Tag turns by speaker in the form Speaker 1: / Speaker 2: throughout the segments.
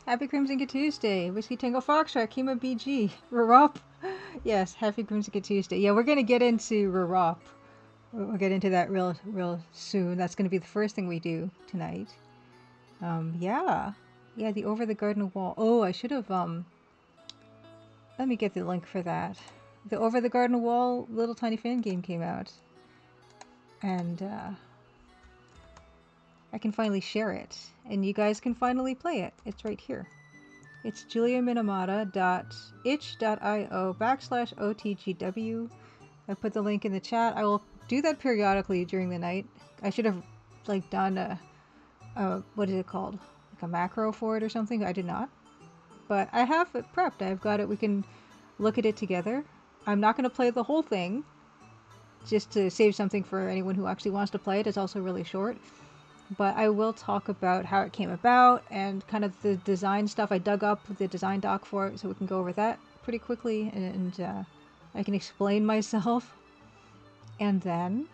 Speaker 1: Happy Crimson Tuesday. Whiskey Tango Foxtrot, Kima BG, Rarop. Yes, happy Crimson Tuesday. Yeah, we're gonna get into Rarop. We'll get into that real soon. That's gonna be the first thing we do tonight. Yeah. Yeah, the Over the Garden Wall. Oh, I should have, let me get the link for that. The Over the Garden Wall little tiny fan game came out. And, I can finally share it. And you guys can finally play it. It's right here. It's juliaminamata.itch.io/OTGW. I put the link in the chat. I will do that periodically during the night. I should have, like, done a what is it called? Like a macro for it or something. I did not. But I have it prepped. I've got it. We can look at it together. I'm not going to play the whole thing, just to save something for anyone who actually wants to play it. It's also really short. But I will talk about how it came about and kind of the design stuff. I dug up the design doc for it, so we can go over that pretty quickly, and I can explain myself. And then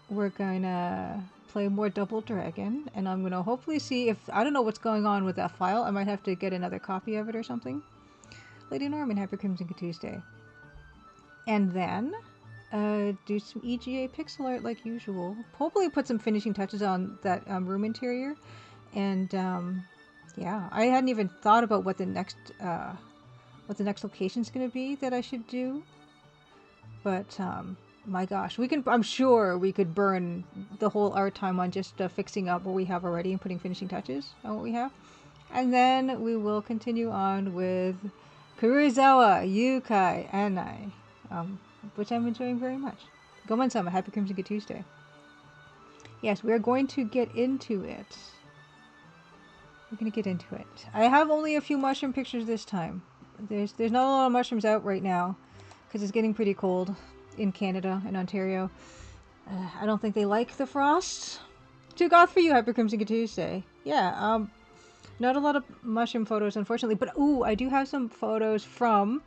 Speaker 1: we're gonna play more Double Dragon, and I'm gonna hopefully see if, I don't know what's going on with that file. I might have to get another copy of it or something. Lady Norman, happy Crimson Tuesday. And then do some EGA pixel art like usual. Hopefully put some finishing touches on that room interior. And yeah, I hadn't even thought about what the next location is going to be that I should do. But my gosh, I'm sure we could burn the whole art time on just fixing up what we have already and putting finishing touches on what we have. And then we will continue on with Karuizawa Yūkai Annai, which I'm enjoying very much. Gomen-sama, happy Crimson Tuesday. Yes, we are going to get into it. We're going to get into it. I have only a few mushroom pictures this time. There's not a lot of mushrooms out right now because it's getting pretty cold in Canada and Ontario. I don't think they like the frost. Too goth for you, happy Crimson Tuesday. Yeah, not a lot of mushroom photos, unfortunately. But, ooh, I do have some photos from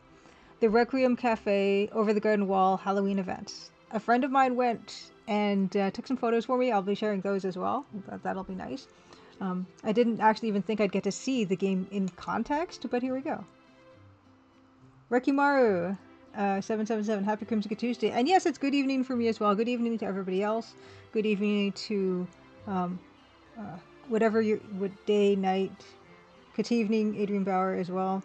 Speaker 1: the Requiem Cafe Over the Garden Wall Halloween event. A friend of mine went and took some photos for me. I'll be sharing those as well. That'll be nice. I didn't actually even think I'd get to see the game in context, but here we go. Rekimaru, 777, happy Crimson Tuesday. And yes, it's good evening for me as well. Good evening to everybody else. Good evening to whatever what day, night. Good evening, Adrian Bauer as well.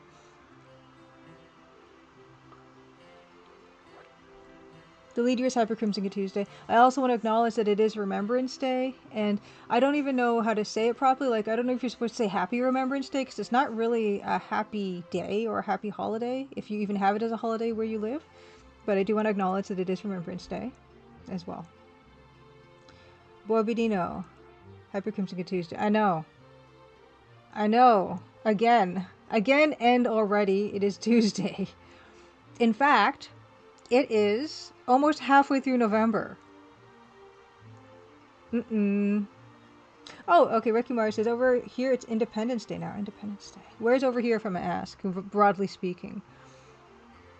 Speaker 1: The leader is Happy Crimson Tuesday. I also want to acknowledge that it is Remembrance Day, and I don't even know how to say it properly. Like, I don't know if you're supposed to say Happy Remembrance Day, because it's not really a happy day or a happy holiday, if you even have it as a holiday where you live. But I do want to acknowledge that it is Remembrance Day as well. Borbidino, Happy Crimson Tuesday. I know. Again, and already it is Tuesday. In fact, it is almost halfway through November. Oh, okay, Ricky Mars says over here it's Independence Day now. Independence Day. Where's over here, if I'm gonna ask, broadly speaking?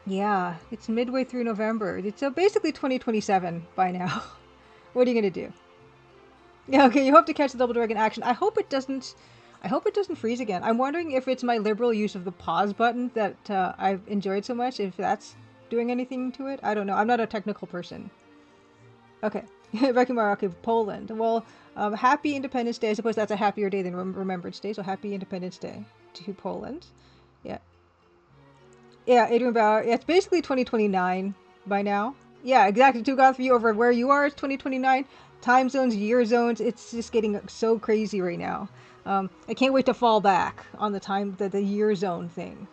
Speaker 1: Yeah, it's midway through November. It's basically 2027 by now. What are you gonna do? Yeah, okay, you hope to catch the Double Dragon action. I hope it doesn't freeze again. I'm wondering if it's my liberal use of the pause button that I've enjoyed so much, if that's doing anything to it. I don't know. I'm not a technical person. Okay. Rekimar, okay, Poland. Well, happy Independence Day. I suppose that's a happier day than Remembrance Day, so happy Independence Day to Poland. Yeah. Yeah, Adrian Bauer. Yeah, it's basically 2029 by now. Yeah, exactly. Too goth for you over where you are. It's 2029. Time zones, year zones. It's just getting so crazy right now. I can't wait to fall back on the year zone thing.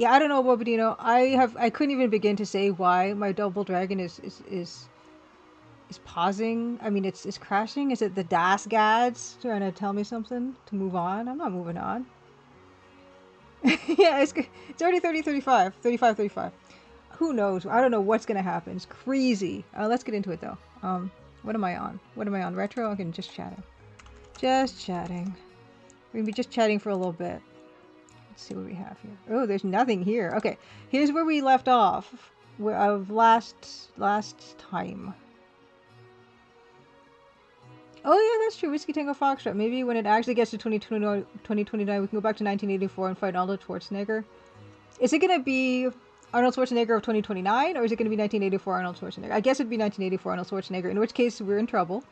Speaker 1: Yeah, I don't know, Bobadino. I couldn't even begin to say why my Double Dragon is pausing. I mean, it's crashing. Is it the DAS gads trying to tell me something to move on? I'm not moving on. Yeah, it's already 35. Who knows? I don't know what's gonna happen. It's crazy. Let's get into it though. What am I on? Retro? Okay, just chatting. We're gonna be just chatting for a little bit. Let's see what we have here. Oh, there's nothing here. Okay, here's where we left off of last time. Oh yeah, that's true. Whiskey Tango Foxtrot. Maybe when it actually gets to 2029, we can go back to 1984 and fight Arnold Schwarzenegger. Is it gonna be Arnold Schwarzenegger of 2029, or is it gonna be 1984 Arnold Schwarzenegger? I guess it'd be 1984 Arnold Schwarzenegger. In which case, we're in trouble.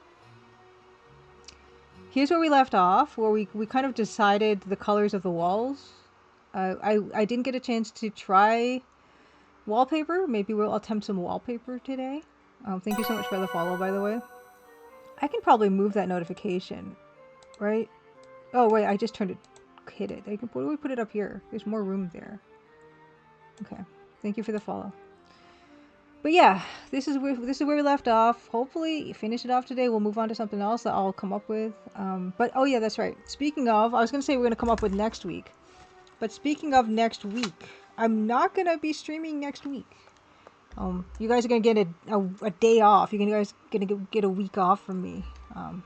Speaker 1: Here's where we left off, where we kind of decided the colors of the walls. I didn't get a chance to try wallpaper. Maybe we'll attempt some wallpaper today. Thank you so much for the follow, by the way. I can probably move that notification, right? Oh wait, I just turned it, hit it. What do we put it up here? There's more room there. Okay, thank you for the follow. But yeah, this is where we left off. Hopefully, finish it off today. We'll move on to something else that I'll come up with. But oh yeah, that's right. Speaking of, I was gonna say we're gonna come up with next week. But speaking of next week, I'm not gonna be streaming next week. You guys are gonna get a day off. You guys gonna get a week off from me.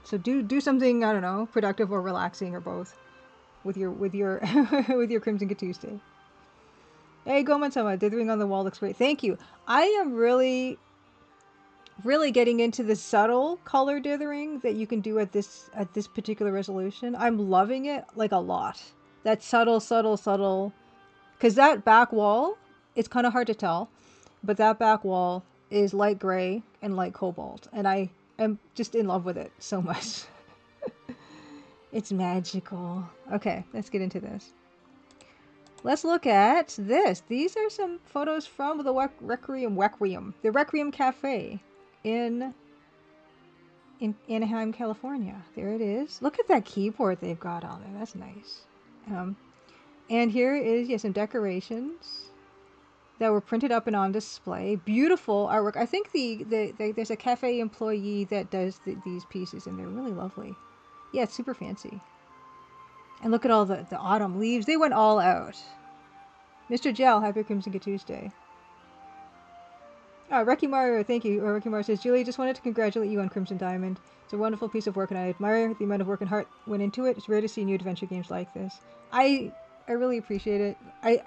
Speaker 1: So do something, I don't know, productive or relaxing or both with your with your Crimson Tuesday. Hey, Goman-sama, dithering on the wall looks great. Thank you. I am really getting into the subtle color dithering that you can do at this particular resolution. I'm loving it like a lot. That subtle, because that back wall, it's kind of hard to tell. But that back wall is light gray and light cobalt. And I am just in love with it so much. It's magical. Okay, let's get into this. Let's look at this. These are some photos from the the Requiem Cafe in Anaheim, California. There it is. Look at that keyboard they've got on there. That's nice. And here is some decorations that were printed up and on display. Beautiful artwork. I think there's a cafe employee that does these pieces, and they're really lovely. Yeah, it's super fancy. And look at all the autumn leaves. They went all out. Mr. Gel, happy Crimson Tuesday. Oh, Reki Mario, thank you. Reki Mario says, Julie, just wanted to congratulate you on Crimson Diamond. It's a wonderful piece of work, and I admire the amount of work and heart went into it. It's rare to see new adventure games like this. I really appreciate it.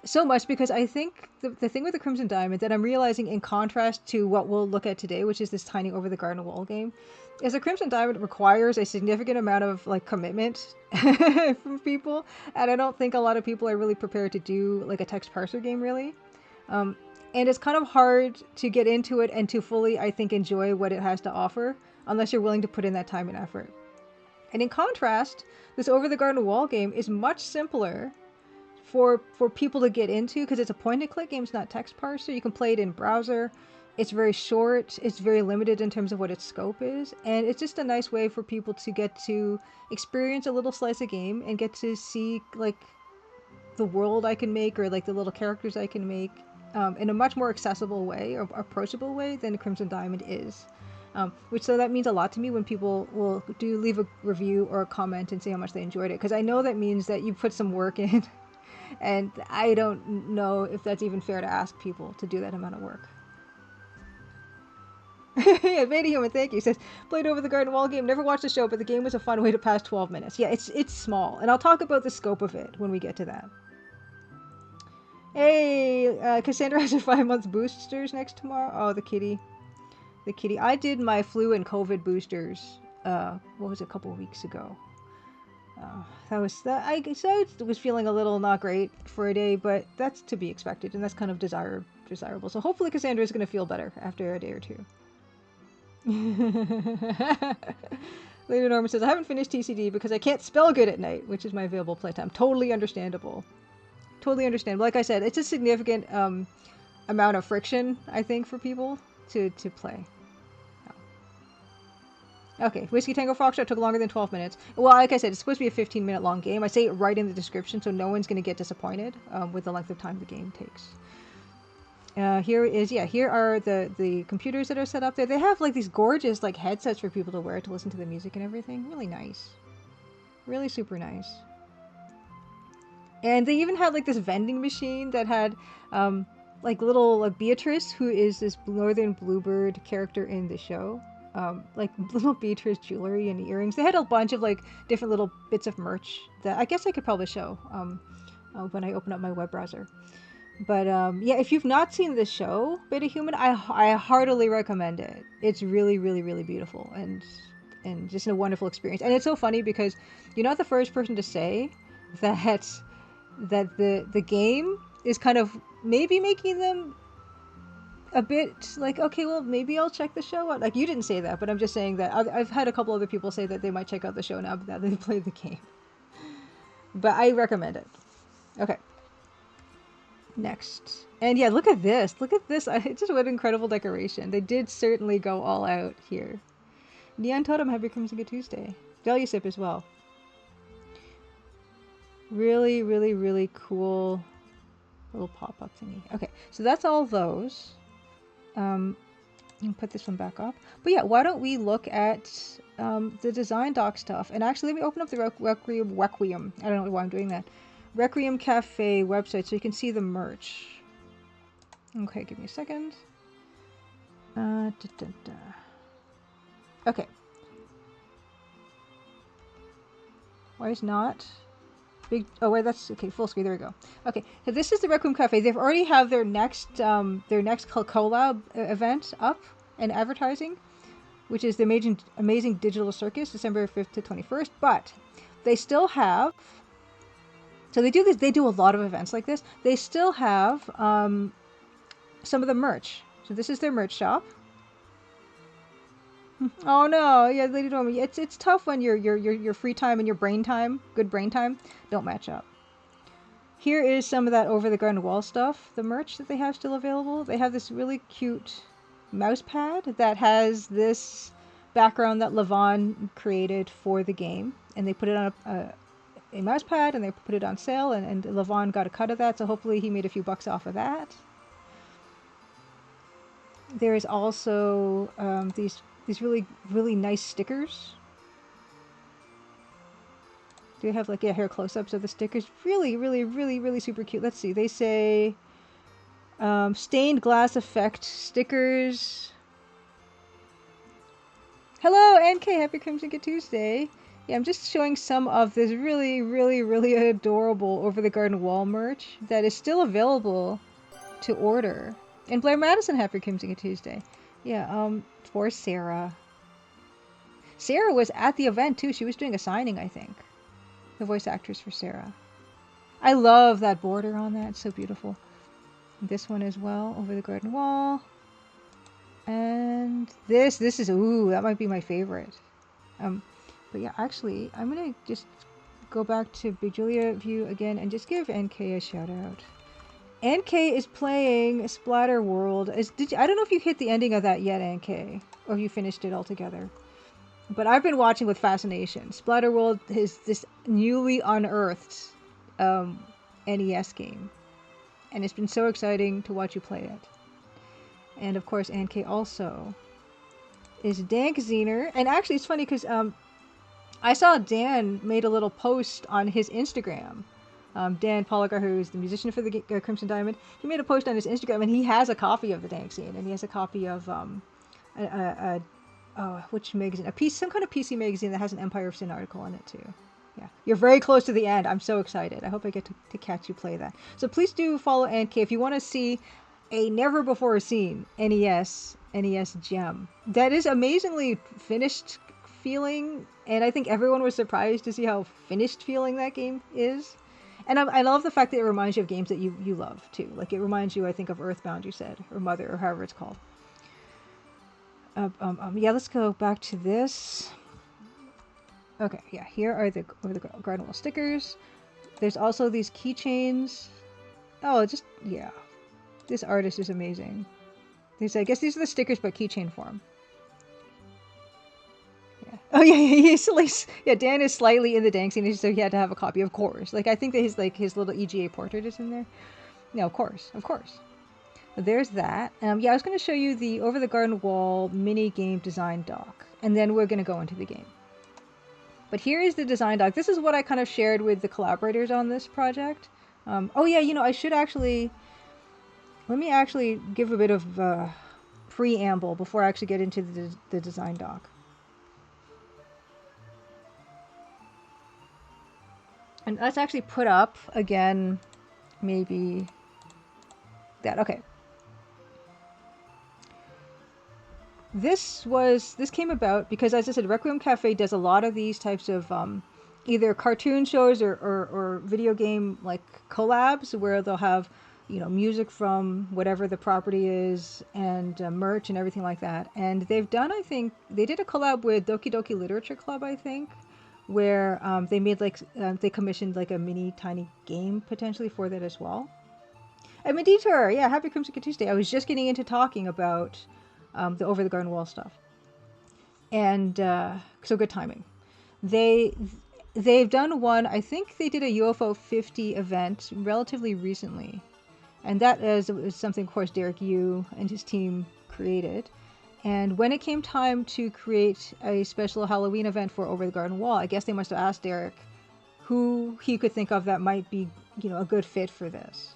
Speaker 1: So much, because I think the thing with the Crimson Diamond that I'm realizing, in contrast to what we'll look at today, which is this tiny Over the Garden Wall game, is the Crimson Diamond requires a significant amount of like commitment from people, and I don't think a lot of people are really prepared to do like a text parser game, really. And it's kind of hard to get into it and to fully, I think, enjoy what it has to offer, unless you're willing to put in that time and effort. And in contrast, this Over the Garden Wall game is much simpler for people to get into, because it's a point-and-click game. It's not text parser. You can play it in browser. It's very short. It's very limited in terms of what its scope is, and it's just a nice way for people to get to experience a little slice of game and get to see like the world I can make, or like the little characters I can make, in a much more accessible way or approachable way than Crimson Diamond is. So that means a lot to me when people will leave a review or a comment and say how much they enjoyed it, because I know that means that you put some work in. And I don't know if that's even fair to ask people to do that amount of work. Yeah, Beta Human, thank you. Says, played Over the Garden Wall game. Never watched the show, but the game was a fun way to pass 12 minutes. Yeah, it's small. And I'll talk about the scope of it when we get to that. Hey, Cassandra has her 5 months boosters next tomorrow. Oh, the kitty. The kitty. I did my flu and COVID boosters, what was it, a couple of weeks ago. I was feeling a little not great for a day, but that's to be expected, and that's kind of desirable. So hopefully Cassandra is going to feel better after a day or two. Lady Norman says, I haven't finished TCD because I can't spell good at night, which is my available playtime. Totally understandable. Totally understandable. Like I said, it's a significant amount of friction, I think, for people to play. Okay, Whiskey Tango Foxtrot took longer than 12 minutes. Well, like I said, it's supposed to be a 15-minute long game. I say it right in the description, so no one's going to get disappointed with the length of time the game takes. Here are the computers that are set up there. They have like these gorgeous like headsets for people to wear to listen to the music and everything. Really nice. Really super nice. And they even had like this vending machine that had like little Beatrice, who is this northern bluebird character in the show. Like little Beatrice jewelry and earrings. They had a bunch of like different little bits of merch that I guess I could probably show when I open up my web browser. But yeah, if you've not seen this show, Beta Human, I heartily recommend it. It's really, really, really beautiful, and and just a wonderful experience. And it's so funny because you're not the first person to say that the game is kind of maybe making them a bit like, okay, well, maybe I'll check the show out. Like, you didn't say that, but I'm just saying that I've had a couple other people say that they might check out the show now that they've played the game. But I recommend it. Okay. Next. And yeah, look at this. Look at this. It's just what incredible decoration. They did certainly go all out here. Neon Totem, happy Crimson Good Tuesday. Delusip as well. Really, really, really cool little pop-up thingy. Okay, so that's all those. You can put this one back up. But yeah, why don't we look at the design doc stuff? And actually, let me open up the Requiem. I don't know why I'm doing that. Requiem Cafe website so you can see the merch. Okay, give me a second. Okay. Why is not big? Oh wait, that's okay. Full screen. There we go. Okay, so this is the Requiem Cafe. They've already have their next collab event up and advertising, which is the amazing digital circus, December 5th to 21st. But they still have. So they do this. They do a lot of events like this. They still have some of the merch. So this is their merch shop. Oh no, yeah, Lady Dormy. It's tough when your free time and your brain time, good brain time, don't match up. Here is some of that over the garden wall stuff. The merch that they have still available. They have this really cute mouse pad that has this background that Levon created for the game, and they put it on a mouse pad and they put it on sale, and Levon got a cut of that, so hopefully he made a few bucks off of that. There is also these really, really nice stickers. Do you have like, yeah, here close-ups of the stickers? Really, really, really, really super cute. Let's see. They say stained glass effect stickers. Hello, NK. Happy Crimson Good Tuesday. Yeah, I'm just showing some of this really, really, really adorable Over the Garden Wall merch that is still available to order. And Blair Madison, happy Crimson Good Tuesday. Yeah, for Sarah. Sarah was at the event too. She was doing a signing, I think. The voice actress for Sarah. I love that border on that. It's so beautiful. This one as well, Over the Garden Wall. And this is, ooh, that might be my favorite. But yeah, actually, I'm gonna just go back to Big Julia View again and just give NK a shout out. NK is playing Splatter World. I don't know if you hit the ending of that yet, NK, or if you finished it altogether. But I've been watching with fascination. Splatter World is this newly unearthed NES game. And it's been so exciting to watch you play it. And of course, NK also is Dank Zener. And actually, it's funny because I saw Dan made a little post on his Instagram. Dan Polliger, who is the musician for the Crimson Diamond, he made a post on his Instagram, and he has a copy of the Dank Scene, and he has a copy of which magazine? Some kind of PC magazine that has an Empire of Sin article in it too. Yeah, you're very close to the end. I'm so excited. I hope I get to catch you play that. So please do follow NK if you want to see a never before seen NES gem that is amazingly finished feeling, and I think everyone was surprised to see how finished feeling that game is. And I love the fact that it reminds you of games that you love too. Like, it reminds you, I think, of Earthbound, you said, or Mother, or however it's called. Yeah, let's go back to this. Okay, yeah, here are the Over the Garden Wall stickers. There's also these keychains. Oh, just, yeah. This artist is amazing. I guess these are the stickers, but keychain form. Yeah. Oh yeah, Dan is slightly in the Dank Scene, so he had to have a copy, of course. Like, I think that his little EGA portrait is in there. No, of course. There's that. Yeah, I was going to show you the Over the Garden Wall mini game design doc, and then we're going to go into the game. But here is the design doc. This is what I kind of shared with the collaborators on this project. Oh yeah, I should actually... Let me actually give a bit of preamble before I actually get into the design doc. And let's actually put up, again, maybe that. Okay. this came about because, as I said, Requiem Cafe does a lot of these types of either cartoon shows or video game like collabs where they'll have, you know, music from whatever the property is and merch and everything like that. And they've done, I think, they did a collab with Doki Doki Literature Club, I think, where they made like they commissioned like a mini tiny game potentially for that as well. I'm a detour. Yeah, happy Crimson Tuesday. I was just getting into talking about the Over the Garden Wall stuff, and so good timing. They've done one. I think they did a UFO 50 event relatively recently, and that is something, of course, Derek Yu and his team created. And when it came time to create a special Halloween event for Over the Garden Wall, I guess they must have asked Derek who he could think of that might be, you know, a good fit for this.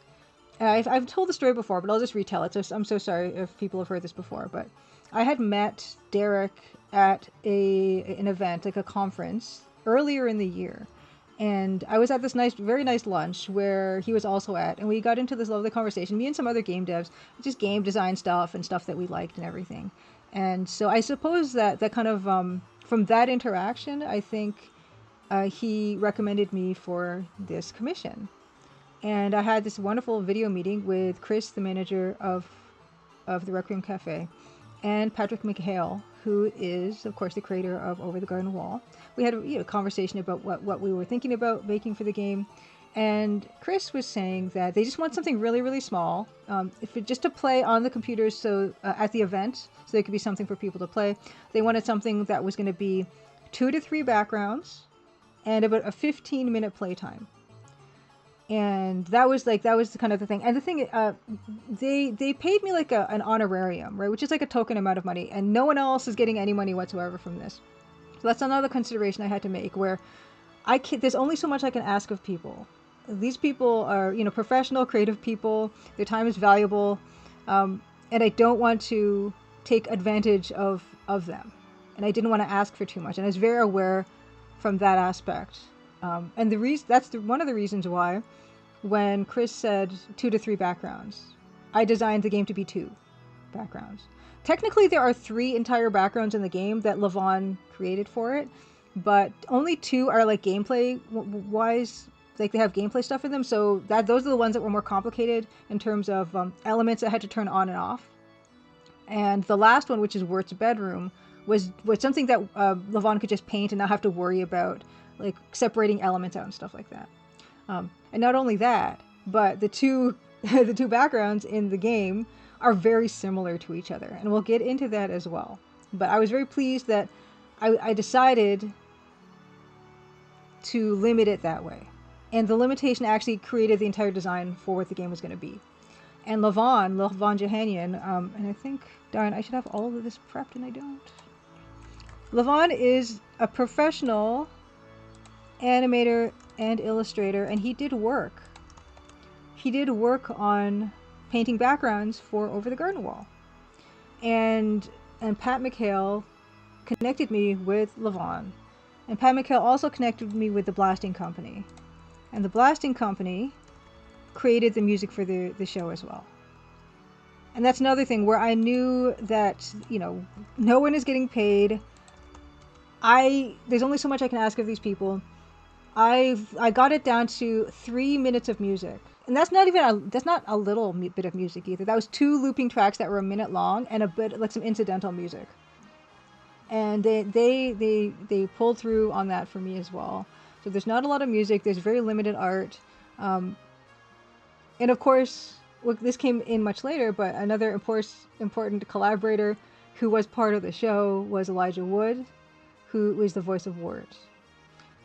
Speaker 1: I've told the story before, but I'll just retell it. So I'm so sorry if people have heard this before, but I had met Derek at an event, like a conference, earlier in the year. And I was at this very nice lunch where he was also at, and we got into this lovely conversation, me and some other game devs, just game design stuff and stuff that we liked and everything. And so I suppose that kind of, from that interaction, I think he recommended me for this commission. And I had this wonderful video meeting with Chris, the manager of the Requiem Cafe, and Patrick McHale, who is, of course, the creator of Over the Garden Wall. We had a conversation about what we were thinking about making for the game. And Chris was saying that they just want something really, really small, just to play on the computers, so at the event, so there could be something for people to play. They wanted something that was going to be 2 to 3 backgrounds and about a 15-minute playtime. And that was the kind of the thing. And the thing, they paid me like an honorarium, right, which is like a token amount of money, and no one else is getting any money whatsoever from this. So that's another consideration I had to make, where there's only so much I can ask of people. These people are, you know, professional, creative people. Their time is valuable, and I don't want to take advantage of them. And I didn't want to ask for too much, and I was very aware from that aspect. And that's one of the reasons why, when Chris said 2 to 3 backgrounds, I designed the game to be 2 backgrounds. Technically, there are 3 entire backgrounds in the game that Levon created for it, but only 2 are like gameplay wise, like they have gameplay stuff in them. So those are the ones that were more complicated in terms of elements that had to turn on and off. And the last one, which is Wirt's bedroom, was something that Levon could just paint and not have to worry about, like separating elements out and stuff like that. And not only that, but the two backgrounds in the game are very similar to each other, and we'll get into that as well. But I was very pleased that I decided to limit it that way, and the limitation actually created the entire design for what the game was going to be. And Levon Jahanian, and I think, darn, I should have all of this prepped, and I don't. Levon is a professional animator and illustrator, and he did work on painting backgrounds for Over the Garden Wall. And Pat McHale connected me with Levon, and Pat McHale also connected me with the Blasting Company, and the Blasting Company created the music for the show as well. And that's another thing where I knew that, you know, no one is getting paid. There's only so much I can ask of these people. I got it down to 3 minutes of music, and that's not a little bit of music either. That was 2 looping tracks that were a minute long, and a bit like some incidental music. And they pulled through on that for me as well. So there's not a lot of music. There's very limited art, and of course, this came in much later. But another important collaborator who was part of the show was Elijah Wood, who was the voice of Wirt.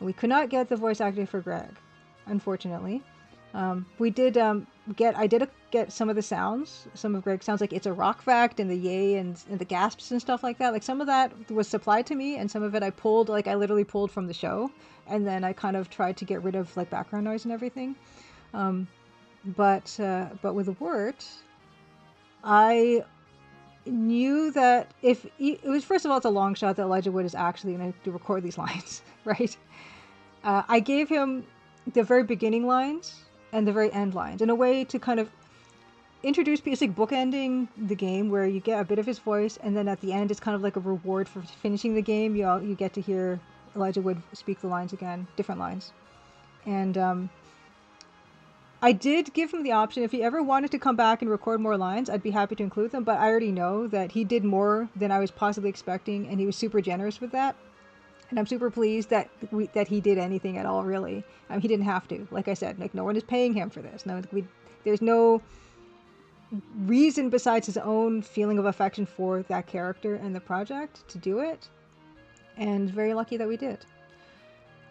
Speaker 1: We could not get the voice actor for Greg, unfortunately. We did get some of the sounds. Some of Greg's sounds, like It's a Rock Fact and the yay and the gasps and stuff like that. Like some of that was supplied to me, and some of it I literally pulled from the show, and then I kind of tried to get rid of like background noise and everything. But with Wirt, I knew that if it was, first of all, it's a long shot that Elijah Wood is actually going to record these lines, right? I gave him the very beginning lines and the very end lines in a way to kind of introduce people. It's like bookending the game where you get a bit of his voice, and then at the end, it's kind of like a reward for finishing the game. You get to hear Elijah Wood speak the lines again, different lines. And I did give him the option, if he ever wanted to come back and record more lines, I'd be happy to include them, but I already know that he did more than I was possibly expecting, and he was super generous with that. And I'm super pleased that he did anything at all, really. He didn't have to. Like I said, like, no one is paying him for this. There's no reason besides his own feeling of affection for that character and the project to do it. And very lucky that we did.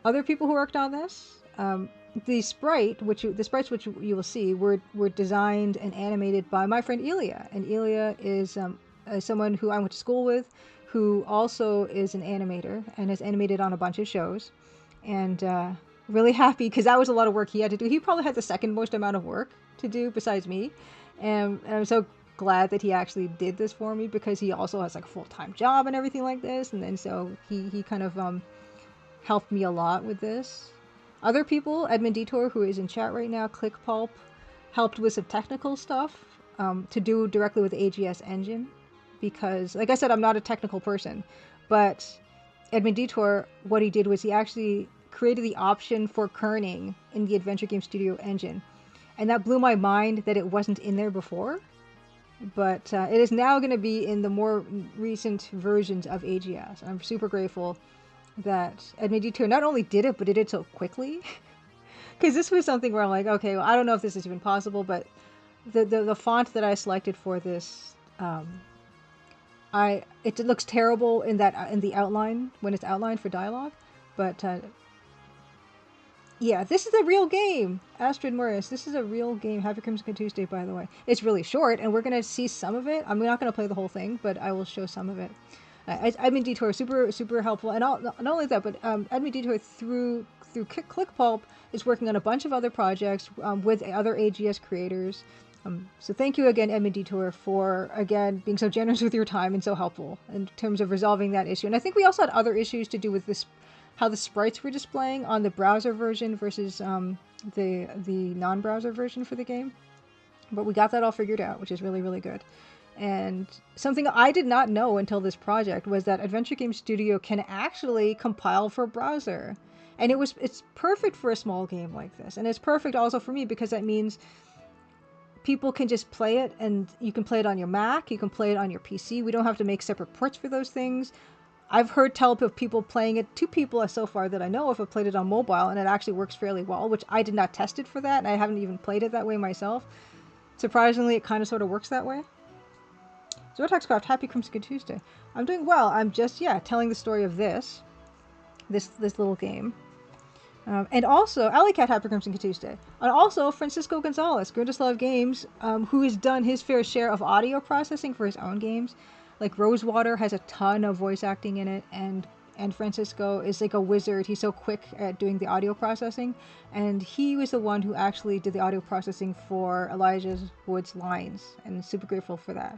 Speaker 1: Other people who worked on this, the sprites which you will see were designed and animated by my friend Elia. And Elia is someone who I went to school with, who also is an animator and has animated on a bunch of shows. And really happy, because that was a lot of work he had to do. He probably had the second most amount of work to do besides me. And I'm so glad that he actually did this for me, because he also has like a full-time job and everything like this. And then so he kind of helped me a lot with this. Other people, Edmund Detour, who is in chat right now, ClickPulp, helped with some technical stuff to do directly with the AGS engine. Because, like I said, I'm not a technical person, but Edmund Detour, what he did was he actually created the option for kerning in the Adventure Game Studio engine. And that blew my mind that it wasn't in there before. But it is now going to be in the more recent versions of AGS. I'm super grateful that Edmund Detour not only did it, but did it so quickly. Because this was something where I'm like, okay, well, I don't know if this is even possible, but the font that I selected for this... it looks terrible in the outline when it's outlined for dialogue, but yeah, this is a real game. Astrid Morris, this is a real game. Happy Crimson Tuesday, by the way. It's really short, and we're gonna see some of it. I'm not gonna play the whole thing, but I will show some of it. Edmund Detour, super helpful, and not only that, but Edmund Detour through ClickPulp is working on a bunch of other projects with other AGS creators. So thank you again, Edmund Detour, for, again, being so generous with your time and so helpful in terms of resolving that issue. And I think we also had other issues to do with this, how the sprites were displaying on the browser version versus the non-browser version for the game. But we got that all figured out, which is really, really good. And something I did not know until this project was that Adventure Game Studio can actually compile for browser. And it's perfect for a small game like this. And it's perfect also for me, because that means people can just play it, and you can play it on your Mac, you can play it on your PC. We don't have to make separate ports for those things. I've heard tell of people playing it, 2 people so far that I know of have played it on mobile, and it actually works fairly well, which I did not test it for that, and I haven't even played it that way myself. Surprisingly, it kind of sort of works that way. Zortaxcraft, happy Crimson Tuesday. I'm doing well. I'm just, telling the story of this little game. And also, Alleycat, happy Crimson Tuesday. And also, Francisco Gonzalez, Grindeslov Games, who has done his fair share of audio processing for his own games. Like, Rosewater has a ton of voice acting in it, and Francisco is like a wizard. He's so quick at doing the audio processing. And he was the one who actually did the audio processing for Elijah Wood's lines, and super grateful for that.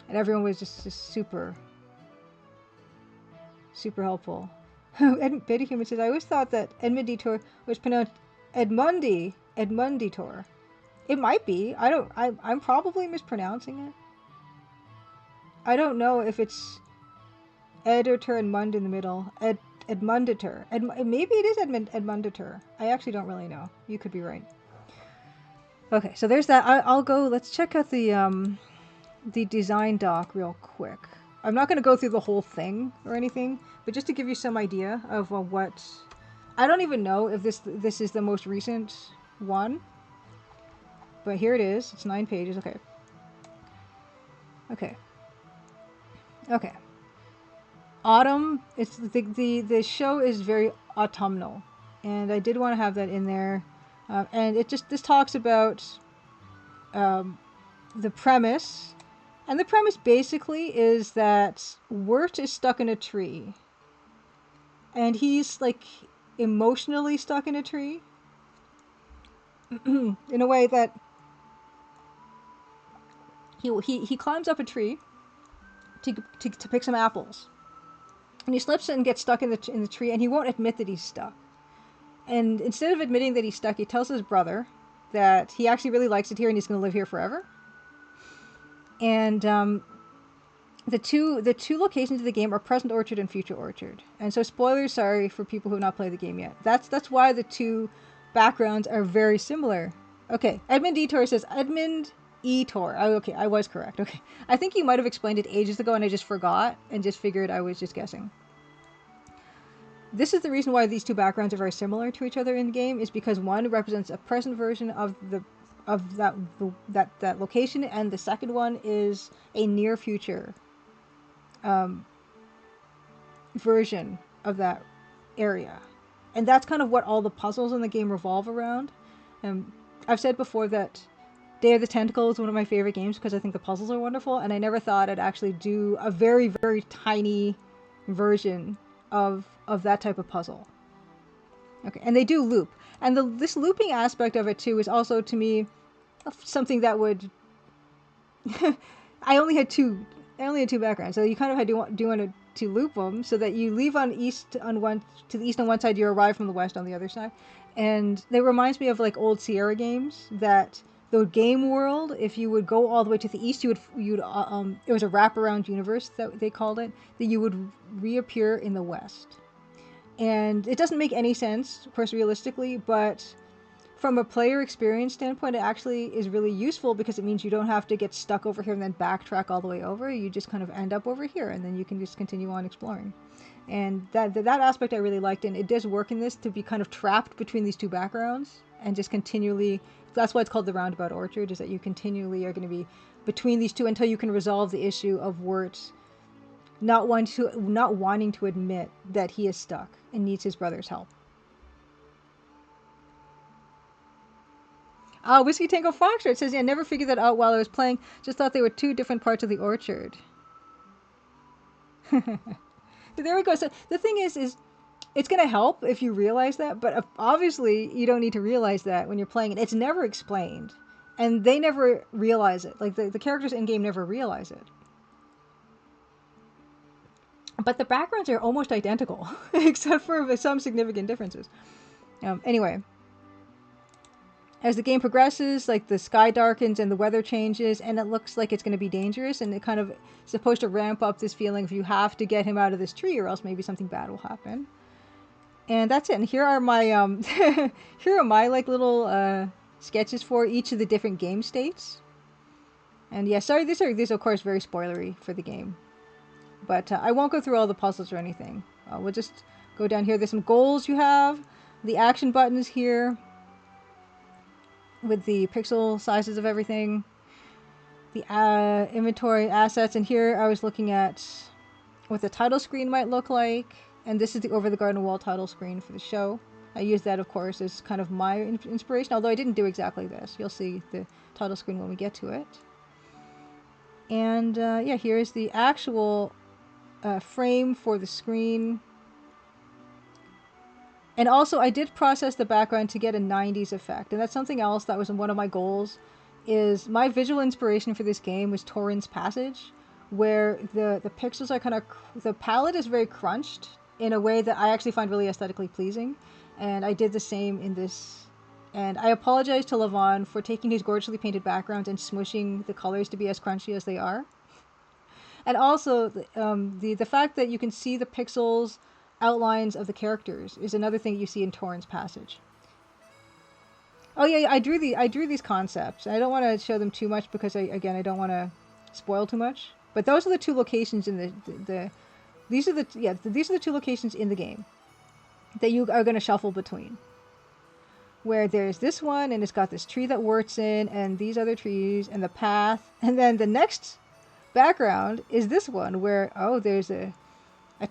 Speaker 1: And everyone was just super helpful. Betty Human says, I always thought that Edmund Detour was pronounced Edmund Detour. It might be. I'm probably mispronouncing it. I don't know if it's Editor and Mund in the middle. Edmunditor. Maybe it is Edmunditor. I actually don't really know. You could be right. Okay, so there's that. I'll go. Let's check out the design doc real quick. I'm not going to go through the whole thing or anything, but just to give you some idea of what... I don't even know if this is the most recent one, but here it is. It's 9 pages. Okay. Autumn. It's the show is very autumnal, and I did want to have that in there. And this talks about the premise. And the premise basically is that Wirt is stuck in a tree. And he's, like, emotionally stuck in a tree. In a way that he climbs up a tree to pick some apples. And he slips and gets stuck in the tree, and he won't admit that he's stuck. And instead of admitting that he's stuck, he tells his brother that he actually really likes it here and he's going to live here forever. And the two locations of the game are Present Orchard and Future Orchard. And so spoilers, sorry for people who have not played the game yet. That's why the two backgrounds are very similar. Okay, Edmund Detour says Edmund Etor. Oh, okay, I was correct. Okay, I think you might have explained it ages ago and I just forgot and just figured I was just guessing. This is the reason why these two backgrounds are very similar to each other in the game, is because one represents a present version of that location, and the second one is a near future version of that area. And that's kind of what all the puzzles in the game revolve around. I've said before that Day of the Tentacle is one of my favorite games because I think the puzzles are wonderful, and I never thought I'd actually do a very, very tiny version of that type of puzzle. Okay, and they do loop. And this looping aspect of it too is also, to me, something that would... I only had two backgrounds, so you kind of had to loop them so that you leave to the east on one side, you arrive from the west on the other side. And it reminds me of like old Sierra games, that the game world, if you would go all the way to the east, it was a wraparound universe that they called it, that you would reappear in the west. And it doesn't make any sense, of course, realistically, but from a player experience standpoint, it actually is really useful because it means you don't have to get stuck over here and then backtrack all the way over. You just kind of end up over here, and then you can just continue on exploring. And that aspect I really liked, and it does work in this to be kind of trapped between these two backgrounds and just continually... That's why it's called the Roundabout Orchard, is that you continually are going to be between these two until you can resolve the issue of Wirt not wanting to admit that he is stuck and needs his brother's help. Whiskey Tango Foxtrot says, yeah, I never figured that out while I was playing. Just thought they were two different parts of the orchard. So there we go. So the thing is it's going to help if you realize that, but obviously you don't need to realize that when you're playing it. It's never explained, and they never realize it. Like the characters in game never realize it. But the backgrounds are almost identical, except for some significant differences. Anyway, as the game progresses, like the sky darkens and the weather changes, and it looks like it's going to be dangerous, and it kind of is supposed to ramp up this feeling of you have to get him out of this tree, or else maybe something bad will happen. And that's it. And here are my like little sketches for each of the different game states. And yeah, sorry, these are of course very spoilery for the game. But I won't go through all the puzzles or anything. We'll just go down here. There's some goals you have. The action buttons here with the pixel sizes of everything. The inventory assets. And here I was looking at what the title screen might look like. And this is the Over the Garden Wall title screen for the show. I used that, of course, as kind of my inspiration, although I didn't do exactly this. You'll see the title screen when we get to it. And yeah, here's the actual... frame for the screen. And also I did process the background to get a 90s effect, and that's something else that was one of my goals. Is my visual inspiration for this game was Torrens Passage, where the pixels are kind of, the palette is very crunched in a way that I actually find really aesthetically pleasing, and I did the same in this. And I apologize to Levon for taking his gorgeously painted background and smushing the colors to be as crunchy as they are. And also, the fact that you can see the pixels outlines of the characters is another thing you see in Torrens Passage. Oh yeah, I drew these concepts. I don't want to show them too much because I don't want to spoil too much. But those are the two locations in these are the two locations in the game that you are going to shuffle between. Where there's this one, and it's got this tree that Wirt's in, and these other trees, and the path, and then the next background is this one where there's a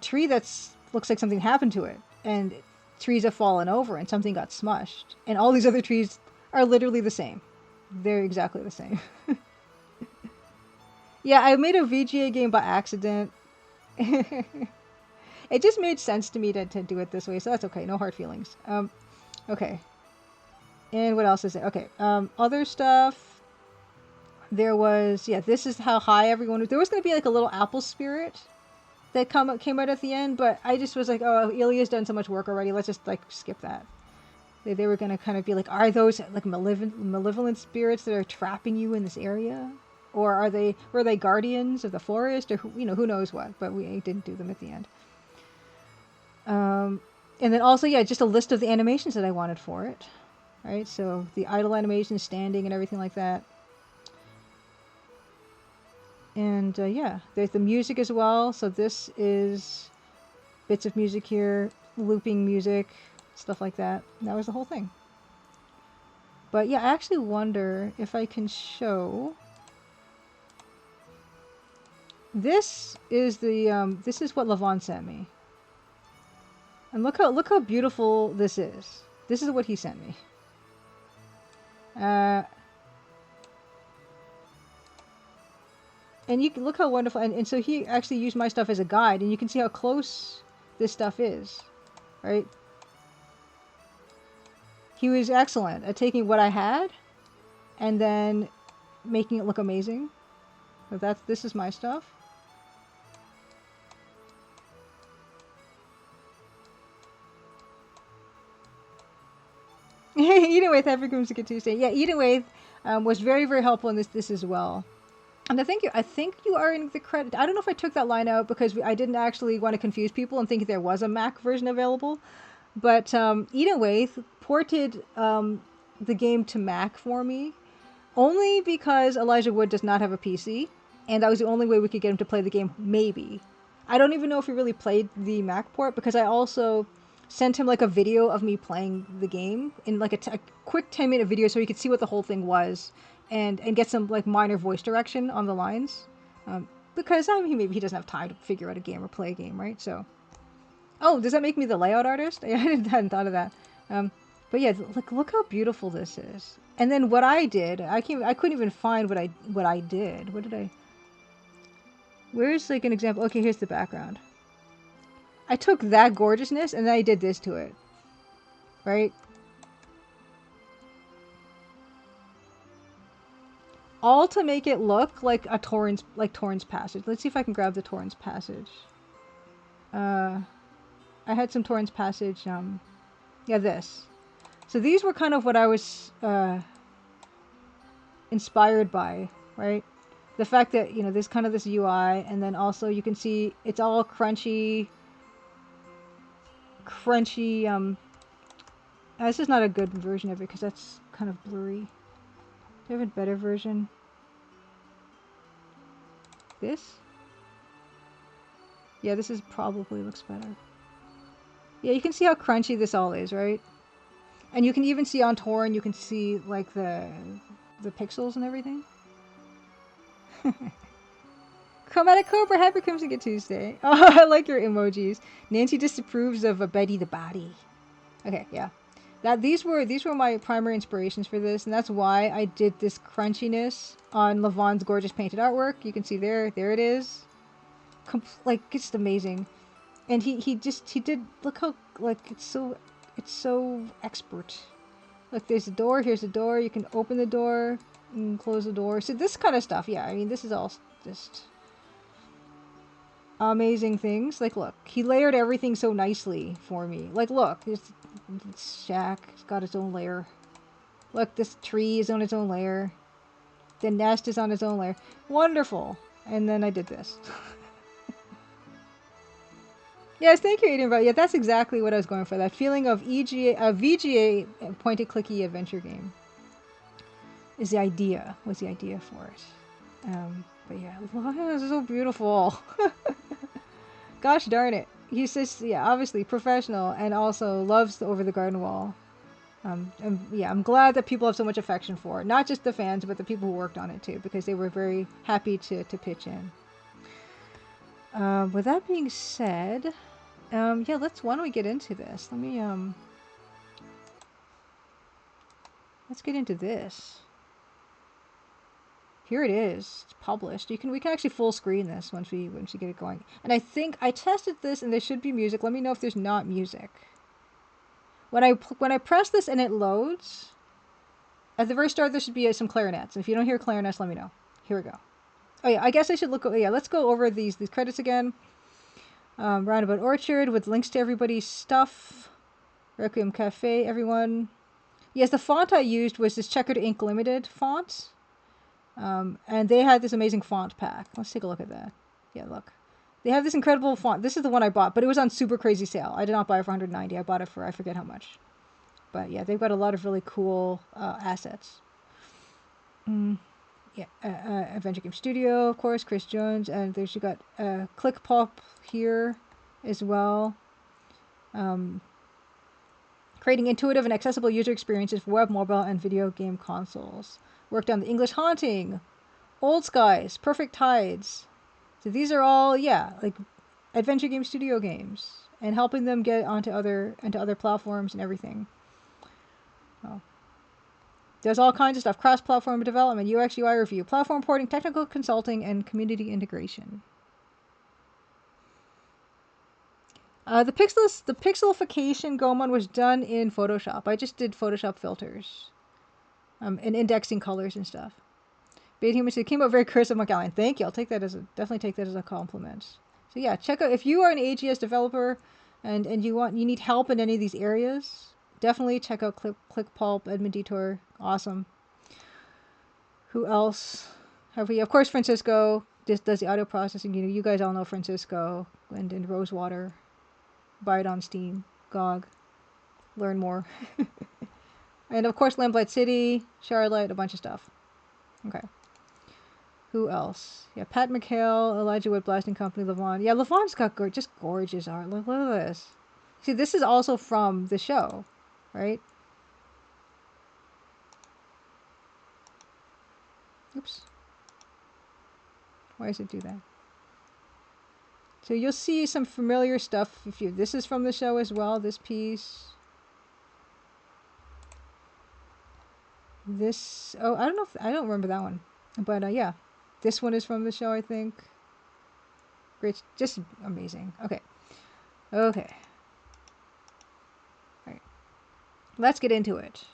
Speaker 1: tree that's looks like something happened to it, and trees have fallen over and something got smushed, and all these other trees are literally the same. They're exactly the same. Yeah, I made a VGA game by accident. It just made sense to me to do it this way, so that's okay. No hard feelings. Okay. And what else is it? Okay. Other stuff. There was, this is how high everyone was. There was going to be like a little apple spirit that came out at the end, but I just was like, oh, Ilya's done so much work already. Let's just like skip that. They were going to kind of be like, are those like malevolent spirits that are trapping you in this area? or were they guardians of the forest, or who knows what? But we didn't do them at the end. And then also, yeah, just a list of the animations that I wanted for it, right? So the idle animation, standing, and everything like that. And yeah, there's the music as well. So this is bits of music here, looping music, stuff like that. And that was the whole thing. But yeah, I actually wonder if I can show. This is the this is what Levon sent me. And look how beautiful this is. This is what he sent me. And you can look how wonderful, and so he actually used my stuff as a guide, and you can see how close this stuff is, right? He was excellent at taking what I had and then making it look amazing. So this is my stuff. Eating with Happy Music Tuesday. Yeah, Eating with was very, very helpful in this as well. And I think you are in the credit. I don't know if I took that line out because I didn't actually want to confuse people and think there was a Mac version available. But Eating with ported the game to Mac for me only because Elijah Wood does not have a PC, and that was the only way we could get him to play the game. Maybe. I don't even know if he really played the Mac port because I also sent him like a video of me playing the game in like a quick 10-minute video so he could see what the whole thing was. And get some like minor voice direction on the lines, because I mean maybe he doesn't have time to figure out a game or play a game, right? So, oh, does that make me the layout artist? I hadn't thought of that. But yeah, look how beautiful this is. And then what I did, I couldn't even find what I did. What did I? Where's like an example? Okay, here's the background. I took that gorgeousness and then I did this to it, right? All to make it look like a Torrens passage. Let's see if I can grab the Torrens passage. I had some Torrens passage. Yeah, this. So these were kind of what I was inspired by, right? The fact that there's kind of this UI, and then also you can see it's all crunchy. This is not a good version of it because that's kind of blurry. Do you have a better version? This? Yeah, this is probably looks better. Yeah, you can see how crunchy this all is, right? And you can even see on Torrent, you can see like the pixels and everything. Chromatic Cobra, happy Crimson Tuesday. Oh, I like your emojis. Nancy disapproves of a Betty the Body. Okay, yeah. These were my primary inspirations for this, and that's why I did this crunchiness on Levon's gorgeous painted artwork. You can see there it is. Like it's amazing, and he did look how like it's so expert. Look, there's a door. Here's a door. You can open the door and close the door. So this kind of stuff, yeah. I mean, this is all just amazing things. Like, look, he layered everything so nicely for me. Like, look, this shack. It's got its own layer. Look, this tree is on its own layer. The nest is on its own layer. Wonderful. And then I did this. Yes, thank you, Aiden. Yeah, that's exactly what I was going for. That feeling of VGA, point-and-clicky adventure game. Was the idea for it. But yeah, this is so beautiful. Gosh darn it. He's just, yeah, obviously professional and also loves the Over the Garden Wall. And yeah, I'm glad that people have so much affection for it. Not just the fans, but the people who worked on it too, because they were very happy to pitch in. With that being said, yeah, why don't we get into this? Let's get into this. Here it is. It's published. We can actually full screen this once we get it going. And I think I tested this and there should be music. Let me know if there's not music. When I press this and it loads, at the very start there should be some clarinets. If you don't hear clarinets, let me know. Here we go. Oh yeah, I guess I should look. Yeah, let's go over these credits again. Roundabout Orchard with links to everybody's stuff. Requiem Cafe, everyone. Yes, the font I used was this Checkered Ink Limited font. And they had this amazing font pack. Let's take a look at that. Yeah, look. They have this incredible font. This is the one I bought, but it was on super crazy sale. I did not buy it for 190. I bought it for I forget how much. But yeah, they've got a lot of really cool assets. Yeah, Adventure Game Studio, of course, Chris Jones, and there's you got Click Pop here as well. Creating intuitive and accessible user experiences for web, mobile, and video game consoles. Worked on The English Haunting, Old Skies, Perfect Tides. So these are all, yeah, like Adventure Game Studio games, and helping them get onto other platforms and everything. Oh. There's all kinds of stuff: cross-platform development, UX UI review, platform porting, technical consulting, and community integration. The pixelification Gomon was done in Photoshop. I just did Photoshop filters, and indexing colors and stuff. Bait Human said, came out very crisp, McAllen. Thank you. I'll take that definitely take that as a compliment. So yeah, check out if you are an AGS developer, and you need help in any of these areas. Definitely check out ClickPulp, Edmund Detour. Awesome. Who else have we? Of course, Francisco just does the audio processing. You guys all know Francisco and Rosewater. Buy it on Steam. GOG. Learn more. And of course, Lamplight City, Charlotte, a bunch of stuff. Okay. Who else? Yeah, Pat McHale, Elijah Wood Blasting Company, Levon. Yeah, Levon's got just gorgeous art. Look at this. See, this is also from the show, right? Oops. Why does it do that? So you'll see some familiar stuff. This is from the show as well. This piece. This. Oh, I don't know. I don't remember that one. But yeah, this one is from the show, I think. Great, just amazing. Okay. All right. Let's get into it.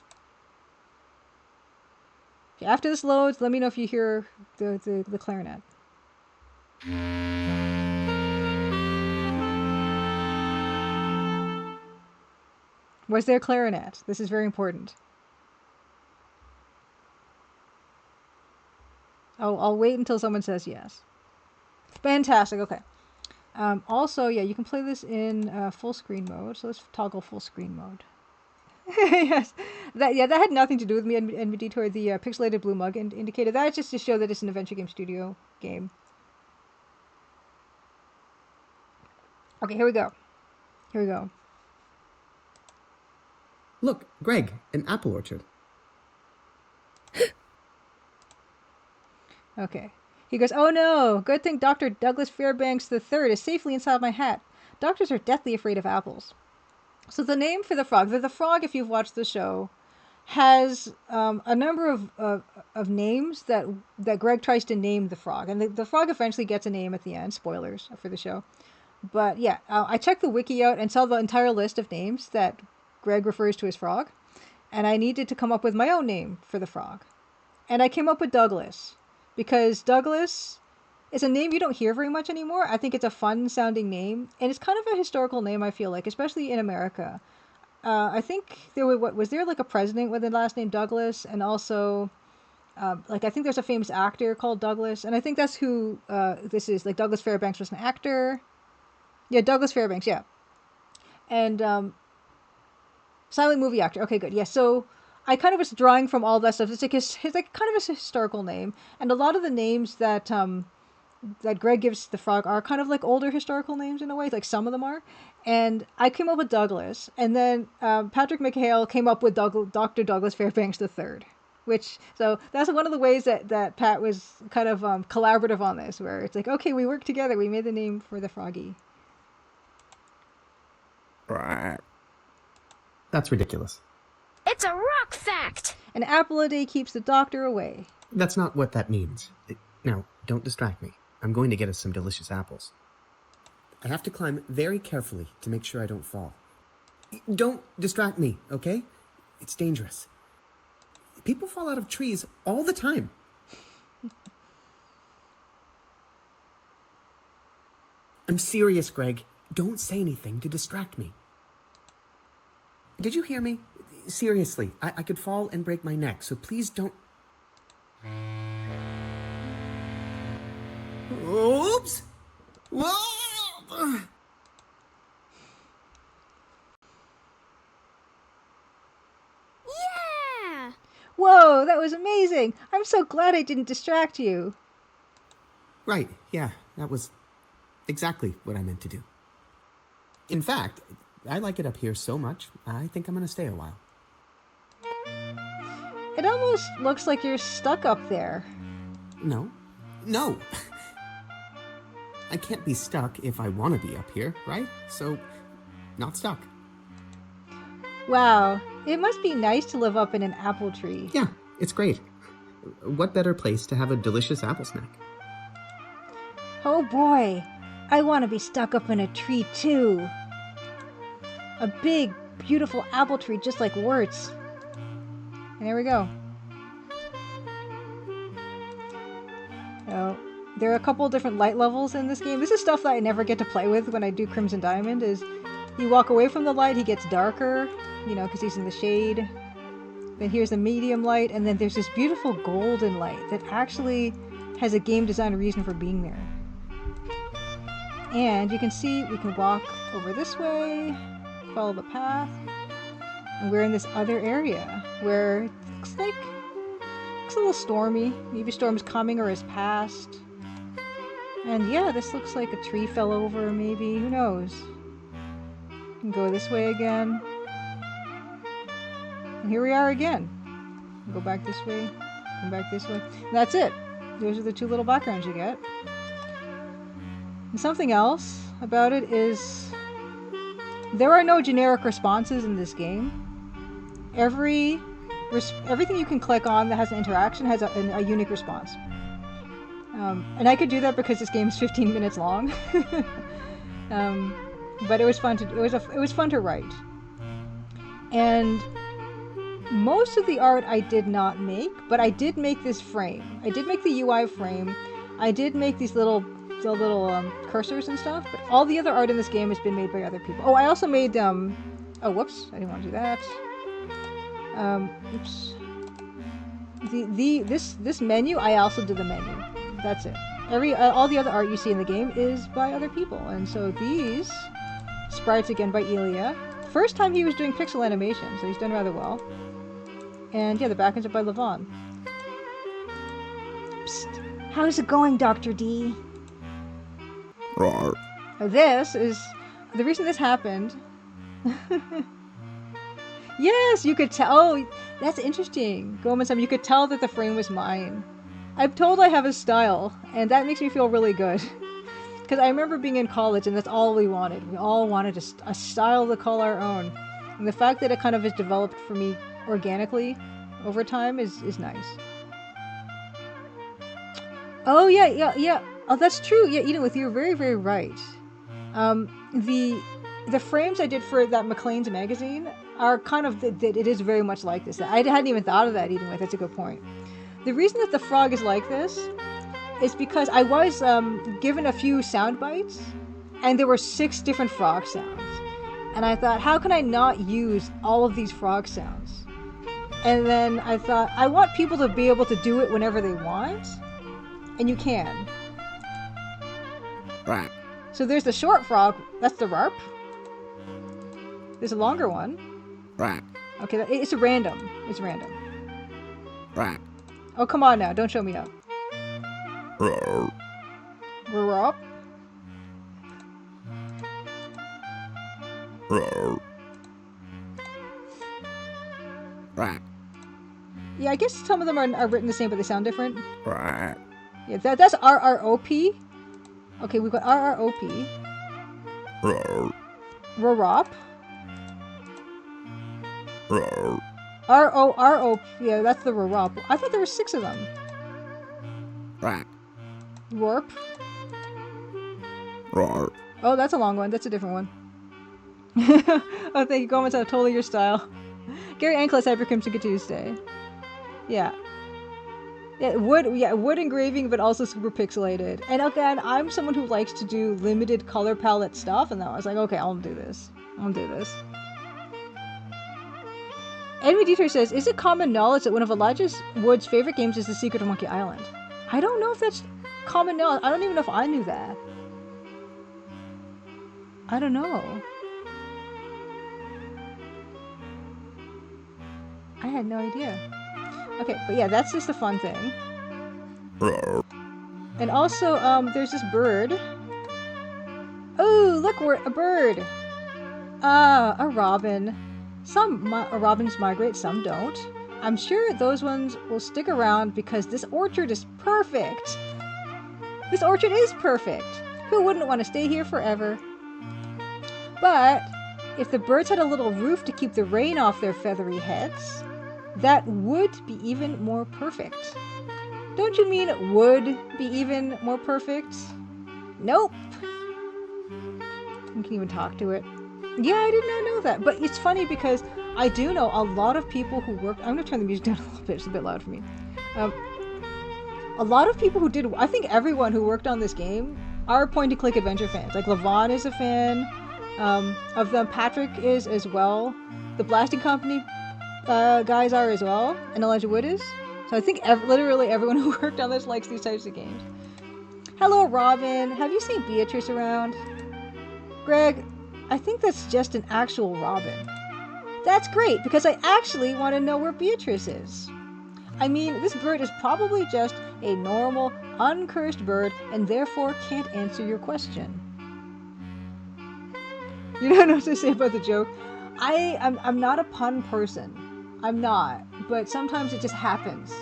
Speaker 1: After this loads, let me know if you hear the clarinet. Was there clarinet? This is very important. I'll wait until someone says yes. Fantastic. Okay. Also, yeah, you can play this in full screen mode. So let's toggle full screen mode. Yes, that had nothing to do with me and Detour. The pixelated blue mug indicated that just to show that it's an Adventure Game Studio game. Okay, here we go.
Speaker 2: Look, Greg, an apple orchard.
Speaker 1: Okay. He goes, oh no, good thing Dr. Douglas Fairbanks III is safely inside my hat. Doctors are deathly afraid of apples. So the name for the frog, the frog, if you've watched the show, has a number of names that Greg tries to name the frog. And the frog eventually gets a name at the end. Spoilers for the show. But yeah, I checked the wiki out and saw the entire list of names that Greg refers to his frog. And I needed to come up with my own name for the frog. And I came up with Douglas. Because Douglas is a name you don't hear very much anymore. I think it's a fun sounding name. And it's kind of a historical name, I feel like, especially in America. I think was there like a president with the last name Douglas, and also I think there's a famous actor called Douglas, and I think that's who this is. Like Douglas Fairbanks was an actor. Yeah, Douglas Fairbanks. Yeah, and silent movie actor. Okay, good. Yeah, so I kind of was drawing from all that stuff. It's like kind of a historical name, and a lot of the names that that Greg gives the frog are kind of like older historical names in a way, like some of them are. And I came up with Douglas, and then Patrick McHale came up with Dr. Douglas Fairbanks III, so that's one of the ways that Pat was kind of collaborative on this, where it's like, okay, we worked together, we made the name for the froggy.
Speaker 2: That's ridiculous.
Speaker 3: It's a rock fact!
Speaker 1: An apple a day keeps the doctor away.
Speaker 2: That's not what that means. Now, don't distract me. I'm going to get us some delicious apples. I have to climb very carefully to make sure I don't fall. Don't distract me, okay? It's dangerous. People fall out of trees all the time. I'm serious, Greg. Don't say anything to distract me. Did you hear me? Seriously, I could fall and break my neck, so please don't... Oops! Whoa!
Speaker 3: Yeah!
Speaker 1: Whoa, that was amazing! I'm so glad I didn't distract you.
Speaker 2: Right, yeah, that was exactly what I meant to do. In fact, I like it up here so much, I think I'm gonna stay a while.
Speaker 1: It almost looks like you're stuck up there.
Speaker 2: No. No! I can't be stuck if I want to be up here, right? So, not stuck.
Speaker 1: Wow, it must be nice to live up in an apple tree.
Speaker 2: Yeah, it's great. What better place to have a delicious apple snack?
Speaker 1: Oh boy, I want to be stuck up in a tree too. A big, beautiful apple tree just like Wirt's. And there we go. Oh, there are a couple different light levels in this game. This is stuff that I never get to play with when I do Crimson Diamond, is you walk away from the light, he gets darker, you know, because he's in the shade. Then here's the medium light, and then there's this beautiful golden light that actually has a game design reason for being there. And you can see we can walk over this way, follow the path, and we're in this other area where it looks a little stormy. Maybe storm's coming or has passed. And yeah, this looks like a tree fell over, maybe. Who knows? We can go this way again. And here we are again. Go back this way, come back this way. And that's it. Those are the two little backgrounds you get. And something else about it is there are no generic responses in this game. Everything you can click on that has an interaction has a unique response. And I could do that because this game is 15 minutes long. But it was fun to write. And most of the art I did not make, but I did make this frame. I did make the UI frame. I did make these little cursors and stuff. But all the other art in this game has been made by other people. Oh, I also made oh, whoops! I didn't want to do that. Oops. This menu, I also did the menu. That's it. All the other art you see in the game is by other people, and so these sprites again by Ilya. First time he was doing pixel animation, so he's done rather well. And yeah, the backends are by Levon. Psst. How's it going, Dr. D?
Speaker 2: Rawr.
Speaker 1: This is the reason this happened. Yes, you could tell. Oh, that's interesting. Goman-san, you could tell that the frame was mine. I'm told I have a style, and that makes me feel really good. Because I remember being in college, and that's all we wanted. We all wanted a style to call our own. And the fact that it kind of has developed for me organically over time is nice. Oh, yeah. Oh, that's true. Yeah, Edith, you're very, very right. The frames I did for that McLean's magazine are kind of, it is very much like this. I hadn't even thought of that, Edith. That's a good point. The reason that the frog is like this is because I was given a few sound bites, and there were 6 different frog sounds. And I thought, how can I not use all of these frog sounds? And then I thought, I want people to be able to do it whenever they want, and you can.
Speaker 2: Right.
Speaker 1: So there's the short frog, that's the RARP. There's a longer one.
Speaker 2: Right.
Speaker 1: Okay, it's random. It's random.
Speaker 2: Right.
Speaker 1: Oh, come on now, don't show me up.
Speaker 2: Rawr.
Speaker 1: RARP.
Speaker 2: Rawr. Right.
Speaker 1: Yeah, I guess some of them are written the same, but they sound different.
Speaker 2: Right.
Speaker 1: Yeah, that's RROP. Okay, we've got RROP.
Speaker 2: Rawr.
Speaker 1: RARP.
Speaker 2: Rawr.
Speaker 1: ROROP. Yeah, that's the RARP. I thought there were 6 of them.
Speaker 2: Right.
Speaker 1: Warp.
Speaker 2: Rawr.
Speaker 1: Oh, that's a long one. That's a different one. Oh, thank you. Gomez, totally your style. Gary Ankles, Hyper Crimson Tuesday. Yeah. Yeah, wood engraving, but also super pixelated. And again, I'm someone who likes to do limited color palette stuff, and I was like, okay, I'll do this. Envy Dieter says, is it common knowledge that one of Elijah Wood's favorite games is The Secret of Monkey Island? I don't know if that's common knowledge. I don't even know if I knew that. I don't know. I had no idea. Okay, but yeah, that's just a fun thing. And also, there's this bird. Oh, look, we're a bird. A robin. Some robins migrate, some don't. I'm sure those ones will stick around because this orchard is perfect. This orchard is perfect. Who wouldn't want to stay here forever? But if the birds had a little roof to keep the rain off their feathery heads, that would be even more perfect. Don't you mean it would be even more perfect? Nope. You can even talk to it. Yeah, I did not know that. But it's funny because I do know a lot of people who work... I'm going to turn the music down a little bit. It's a bit loud for me. A lot of people who did... I think everyone who worked on this game are point-and-click adventure fans. Like, Levon is a fan of them. Patrick is as well. The Blasting Company guys are as well. And Elijah Wood is. So I think literally everyone who worked on this likes these types of games. Hello, Robin. Have you seen Beatrice around? Greg, I think that's just an actual robin. That's great, because I actually want to know where Beatrice is. I mean, this bird is probably just a normal, uncursed bird, and therefore can't answer your question. You don't know what to say about the joke? I'm not a pun person. I'm not. But sometimes it just happens.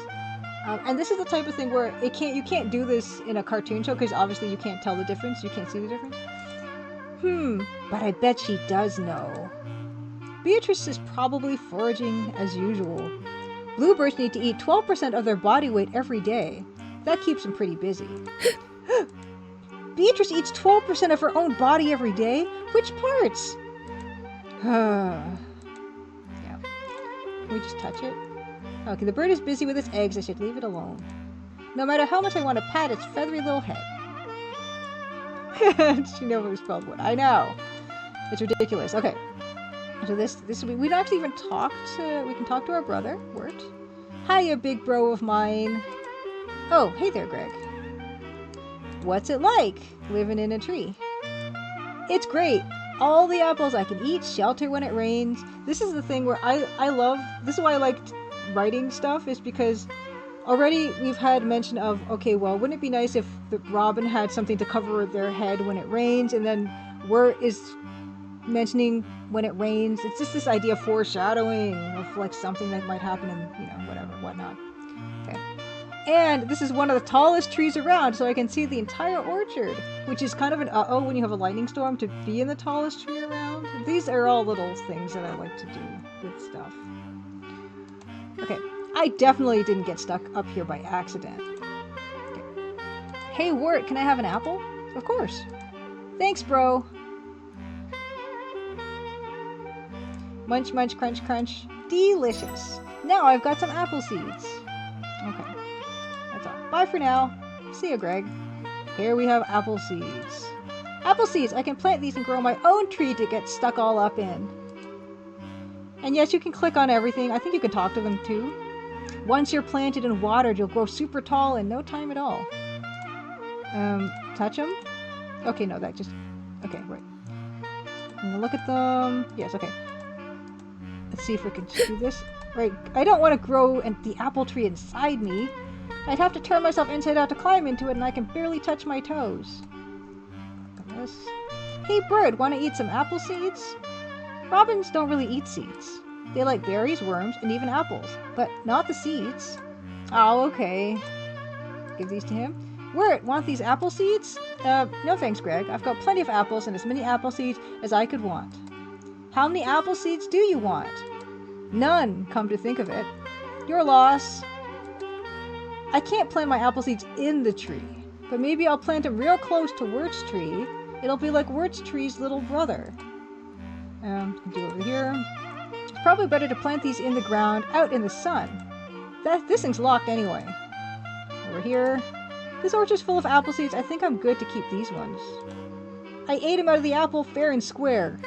Speaker 1: And this is the type of thing where you can't do this in a cartoon show, because obviously you can't tell the difference. You can't see the difference. But I bet she does know. Beatrice is probably foraging as usual. Bluebirds need to eat 12% of their body weight every day. That keeps them pretty busy. Beatrice eats 12% of her own body every day? Which parts? Yeah. Can we just touch it? Okay, the bird is busy with its eggs. I should leave it alone. No matter how much I want to pat its feathery little head. She never spelled what. I know. It's ridiculous. Okay. So we don't actually even talk to... We can talk to our brother, Wirt. Hiya, big bro of mine. Oh, hey there, Greg. What's it like, living in a tree? It's great. All the apples I can eat, shelter when it rains. This is the thing where I love... This is why I liked writing stuff, is because already we've had mention of, okay, well, wouldn't it be nice if the robin had something to cover their head when it rains, and then Wirt is mentioning when it rains. It's just this idea of foreshadowing of like something that might happen in, whatever, whatnot. Okay. And this is one of the tallest trees around, so I can see the entire orchard, which is kind of an uh-oh when you have a lightning storm to be in the tallest tree around. These are all little things that I like to do with stuff. Okay. I definitely didn't get stuck up here by accident. Okay. Hey, Wirt, can I have an apple? Of course. Thanks, bro. Munch, munch, crunch, crunch. Delicious. Now I've got some apple seeds. Okay. That's all. Bye for now. See ya, Greg. Here we have apple seeds. Apple seeds! I can plant these and grow my own tree to get stuck all up in. And yes, you can click on everything. I think you can talk to them too. Once you're planted and watered, you'll grow super tall in no time at all. Touch them? Okay, no, that just... Okay, right. I'm gonna look at them. Yes, okay. Let's see if we can do this. Right, I don't want to grow the apple tree inside me. I'd have to turn myself inside out to climb into it, and I can barely touch my toes. Look at this. Hey, bird, want to eat some apple seeds? Robins don't really eat seeds. They like berries, worms, and even apples, but not the seeds. Oh, okay. Give these to him. Wirt, want these apple seeds? No thanks, Greg. I've got plenty of apples and as many apple seeds as I could want. How many apple seeds do you want? None, come to think of it. Your loss. I can't plant my apple seeds in the tree, but maybe I'll plant them real close to Wirt's tree. It'll be like Wirt's tree's little brother. Do over here. It's probably better to plant these in the ground, out in the sun. This thing's locked anyway. Over here. This orchard's full of apple seeds. I think I'm good to keep these ones. I ate them out of the apple fair and square.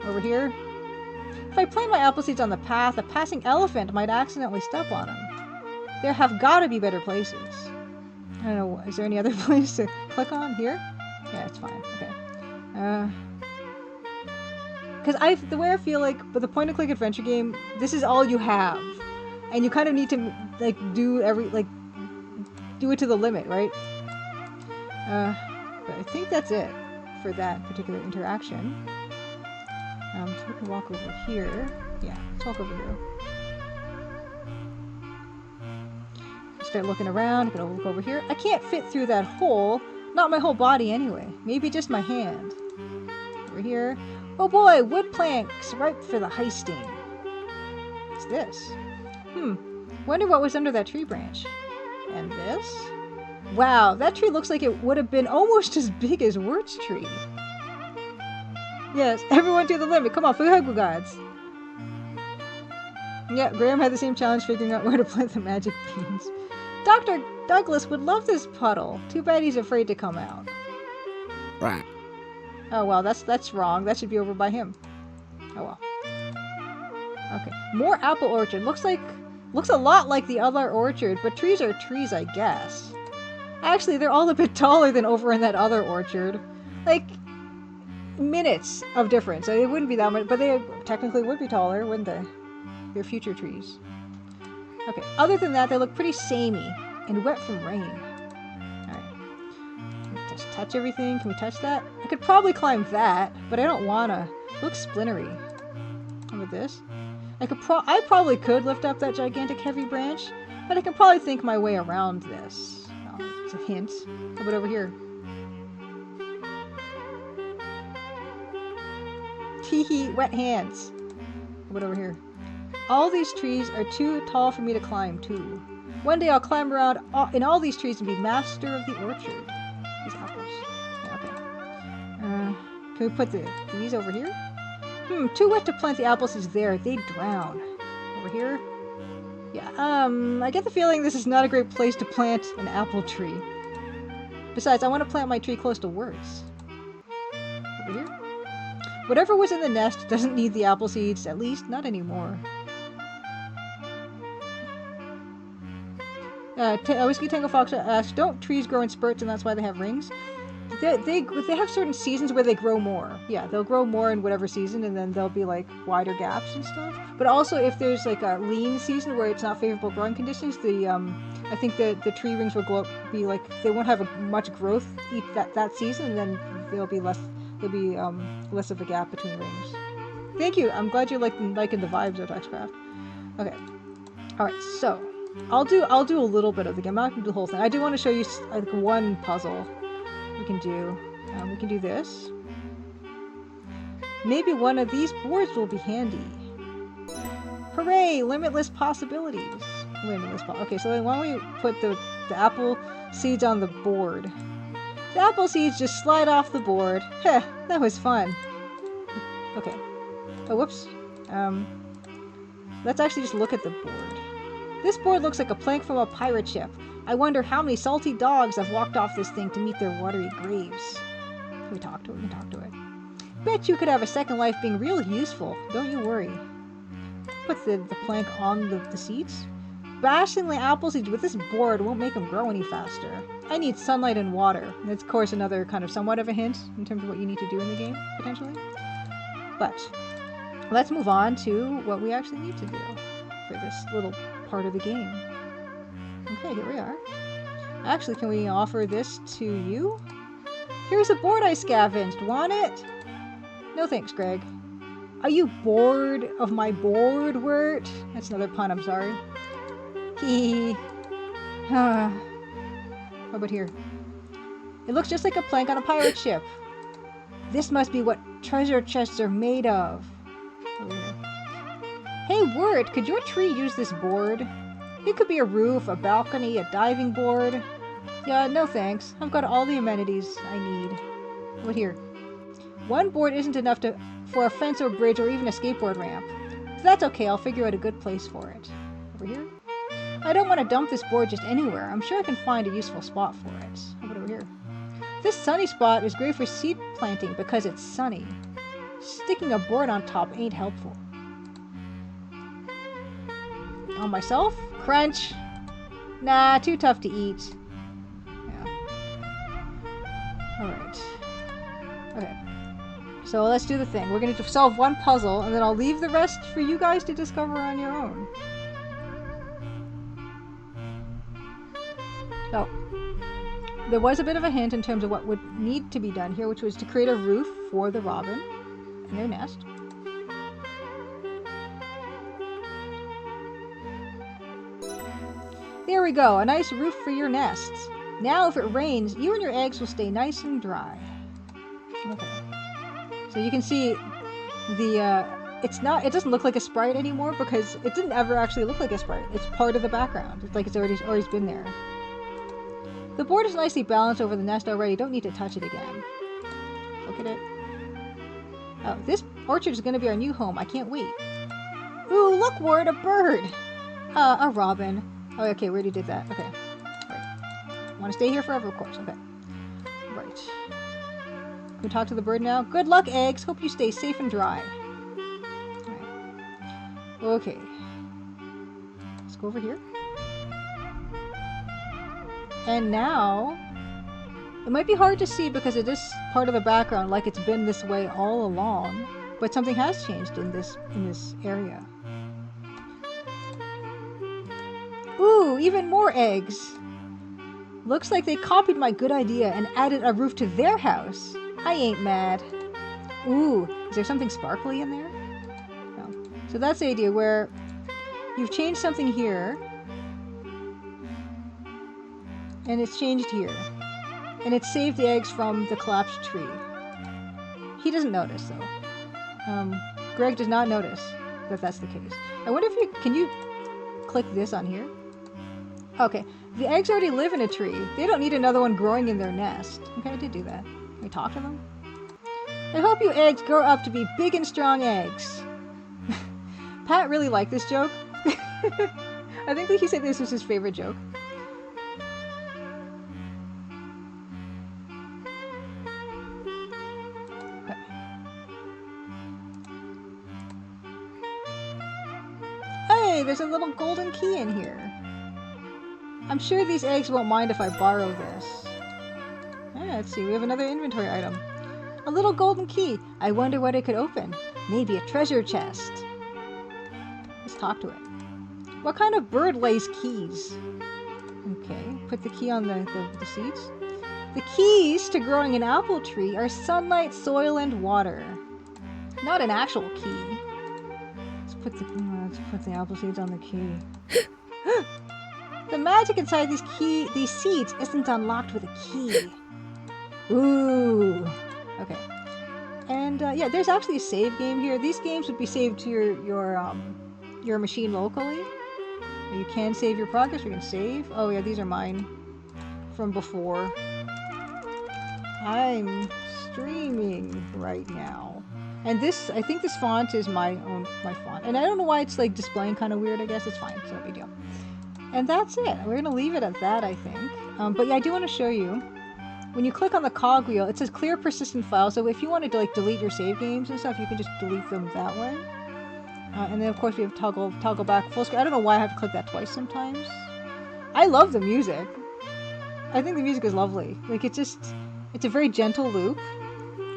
Speaker 1: Over here. If I plant my apple seeds on the path, a passing elephant might accidentally step on them. There have got to be better places. I don't know. Is there any other place to click on? Here? Yeah, it's fine. Okay. Because the way I feel like, with a point-and-click adventure game, this is all you have, and you kind of need to like do it to the limit, right? But I think that's it for that particular interaction. So we can walk over here. Yeah, let's walk over here. Start looking around. I'm gonna look over here. I can't fit through that hole. Not my whole body anyway. Maybe just my hand. Over here. Oh boy, wood planks ripe for the heisting. What's this? Wonder what was under that tree branch. And this? Wow, that tree looks like it would have been almost as big as Wirt's tree. Yes, everyone to the limit. Come on, Fuhaku gods. Yeah, Graham had the same challenge figuring out where to plant the magic beans. Dr. Douglas would love this puddle. Too bad he's afraid to come out.
Speaker 2: Right.
Speaker 1: Oh well, that's wrong. That should be over by him. Oh well. Okay, more apple orchard. Looks a lot like the other orchard, but trees are trees, I guess. Actually, they're all a bit taller than over in that other orchard. Like, minutes of difference. So it wouldn't be that much, but they technically would be taller, wouldn't they? They're future trees. Okay, other than that, they look pretty samey and wet from rain. Alright. Just touch everything. Can we touch that? I could probably climb that, but I don't wanna. It looks splintery. How about this? I probably could lift up that gigantic heavy branch, but I can probably think my way around this. Oh, it's a hint. How about over here? Teehee, wet hands. How about over here? All these trees are too tall for me to climb, too. One day I'll climb around in all these trees and be master of the orchard. These apples. Yeah, okay. Can we put these over here? Too wet to plant the apple seeds there. They'd drown. Over here? Yeah, I get the feeling this is not a great place to plant an apple tree. Besides, I want to plant my tree close to Wirt's. Over here? Whatever was in the nest doesn't need the apple seeds, at least not anymore. Whiskey Tango Fox asked, don't trees grow in spurts and that's why they have rings? They have certain seasons where they grow more. Yeah, they'll grow more in whatever season, and then there'll be like wider gaps and stuff. But also, if there's like a lean season where it's not favorable growing conditions, I think the tree rings will be like they won't have much growth that season, and then there'll be less of a gap between rings. Thank you. I'm glad you're liking the vibes of Xcraft. Okay. All right. So I'll do a little bit of the game. I'm not gonna do the whole thing. I do want to show you like one puzzle. We can do this. Maybe one of these boards will be handy. Hooray! Limitless possibilities. Okay, so then why don't we put the apple seeds on the board? The apple seeds just slide off the board. Heh, that was fun. Okay. Oh, whoops. Let's actually just look at the board. This board looks like a plank from a pirate ship. I wonder how many salty dogs have walked off this thing to meet their watery graves. Can we talk to it? We can talk to it. Bet you could have a second life being real useful. Don't you worry. Put the plank on the seeds. Bashing the apple seeds with this board won't make them grow any faster. I need sunlight and water. And that's, of course, another kind of somewhat of a hint in terms of what you need to do in the game, potentially. But let's move on to what we actually need to do for this little part of the game. Okay, here we are. Actually, can we offer this to you? Here's a board I scavenged. Want it? No thanks, Greg. Are you bored of my board, Wirt? That's another pun, I'm sorry. Hee. How about here? It looks just like a plank on a pirate ship. This must be what treasure chests are made of. Over here. Hey, Wirt, could your tree use this board? It could be a roof, a balcony, a diving board. Yeah, no thanks. I've got all the amenities I need. What here? One board isn't enough for a fence or bridge or even a skateboard ramp. But that's okay, I'll figure out a good place for it. Over here? I don't want to dump this board just anywhere. I'm sure I can find a useful spot for it. How about over here? This sunny spot is great for seed planting because it's sunny. Sticking a board on top ain't helpful. On myself? Crunch. Nah, too tough to eat. Alright. Okay. So let's do the thing. We're going to solve one puzzle, and then I'll leave the rest for you guys to discover on your own. So, there was a bit of a hint in terms of what would need to be done here, which was to create a roof for the robin and their nest. There we go, a nice roof for your nests. Now if it rains, you and your eggs will stay nice and dry. Okay. So you can see the, it doesn't look like a sprite anymore because it didn't ever actually look like a sprite. It's part of the background. It's like it's always been there. The board is nicely balanced over the nest already. Don't need to touch it again. Look at it. Oh, this orchard is going to be our new home. I can't wait. Ooh, look, Ward, a bird. A robin. Oh, okay, we already did that. Okay. Right. Want to stay here forever, of course. Okay. Right. Can we talk to the bird now? Good luck, eggs. Hope you stay safe and dry. Alright. Okay. Let's go over here. And now, it might be hard to see because it is part of the background, like it's been this way all along, but something has changed in this area. Ooh, even more eggs! Looks like they copied my good idea and added a roof to their house. I ain't mad. Ooh, is there something sparkly in there? No. So that's the idea where you've changed something here, and it's changed here. And it saved the eggs from the collapsed tree. He doesn't notice, though. Greg does not notice that that's the case. I wonder if can you click this on here? Okay, the eggs already live in a tree. They don't need another one growing in their nest. Okay, I did do that. Can we talk to them? I hope you eggs grow up to be big and strong eggs. Pat really liked this joke. I think he said this was his favorite joke. Hey, there's a little golden key in here. I'm sure these eggs won't mind if I borrow this. Let's see, we have another inventory item. A little golden key. I wonder what it could open. Maybe a treasure chest. Let's talk to it. What kind of bird lays keys? Okay, put the key on the seeds. The keys to growing an apple tree are sunlight, soil, and water. Not an actual key. Let's put the apple seeds on the key. The magic inside these seeds isn't unlocked with a key. Ooh. Okay. And yeah, there's actually a save game here. These games would be saved to your machine locally. You can save your progress. You can save. Oh yeah, these are mine from before. I'm streaming right now. And I think this font is my font. And I don't know why it's like displaying kind of weird, I guess. It's fine. It's no big deal. And that's it. We're going to leave it at that, I think. But yeah, I do want to show you. When you click on the cogwheel, it says clear persistent file. So if you wanted to like delete your save games and stuff, you can just delete them that way. And then of course we have toggle back full screen. I don't know why I have to click that twice sometimes. I love the music. I think the music is lovely. Like it's a very gentle loop.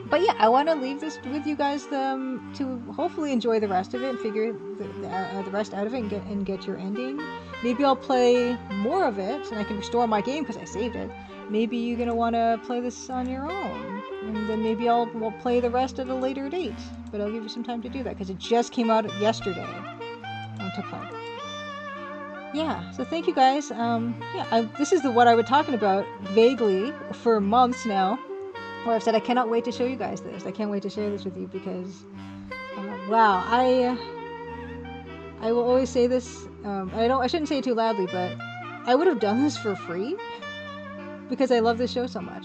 Speaker 1: But yeah, I want to leave this with you guys to hopefully enjoy the rest of it and figure the rest out of it and get your ending. Maybe I'll play more of it and I can restore my game because I saved it. Maybe you're going to want to play this on your own. And then maybe we'll play the rest at a later date. But I'll give you some time to do that because it just came out yesterday to play. Yeah, so thank you guys. This is what I was talking about vaguely for months now. Where I've said I cannot wait to show you guys this. I can't wait to share this with you because, wow, I will always say this. I shouldn't say it too loudly, but I would have done this for free because I love this show so much.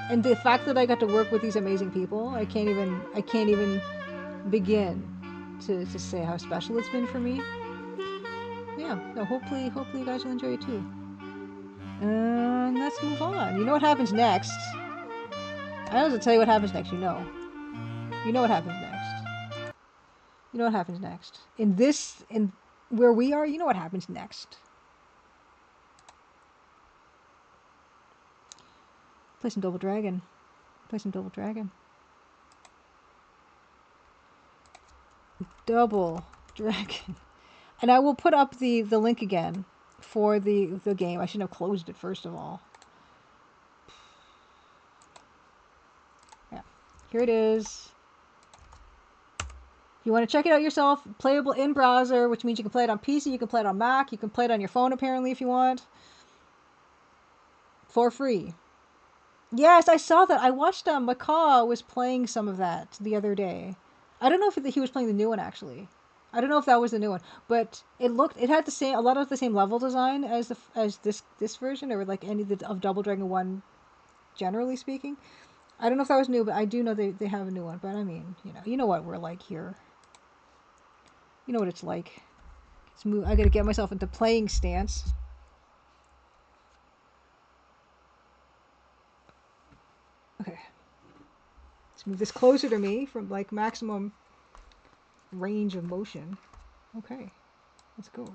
Speaker 1: And the fact that I got to work with these amazing people, I can't even begin to say how special it's been for me. Yeah, so hopefully you guys will enjoy it too. And let's move on. You know what happens next. I don't have to tell you what happens next, you know. You know what happens next. You know what happens next. In where we are, you know what happens next. Play some Double Dragon. Play some Double Dragon. Double Dragon. And I will put up the link again for the game. I shouldn't have closed it first of all. Yeah. Here it is. If you want to check it out yourself, playable in browser, which means you can play it on PC, you can play it on Mac, you can play it on your phone apparently if you want. For free. Yes, I saw that. I watched Macaw was playing some of that the other day. I don't know if he was playing the new one actually. I don't know if that was the new one, but it had a lot of the same level design as this version, or like any of Double Dragon 1 generally speaking. I don't know if that was new, but I do know they have a new one. But I mean, you know what we're like here. You know what it's like. I gotta get myself into playing stance. Okay. Let's move this closer to me from like maximum range of motion. Okay. Let's go.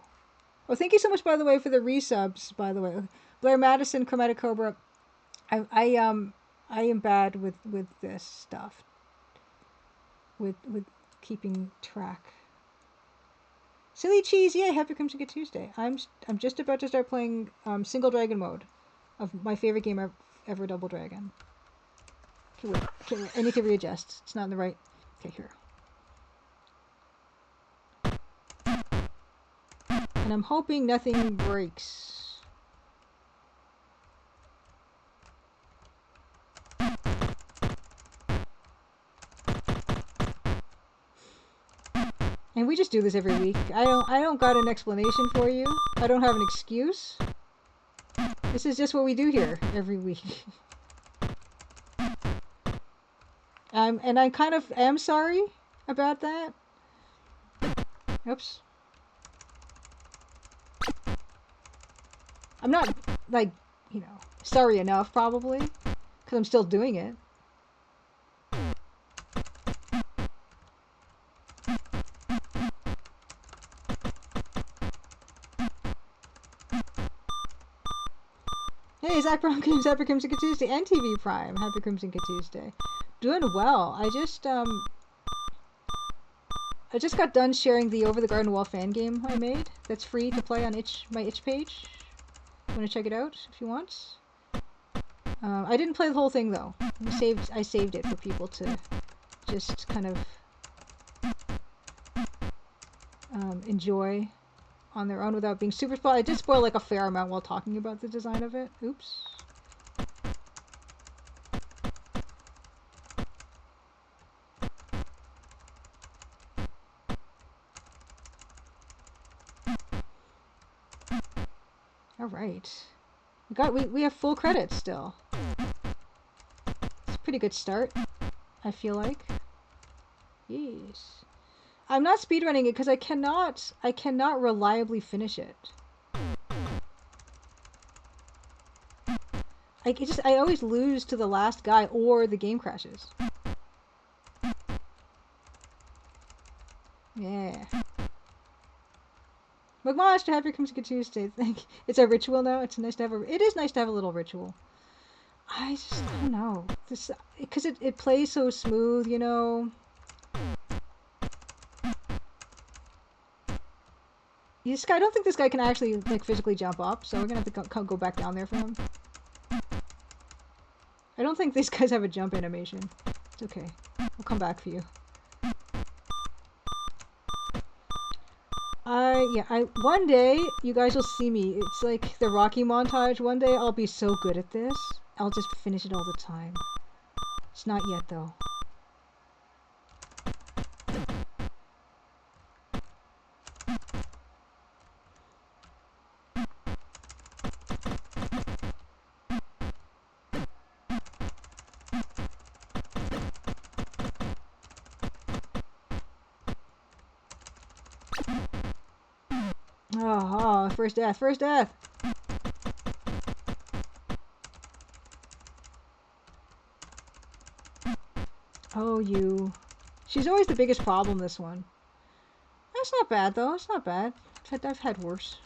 Speaker 1: Oh, thank you so much, by the way, for the resubs, by the way. Blair Madison, Chromatic Cobra. I am bad with this stuff. With keeping track. Silly Cheese, yay, happy Crimson Good Tuesday. I'm just about to start playing single dragon mode of my favorite game ever, Double Dragon. Okay, wait. I need to readjust. It's not in the right. Okay, here. And I'm hoping nothing breaks. And we just do this every week. I don't got an explanation for you. I don't have an excuse. This is just what we do here every week. And I kind of am sorry about that. Oops. I'm not, like, sorry enough, probably. Because I'm still doing it. Hey, Zach Brown Games, Happy Crimson Good Tuesday, and TV Prime, Happy Crimson Good Tuesday. Doing well. I just got done sharing the Over the Garden Wall fan game I made. That's free to play on my itch page. Want to check it out if you want? I didn't play the whole thing though. I saved it for people to just kind of enjoy on their own without being super spoiled. I did spoil like a fair amount while talking about the design of it. Oops. All right. We have full credits still. It's a pretty good start, I feel like. Yes. I'm not speedrunning it because I cannot reliably finish it. I always lose to the last guy or the game crashes. Yeah. McMosh, happy comes Good Tuesday. It's a ritual now. It is nice to have a little ritual. I just don't know. Because it plays so smooth, I don't think this guy can actually like physically jump up, so we're gonna have to go back down there for him. I don't think these guys have a jump animation. It's okay. We'll come back for you. One day you guys will see me. It's like the Rocky montage. One day I'll be so good at this, I'll just finish it all the time. It's not yet though. Oh, first death, first death! Oh, you. She's always the biggest problem, this one. That's not bad, though. It's not bad. I've had worse.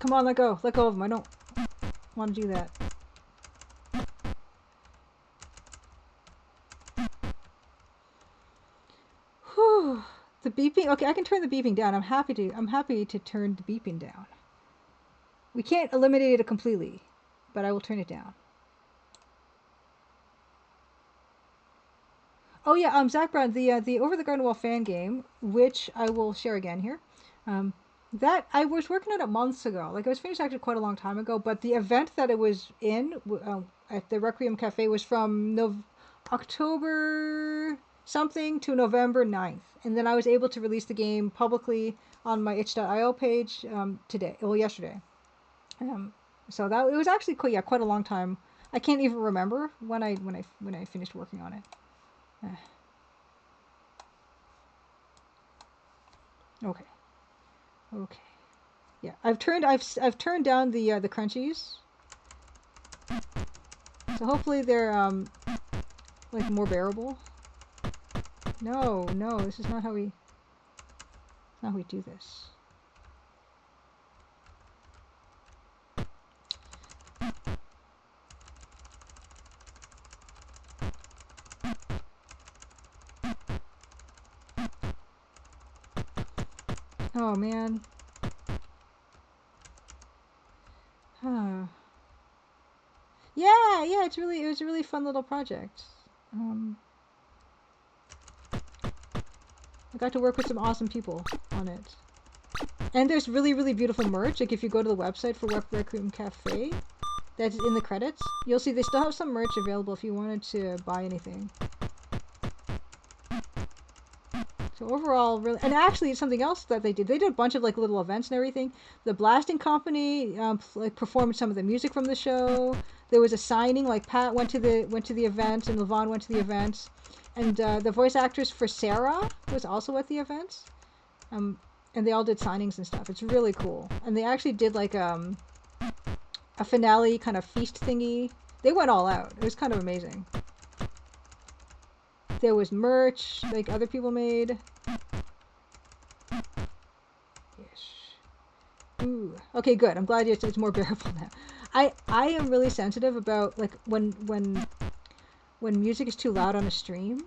Speaker 1: Come on, let go. Let go of him. I don't want to do that. Whew. The beeping. Okay, I can turn the beeping down. I'm happy to turn the beeping down. We can't eliminate it completely, but I will turn it down. Oh yeah, Zach Brown, the Over the Garden Wall fan game, which I will share again here. That I was working on it months ago. Like, it was finished actually quite a long time ago, but the event that it was in at the Requiem Cafe was from October something to November 9th. And then I was able to release the game publicly on my itch.io page yesterday. So that it was actually quite a long time. I can't even remember when I finished working on it. Okay. Okay. Yeah, I've turned down the crunchies. So hopefully they're like more bearable. No, this is not how we do this. Oh man. Huh. Yeah, it was a really fun little project. I got to work with some awesome people on it. And there's really, really beautiful merch. Like, if you go to the website for Requiem Cafe, that's in the credits, you'll see they still have some merch available if you wanted to buy anything. So overall, really, and actually something else that they did a bunch of like little events and everything. The Blasting Company performed some of the music from the show. There was a signing, like Pat went to the event and Levon went to the event, and the voice actress for Sarah was also at the event. And they all did signings and stuff. It's really cool. And they actually did like a finale kind of feast thingy. They went all out. It was kind of amazing. There was merch, like other people made. Yes. Ooh. Okay, good. I'm glad it's more bearable now. I am really sensitive about like when music is too loud on a stream,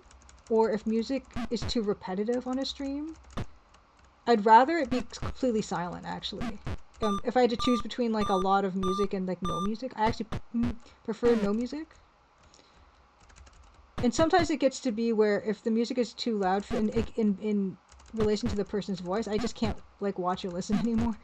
Speaker 1: or if music is too repetitive on a stream. I'd rather it be completely silent, actually. If I had to choose between like a lot of music and like no music, I actually prefer no music. And sometimes it gets to be where if the music is too loud in relation to the person's voice, I just can't like watch or listen anymore.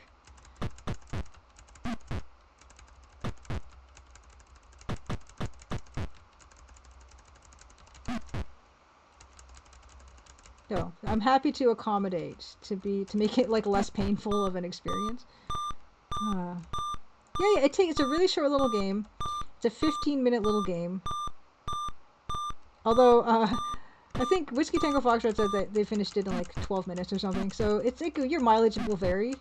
Speaker 1: So I'm happy to accommodate to make it like less painful of an experience. Yeah, it's a really short little game. It's a 15-minute little game. Although, I think Whiskey Tango Foxtrot said that they finished it in like 12 minutes or something, so it's like your mileage will vary.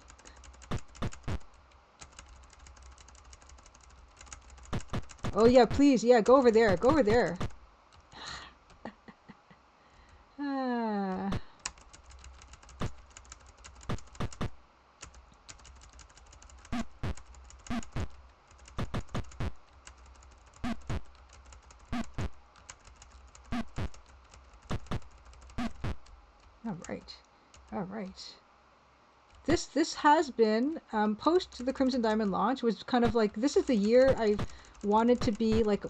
Speaker 1: Oh yeah, please, yeah, go over there, go over there. All right. This has been post the Crimson Diamond launch was kind of like this is the year I wanted to be like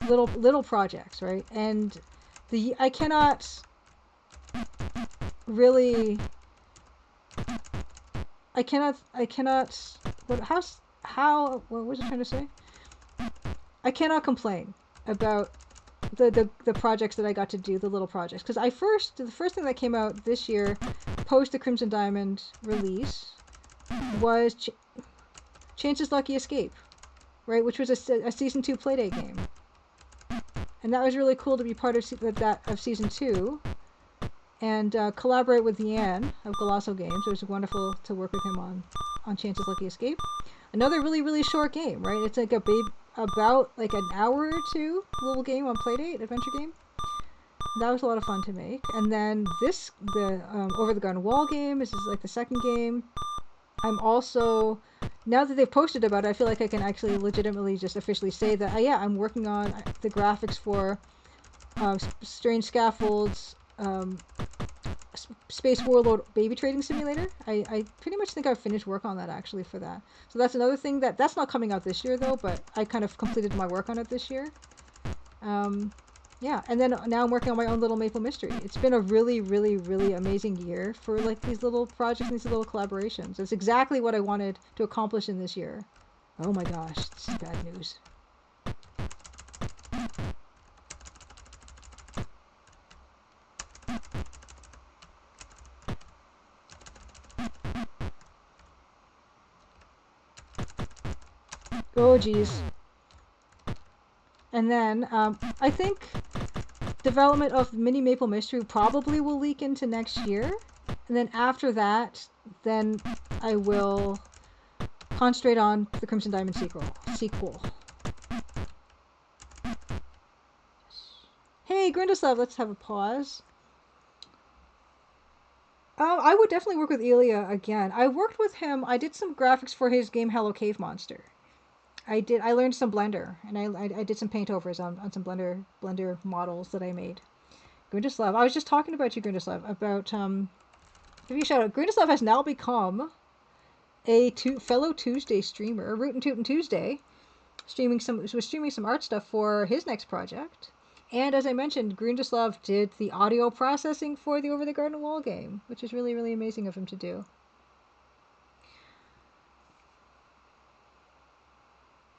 Speaker 1: little projects, right? And I cannot really what was I trying to say? I cannot complain about the projects that I got to do, the little projects, because the first thing that came out this year post the Crimson Diamond release was Chance's Lucky Escape, right, which was a season 2 Playdate game, and that was really cool to be part of season 2 and collaborate with Yan of Golasso Games. It was wonderful to work with him on Chance's Lucky Escape. Another really, really short game, right? It's like about like an hour or two little game on Playdate, adventure game. That was a lot of fun to make. And then the Over the Garden Wall game, this is like the second game. I'm also now that they've posted about it, I feel like I can actually legitimately just officially say that, yeah, I'm working on the graphics for Strange Scaffolds, Space Warlord Baby Trading Simulator. I pretty much think I've finished work on that actually for that. So that's another thing that's not coming out this year though, but I kind of completed my work on it this year. Yeah, and then now I'm working on my own little Maple Mystery. It's been a really, really, really amazing year for like these little projects and these little collaborations. It's exactly what I wanted to accomplish in this year. Oh my gosh, this is bad news. Oh geez. And then I think development of Mini Maple Mystery probably will leak into next year. And then after that, then I will concentrate on the Crimson Diamond sequel. Hey, Grindoslav, let's have a pause. I would definitely work with Ilya again. I worked with him. I did some graphics for his game Hello Cave Monster. I learned some Blender, and I did some paint overs on some Blender models that I made. Grindoslav, I was just talking about you, Grindoslav, about give you a shout out. Grindoslav has now become a fellow Tuesday streamer, Rootin' Tootin' Tuesday, streaming some art stuff for his next project. And as I mentioned, Grindoslav did the audio processing for the Over the Garden Wall game, which is really, really amazing of him to do.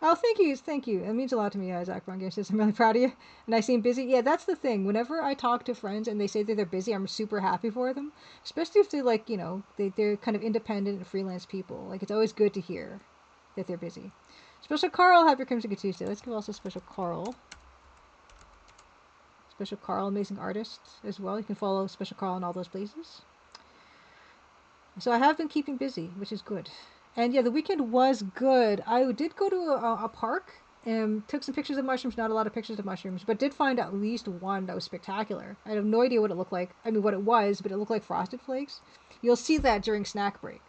Speaker 1: Oh, thank you. It means a lot to me, Zach Brown Game says. I'm really proud of you. And I seem busy. Yeah, that's the thing. Whenever I talk to friends and they say that they're busy, I'm super happy for them. Especially if they're like, they're kind of independent and freelance people. Like, it's always good to hear that they're busy. Special Carl, happy Crimson Tuesday. Let's give also Special Carl. Special Carl, amazing artist as well. You can follow Special Carl in all those places. So I have been keeping busy, which is good. And yeah, the weekend was good. I did go to a park and took some pictures of mushrooms. Not a lot of pictures of mushrooms, but did find at least one that was spectacular. I have no idea what it looked like. I mean, what it was, but it looked like Frosted Flakes. You'll see that during snack break.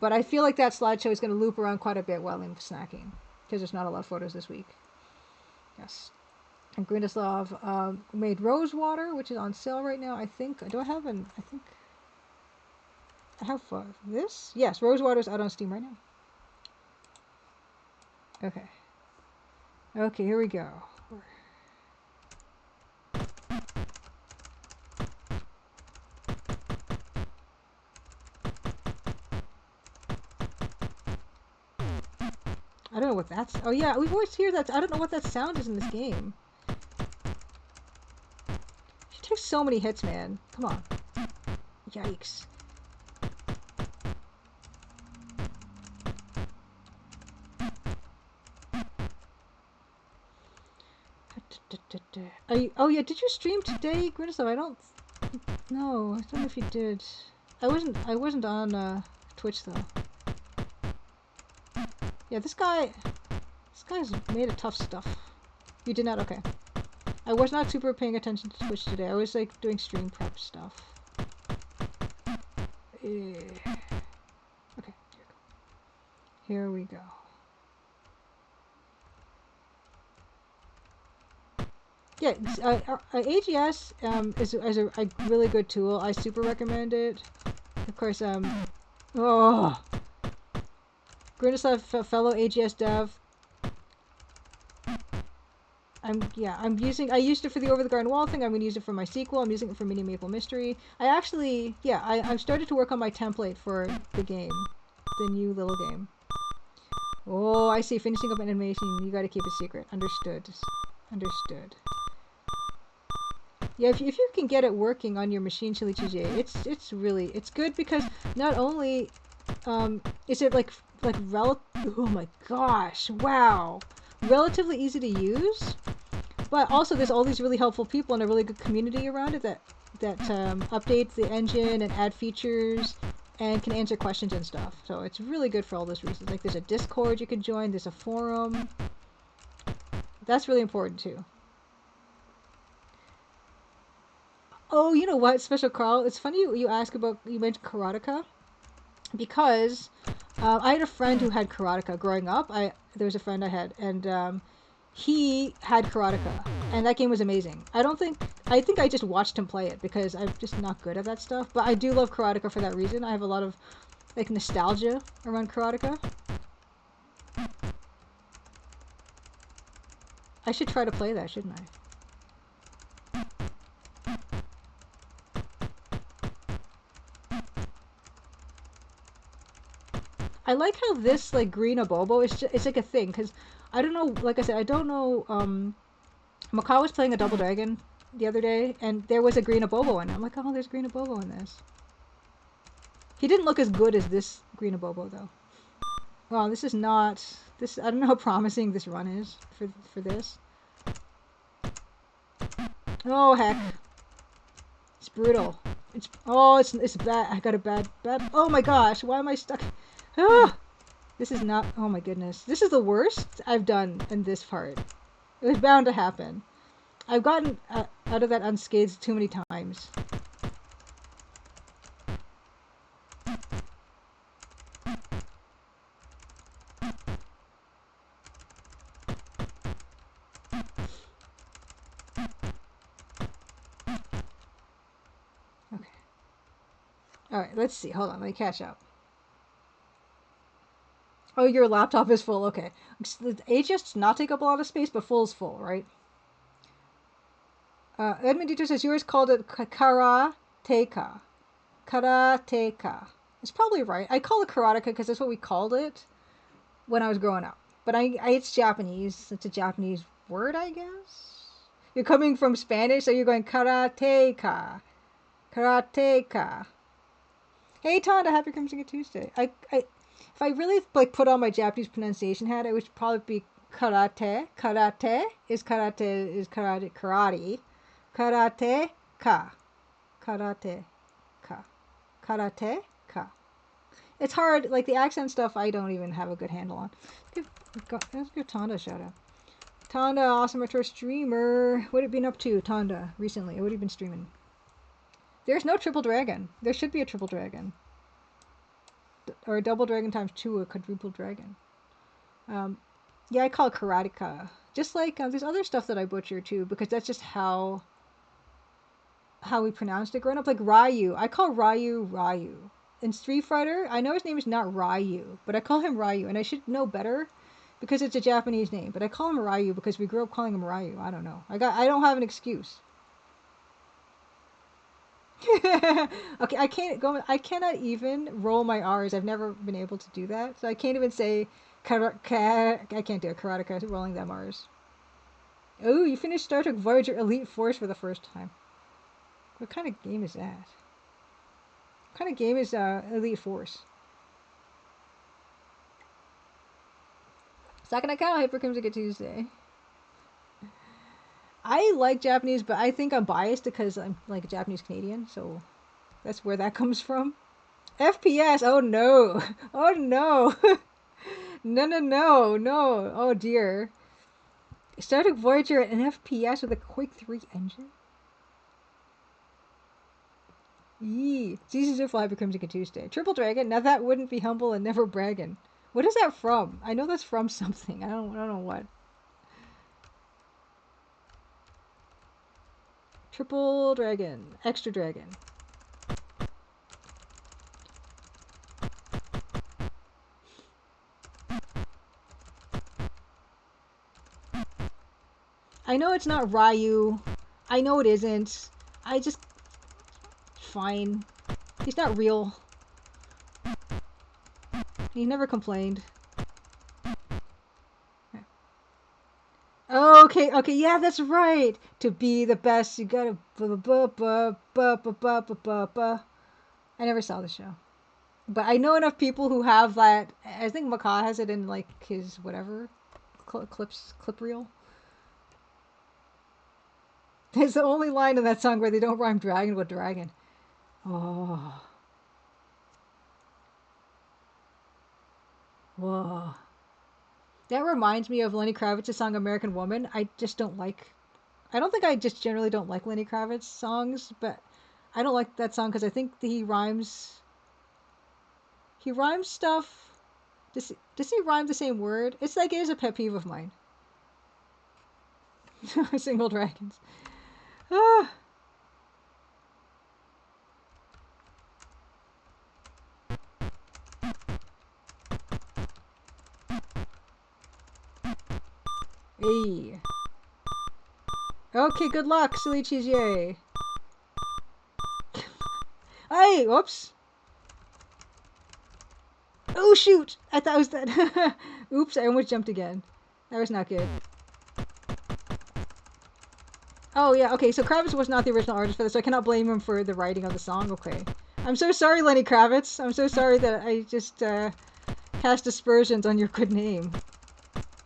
Speaker 1: But I feel like that slideshow is going to loop around quite a bit while I'm snacking, because there's not a lot of photos this week. Yes. And Grindoslav made rose water, which is on sale right now. I think. Do I have an? I think. I have this? Yes, Rosewater's out on Steam right now. Okay. Okay, here we go. I don't know what that's... Oh yeah, we've always heard that. I don't know what that sound is in this game. She takes so many hits, man. Come on. Yikes. Oh yeah, did you stream today, Grindoslav? I don't know. I don't know if you did. I wasn't on Twitch though. Yeah, this guy's made of tough stuff. You did not? Okay. I was not super paying attention to Twitch today. I was like doing stream prep stuff. Okay, here we go. Yeah, AGS is a really good tool. I super recommend it. Of course, Grindoslav, fellow AGS dev. I used it for the Over the Garden Wall thing. I'm going to use it for my sequel. I'm using it for Mini Maple Mystery. I've started to work on my template for the game. The new little game. Oh, I see. Finishing up an animation. You got to keep it secret. Understood. Understood. Yeah, if you can get it working on your machine, Chili Cheese, it's good because not only is it oh my gosh, wow, relatively easy to use, but also there's all these really helpful people and a really good community around it that updates the engine and add features and can answer questions and stuff. So it's really good for all those reasons. Like there's a Discord you can join, there's a forum. That's really important too. Oh, you know what, Special Carl? It's funny you mentioned Karateka, because I had a friend who had karateka growing up. There was a friend I had, and he had karateka, and that game was amazing. I think I just watched him play it because I'm just not good at that stuff. But I do love karateka for that reason. I have a lot of like nostalgia around karateka. I should try to play that, shouldn't I? I like how this like green abobo is it's like a thing because I don't know. Like I said, I don't know. Macau was playing a Double Dragon the other day, and there was a green abobo in it. I'm like, oh, there's green abobo in this. He didn't look as good as this green abobo though. Wow, this is not this. I don't know how promising this run is for this. Oh heck, it's brutal. It's bad. I got a bad. Oh my gosh, why am I stuck? Ah, this is not. Oh my goodness, this is the worst I've done in this part. It was bound to happen. I've gotten out of that unscathed too many times. Okay. Alright, let's see. Hold on, let me catch up. Oh, your laptop is full. Okay. EGA does not take up a lot of space, but full is full, right? Edmund Dieter says yours called it karateka. Karateka. It's probably right. I call it karateka because that's what we called it when I was growing up. But it's Japanese. It's a Japanese word, I guess. You're coming from Spanish, so you're going karateka. Karateka. Hey, Tonda, happy Crimson Tuesday. If I really like put on my Japanese pronunciation hat, it would probably be karate. Karate is karate. Karate ka. Karate ka. Karate ka. It's hard, like the accent stuff I don't even have a good handle on. Let's give Tonda a shout out. Tonda, awesome retro streamer. What have you been up to, Tonda, recently? What have you been streaming? There's no Triple Dragon. There should be a Triple Dragon. Or a Double Dragon times 2, a Quadruple Dragon. Yeah, I call it karateka. Just like there's other stuff that I butcher too, because that's just how we pronounced it growing up. Like Ryu. I call Ryu Ryu. In Street Fighter, I know his name is not Ryu, but I call him Ryu, and I should know better because it's a Japanese name. But I call him Ryu because we grew up calling him Ryu. I don't know. I don't have an excuse. Okay, I cannot even roll my R's. I've never been able to do that. So I can't even say I can't do a karateka rolling them R's. Oh, you finished Star Trek Voyager Elite Force for the first time. What kind of game is that? What kind of game is Elite Force? Second account, Hyper Crimson Tuesday. I like Japanese, but I think I'm biased because I'm like a Japanese Canadian, so that's where that comes from. FPS, oh no. Oh no. No. Oh dear. Star Trek Voyager at an FPS with a Quake 3 engine? Yee. Seasons of Fly becomes a Tuesday. Triple Dragon, now that wouldn't be humble and never bragging. What is that from? I know that's from something. I don't know what. Triple Dragon. Extra Dragon. I know it's not Ryu. I know it isn't. I just... Fine. He's not real. He never complained. Okay, yeah, that's right. To be the best, you gotta I never saw the show. But I know enough people who have that. I think Macaw has it in like his whatever clip reel. There's the only line in that song where they don't rhyme dragon with dragon. Oh. Whoa. That reminds me of Lenny Kravitz's song American Woman. I just don't like... I don't think I just generally don't like Lenny Kravitz songs, but I don't like that song because I think he rhymes... He rhymes stuff Does he rhyme the same word? It's like it is a pet peeve of mine. Single dragons. Ah. Hey. Okay, good luck, silly cheese, yay. Hey, whoops. Oh shoot! I thought I was dead. Oops, I almost jumped again. That was not good. Oh yeah, okay, so Kravitz was not the original artist for this, so I cannot blame him for the writing of the song. Okay. I'm so sorry, Lenny Kravitz. I'm so sorry that I just cast aspersions on your good name.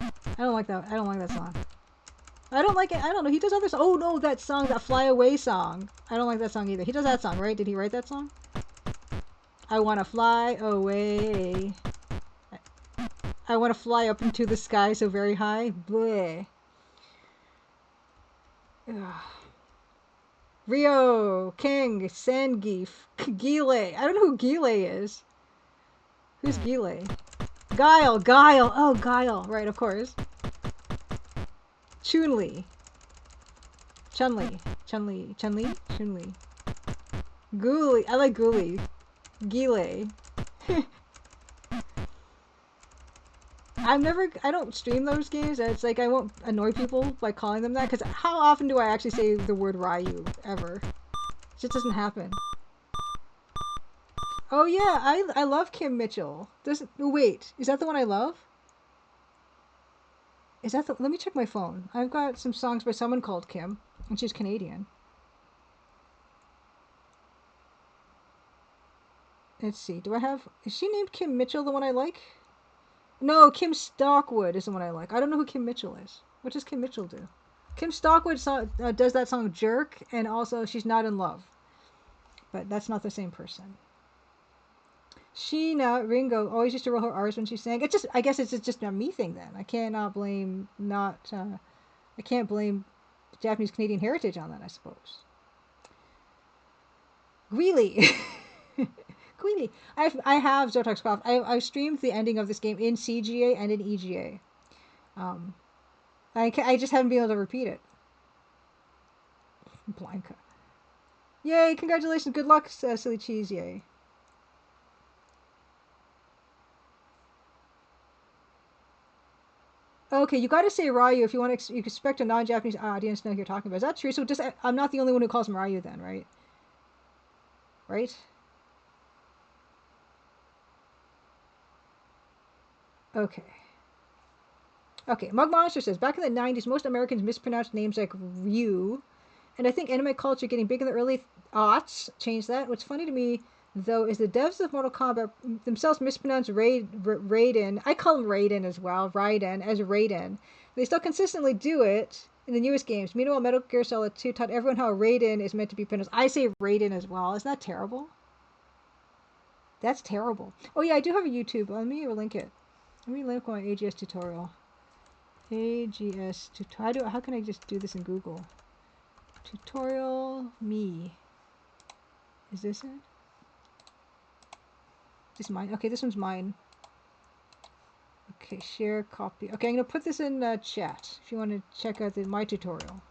Speaker 1: I don't like that. I don't like that song. I don't like it. I don't know. He does other songs. Oh no, that song, that Fly Away song. I don't like that song either. He does that song, right? Did he write that song? I wanna fly away. I wanna fly up into the sky so very high. Bleh. Ugh. Rio, King, Sangif, Gile. I don't know who Gile is. Who's Gile? Guile. Oh, Guile. Right, of course. Chun-Li. Chun-Li. Ghoulie. I like Ghoulie. Gile. I don't stream those games. It's like I won't annoy people by calling them that, because how often do I actually say the word Ryu ever? It just doesn't happen. Oh yeah, I love Kim Mitchell. Wait, is that the one I love? Is that the... Let me check my phone. I've got some songs by someone called Kim, and she's Canadian. Let's see, is she named Kim Mitchell the one I like? No, Kim Stockwood is the one I like. I don't know who Kim Mitchell is. What does Kim Mitchell do? Kim Stockwood does that song Jerk, and also She's Not in Love. But that's not the same person. Sheena Ringo always used to roll her R's when she sang. I guess it's just a me thing then. I can't blame Japanese Canadian heritage on that, I suppose. Greeley. Queenie. I have Zotox Craft. I streamed the ending of this game in CGA and in EGA. I just haven't been able to repeat it. Blanca. Yay, congratulations. Good luck, silly cheese, yay. Okay, you gotta say Ryu if you want to. You expect a non-Japanese audience to know who you're talking about. Is that true? So I'm not the only one who calls him Ryu then, right? Right? Okay. Okay, Mug Monster says, back in the 90s, most Americans mispronounced names like Ryu, and I think anime culture getting big in the early aughts changed that. What's funny to me, though, is the devs of Mortal Kombat themselves mispronounce Raiden. I call him Raiden as well, Raiden, as Raiden. They still consistently do it in the newest games. Meanwhile, Metal Gear Solid 2 taught everyone how Raiden is meant to be pronounced. I say Raiden as well. Isn't that terrible? That's terrible. Oh yeah, I do have a YouTube. Let me link it. Let me link my AGS tutorial. AGS tutorial. How can I just do this in Google? Tutorial me. Is this it? Is this mine? Okay, this one's mine. Okay, share copy. Okay, I'm gonna put this in chat if you want to check out my tutorial.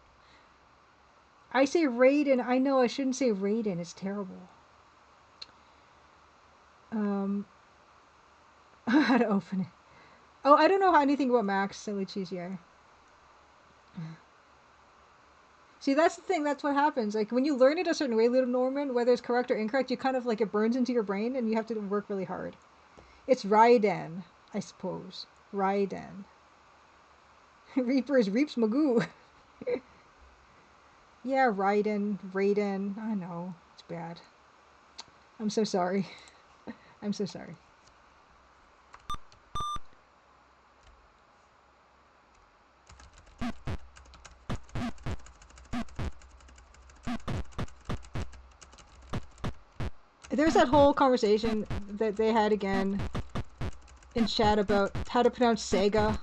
Speaker 1: I say Raiden. I know I shouldn't say Raiden. It's terrible. How to open it? Oh, I don't know anything about Max, silly cheese here. See, that's the thing. That's what happens. Like, when you learn it a certain way, little Norman, whether it's correct or incorrect, you kind of, like, it burns into your brain, and you have to work really hard. It's Raiden, I suppose. Raiden. Reaper is Reaps Magoo. Yeah, Raiden. I know. It's bad. I'm so sorry. I'm so sorry. There's that whole conversation that they had again in chat about how to pronounce Sega.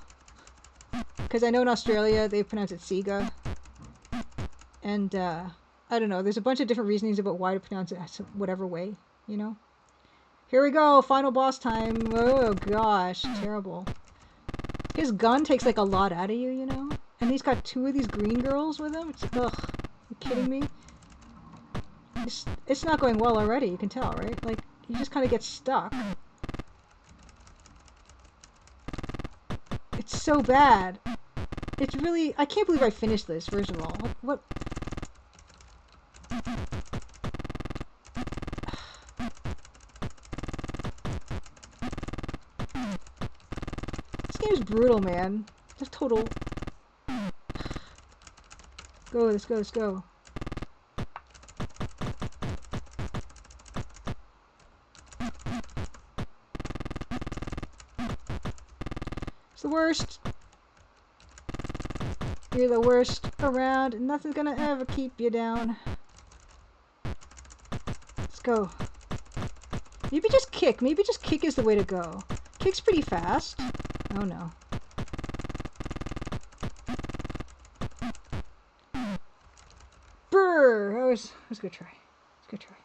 Speaker 1: Because I know in Australia they pronounce it Sega. And I don't know, there's a bunch of different reasonings about why to pronounce it whatever way, you know? Here we go, final boss time. Oh gosh, terrible. His gun takes like a lot out of you, you know? And he's got 2 of these green girls with him. It's, ugh, you kidding me? It's not going well already, you can tell, right? Like, you just kind of get stuck. It's so bad. It's really... I can't believe I finished this, first of all. What? This game's brutal, man. Just total... Go, let's go, let's go. It's the worst. You're the worst around, and nothing's gonna ever keep you down. Let's go. Maybe just kick. Maybe just kick is the way to go. Kick's pretty fast. Oh no. Brrr! That was a good try. It's a good try.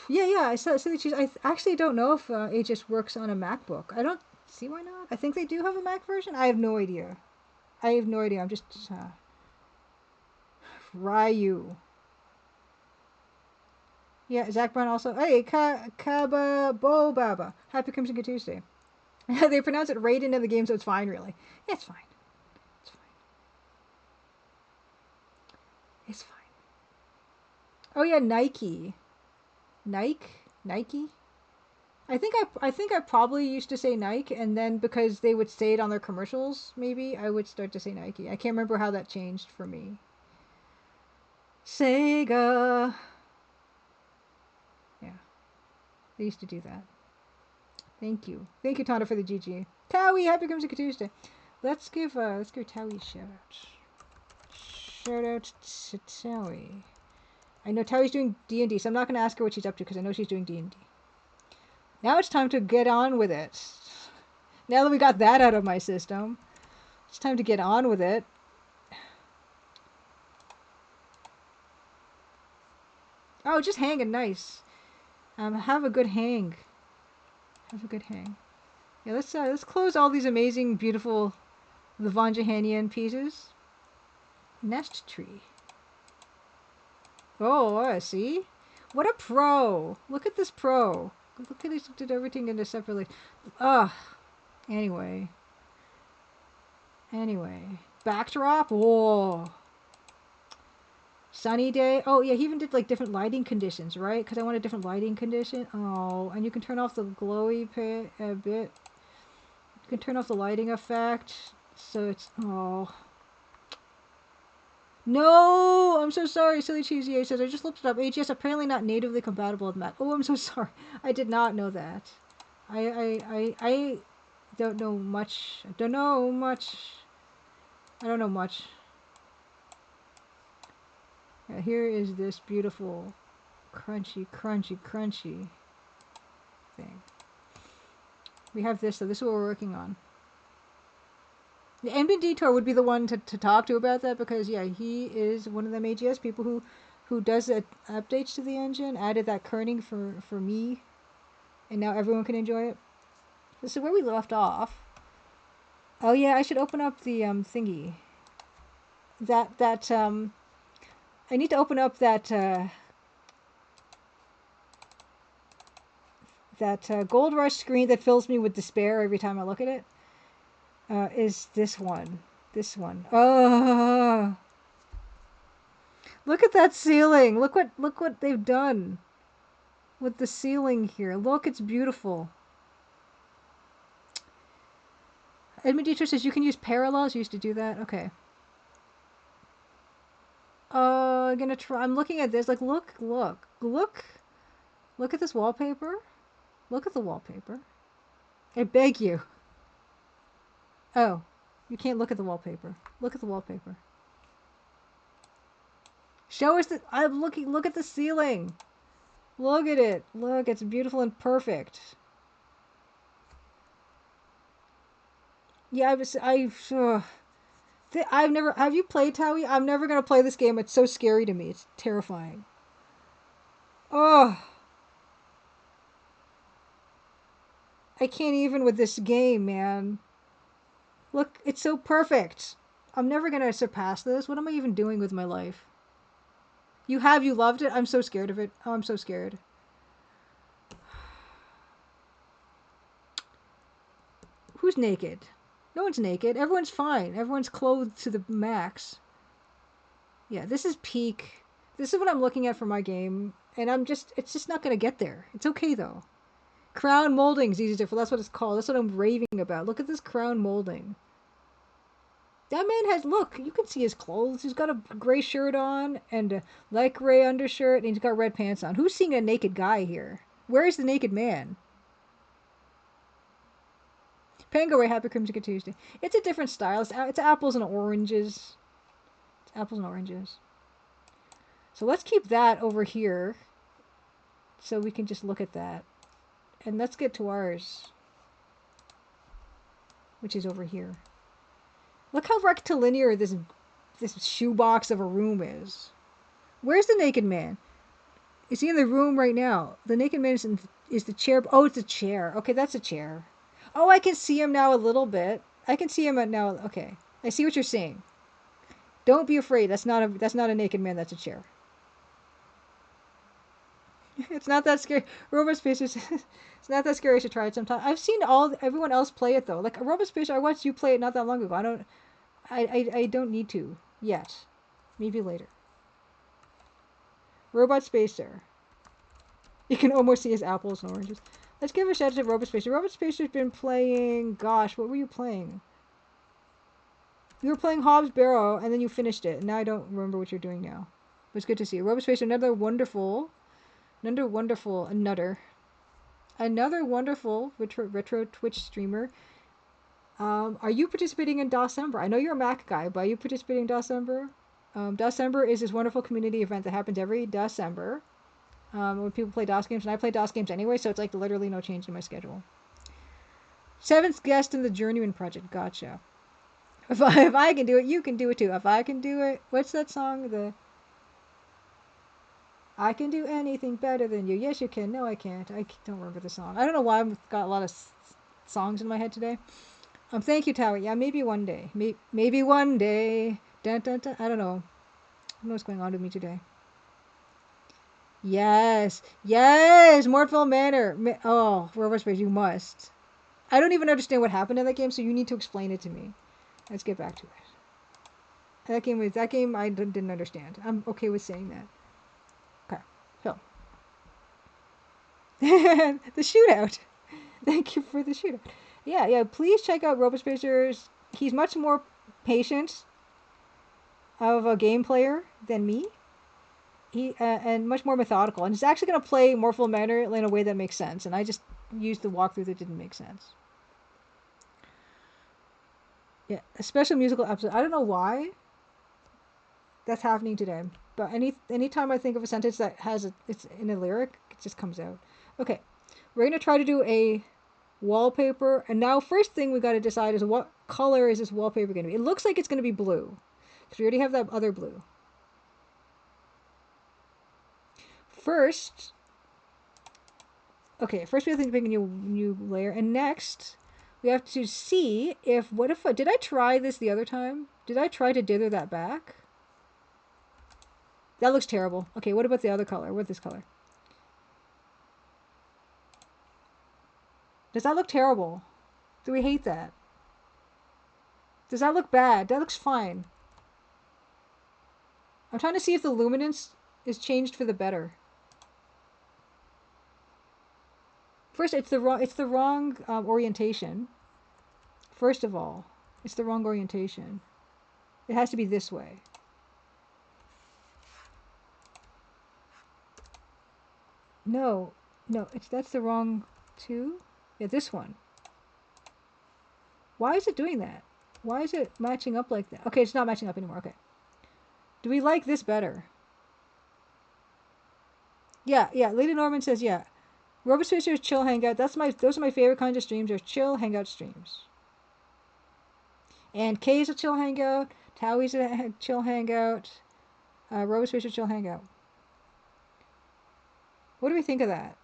Speaker 1: Yeah, I saw the cheese. I actually don't know if it just works on a MacBook. I don't see why not. I think they do have a Mac version. I have no idea. I'm just Ryu. Yeah, Zach Brown also. Hey, Kaba Bo Baba. Happy Crimson Good Tuesday. They pronounce it Raiden in the game, so it's fine, really. Yeah, it's fine. It's fine. It's fine. Oh yeah, Nike. Nike. I think I probably used to say Nike, and then because they would say it on their commercials, maybe I would start to say Nike. I can't remember how that changed for me. Sega. Yeah, they used to do that. Thank you, Tonda, for the GG. Towie, happy Crimson Tuesday. Let's give Towie a shout out. Shout out to Towie. I know Towie's doing D&D, so I'm not going to ask her what she's up to because I know she's doing D&D. Now it's time to get on with it. Now that we got that out of my system, it's time to get on with it. Oh, just hanging nice. Have a good hang. Have a good hang. Yeah, let's close all these amazing, beautiful, the Von Johanian pieces. Nest tree. Oh, see? What a pro! Look at this pro. Look at this, did everything into separately. Ugh. Anyway. Backdrop? Whoa. Sunny day. Oh, yeah, he even did, like, different lighting conditions, right? Because I want a different lighting condition. Oh, and you can turn off the glowy a bit. You can turn off the lighting effect. So it's... Oh... No! I'm so sorry, Silly Cheesy says, I just looked it up. AGS apparently not natively compatible with Mac. Oh, I'm so sorry. I did not know that. I don't know much. I don't know much. Yeah, here is this beautiful crunchy thing. We have this, so this is what we're working on. The Ambient Detour would be the one to talk to about that because, yeah, he is one of them AGS people who does updates to the engine, added that kerning for me, and now everyone can enjoy it. This is where we left off. Oh, yeah, I should open up the thingy. I need to open up that Gold Rush screen that fills me with despair every time I look at it. Is this one. Oh, look at that ceiling. Look what they've done with the ceiling here. Look, it's beautiful. Edmund Dietrich says you can use parallels. You used to do that. Okay. I'm gonna try. I'm looking at this. Like, look at this wallpaper. Look at the wallpaper. I beg you. Oh, you can't look at the wallpaper. Look at the wallpaper. Show us the... I'm looking... Look at the ceiling. Look at it. Look, it's beautiful and perfect. Yeah, I've never... Have you played Towie? I'm never going to play this game. It's so scary to me. It's terrifying. Oh. I can't even with this game, man. Look, it's so perfect. I'm never gonna surpass this. What am I even doing with my life? You loved it? I'm so scared of it. Oh, I'm so scared. Who's naked? No one's naked. Everyone's fine. Everyone's clothed to the max. Yeah, this is peak. This is what I'm looking at for my game. And it's just not gonna get there. It's okay though. Crown molding is easy to different. That's what it's called. That's what I'm raving about. Look at this crown molding. That man has, look, you can see his clothes. He's got a gray shirt on and a light gray undershirt, and he's got red pants on. Who's seeing a naked guy here? Where is the naked man? Pango, happy Crimson Tuesday. It's a different style. It's apples and oranges. It's apples and oranges. So let's keep that over here so we can just look at that. And let's get to ours, which is over here. Look how rectilinear this shoebox of a room is. Where's the naked man? Is he in the room right now? The naked man is the chair. Oh, it's a chair. Okay, that's a chair. Oh, I can see him now a little bit. I can see him now. Okay, I see what you're saying. Don't be afraid. That's not a naked man. That's a chair. It's not that scary. Robot Spacers. It's not that scary to try it sometime. I've seen everyone else play it though. Like Robot Spacer, I watched you play it not that long ago. I don't need to yet. Maybe later. Robot Spacer. You can almost see his apples and oranges. Let's give a shout out to Robot Spacer. Robot Spacer's been playing. Gosh, what were you playing? You were playing Hobbs Barrow, and then you finished it. Now I don't remember what you're doing now. But it's good to see you. Robot Spacer, another wonderful retro Twitch streamer. Are you participating in DOSember? I know you're a Mac guy, but are you participating in DOSember? DOSember is this wonderful community event that happens every DOSember. When people play DOS games, and I play DOS games anyway, so it's like literally no change in my schedule. 7th guest in the Journeyman Project. Gotcha. If I can do it, you can do it too. If I can do it, what's that song? I can do anything better than you. Yes, you can. No, I can't. I don't remember the song. I don't know why I've got a lot of songs in my head today. Thank you, Tower. Yeah, maybe one day. Maybe one day. Dun, dun, dun. I don't know. I don't know what's going on with me today. Yes. Mortville Manor. Oh, Rover Space, you must. I don't even understand what happened in that game, so you need to explain it to me. Let's get back to it. That game I didn't understand. I'm okay with saying that. Okay, so. The shootout. Thank you for the shootout. Yeah, please check out RoboSpacers. He's much more patient of a game player than me. He and much more methodical. And he's actually going to play Morphle Manor in a way that makes sense. And I just used the walkthrough that didn't make sense. Yeah, a special musical episode. I don't know why that's happening today. But anytime I think of a sentence that it's in a lyric, it just comes out. Okay, we're going to try to do a wallpaper. And now first thing we got to decide is what color is this wallpaper going to be. It looks like it's going to be blue. Because we already have that other blue. First we have to pick a new layer. And next, we have to see did I try this the other time? Did I try to dither that back? That looks terrible. Okay, what about the other color? What this color? Does that look terrible? Do we hate that? Does that look bad? That looks fine. I'm trying to see if the luminance is changed for the better. First, it's the wrong orientation. First of all, it's the wrong orientation. It has to be this way. No, that's the wrong two. Yeah, this one. Why is it doing that? Why is it matching up like that? Okay, it's not matching up anymore. Okay. Do we like this better? Yeah. Lady Norman says yeah. RoboSpacer's chill hangout. Those are my favorite kinds of streams. Are chill hangout streams. And Kay's a chill hangout. Towie's a chill hangout. RoboSpacer's chill hangout. What do we think of that?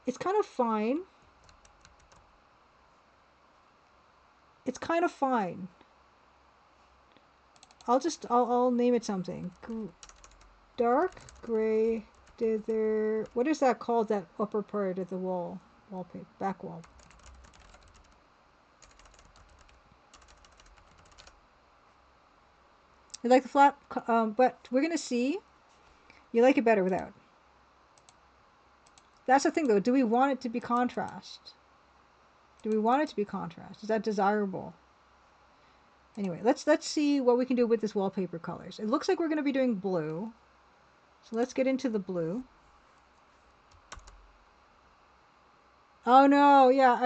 Speaker 1: It's kind of fine. It's kind of fine. I'll name it something. Dark gray dither. What is that called? That upper part of the wallpaper, back wall. You like the flat, but we're gonna see. You like it better without. That's the thing, though. Do we want it to be contrast? Do we want it to be contrast? Is that desirable? Anyway, let's see what we can do with this wallpaper colors. It looks like we're going to be doing blue. So let's get into the blue. Oh no, yeah,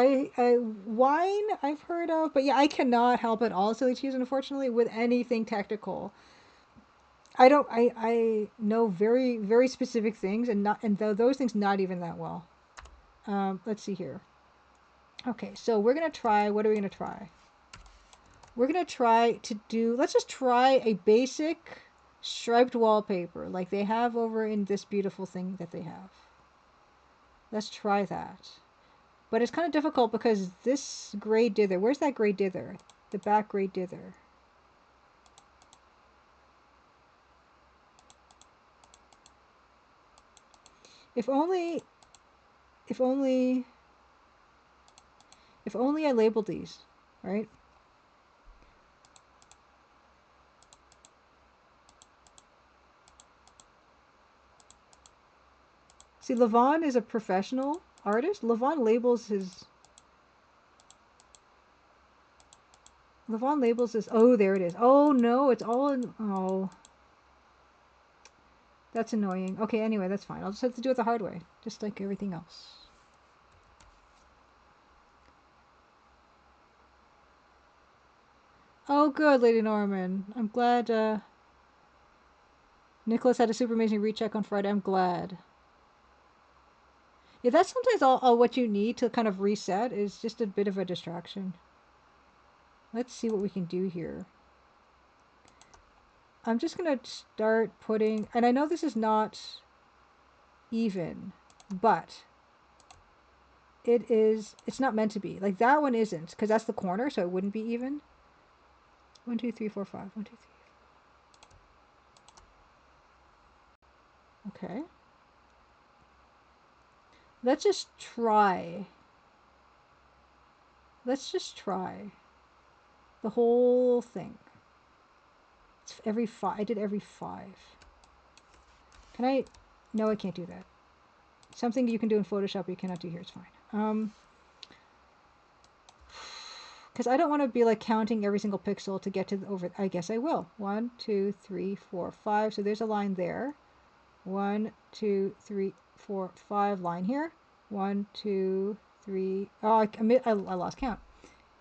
Speaker 1: wine I've heard of, but yeah, I cannot help at all, silly cheese, unfortunately, with anything technical. I know very, very specific things, and those things not even that well. Let's see here. Okay, so we're gonna try. What are we gonna try? We're gonna try to do. Let's just try a basic striped wallpaper like they have over in this beautiful thing that they have. Let's try that. But it's kind of difficult because this gray dither. Where's that gray dither? The back gray dither. If only I labeled these, right? See, Levon is a professional artist. Levon labels his... Oh, there it is. Oh, no, it's all in... Oh. That's annoying. Okay, anyway, that's fine. I'll just have to do it the hard way, just like everything else. Oh, good, Lady Norman. I'm glad, Nicholas had a super amazing recheck on Friday. I'm glad. Yeah, that's sometimes all what you need to kind of reset is just a bit of a distraction. Let's see what we can do here. I'm just going to start putting... And I know this is not even, but it's not meant to be. Like, that one isn't, because that's the corner, so it wouldn't be even. 1, 2, 3, 4, 5. 1, 2, 3. Okay. Let's just try. Let's just try the whole thing. It's every 5. I did every 5. Can I? No, I can't do that. Something you can do in Photoshop you cannot do here. It's fine. Because I don't want to be like counting every single pixel to get to the over. I guess I will. 1, 2, 3, 4, 5. So there's a line there. 1, 2, 3, 4, 5 line here. 1, 2, 3. Oh, I lost count.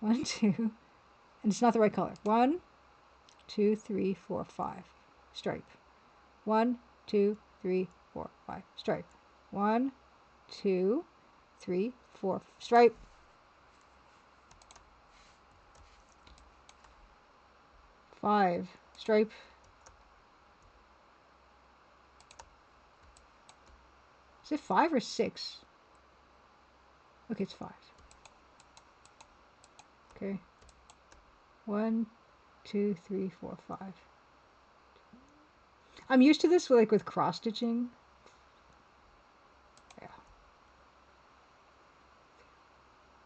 Speaker 1: 1, 2, and it's not the right color. 1, 2, 3, 4, 5. Stripe. 1, 2, 3, 4, 5. Stripe. 1, 2, 3, 4. Stripe. 5. Stripe. Is it 5 or 6? Okay, it's 5. Okay. 1, 2, 3, 4, 5. I'm used to this with cross stitching. Yeah.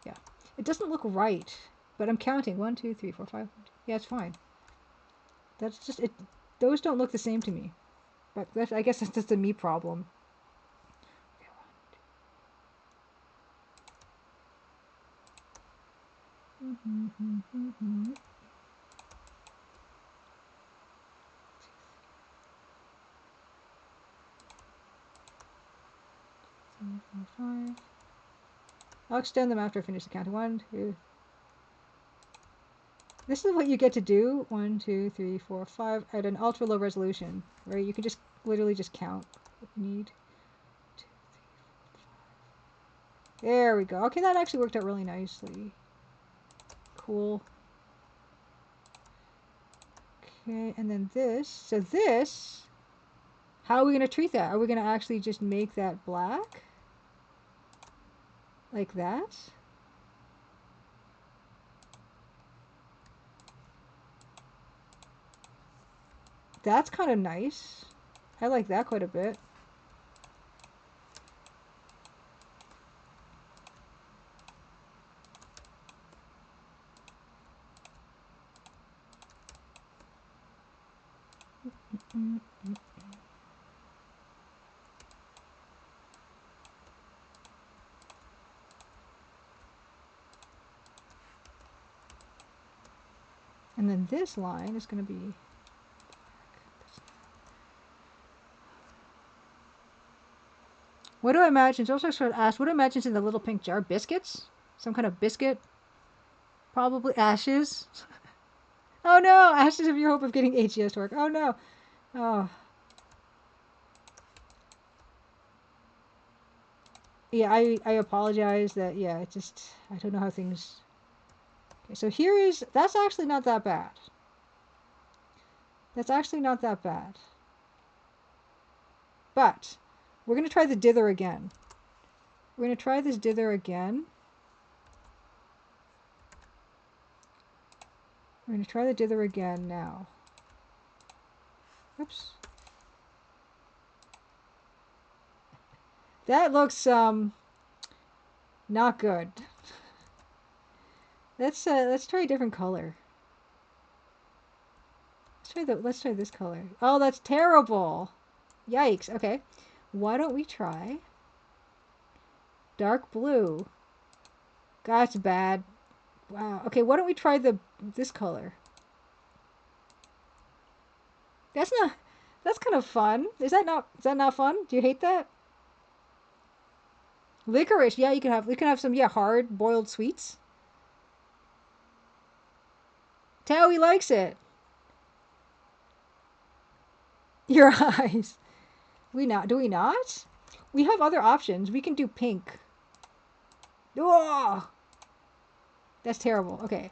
Speaker 1: Yeah. It doesn't look right, but I'm counting. 1, 2, 3, 4, 5. Yeah, it's fine. That's just it. Those don't look the same to me, but I guess that's just a me problem. I'll extend them after I finish the count. 1, 2. This is what you get to do. 1, 2, 3, 4, 5 at an ultra low resolution, right? You can just literally just count what you need. 2, 3, 4, 5. There we go. Okay, that actually worked out really nicely. Cool. Okay, and then this. So this, how are we going to treat that? Are we going to actually just make that black? Like that. That's kind of nice. I like that quite a bit. And then this line is going to be... What do I imagine? So I was sort of asked, what do I imagine in the little pink jar? Biscuits? Some kind of biscuit? Probably ashes. Oh no! Ashes of your hope of getting AGS to work. Oh no! Oh. Yeah, I apologize that, yeah, it just, I don't know how things... Okay, so here is, that's actually not that bad. That's actually not that bad. But, we're going to try the dither again. We're going to try this dither again. We're going to try the dither again now. Oops. That looks, not good. Let's try a different color. Let's try this color. Oh, that's terrible. Yikes. Okay. Why don't we try dark blue? That's bad. Wow. Okay, why don't we try this color? That's kind of fun. Is that not fun? Do you hate that? Licorice. Yeah, you can have some, yeah, hard boiled sweets. Towie likes it. Your eyes. Do we not? We have other options. We can do pink. Oh! That's terrible. Okay.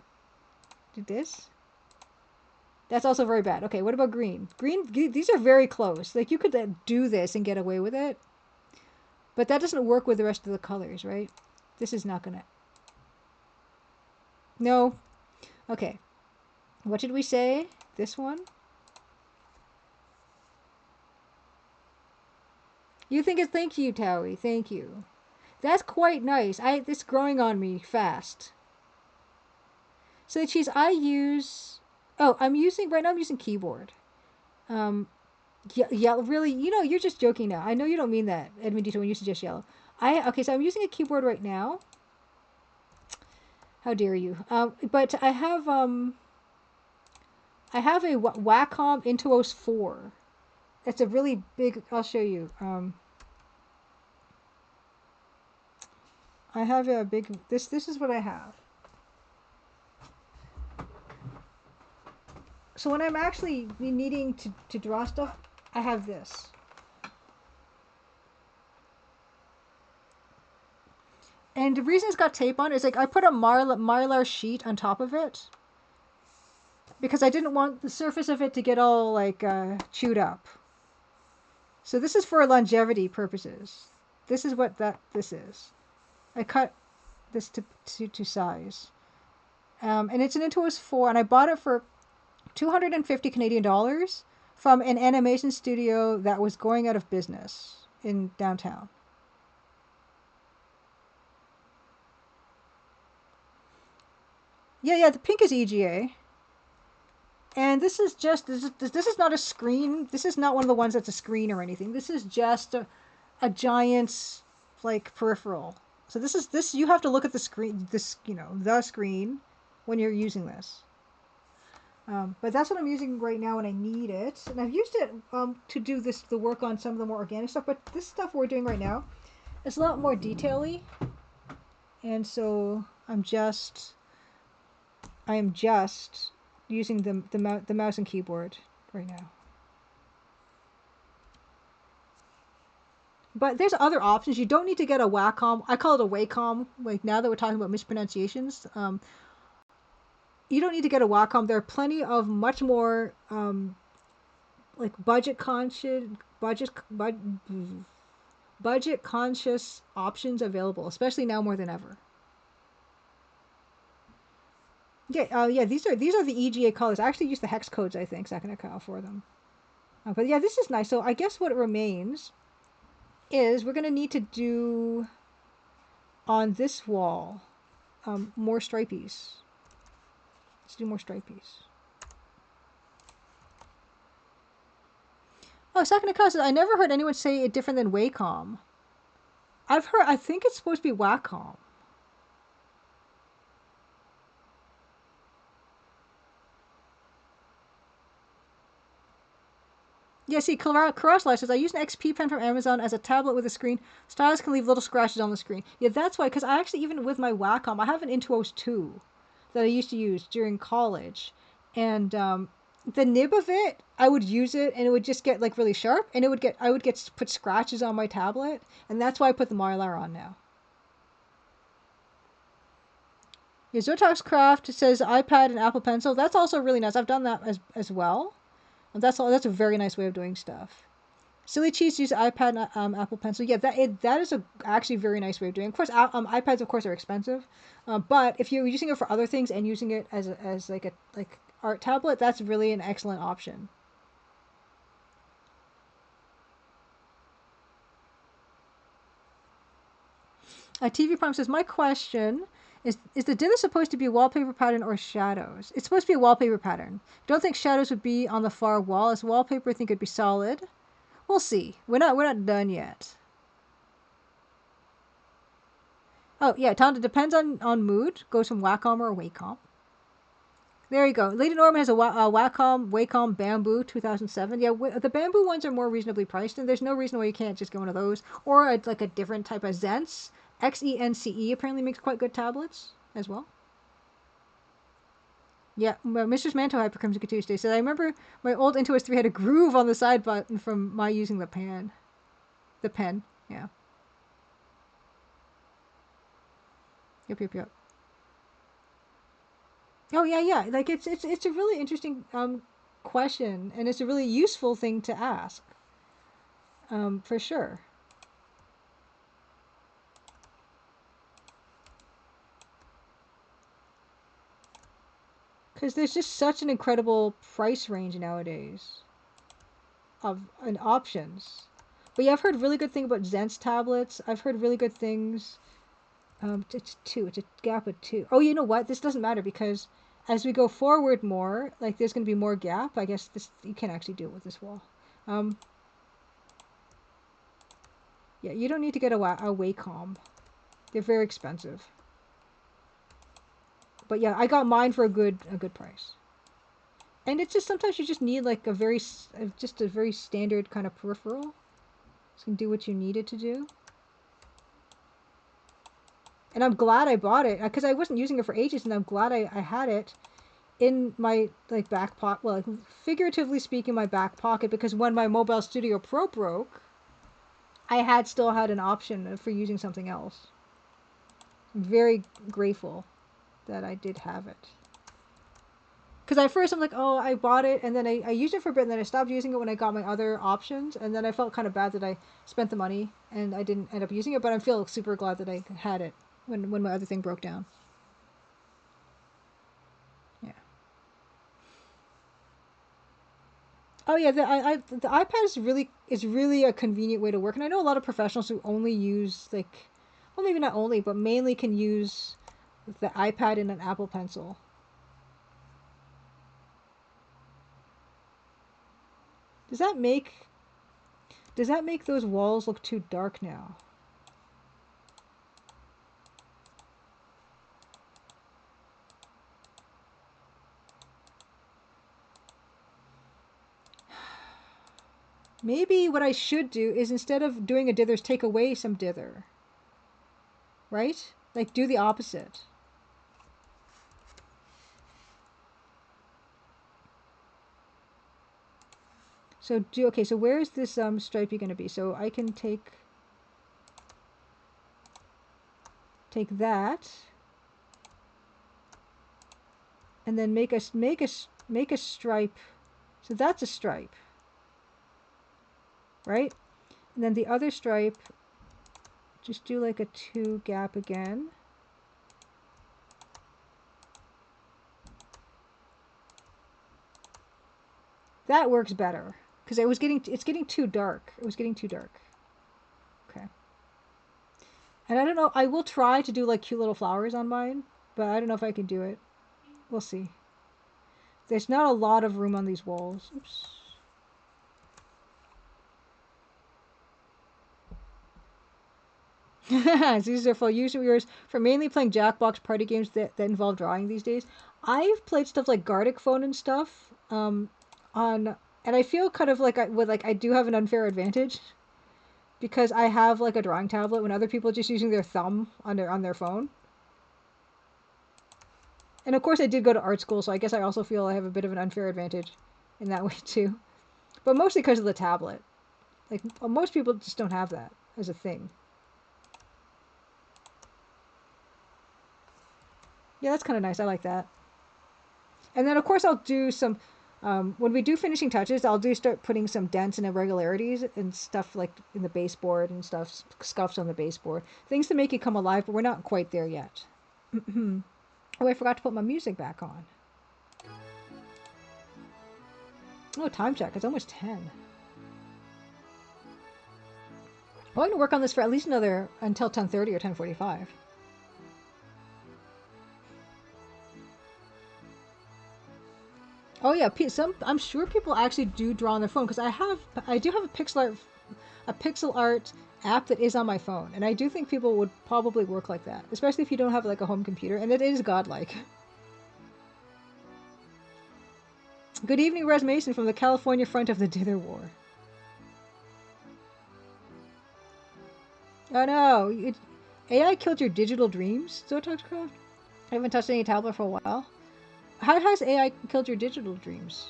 Speaker 1: Do this. That's also very bad. Okay, what about green? Green, these are very close. Like, you could do this and get away with it. But that doesn't work with the rest of the colors, right? This is not gonna... No. Okay. What did we say? This one? You think it's... Thank you, Towie. Thank you. That's quite nice. It's growing on me fast. So, cheese, I use... Oh, right now I'm using keyboard. Yeah, really, you're just joking now. I know you don't mean that, Edmund Dito, when you suggest yellow. Okay, so I'm using a keyboard right now. How dare you? But I have a Wacom Intuos 4. It's a really big, I'll show you. I have a big, this is what I have. So when I'm actually needing to draw stuff, I have this. And the reason it's got tape on is, like, I put a mylar sheet on top of it because I didn't want the surface of it to get all, like, chewed up. So this is for longevity purposes. This is what this is. I cut this to size. And it's an Intuos 4, and I bought it for 250 Canadian dollars from an animation studio that was going out of business in downtown. Yeah, the pink is EGA. And this is not a screen. This is not one of the ones that's a screen or anything. This is just a giant, like, peripheral. So this you have to look at the screen, the screen when you're using this. But that's what I'm using right now when I need it. And I've used it to do the work on some of the more organic stuff. But this stuff we're doing right now is a lot more detail-y. And so I am just using the mouse and keyboard right now. But there's other options. You don't need to get a Wacom. I call it a Wacom. Like, now that we're talking about mispronunciations, you don't need to get a Wacom. There are plenty of much more budget conscious budget conscious options available, especially now more than ever. Yeah, yeah, these are the EGA colors. I actually used the hex codes, I think, second account for them. But yeah, this is nice. So I guess what remains is we're gonna need to do on this wall more stripies. Let's do more stripies. Oh, second account says I never heard anyone say it different than Wacom. I think it's supposed to be Wacom. Yeah, see, Karuizawa says, I use an XP pen from Amazon as a tablet with a screen. Stylus can leave little scratches on the screen. Yeah, that's why, because I actually, even with my Wacom, I have an Intuos 2 that I used to use during college. And the nib of it, I would use it, and it would just get, like, really sharp, and I would put scratches on my tablet, and that's why I put the Mylar on now. Yeah, Zotox Craft says iPad and Apple Pencil. That's also really nice. I've done that as well. That's a very nice way of doing stuff. Silly Cheese use iPad and Apple Pencil. Yeah, that is actually a very nice way of doing it. Of course, iPads, of course, are expensive. But if you're using it for other things and using it as like art tablet, that's really an excellent option. TV Prime says, my question is the dither supposed to be a wallpaper pattern or shadows? It's supposed to be a wallpaper pattern. Don't think shadows would be on the far wall. As wallpaper, I think it'd be solid. We'll see. We're not done yet. Oh yeah, Tom, it depends on mood. Goes from Wacom or Wacom. There you go. Lady Norman has a Wacom Bamboo 2007. Yeah, the Bamboo ones are more reasonably priced, and there's no reason why you can't just go one of those. Or like a different type of Zence. XENCE apparently makes quite good tablets as well. Yeah, Mr. Manto Hypercrimson Tuesday said, I remember my old Intuos 3 had a groove on the side button from my using the pen. Yeah. Yep. Oh yeah. Like it's a really interesting question, and it's a really useful thing to ask. For sure. Because there's just such an incredible price range nowadays of options. But yeah, I've heard really good things about Zence tablets. I've heard really good things. It's 2. It's a gap of 2. Oh, you know what? This doesn't matter because as we go forward more, like there's going to be more gap. I guess you can actually do it with this wall. Yeah, you don't need to get a Wacom. They're very expensive. But yeah, I got mine for a good price. And it's just sometimes you just need like a very standard kind of peripheral. So you can do what you need it to do. And I'm glad I bought it because I wasn't using it for ages, and I'm glad I had it in my like back pocket. Well, figuratively speaking, my back pocket, because when my Mobile Studio Pro broke, I still had an option for using something else. I'm very grateful that I did have it. Because at first I'm like, oh, I bought it, and then I used it for a bit, and then I stopped using it when I got my other options, and then I felt kind of bad that I spent the money and I didn't end up using it, but I feel super glad that I had it when my other thing broke down. Yeah. Oh yeah, the iPad is really a convenient way to work, and I know a lot of professionals who only use like, well, maybe not only, but mainly can use the iPad and an Apple Pencil. Does that make those walls look too dark now? Maybe what I should do is instead of doing a dithers, take away some dither. Right? Like do the opposite. So so where is this stripey going to be? So I can take that and then make a stripe. So that's a stripe. Right? And then the other stripe just do like a 2 gap again. That works better because it's getting too dark. It was getting too dark. Okay. And I don't know, I will try to do like cute little flowers on mine, but I don't know if I can do it. We'll see. There's not a lot of room on these walls. Oops. These are for usually viewers for mainly playing Jackbox party games that involve drawing these days. I've played stuff like Gartic Phone and stuff on, and I feel kind of like I do have an unfair advantage because I have like a drawing tablet when other people are just using their thumb on their phone. And of course, I did go to art school, so I guess I also feel I have a bit of an unfair advantage in that way too. But mostly because of the tablet. Like most people just don't have that as a thing. Yeah, that's kind of nice. I like that. And then, of course, I'll do some... when we do finishing touches, I'll start putting some dents and irregularities and stuff like in the baseboard and stuff, scuffs on the baseboard. Things to make it come alive, but we're not quite there yet. Oh, I forgot to put my music back on. Oh, time check. It's almost 10. Well, I'm going to work on this for at least another... until 10:30 or 10:45. Oh yeah, I'm sure people actually do draw on their phone because I do have a pixel art app that is on my phone, and I do think people would probably work like that, especially if you don't have like a home computer, and it is godlike. Good evening, Res Mason from the California front of the Dither War. Oh no, AI killed your digital dreams, Zotoxcraft? I haven't touched any tablet for a while. How has AI killed your digital dreams?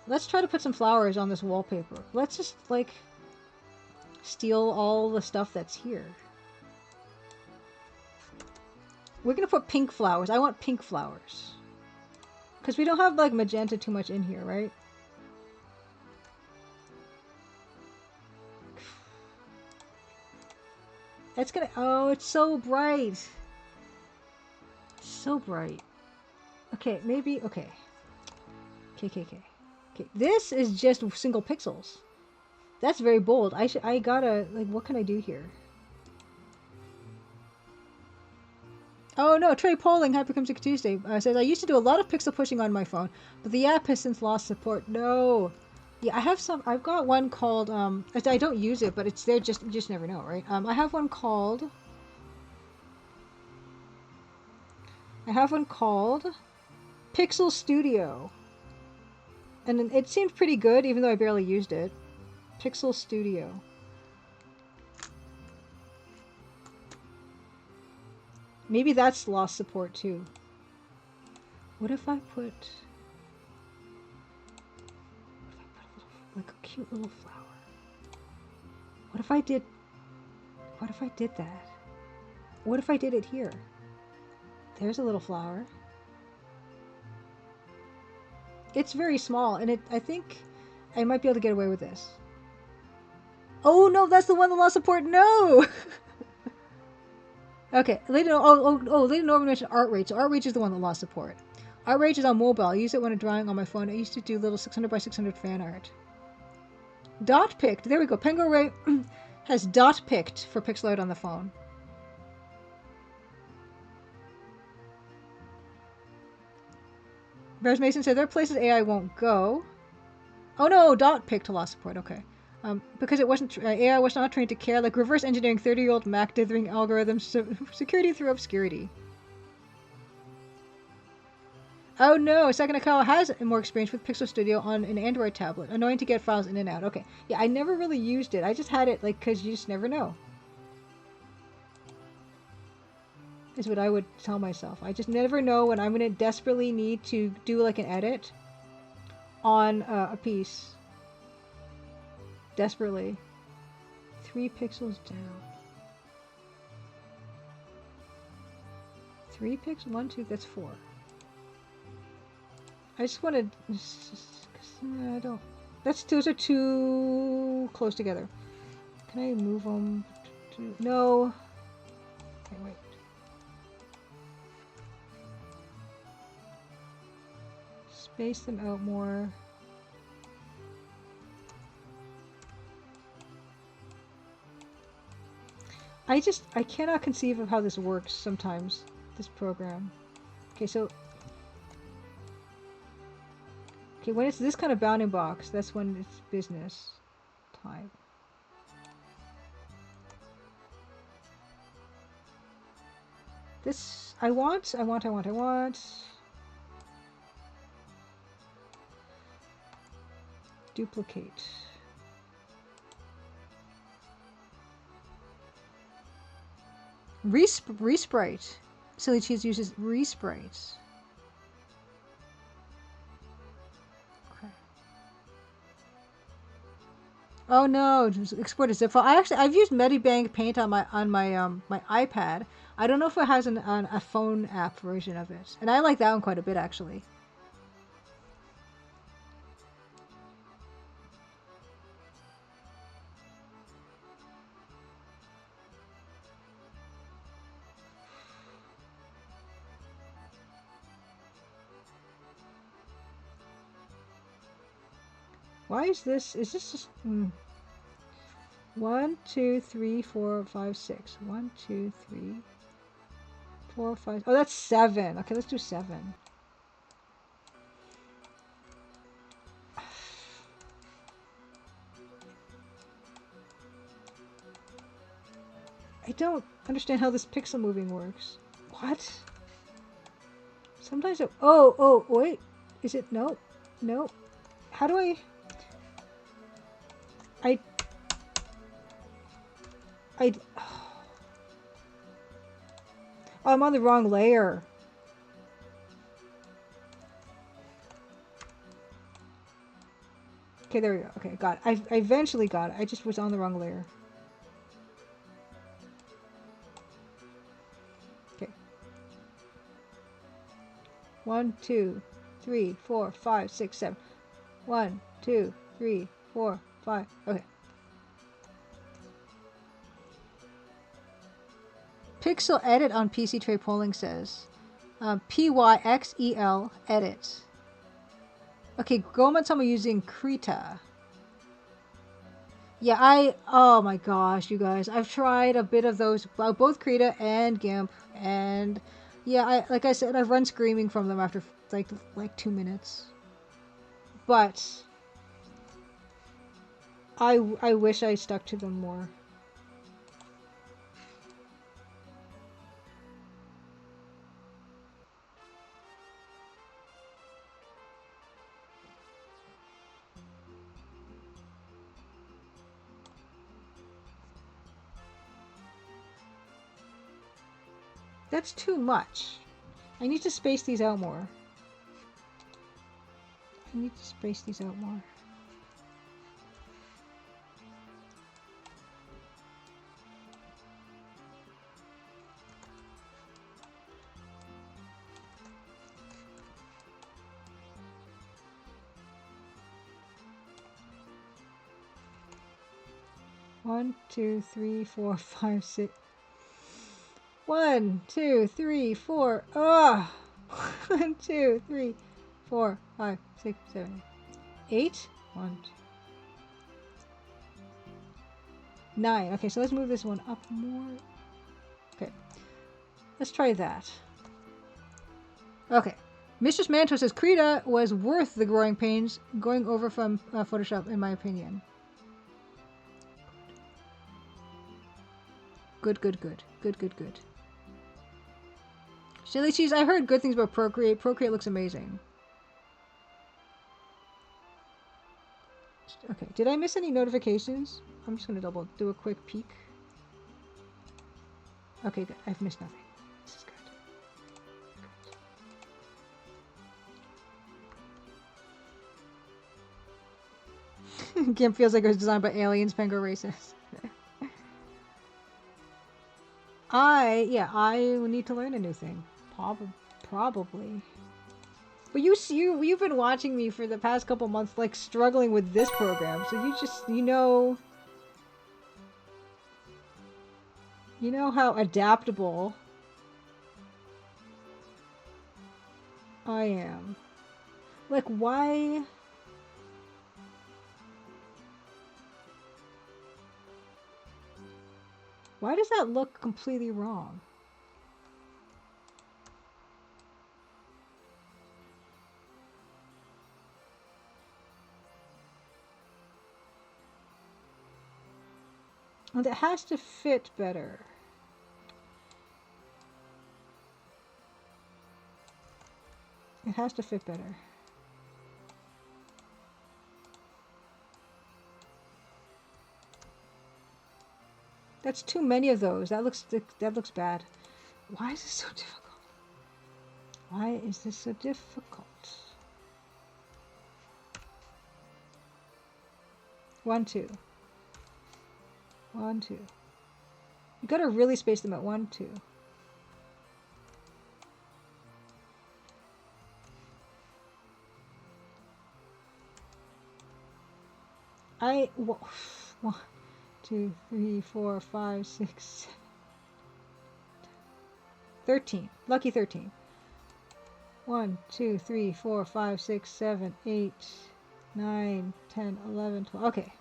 Speaker 1: Let's try to put some flowers on this wallpaper. Let's just, like, steal all the stuff that's here. We're gonna put pink flowers. I want pink flowers. Because we don't have, like, magenta too much in here, right? That's gonna... Oh, it's so bright. So bright. Okay, maybe... Okay. Okay. This is just single pixels. That's very bold. I gotta... Like, what can I do here? Oh no, Trey Polling, Happy Comes Tuesday, says, I used to do a lot of pixel pushing on my phone, but the app has since lost support. No. Yeah, I've got one called, I don't use it, but it's there you just never know, right? I have one called Pixel Studio. And it seemed pretty good, even though I barely used it. Pixel Studio. Maybe that's lost support too. What if I put like a cute little flower? What if I did that? What if I did it here? There's a little flower. It's very small, and I think I might be able to get away with this. Oh no, that's the one that lost support. No. Okay, Lady Norman mentioned Art Rage. So Art Rage is the one that lost support. Art Rage is on mobile. I use it when I'm drawing on my phone. I used to do little 600 by 600 fan art. Dot picked. There we go. Penguin Ray has dot picked for pixel art on the phone. Rose Mason said there are places AI won't go. Oh no, dot picked lost support. Okay. Because it wasn't AI was not trained to care, like reverse engineering 30-year-old Mac dithering algorithms, security through obscurity. Oh no, Second Akawa has more experience with Pixel Studio on an Android tablet. Annoying to get files in and out. Okay, yeah, I never really used it. I just had it, like, because you just never know. Is what I would tell myself. I just never know when I'm going to desperately need to do, like, an edit on a piece. Desperately. 3 pixels down. 3 pixels? 1, 2, that's 4. I just wanted... I don't... Those are too close together. Can I move them? No. Okay, wait. Space them out more. I cannot conceive of how this works sometimes, this program. Okay, so... Okay, when it's this kind of bounding box, that's when it's business time. This, I want. Duplicate. Resprite. Silly Cheese uses resprites. Okay. Oh no! Just export a zip file. I've used Medibank Paint on my my iPad. I don't know if it has a phone app version of it, and I like that one quite a bit actually. Why is this? Is this just... 1, 2, 3, 4, 5, 6. 1, 2, 3, 4, 5. Oh, that's 7. Okay, let's do 7. I don't understand how this pixel moving works. What? Sometimes it... Oh, wait. Is it... No. No. How do I... Oh, I'm on the wrong layer. Okay, there we go. Okay, got it. I eventually got it. I just was on the wrong layer. Okay. 1, 2, 3, 4, 5, 6, 7. 1, 2, 3, 4, 5. Okay. Pixel edit on PC Tray Polling says. PYXEL edit. Okay, Gomatsama using Krita. Yeah, oh my gosh, you guys. I've tried a bit of those, both Krita and GIMP, and yeah, like I said, I've run screaming from them after like 2 minutes. But I wish I stuck to them more. That's too much. I need to space these out more. I need to space these out more. One, 2, 3, 4, 5, 6. 1, 2, 3, 4. Ah! 1, 2, 3, 4, 5, 6, 7, 8. 1, 2, 9. Okay, so let's move this one up more. Okay. Let's try that. Okay. Mistress Manto says Krita was worth the growing pains going over from Photoshop, in my opinion. Good. Silly Cheese, I heard good things about Procreate. Procreate looks amazing. Okay, did I miss any notifications? I'm just gonna do a quick peek. Okay, good. I've missed nothing. This is good. GIMP feels like it was designed by aliens, Pengo racist. I need to learn a new thing. Probably. But you've been watching me for the past couple months, like, struggling with this program, so you know... You know how adaptable I am. Like, why? Why does that look completely wrong? And it has to fit better. It has to fit better. That's too many of those. That looks bad. Why is this so difficult? Why is this so difficult? 1, 2. 1, 2. You gotta really space them at 1, 2. One, 2, 3, 4, 5, 6, 7, 13. Lucky 13. 1, 2, 3, 4, 5, 6, 7, 8, 9, 10, 11, 12. Okay.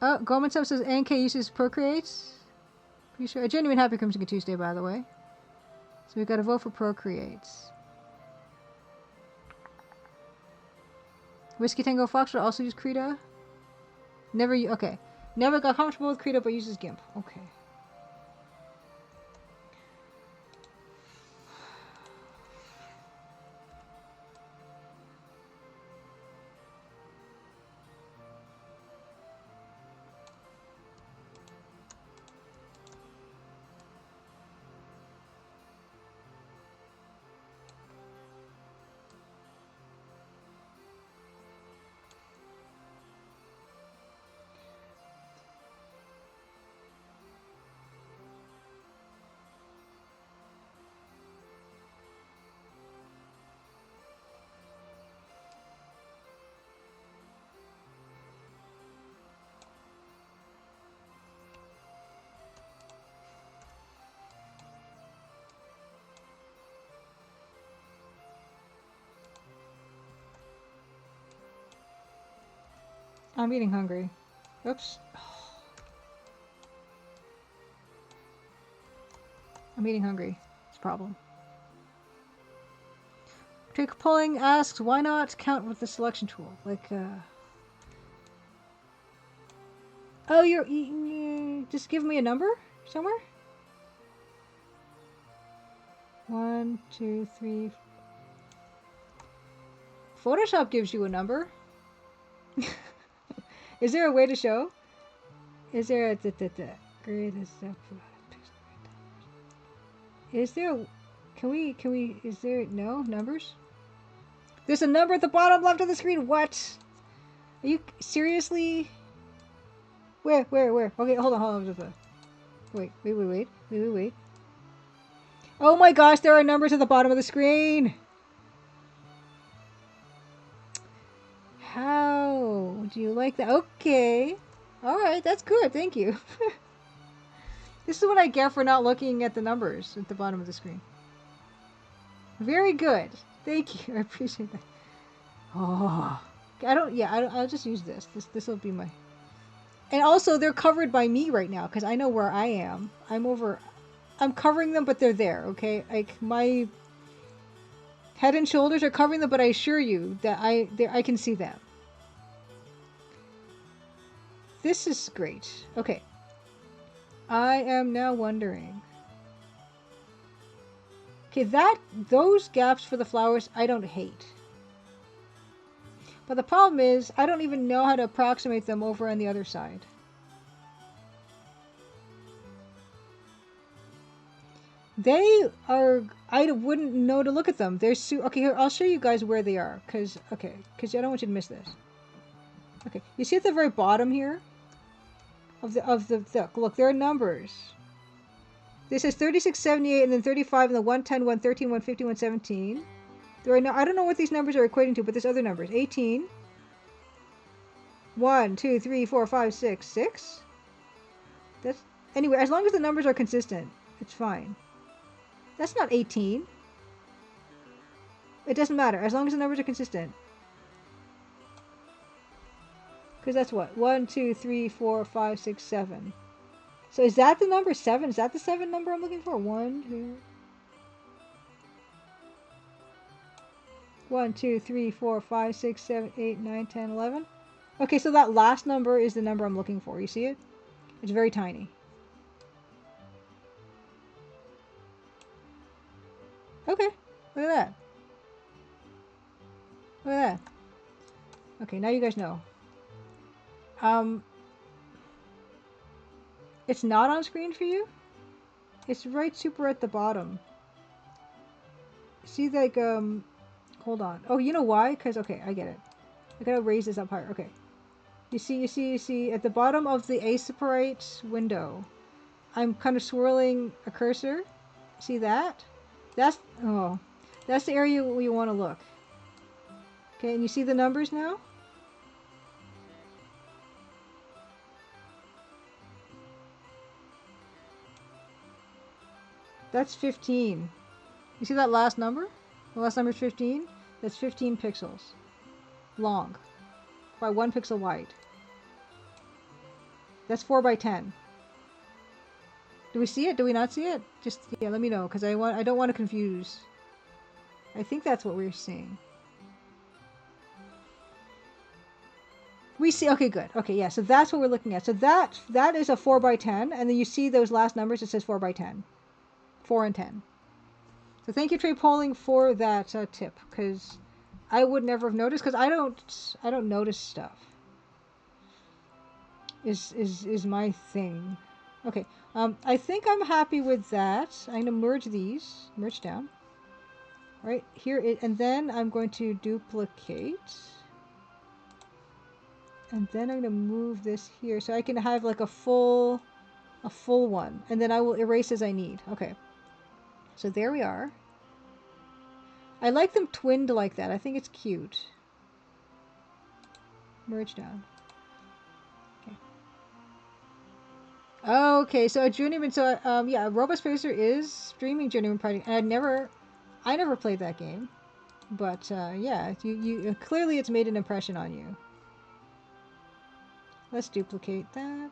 Speaker 1: Oh, Goldman Sub says NK uses Procreates. Pretty sure. A genuine happy Crimson Tuesday, by the way. So we've got to vote for Procreates. Whiskey Tango Fox would also use Krita. Okay. Never got comfortable with Krita, but uses GIMP. Okay. I'm getting hungry. Oops. I'm getting hungry. It's a problem. Trick Pulling asks, why not count with the selection tool? Like, oh, just give me a number somewhere? 1, 2, 3. Photoshop gives you a number. Is there a way to show? Is there a greatest? Is there? Can we? Is there no numbers? There's a number at the bottom left of the screen. What? Are you seriously? Where? Okay, hold on. Wait. Oh my gosh, there are numbers at the bottom of the screen. How do you like that? Okay. Alright, that's good. Thank you. This is what I get for not looking at the numbers at the bottom of the screen. Very good. Thank you. I appreciate that. Oh. I'll just use this. This will be my... And also, they're covered by me right now, because I know where I am. I'm covering them, but they're there, okay? Like, my head and shoulders are covering them, but I assure you that I can see them. This is great. Okay. I am now wondering. Okay, those gaps for the flowers, I don't hate. But the problem is, I don't even know how to approximate them over on the other side. They are... I wouldn't know to look at them. They're okay, here, I'll show you guys where they are. Because I don't want you to miss this. Okay, you see at the very bottom here? Look, there are numbers. This says 36, 78, and then 35, and then 110, 113, 150, 117. There are no... I don't know what these numbers are equating to, but there's other numbers. 18. 1, 2, 3, 4, 5, 6, 6. That's anyway. As long as the numbers are consistent, it's fine. That's not 18. It doesn't matter as long as the numbers are consistent. Because that's what 1, 2, 3, 4, 5, 6, 7. So is that the number 7? Is that the 7 number I'm looking for? 1, 2. 1, 2, 3, 4, 5, 6, 7, 8, 9, 10, 11. Okay, so that last number is the number I'm looking for. You see it? It's very tiny. Okay, look at that. Look at that. Okay, now you guys know. It's not on screen for you? It's right super at the bottom. See, like, hold on. Oh, you know why? Because, okay, I get it. I gotta raise this up higher. Okay. You see, at the bottom of the Aseparite window, I'm kind of swirling a cursor. See that? That's the area where you want to look. Okay, and you see the numbers now? That's 15. You see that last number? The last number is 15? That's 15 pixels long by 1 pixel wide. That's 4 by 10. Do we see it? Do we not see it? Just, yeah, let me know, because I don't want to confuse. I think that's what we're seeing. We see, okay, good. Okay, yeah, so that's what we're looking at. So that is a 4 by 10, and then you see those last numbers, it says 4 by 10. 4 and 10. So thank you, Trey Polling, for that tip, because I would never have noticed, because I don't notice stuff. Is my thing. Okay, I think I'm happy with that. I'm gonna merge these, merge down. Right here, and then I'm going to duplicate, and then I'm gonna move this here so I can have like a full one, and then I will erase as I need. Okay, so there we are. I like them twinned like that. I think it's cute. Merge down. Okay, so a journeyman. So yeah, Robust Pacer is streaming Journeyman Project, and I never played that game, but yeah, you clearly it's made an impression on you. Let's duplicate that.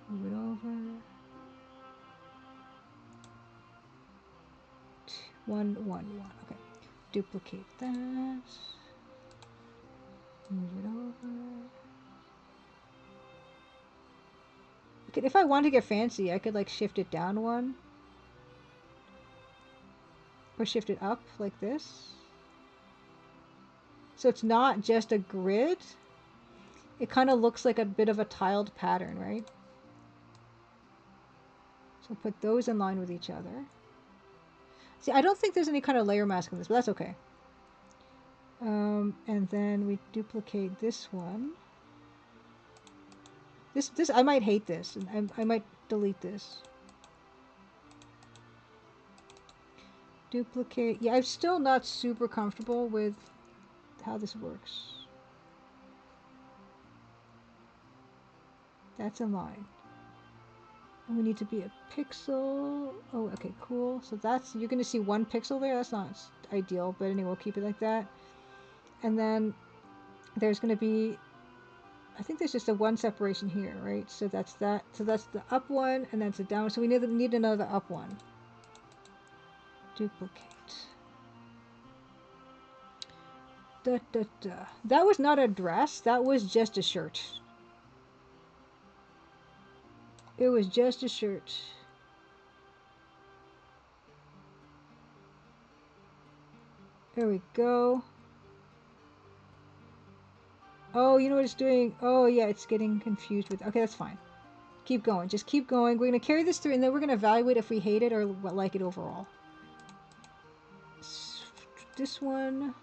Speaker 1: Move it over. 1, 1, 1. Okay, duplicate that. Move it over. Okay, if I want to get fancy, I could like shift it down 1. Or shift it up like this. So it's not just a grid. It kind of looks like a bit of a tiled pattern, right? So put those in line with each other. See, I don't think there's any kind of layer mask in this, but that's okay. And then we duplicate this one. This I might hate this, and I might delete this. Duplicate. Yeah, I'm still not super comfortable with how this works. That's in line. And we need to be a pixel. Oh, okay, cool. So that's, you're going to see 1 pixel there. That's not ideal, but anyway, we'll keep it like that. And then there's going to be, I think there's just a 1 separation here, right? So that's that. So that's the up one, and that's the down. So we need another up one. Duplicate. Da, da, da. That was not a dress. That was just a shirt. It was just a shirt. There we go. Oh, you know what it's doing? Oh, yeah, it's getting confused with... Okay, that's fine. Keep going. Just keep going. We're going to carry this through, and then we're going to evaluate if we hate it or like it overall. This one...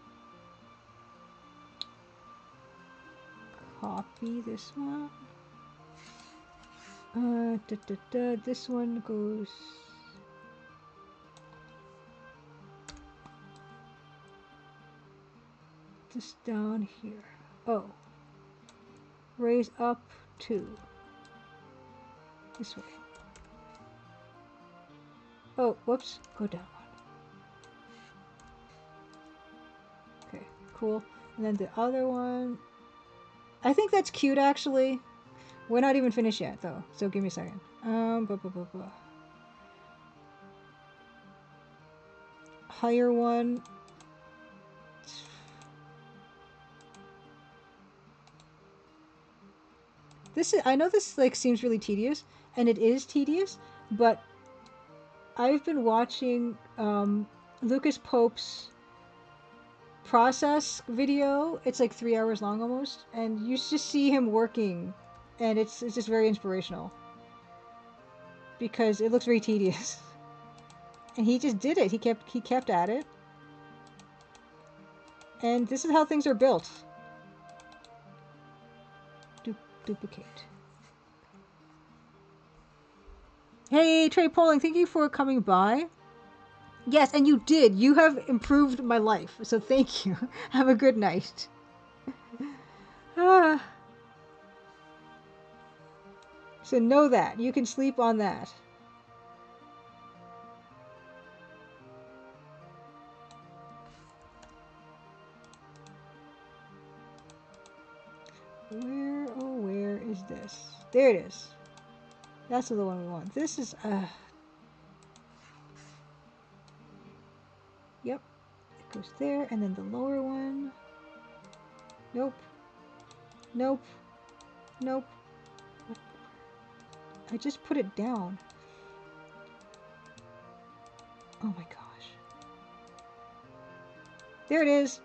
Speaker 1: Copy this one. This one goes... Just down here. Oh. Raise up 2. This way. Oh, whoops. Go down 1. Okay, cool. And then the other one... I think that's cute, actually. We're not even finished yet, though. So give me a second. Higher one. This is, I know this like seems really tedious, and it is tedious, but I've been watching Lucas Pope's process video. It's like 3 hours long almost, and you just see him working, and it's just very inspirational because it looks very tedious. And he just did it. He kept at it. And this is how things are built. Duplicate. Hey, Trey Poling, thank you for coming by. Yes, and you did. You have improved my life. So thank you. Have a good night. So know that. You can sleep on that. Where is this? There it is. That's the one we want. This is, yep. It goes there, and then the lower one. Nope. Nope. Nope. I just put it down. Oh my gosh. There it is.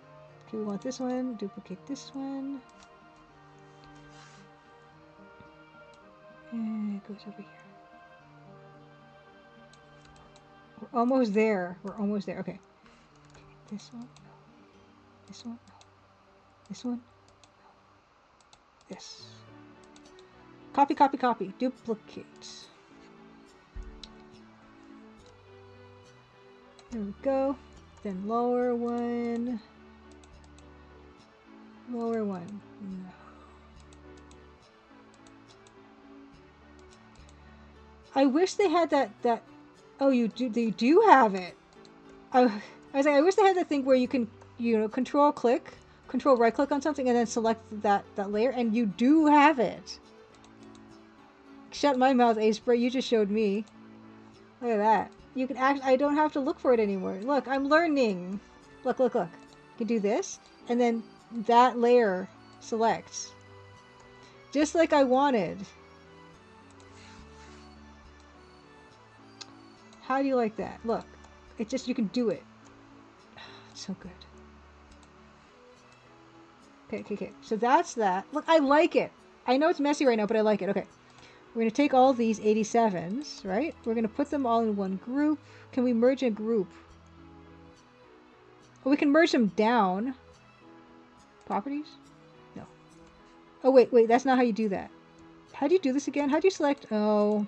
Speaker 1: Okay, we want this one. Duplicate this one. And it goes over here. We're almost there. We're almost there. Okay. This one. No. This one. No. This one. No. This. Copy, copy, copy. Duplicate. There we go. Then lower one. Lower one. No. I wish they had that. Oh, you do. They do have it. I was like, I wish they had that thing where you can, control right click on something, and then select that layer, and you do have it. Shut my mouth, Aspray. You just showed me. Look at that. You can I don't have to look for it anymore. Look, I'm learning. Look. You can do this, and then that layer selects. Just like I wanted. How do you like that? Look. It just, you can do it. It's so good. Okay. So that's that. Look, I like it. I know it's messy right now, but I like it. Okay. We're going to take all these 87s, right? We're going to put them all in one group. Can we merge a group? Oh, we can merge them down. Properties? No. Oh, wait. That's not how you do that. How do you do this again? How do you select? Oh.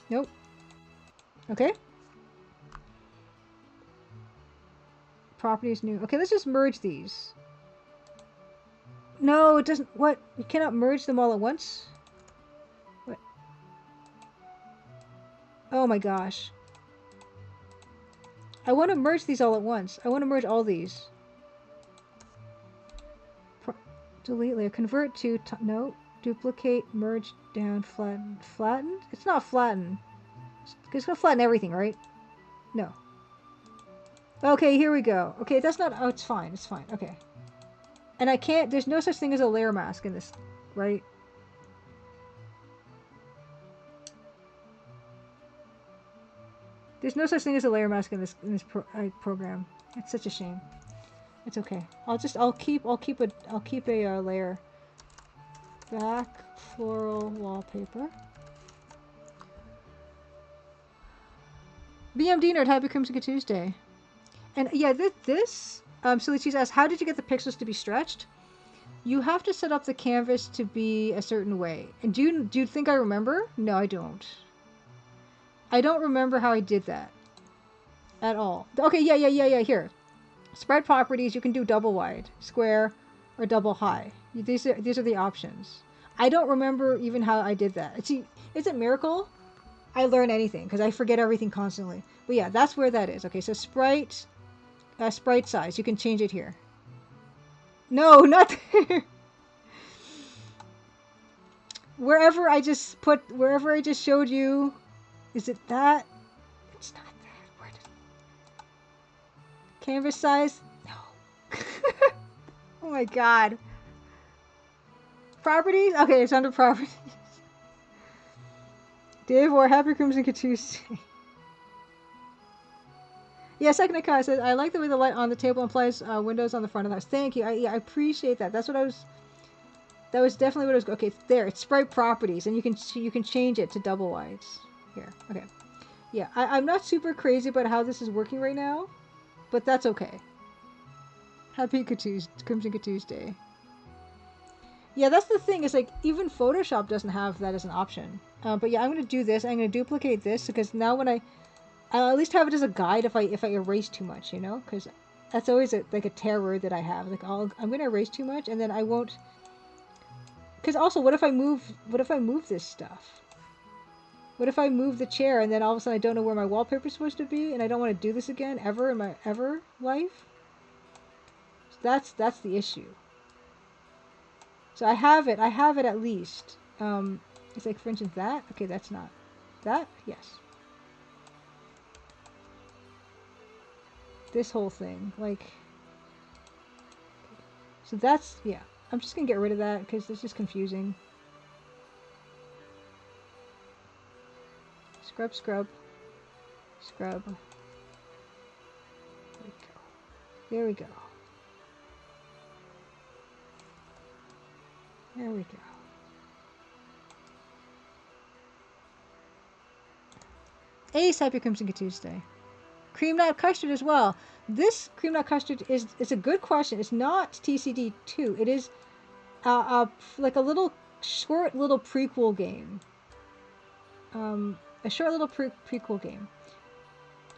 Speaker 1: Nope. Okay. Properties new. Okay, let's just merge these. No, it doesn't. What? You cannot merge them all at once? What? Oh my gosh. I want to merge these all at once. I want to merge all these. Delete layer. Convert to... no. Duplicate. Merge down. Flatten. Flatten? It's not flatten. It's going to flatten everything, right? No. Okay, here we go. Okay, that's not... oh, it's fine. It's fine. Okay. And I can't... there's no such thing as a layer mask in this, right? There's no such thing as a layer mask in this program. It's such a shame. It's okay. I'll keep a layer. Back floral wallpaper. BMD nerd, happy Crimson Tuesday. And yeah, this Silly Cheese asks, how did you get the pixels to be stretched? You have to set up the canvas to be a certain way. And do you think I remember? No, I don't. I don't remember how I did that. at all. Okay, yeah, here. Spread properties, you can do double wide, square, or double high. These are the options. I don't remember even how I did that. See, isn't Miracle? I learn anything because I forget everything constantly. But yeah, that's where that is. Okay, so sprite size. You can change it here. No, not there. Wherever I just showed you. Is it that? It's not that. Where did... Canvas size? No. Oh my god. Properties? Okay, it's under properties. Dave or Happy Crimson Tuesday. Yeah, second account says, I like the way the light on the table implies windows on the front of the house. Thank you. I appreciate that. That's what I was... That was definitely what I was... Okay, there. It's sprite properties, and you can change it to double wides. Here. Okay. Yeah, I'm not super crazy about how this is working right now, but that's okay. Happy Crimson Tuesday. Yeah, that's the thing. Is like even Photoshop doesn't have that as an option. But yeah, I'm gonna do this. I'm gonna duplicate this because now when I'll at least have it as a guide if I erase too much, you know, because that's always like a terror that I have. Like I'm gonna erase too much and then I won't. Because also, what if I move this stuff? What if I move the chair and then all of a sudden I don't know where my wallpaper is supposed to be and I don't want to do this again ever in my life? So that's the issue. So I have it at least. It's like, for instance, that. Okay, that's not. That? Yes. This whole thing. Like. So that's, yeah. I'm just going to get rid of that because it's just confusing. Scrub, scrub. Scrub. There we go. There we go. There we go. Ace, Happy Crimson Tuesday. Cream nut custard as well. This cream nut custard is a good question. It's not TCD2. It is like a little short little prequel game. A short little prequel game.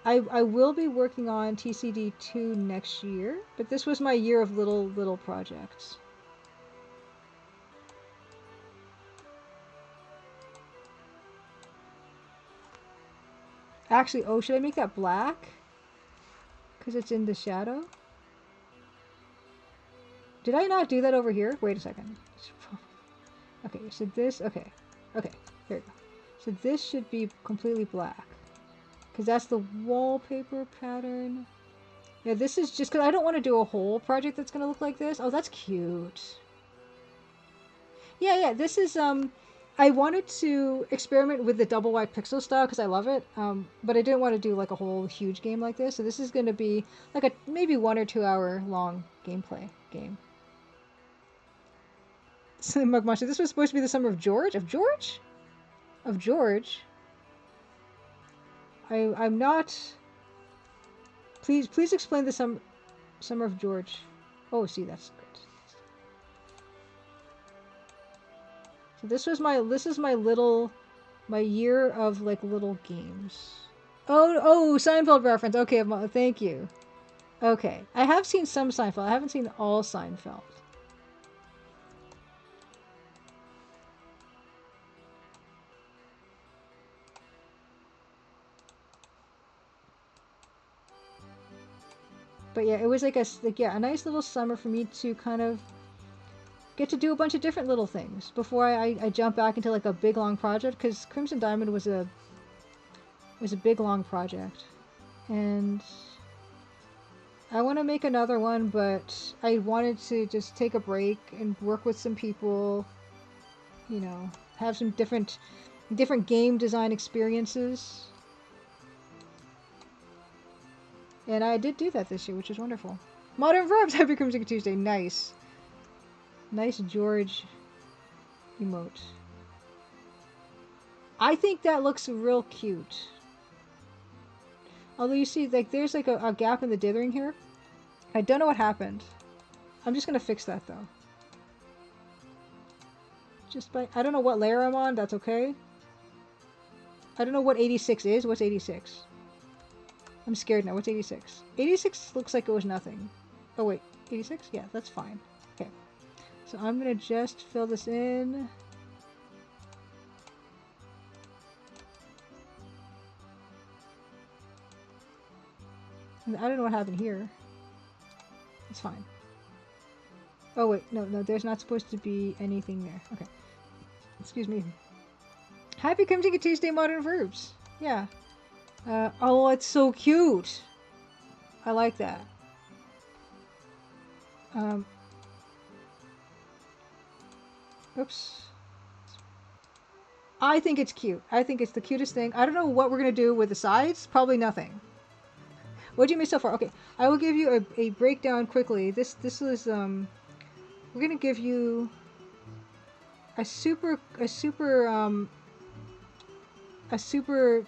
Speaker 1: I will be working on TCD2 next year, but this was my year of little projects. Actually, oh, should I make that black? Because it's in the shadow? Did I not do that over here? Wait a second. Okay, so this... Okay, here we go. So this should be completely black. Because that's the wallpaper pattern. Yeah, this is just... Because I don't want to do a whole project that's going to look like this. Oh, that's cute. Yeah, this is... I wanted to experiment with the double wide pixel style because I love it, but I didn't want to do like a whole huge game like this. So this is going to be like a maybe 1 or 2 hour long gameplay game. So Mugmonster, this was supposed to be the summer of George? Of George? Of George? I'm not... Please explain the summer of George. Oh, see, that's good. So this is my year of like little games. Oh, Seinfeld reference. Okay, thank you. Okay, I have seen some Seinfeld. I haven't seen all Seinfeld. But yeah, it was like a nice little summer for me to kind of get to do a bunch of different little things before I jump back into like a big long project, because Crimson Diamond was a big long project, and I want to make another one, but I wanted to just take a break and work with some people, you know, have some different game design experiences. And I did do that this year, which is wonderful. Modern Verbs, Happy Crimson Tuesday, nice. Nice George emote. I think that looks real cute. Although you see, like, there's like a gap in the dithering here. I don't know what happened. I'm just gonna fix that though. I don't know what layer I'm on, that's okay. I don't know what 86 is. What's 86? I'm scared now. What's 86? 86 looks like it was nothing. Oh wait, 86? Yeah, that's fine. Okay. So I'm gonna just fill this in. I don't know what happened here. It's fine. Oh wait, no, there's not supposed to be anything there. Okay. Excuse me. Happy Coming to Tuesday Modern Verbs. Yeah. Oh, it's so cute. I like that. Oops. I think it's cute. I think it's the cutest thing. I don't know what we're going to do with the sides. Probably nothing. What do you make so far? Okay, I will give you a breakdown quickly. This is we're going to give you a super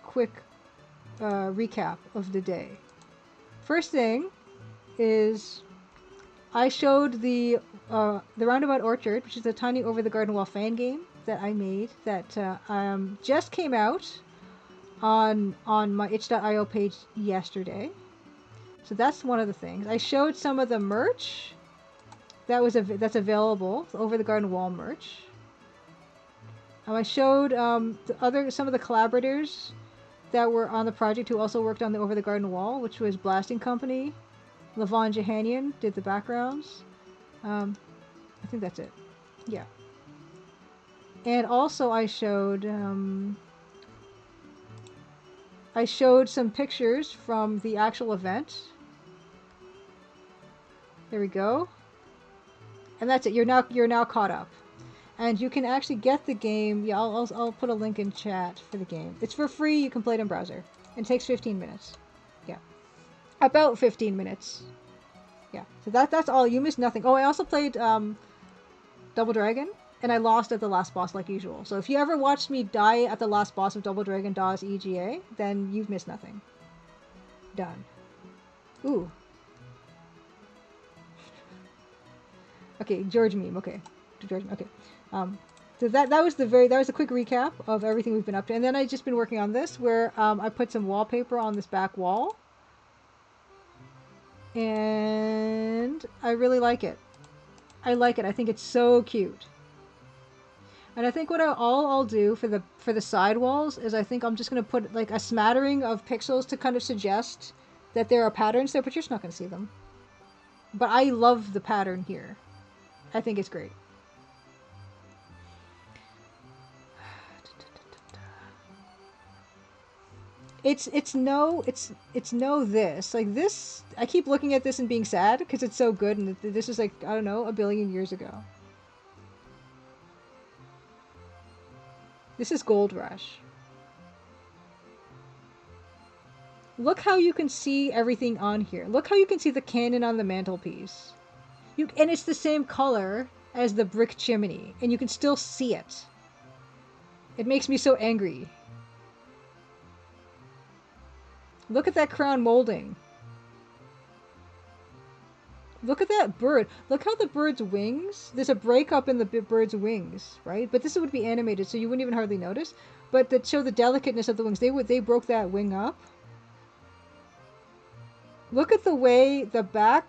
Speaker 1: quick recap of the day. First thing is I showed the Roundabout Orchard, which is a tiny over the garden wall fan game that I made that just came out on my itch.io page yesterday. So that's one of the things. I showed some of the merch that's available, over the garden wall merch. I showed some of the collaborators that were on the project who also worked on the Over the Garden Wall, which was Blasting Company. Levon Jahanian did the backgrounds. I think that's it. Yeah. And also I showed some pictures from the actual event. There we go. And that's it. You're now caught up. And you can actually get the game. Yeah, I'll put a link in chat for the game. It's for free. You can play it in browser. It takes 15 minutes. Yeah. About 15 minutes. Yeah. So that's all. You missed nothing. Oh, I also played Double Dragon, and I lost at the last boss like usual. So if you ever watched me die at the last boss of Double Dragon DOS EGA, then you've missed nothing. Done. Ooh. Okay, George meme. Okay. George. Okay. So that was a quick recap of everything we've been up to, and then I've just been working on this where I put some wallpaper on this back wall, and I really like it. I like it. I think it's so cute. And I think what I'll do for the side walls is I think I'm just gonna put like a smattering of pixels to kind of suggest that there are patterns there, but you're just not gonna see them. But I love the pattern here. I think it's great. It's no this. Like this, I keep looking at this and being sad because it's so good, and this is like, I don't know, a billion years ago. This is Gold Rush. Look how you can see everything on here. Look how you can see the cannon on the mantelpiece. And it's the same color as the brick chimney, and you can still see it. It makes me so angry. Look at that crown molding. Look at that bird. Look how the bird's wings, there's a breakup in the bird's wings, right? But this would be animated, so you wouldn't even hardly notice. But to show the delicateness of the wings, they broke that wing up. Look at the way the back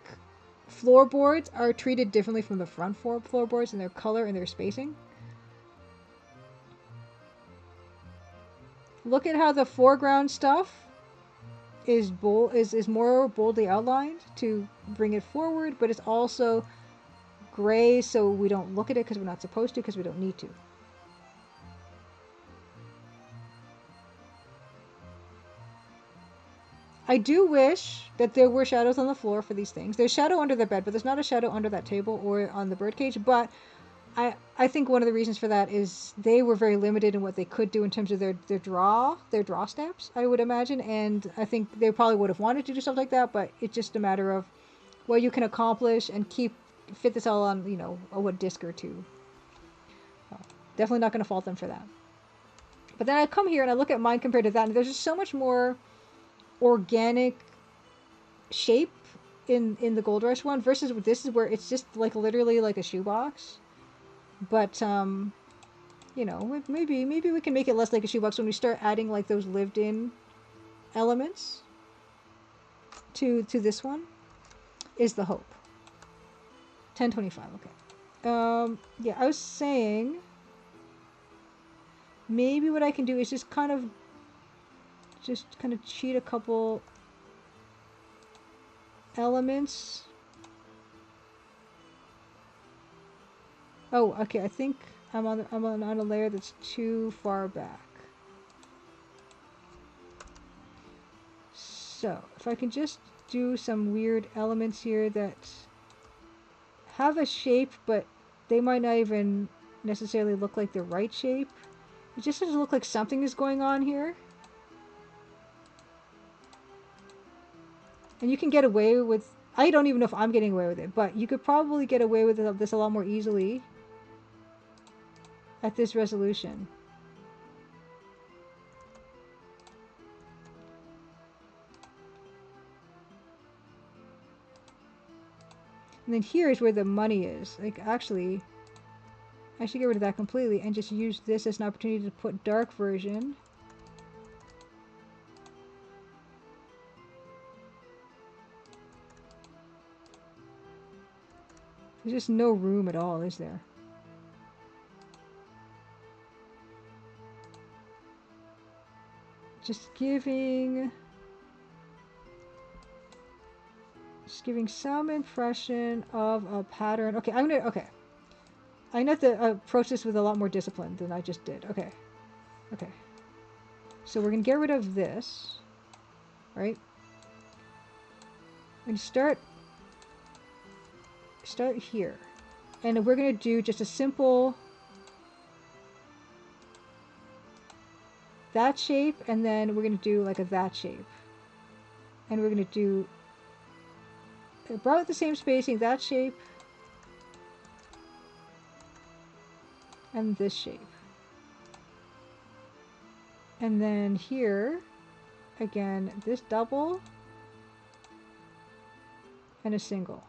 Speaker 1: floorboards are treated differently from the front floorboards in their color and their spacing. Look at how the foreground stuff is more boldly outlined to bring it forward, but it's also gray so we don't look at it because we're not supposed to, because we don't need to. I do wish that there were shadows on the floor for these things. There's shadow under the bed, but there's not a shadow under that table or on the birdcage. But I think one of the reasons for that is they were very limited in what they could do in terms of their draw steps, I would imagine. And I think they probably would have wanted to do stuff like that, but it's just a matter of what you can accomplish and fit this all on, a disc or two. Definitely not going to fault them for that. But then I come here and I look at mine compared to that, and there's just so much more organic shape in the Gold Rush one versus this is where it's just like literally like a shoebox. But maybe we can make it less like a shoebox when we start adding like those lived-in elements. to this one is the Hope. 1025. Okay. Yeah, I was saying maybe what I can do is just kind of cheat a couple elements. Oh, okay. I think I'm on a layer that's too far back. So if I can just do some weird elements here that have a shape, but they might not even necessarily look like the right shape. It just doesn't look like something is going on here. And you can get away with... I don't even know if I'm getting away with it, but you could probably get away with this a lot more easily at this resolution. And then here is where the money is. Like, actually, I should get rid of that completely and just use this as an opportunity to put dark version. There's just no room at all, is there? Just giving some impression of a pattern. Okay, okay. I have to approach this with a lot more discipline than I just did. Okay. So we're gonna get rid of this, right? And start here. And we're gonna do just a simple that shape, and then we're gonna do like a that shape. And we're gonna do about the same spacing, that shape, and this shape. And then here, again, this double and a single.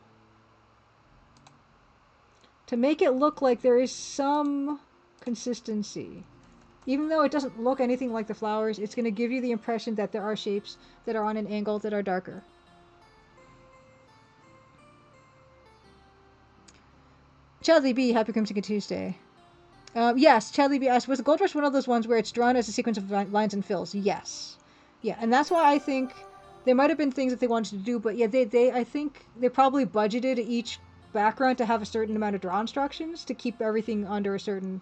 Speaker 1: To make it look like there is some consistency. Even though it doesn't look anything like the flowers, it's going to give you the impression that there are shapes that are on an angle that are darker. Chadley B, happy Crimson Tuesday. Yes, Chadley B asked, was the Gold Rush one of those ones where it's drawn as a sequence of lines and fills? Yes. Yeah, and that's why I think there might have been things that they wanted to do, but yeah, I think they probably budgeted each background to have a certain amount of draw instructions to keep everything under a certain,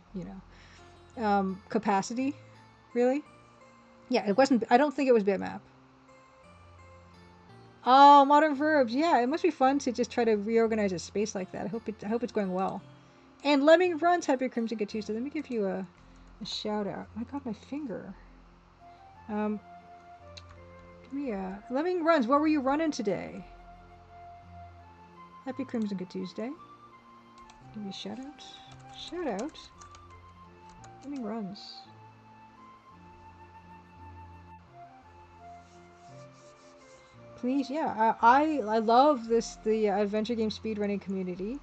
Speaker 1: capacity, really. Yeah, it wasn't, I don't think it was bitmap. Oh, modern verbs. Yeah, it must be fun to just try to reorganize a space like that. I hope it's going well. And Lemming Runs, happy Crimson Good Tuesday. Let me give you a shout out. My God, my finger. Give me a Lemming Runs. What were you running today? Happy Crimson Good Tuesday. Give me a shout out. Shout out. Lemming Runs. Please, yeah. I love the adventure game speedrunning community.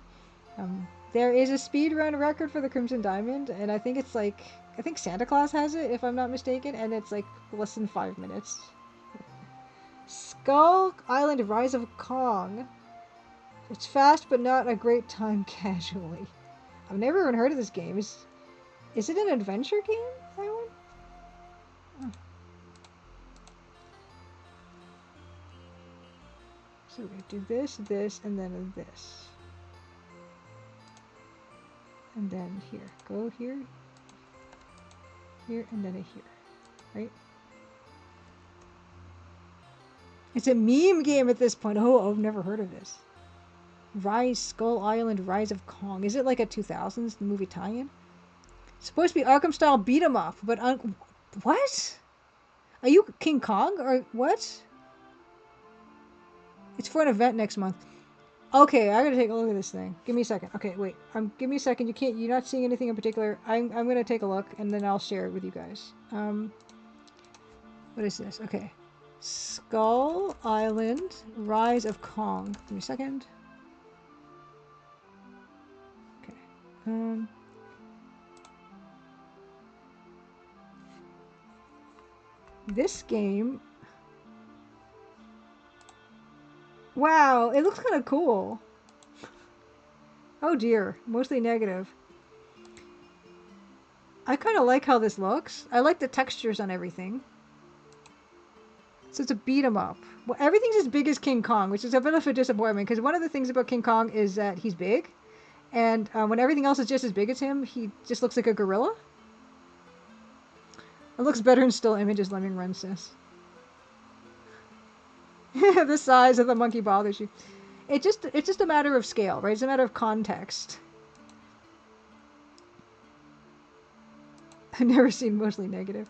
Speaker 1: There is a speedrun record for the Crimson Diamond, and I think it's like, I think Santa Claus has it, if I'm not mistaken, and it's like less than 5 minutes. Skull Island Rise of Kong. It's fast, but not a great time casually. I've never even heard of this game. Is it an adventure game, that one? Oh. So we do this, and then this. And then here. Go here, here, and then a here. Right? It's a meme game at this point. Oh, I've never heard of this. Skull Island Rise of Kong. Is it like a 2000s movie tie-in? It's supposed to be Arkham style beat 'em up, but what? Are you King Kong or what? It's for an event next month. Okay, I gotta take a look at this thing. Give me a second. Okay, wait. Give me a second. You're not seeing anything in particular. I'm gonna take a look and then I'll share it with you guys. What is this? Okay. Skull Island Rise of Kong. Give me a second. Okay. This game Wow, it looks kind of cool. Oh dear, mostly negative. I kind of like how this looks. I like the textures on everything. So it's a beat 'em up. Well, everything's as big as King Kong, which is a bit of a disappointment because one of the things about King Kong is that he's big, and when everything else is just as big as him, he just looks like a gorilla. It looks better in still images, Lemming Run says. The size of the monkey bothers you. It's just a matter of scale, right? It's a matter of context. I've never seen mostly negative.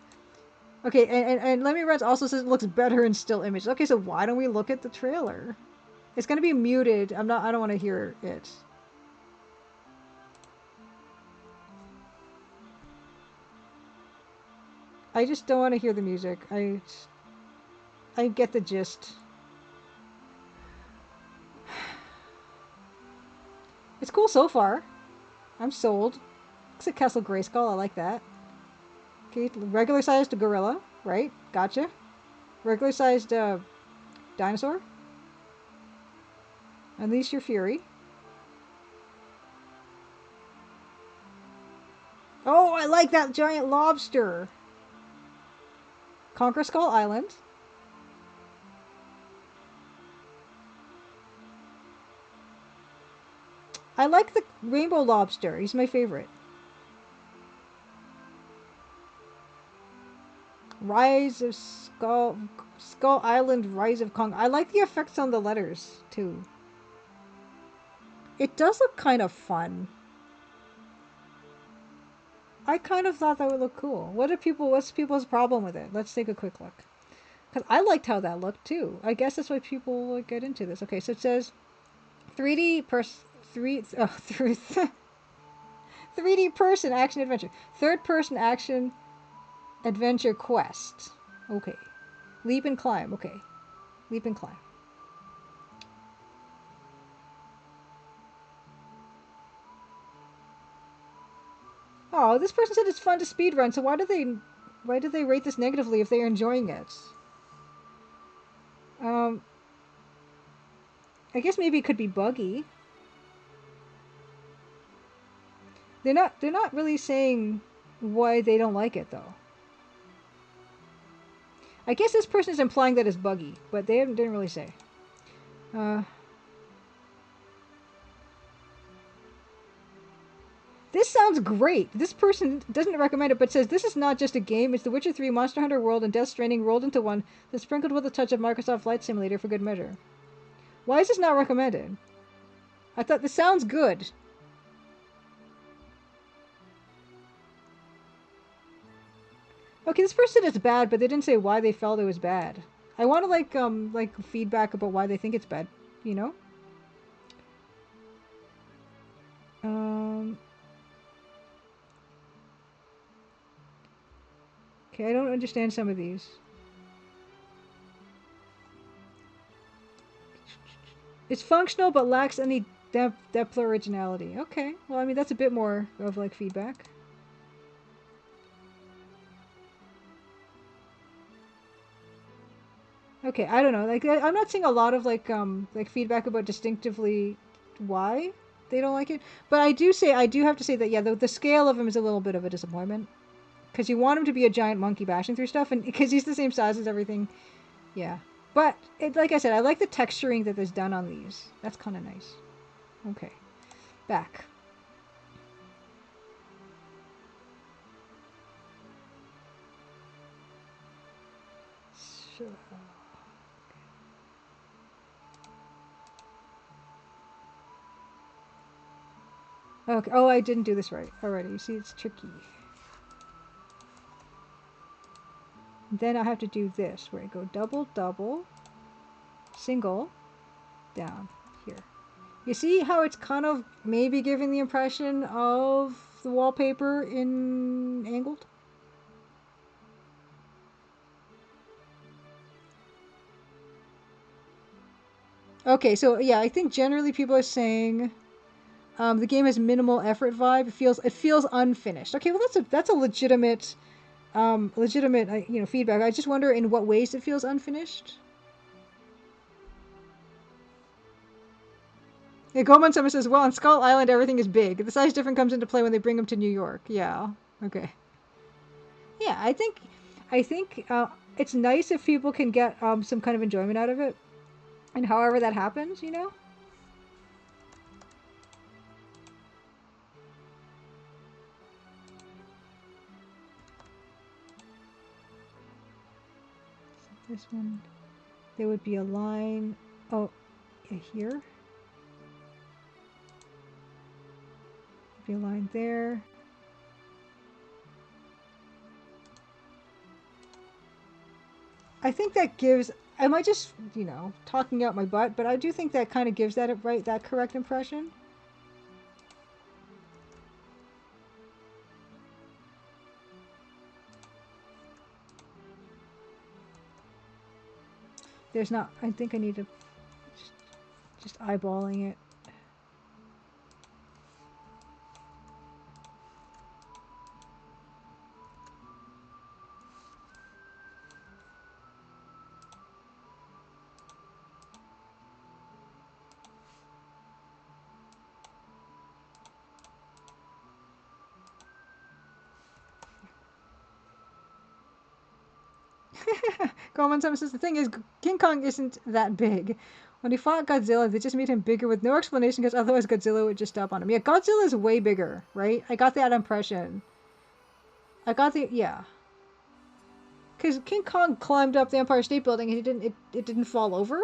Speaker 1: Okay, and Lemmy Runs also says it looks better in still images. Okay, so why don't we look at the trailer? It's gonna be muted. I don't want to hear it. I just don't want to hear the music. I get the gist. It's cool so far. I'm sold. Looks like Castle Grayskull. I like that. Okay, regular sized gorilla, right? Gotcha. Regular sized dinosaur. Unleash your fury. Oh, I like that giant lobster. Conquer Skull Island. I like the rainbow lobster. He's my favorite. Rise of Skull Island, Rise of Kong. I like the effects on the letters too. It does look kind of fun. I kind of thought that would look cool. What's people's problem with it? Let's take a quick look. Because I liked how that looked too. I guess that's why people get into this. Okay, so it says 3D 3D person action adventure. Third person action adventure quest. Okay. Leap and climb. Okay. Leap and climb. Oh, this person said it's fun to speedrun, so why do they rate this negatively if they're enjoying it? I guess maybe it could be buggy. They're not really saying why they don't like it though. I guess this person is implying that it's buggy, but they didn't really say. This sounds great. This person doesn't recommend it, but says this is not just a game. It's The Witcher 3, Monster Hunter World, and Death Stranding rolled into one that's sprinkled with a touch of Microsoft Flight Simulator for good measure. Why is this not recommended? I thought this sounds good. Okay, this person is bad, but they didn't say why they felt it was bad. I want to like feedback about why they think it's bad, you know? Okay, I don't understand some of these. It's functional but lacks any depth or originality. Okay, well, I mean, that's a bit more of like feedback. Okay, I don't know. Like, I'm not seeing a lot of like feedback about distinctively why they don't like it. But I do have to say that yeah, the scale of him is a little bit of a disappointment. Because you want him to be a giant monkey bashing through stuff, and because he's the same size as everything, yeah. But like I said, I like the texturing that is done on these. That's kind of nice. Okay, back. So, okay. Oh, I didn't do this right already. You see, it's tricky. Then I have to do this, where I go double, double, single, down, here. You see how it's kind of maybe giving the impression of the wallpaper in angled? Okay, so yeah, I think generally people are saying the game has minimal effort vibe. It feels unfinished. Okay, well that's a legitimate feedback. I just wonder in what ways it feels unfinished. Yeah, Goman Summer says, well, on Skull Island, everything is big. The size difference comes into play when they bring them to New York. Yeah. Okay. Yeah, I think it's nice if people can get some kind of enjoyment out of it, and however that happens, you know. This one, there would be a line. Oh, yeah, here. There'd be a line there. I think that gives. I might just, you know, talking out my butt, but I do think that kind of gives that correct impression. There's not. I think I need to just eyeballing it. Goldman Sachs says the thing is, King Kong isn't that big. When he fought Godzilla, they just made him bigger with no explanation because otherwise Godzilla would just stop on him. Yeah, Godzilla is way bigger, right? I got that impression. Yeah. Because King Kong climbed up the Empire State Building and it didn't fall over?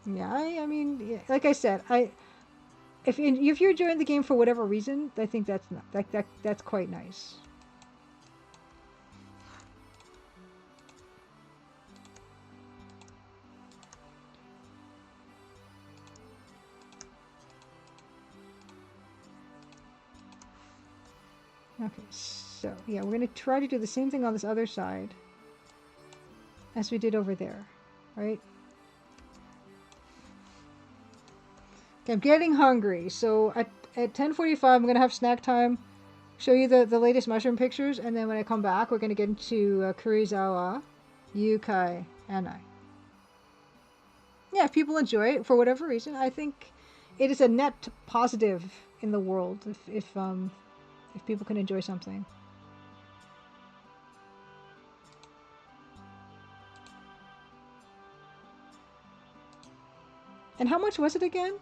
Speaker 1: Yeah, I mean, yeah, like I said, if you're enjoying the game for whatever reason, I think that's not, that's quite nice. Okay, so yeah, we're gonna try to do the same thing on this other side as we did over there, right? Okay, I'm getting hungry, so at 10:45 I'm gonna have snack time, show you the latest mushroom pictures, and then when I come back, we're gonna get into Karuizawa Yūkai Annai. Yeah, if people enjoy it for whatever reason, I think it is a net positive in the world if people can enjoy something. And how much was it again?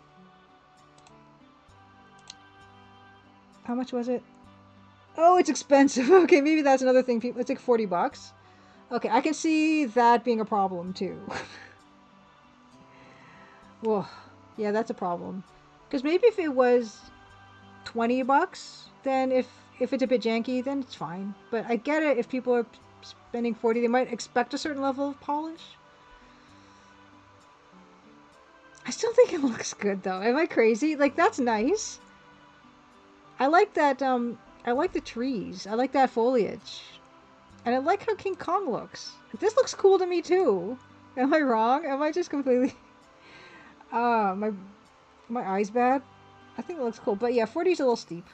Speaker 1: How much was it? Oh, it's expensive. Okay, maybe that's another thing. People, it's like $40. Okay, I can see that being a problem too. Whoa, yeah, that's a problem. Because maybe if it was $20, then if it's a bit janky, then it's fine. But I get it. If people are spending 40, they might expect a certain level of polish. I still think it looks good though. Am I crazy? Like that's nice. I like that. I like the trees. I like that foliage, and I like how King Kong looks. This looks cool to me too. Am I wrong? Am I just completely? My eyes bad. I think it looks cool, but yeah, 40 is a little steep.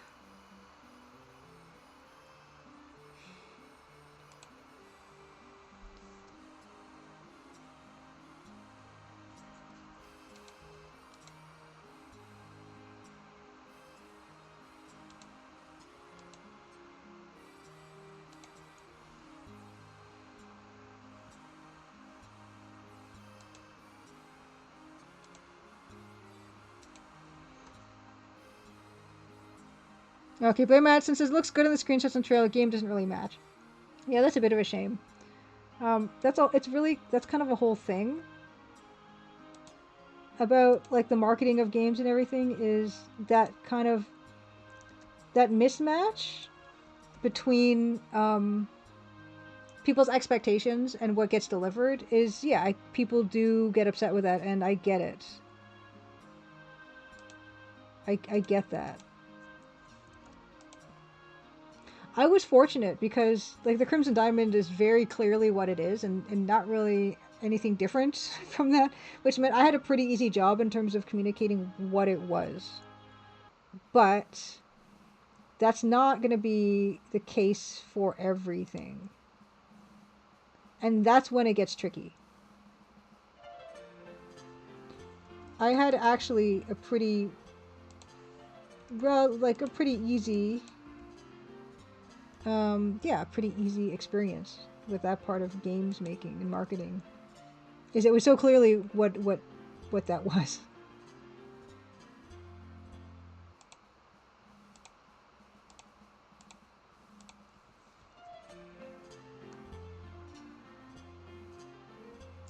Speaker 1: Okay, Blame Madsen says looks good in the screenshots and trailer. Game doesn't really match. Yeah, that's a bit of a shame. That's all. It's really that's kind of a whole thing about like the marketing of games and everything is that kind of that mismatch between people's expectations and what gets delivered is yeah people do get upset with that and I get it. I get that. I was fortunate because like the Crimson Diamond is very clearly what it is and not really anything different from that, which meant I had a pretty easy job in terms of communicating what it was. But that's not going to be the case for everything. And that's when it gets tricky. I had actually a pretty, well, like a pretty easy, pretty easy experience with that part of games making and marketing. Is it was so clearly what that was.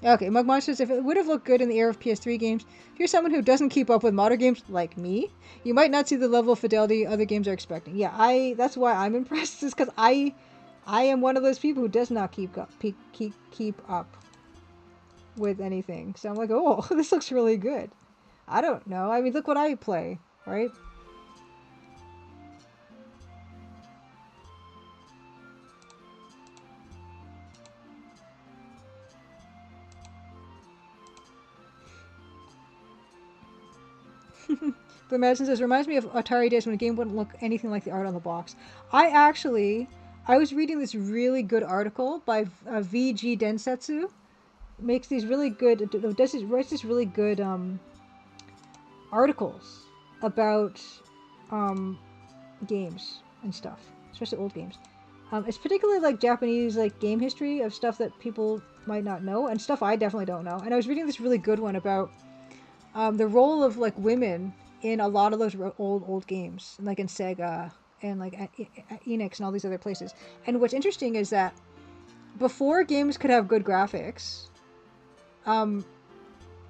Speaker 1: Okay, Mugmon says, if it would have looked good in the era of PS3 games, if you're someone who doesn't keep up with modern games like me, you might not see the level of fidelity other games are expecting. Yeah, that's why I'm impressed, is because I am one of those people who does not keep up with anything. So I'm like, oh, this looks really good. I don't know. I mean, look what I play, right? But Madison says, reminds me of Atari days when a game wouldn't look anything like the art on the box. I was reading this really good article by VG Densetsu. Makes these really good, writes these really good articles about games and stuff, especially old games. It's particularly like Japanese like game history of stuff that people might not know and stuff I definitely don't know. And I was reading this really good one about the role of like women in a lot of those old games, like in Sega and like at Enix and all these other places. And what's interesting is that before games could have good graphics,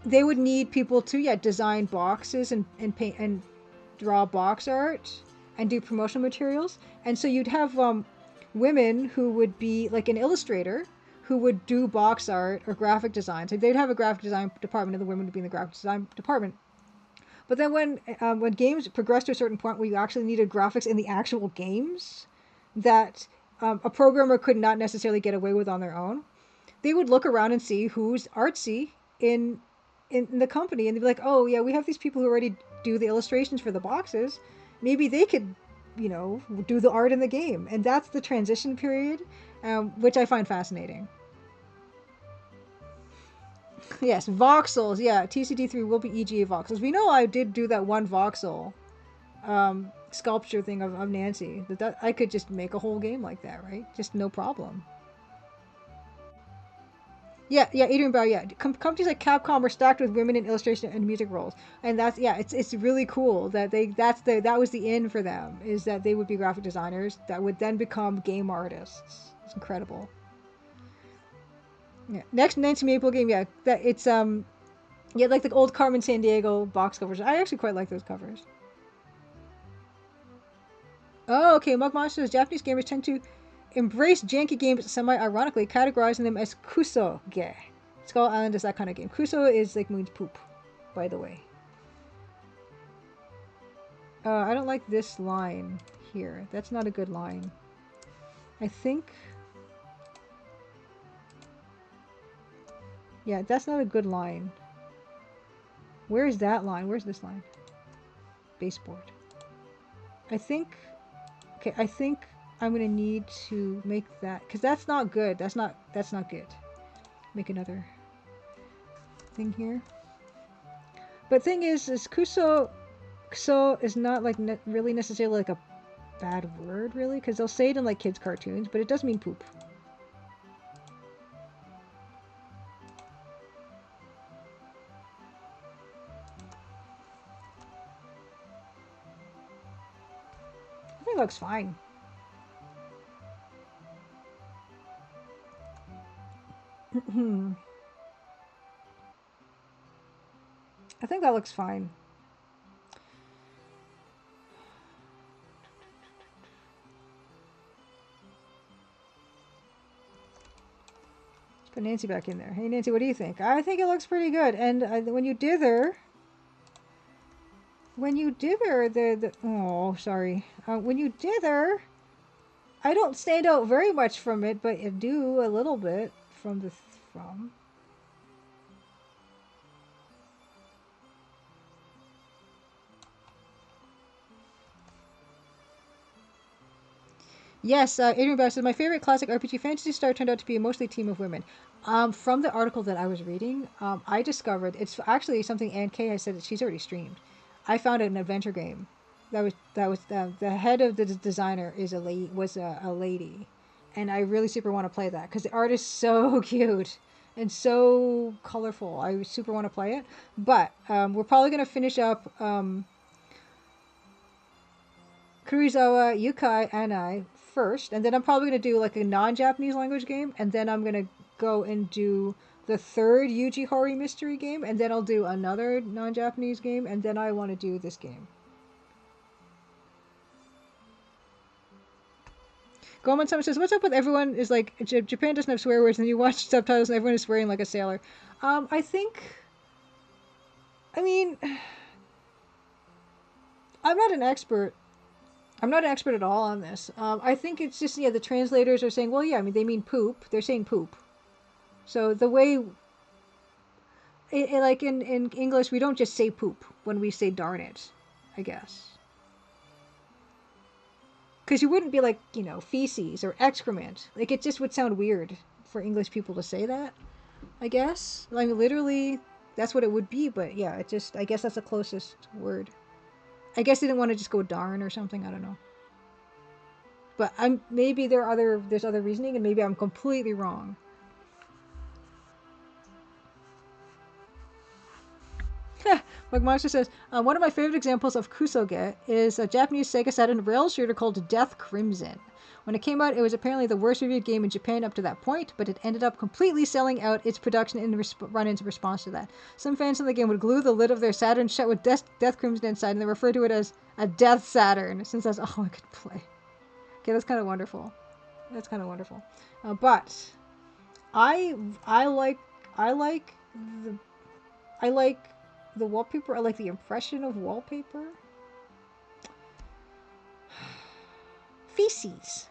Speaker 1: they would need people to design boxes and paint and draw box art and do promotional materials. And so you'd have women who would be like an illustrator who would do box art or graphic design. So they'd have a graphic design department, and the women would be in the graphic design department. But then when games progressed to a certain point where you actually needed graphics in the actual games that a programmer could not necessarily get away with on their own, they would look around and see who's artsy in the company, and they'd be like, oh yeah, we have these people who already do the illustrations for the boxes. Maybe they could, do the art in the game. And that's the transition period, which I find fascinating. Yes, voxels. Yeah, TCD3 will be EGA voxels. We know I did do that one voxel sculpture thing of Nancy. That I could just make a whole game like that, right? Just no problem. Yeah, Adrian Bauer. Yeah, companies like Capcom are stacked with women in illustration and music roles, and it's really cool that that was the in for them, is that they would be graphic designers that would then become game artists. It's incredible. Yeah, next Nancy Maple game. Yeah, that it's like the old Carmen Sandiego box covers. I actually quite like those covers. Oh, okay. Mug Monsters. Japanese gamers tend to embrace janky games semi-ironically, categorizing them as kusoge. Skull Island is that kind of game. Kuso is like means poop, by the way. I don't like this line here. That's not a good line. I think... Yeah, that's not a good line. Where is that line? Where's this line? Baseboard. I think... Okay, I think I'm gonna need to make that... Because that's not good. That's not good. Make another thing here. But thing is kuso is not like really necessarily like a bad word, really, because they'll say it in like kids' cartoons, but it does mean poop. I think it looks fine. I think that looks fine. Let's put Nancy back in there. Hey Nancy, what do you think? I think it looks pretty good. And when you dither the oh sorry, when you dither, I don't stand out very much from it, but I do a little bit from the from. Yes, Adrian Bass said, my favorite classic RPG Fantasy Star turned out to be mostly a team of women. From the article that I was reading, I discovered it's actually something Ann Kay has said that she's already streamed. I found an adventure game. That was the head of the designer is a lady, and I really super want to play that because the art is so cute and so colorful. I super want to play it, but we're probably gonna finish up Karuizawa Yūkai Annai first, and then I'm probably gonna do like a non-Japanese language game, and then I'm gonna go and do the third Yuji Horii mystery game, and then I'll do another non-Japanese game, and then I want to do this game. Goldman Summit says, "What's up with everyone? Is like Japan doesn't have swear words, and you watch subtitles, and everyone is swearing like a sailor." I think. I mean, I'm not an expert. I'm not an expert at all on this. I think it's just the translators are saying, well, yeah, I mean they mean poop. They're saying poop. So the way, like in English, we don't just say poop when we say darn it, I guess. Because you wouldn't be like, feces or excrement. Like it just would sound weird for English people to say that, I guess. I mean, literally, that's what it would be. But yeah, I guess that's the closest word. I guess they didn't want to just go darn or something. I don't know. But maybe there's other reasoning, and maybe I'm completely wrong. Like Monster says, one of my favorite examples of kusoge is a Japanese Sega Saturn rail shooter called Death Crimson. When it came out, it was apparently the worst reviewed game in Japan up to that point, but it ended up completely selling out its production in run-ins response to that. Some fans of the game would glue the lid of their Saturn shut with Death Crimson inside, and they refer to it as a Death Saturn, since that's all I could play. Okay, that's kind of wonderful. That's kind of wonderful. But I like I like the I like the wallpaper. I like the impression of wallpaper. Feces.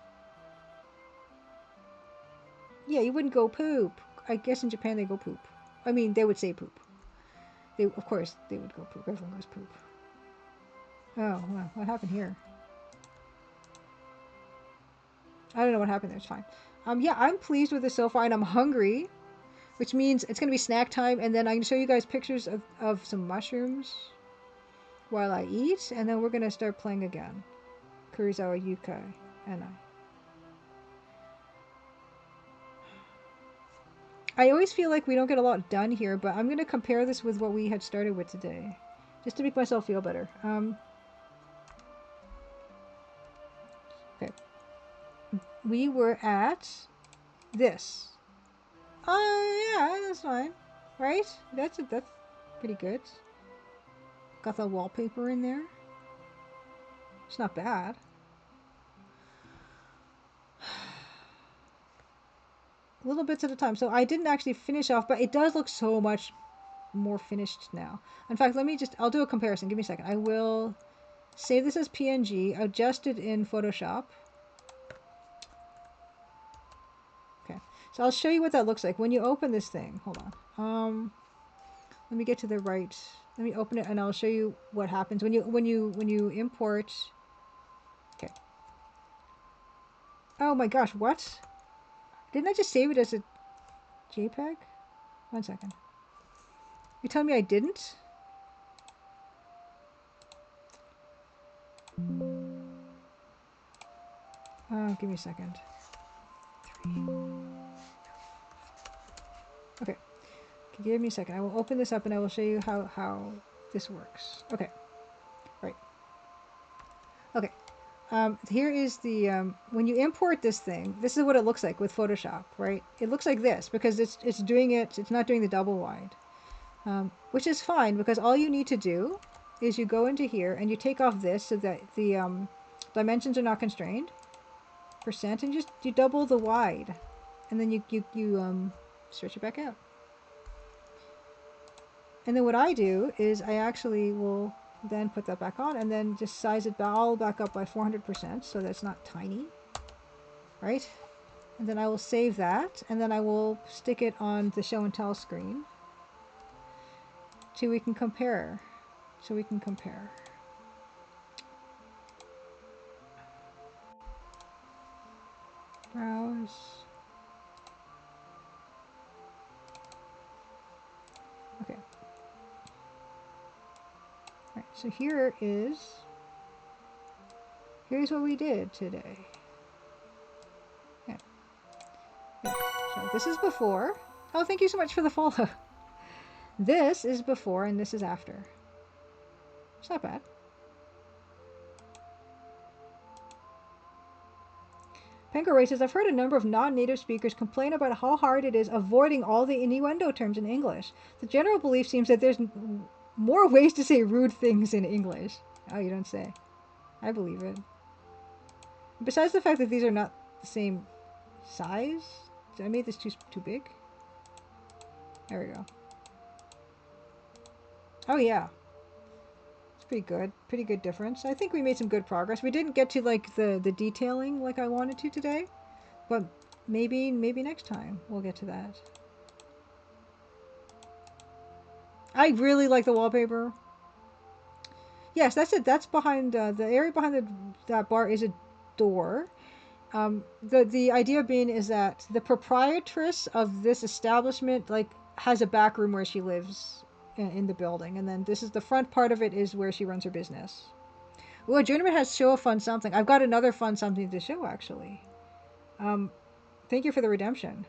Speaker 1: Yeah, you wouldn't go poop. I guess in Japan they go poop. I mean, they would say poop. Of course, they would go poop. Everyone goes poop. Oh, wow. What happened here? I don't know what happened there. It's fine. Yeah, I'm pleased with this so far, and I'm hungry, which means it's going to be snack time, and then I can show you guys pictures of some mushrooms while I eat, and then we're going to start playing again. Karuizawa Yūkai Annai. I always feel like we don't get a lot done here, but I'm going to compare this with what we had started with today, just to make myself feel better. Okay. We were at this. Oh, yeah, that's fine. Right? That's pretty good. Got the wallpaper in there. It's not bad. Little bits at a time. So I didn't actually finish off, but it does look so much more finished now. In fact, I'll do a comparison. Give me a second. I will save this as PNG, adjust it in Photoshop. Okay. So I'll show you what that looks like when you open this thing. Hold on. Let me get to the right. Let me open it and I'll show you what happens when you import. Okay. Oh my gosh, what? Didn't I just save it as a JPEG? 1 second. You're telling me I didn't? Give me a second. 3. Okay. Give me a second. I will open this up and I will show you how this works. Okay. Right. Okay. Here is the when you import this thing, this is what it looks like with Photoshop, right? It looks like this because it's not doing the double wide, which is fine because all you need to do is you go into here and you take off this so that the dimensions are not constrained, percent, and you double the wide, and then you stretch it back out. And then what I do is I actually will then put that back on and then just size it all back up by 400% so that it's not tiny, right? And then I will save that and then I will stick it on the show and tell screen so we can compare. Browse. Okay. Alright, so here's what we did today. Yeah. Yeah. So this is before. Oh, thank you so much for the follow. This is before and this is after. It's not bad. Penko says, I've heard a number of non-native speakers complain about how hard it is avoiding all the innuendo terms in English. The general belief seems that there's more ways to say rude things in English. Oh, you don't say. I believe it. Besides the fact that these are not the same size. Did I make this too big? There we go. Oh yeah. It's pretty good. Pretty good difference. I think we made some good progress. We didn't get to like the detailing like I wanted to today. But maybe next time we'll get to that. I really like the wallpaper. Yes, that's it. That's behind the area behind that bar is a door. The idea being is that the proprietress of this establishment like has a back room where she lives in the building, and then this is the front part of it is where she runs her business. Oh, a journeyman has show a fun something. I've got another fun something to show actually. Thank you for the redemption.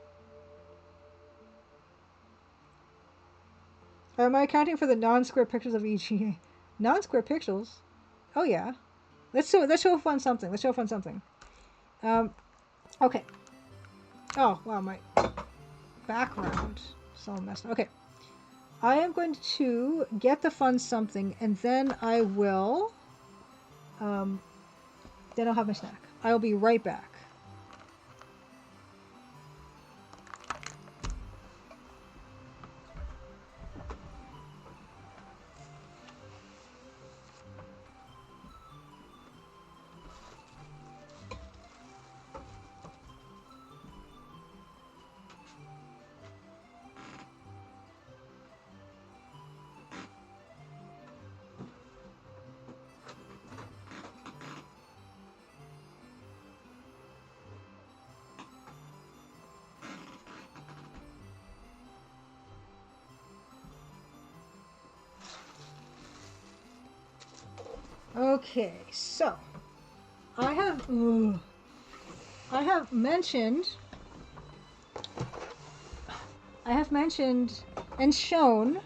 Speaker 1: Am I accounting for the non-square pixels of EGA? Non-square pixels? Oh yeah. Let's show a fun something. Let's show a fun something. Okay. Oh wow, my background is all messed up. Okay. I am going to get the fun something, and then I will. Then I'll have my snack. I'll be right back. Okay, so I have mentioned and shown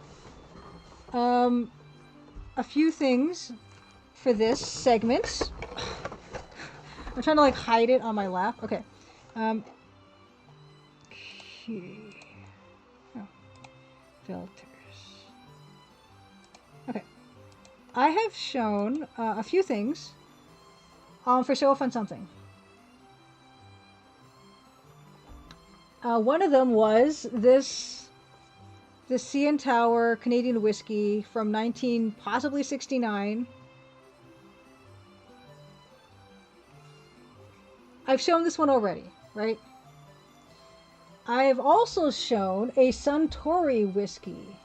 Speaker 1: a few things for this segment. I'm trying to like hide it on my lap. Okay. Okay. Oh. Filters. Okay. I have shown a few things for Show Fun Something. One of them was this CN Tower Canadian whiskey from possibly 69. I've shown this one already, right? I have also shown a Suntory whiskey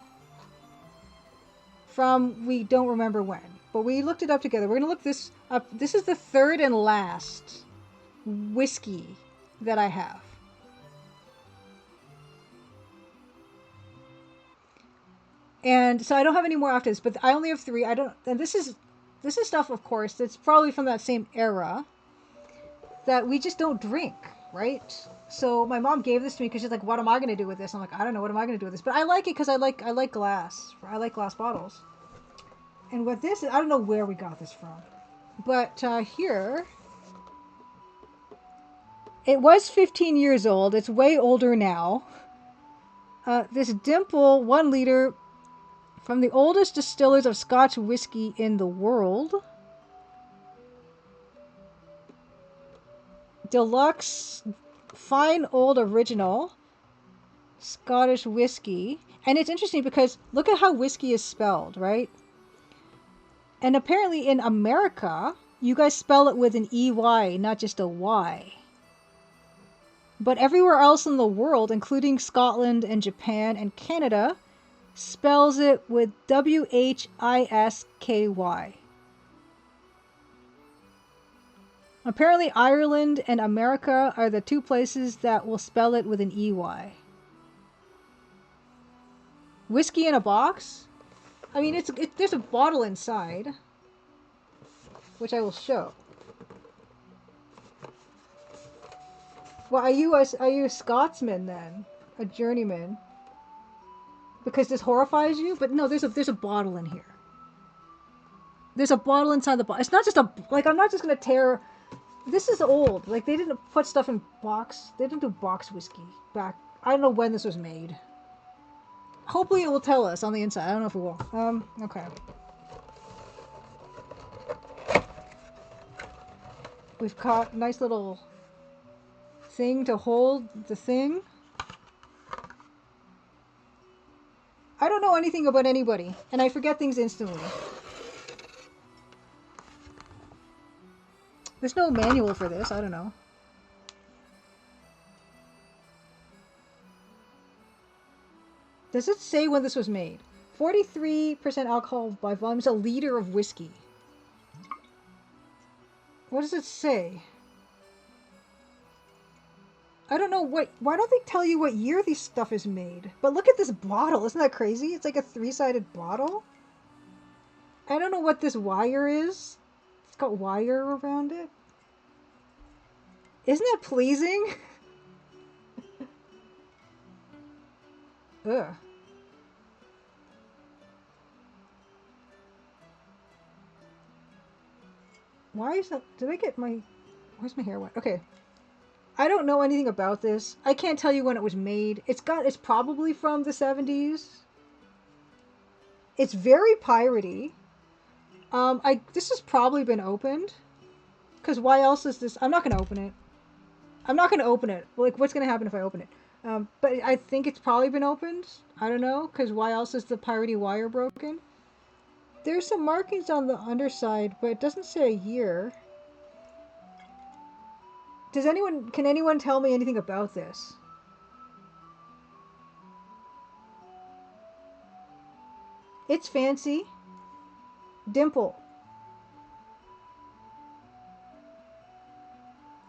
Speaker 1: from we don't remember when, but we looked it up together. We're going to look this up. This is the third and last whiskey that I have. And so I don't have any more after this, but I only have 3. And this is stuff, of course, that's probably from that same era that we just don't drink, right? So my mom gave this to me because she's like, what am I going to do with this? I'm like, I don't know. What am I going to do with this? But I like it because I like glass. I like glass bottles. And what this is, I don't know where we got this from. But here, it was 15 years old. It's way older now. This Dimple 1 liter from the oldest distillers of Scotch whiskey in the world. Deluxe fine old original Scottish whiskey. And it's interesting because look at how whiskey is spelled, right? And apparently in America, you guys spell it with an EY, not just a Y. But everywhere else in the world, including Scotland and Japan and Canada, spells it with WHISKY. Apparently Ireland and America are the two places that will spell it with an EY. Whiskey in a box? I mean, there's a bottle inside, which I will show. Well, are you a Scotsman then? A journeyman? Because this horrifies you? But no, there's a bottle in here. There's a bottle inside the bottle. It's not just a, like, I'm not just gonna tear. This is old. Like, they didn't put stuff in box. They didn't do box whiskey back. I don't know when this was made. Hopefully it will tell us on the inside. I don't know if it will. Okay. We've got a nice little thing to hold the thing. I don't know anything about anybody, and I forget things instantly. There's no manual for this. I don't know. Does it say when this was made? 43% alcohol by volume is a liter of whiskey. What does it say? I don't know what... Why don't they tell you what year this stuff is made? But look at this bottle. Isn't that crazy? It's like a three-sided bottle. I don't know what this wire is. It's got wire around it. Isn't that pleasing? Ugh. Why is that? Did I get my... Where's my hair wet? Okay. I don't know anything about this. I can't tell you when it was made. It's probably from the 70s. It's very piratey. This has probably been opened. Because why else is this... I'm not going to open it. I'm not going to open it. Like, what's going to happen if I open it? But I think it's probably been opened. I don't know. Because why else is the piratey wire broken? There's some markings on the underside, but it doesn't say a year. Can anyone tell me anything about this? It's fancy. Dimple.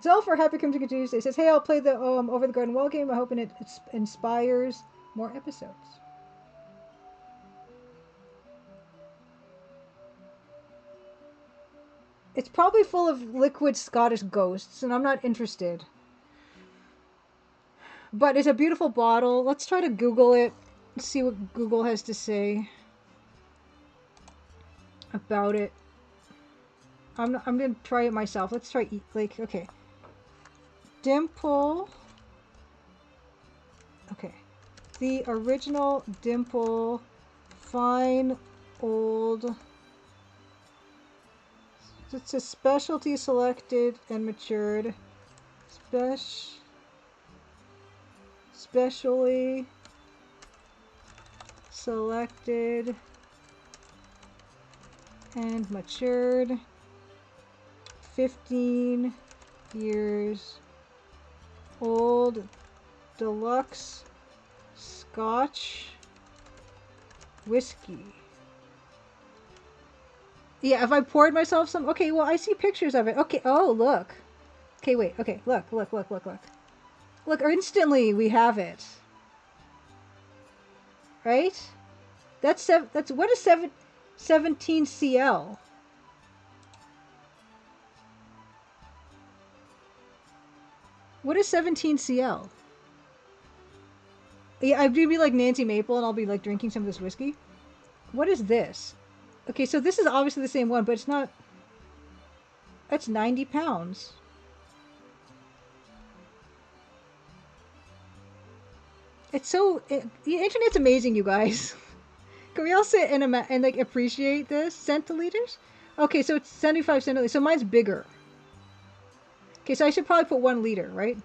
Speaker 1: Zelf, happy come to Tuesday, says, hey, I'll play the Over the Garden Wall game. I'm hoping it inspires more episodes. It's probably full of liquid Scottish ghosts, and I'm not interested. But it's a beautiful bottle. Let's try to Google it. See what Google has to say about it. I'm gonna try it myself. Let's try okay. Dimple. Okay. The original Dimple fine old. It's a specialty selected and matured. Specially selected and matured. 15 years old. Deluxe Scotch whiskey. Yeah, if I poured myself some... Okay, well, I see pictures of it. Okay, oh, look. Okay, wait. Okay, look. Look, instantly we have it. Right? What is 17 CL? What is 17 CL? Yeah, I'd be like Nancy Maple and I'll be like drinking some of this whiskey. What is this? Okay, so this is obviously the same one, but it's not... That's 90 pounds. It's so... the internet's amazing, you guys. Can we all sit and like appreciate this? Centiliters? Okay, so it's 75 centiliters. So mine's bigger. Okay, so I should probably put 1 liter, right?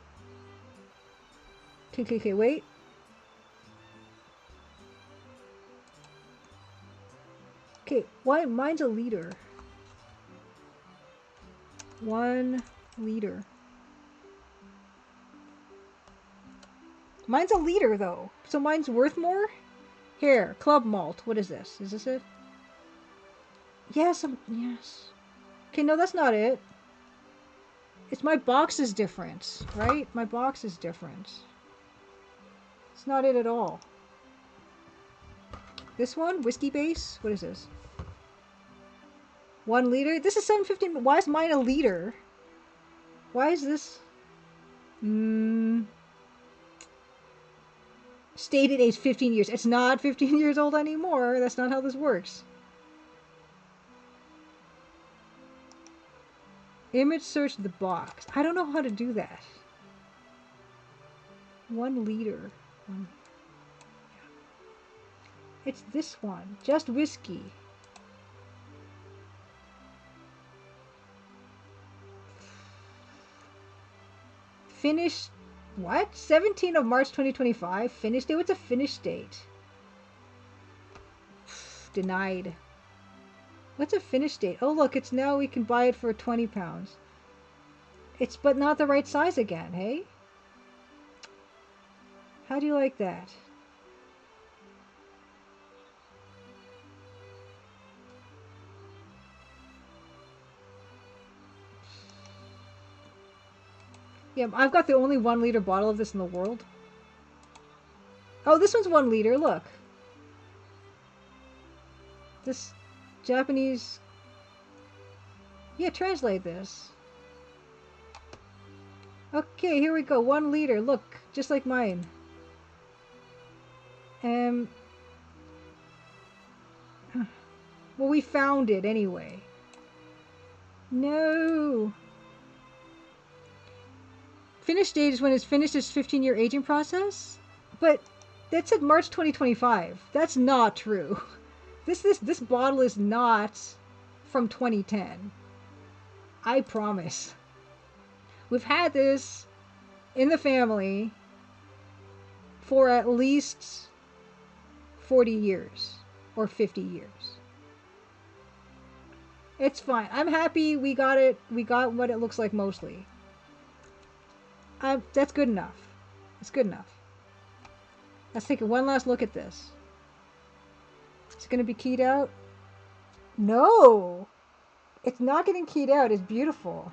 Speaker 1: Okay, wait. Okay, why mine's a liter? 1 liter. Mine's a liter though, so mine's worth more? Here, club malt. What is this? Is this it? Yes, yes. Okay, no, that's not it. It's my box is different, right? My box is different. It's not it at all. This one? Whiskey base? What is this? 1 liter? This is 750. Why is mine a liter? Why is this? Stated age 15 years. It's not 15 years old anymore. That's not how this works. Image search the box. I don't know how to do that. 1 liter. It's this one. Just whiskey. Finished. What? 17th of March 2025. Finished date? What's a finished date? Denied. What's a finished date? Oh look, it's now we can buy it for £20. It's but not the right size again, hey? How do you like that? Yeah, I've got the only 1 liter bottle of this in the world. Oh, this one's 1 liter, look. This Japanese... Yeah, translate this. Okay, here we go. 1 liter, look, just like mine. Well, we found it anyway. No! Finished date is when it's finished its 15-year aging process? But that said March 2025. That's not true. This bottle is not from 2010. I promise. We've had this in the family for at least 40 years or 50 years. It's fine. I'm happy we got it. We got what it looks like mostly. That's good enough. It's good enough. Let's take one last look at this. Is it going to be keyed out? No! It's not getting keyed out. It's beautiful.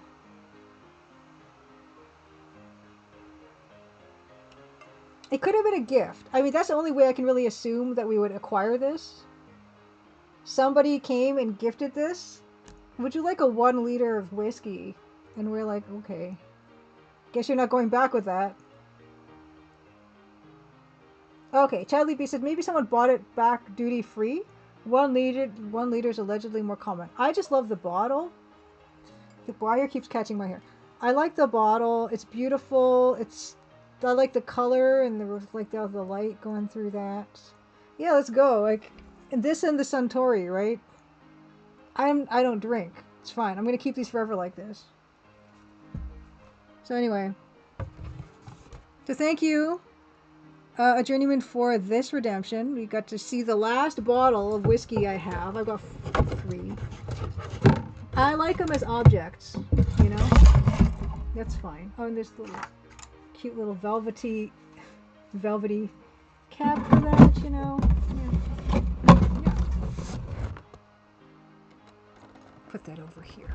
Speaker 1: It could have been a gift. I mean, that's the only way I can really assume that we would acquire this. Somebody came and gifted this. Would you like a 1 liter of whiskey? And we're like, okay. Guess you're not going back with that. Okay, Chadley B says maybe someone bought it back duty free. 1 liter is allegedly more common. I just love the bottle. The wire keeps catching my hair. I like the bottle. It's beautiful. I like the color and the light going through that. Yeah, let's go. Like this and the Suntory, right? I don't drink. It's fine. I'm gonna keep these forever like this. So anyway, so thank you, a journeyman, for this redemption. We got to see the last bottle of whiskey I have. I've got 3. I like them as objects, you know. That's fine. Oh, and this little cute little velvety cap for that, you know. Yeah. Yeah. Put that over here.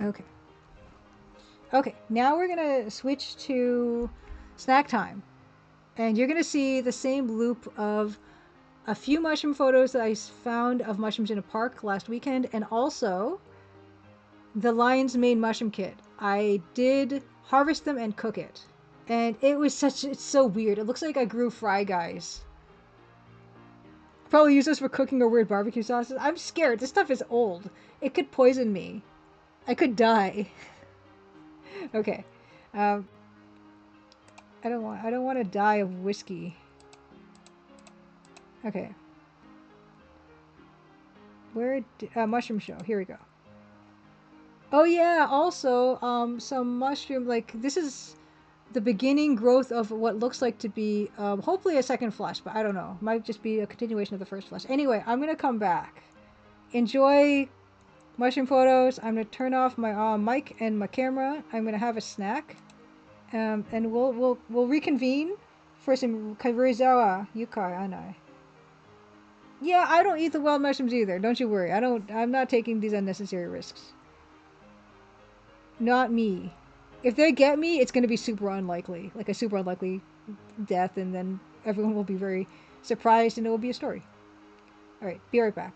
Speaker 1: Okay. Okay, now we're gonna switch to snack time. And you're gonna see the same loop of a few mushroom photos that I found of mushrooms in a park last weekend, and also the Lion's Mane mushroom kit. I did harvest them and cook it. And it's so weird. It looks like I grew Fry Guys. Probably use this for cooking or weird barbecue sauces. I'm scared. This stuff is old. It could poison me. I could die. Okay. I don't want to die of whiskey. Okay. Where mushroom show. Here we go. Oh yeah, also some mushroom, like this is the beginning growth of what looks like to be hopefully a second flush, but I don't know. Might just be a continuation of the first flush. Anyway, I'm going to come back. Enjoy mushroom photos. I'm going to turn off my mic and my camera. I'm going to have a snack. And we'll reconvene for some Karuizawa Yūkai Annai. Yeah, I don't eat the wild mushrooms either. Don't you worry. I'm not taking these unnecessary risks. not me. If they get me, it's going to be super unlikely, like a super unlikely death, and then everyone will be very surprised, and it will be a story. All right, be right back.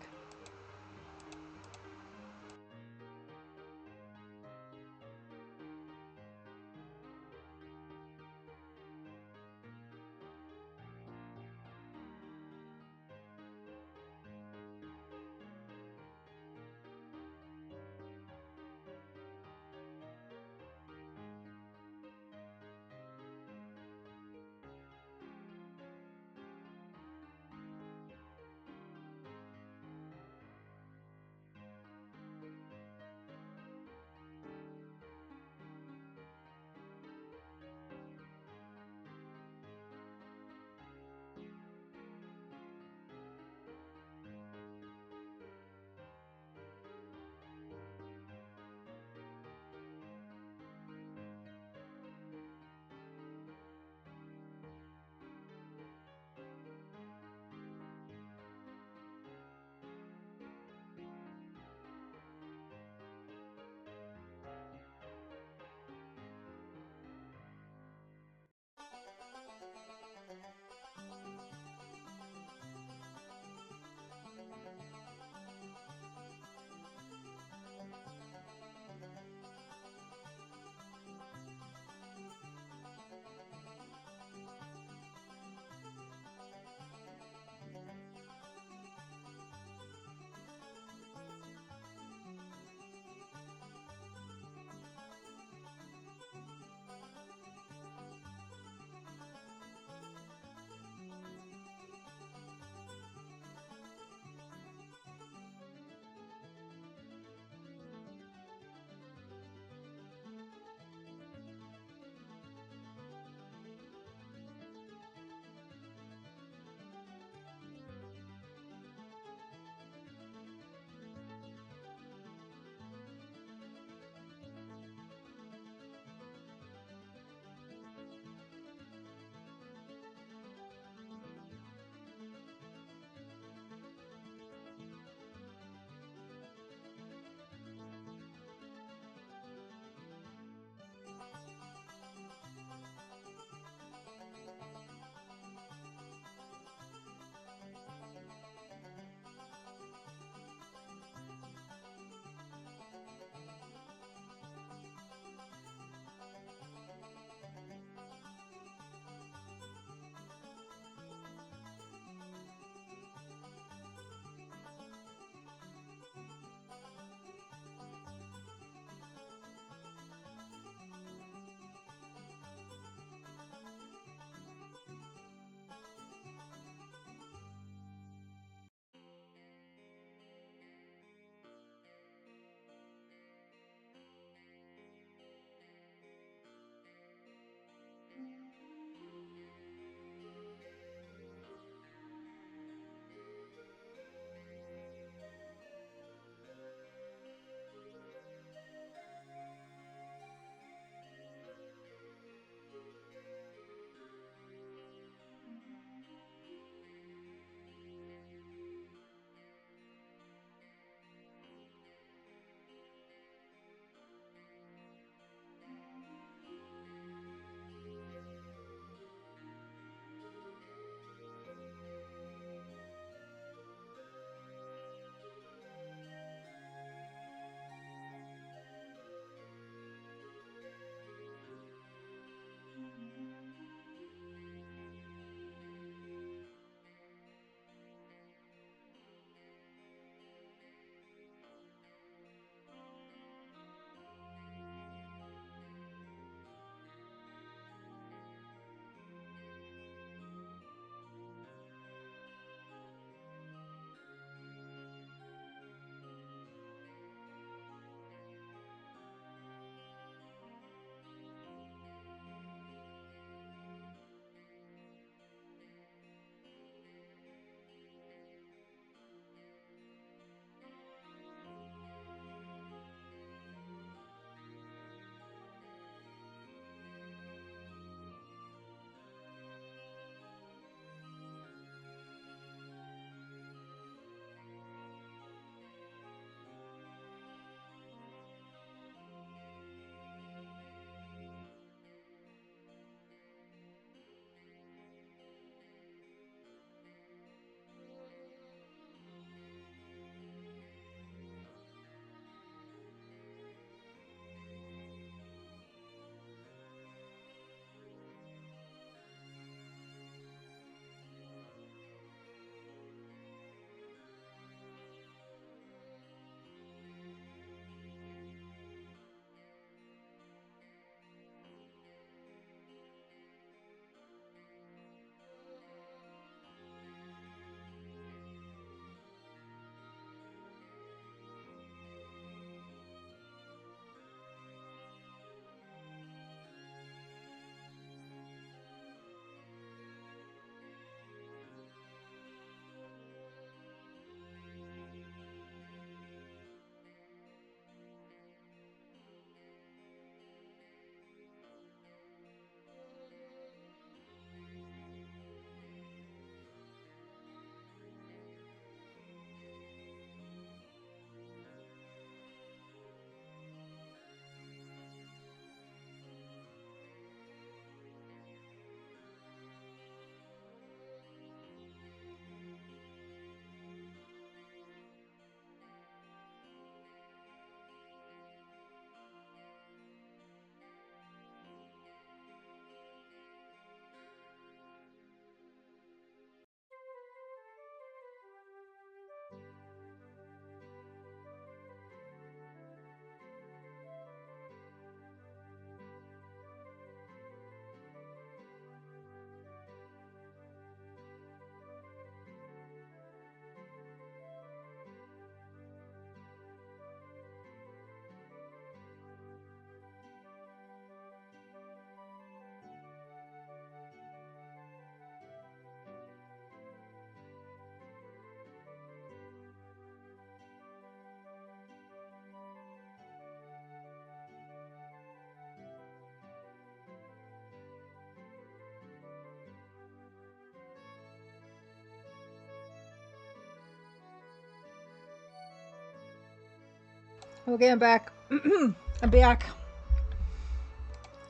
Speaker 1: Okay, I'm back. I'm back.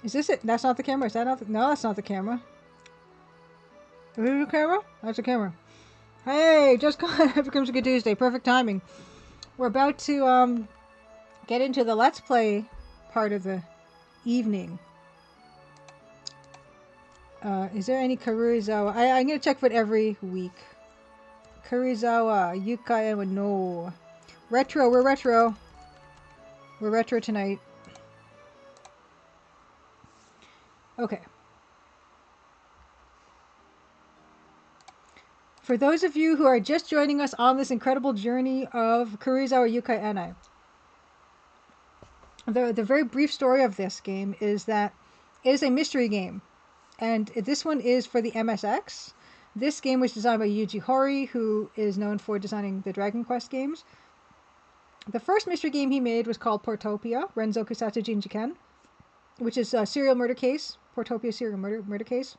Speaker 1: Is this it? That's not the camera. Is that not the... No, that's not the camera. Is it the camera? That's the camera. Hey, just got becomes a good Tuesday. Perfect timing. We're about to get into the Let's Play part of the evening. Is there any Karuizawa? I'm gonna check for it every week. Karuizawa Yūkai Annai. No. Retro. We're retro. We're retro tonight. Okay. For those of you who are just joining us on this incredible journey of Karuizawa Yūkai Annai, the very brief story of this game is that it is a mystery game, and this one is for the MSX. This game was designed by Yuji Horii, who is known for designing the Dragon Quest games. The first mystery game he made was called Portopia, Renzoku Satsu Jinjiken, which is a serial murder case. Portopia serial murder case.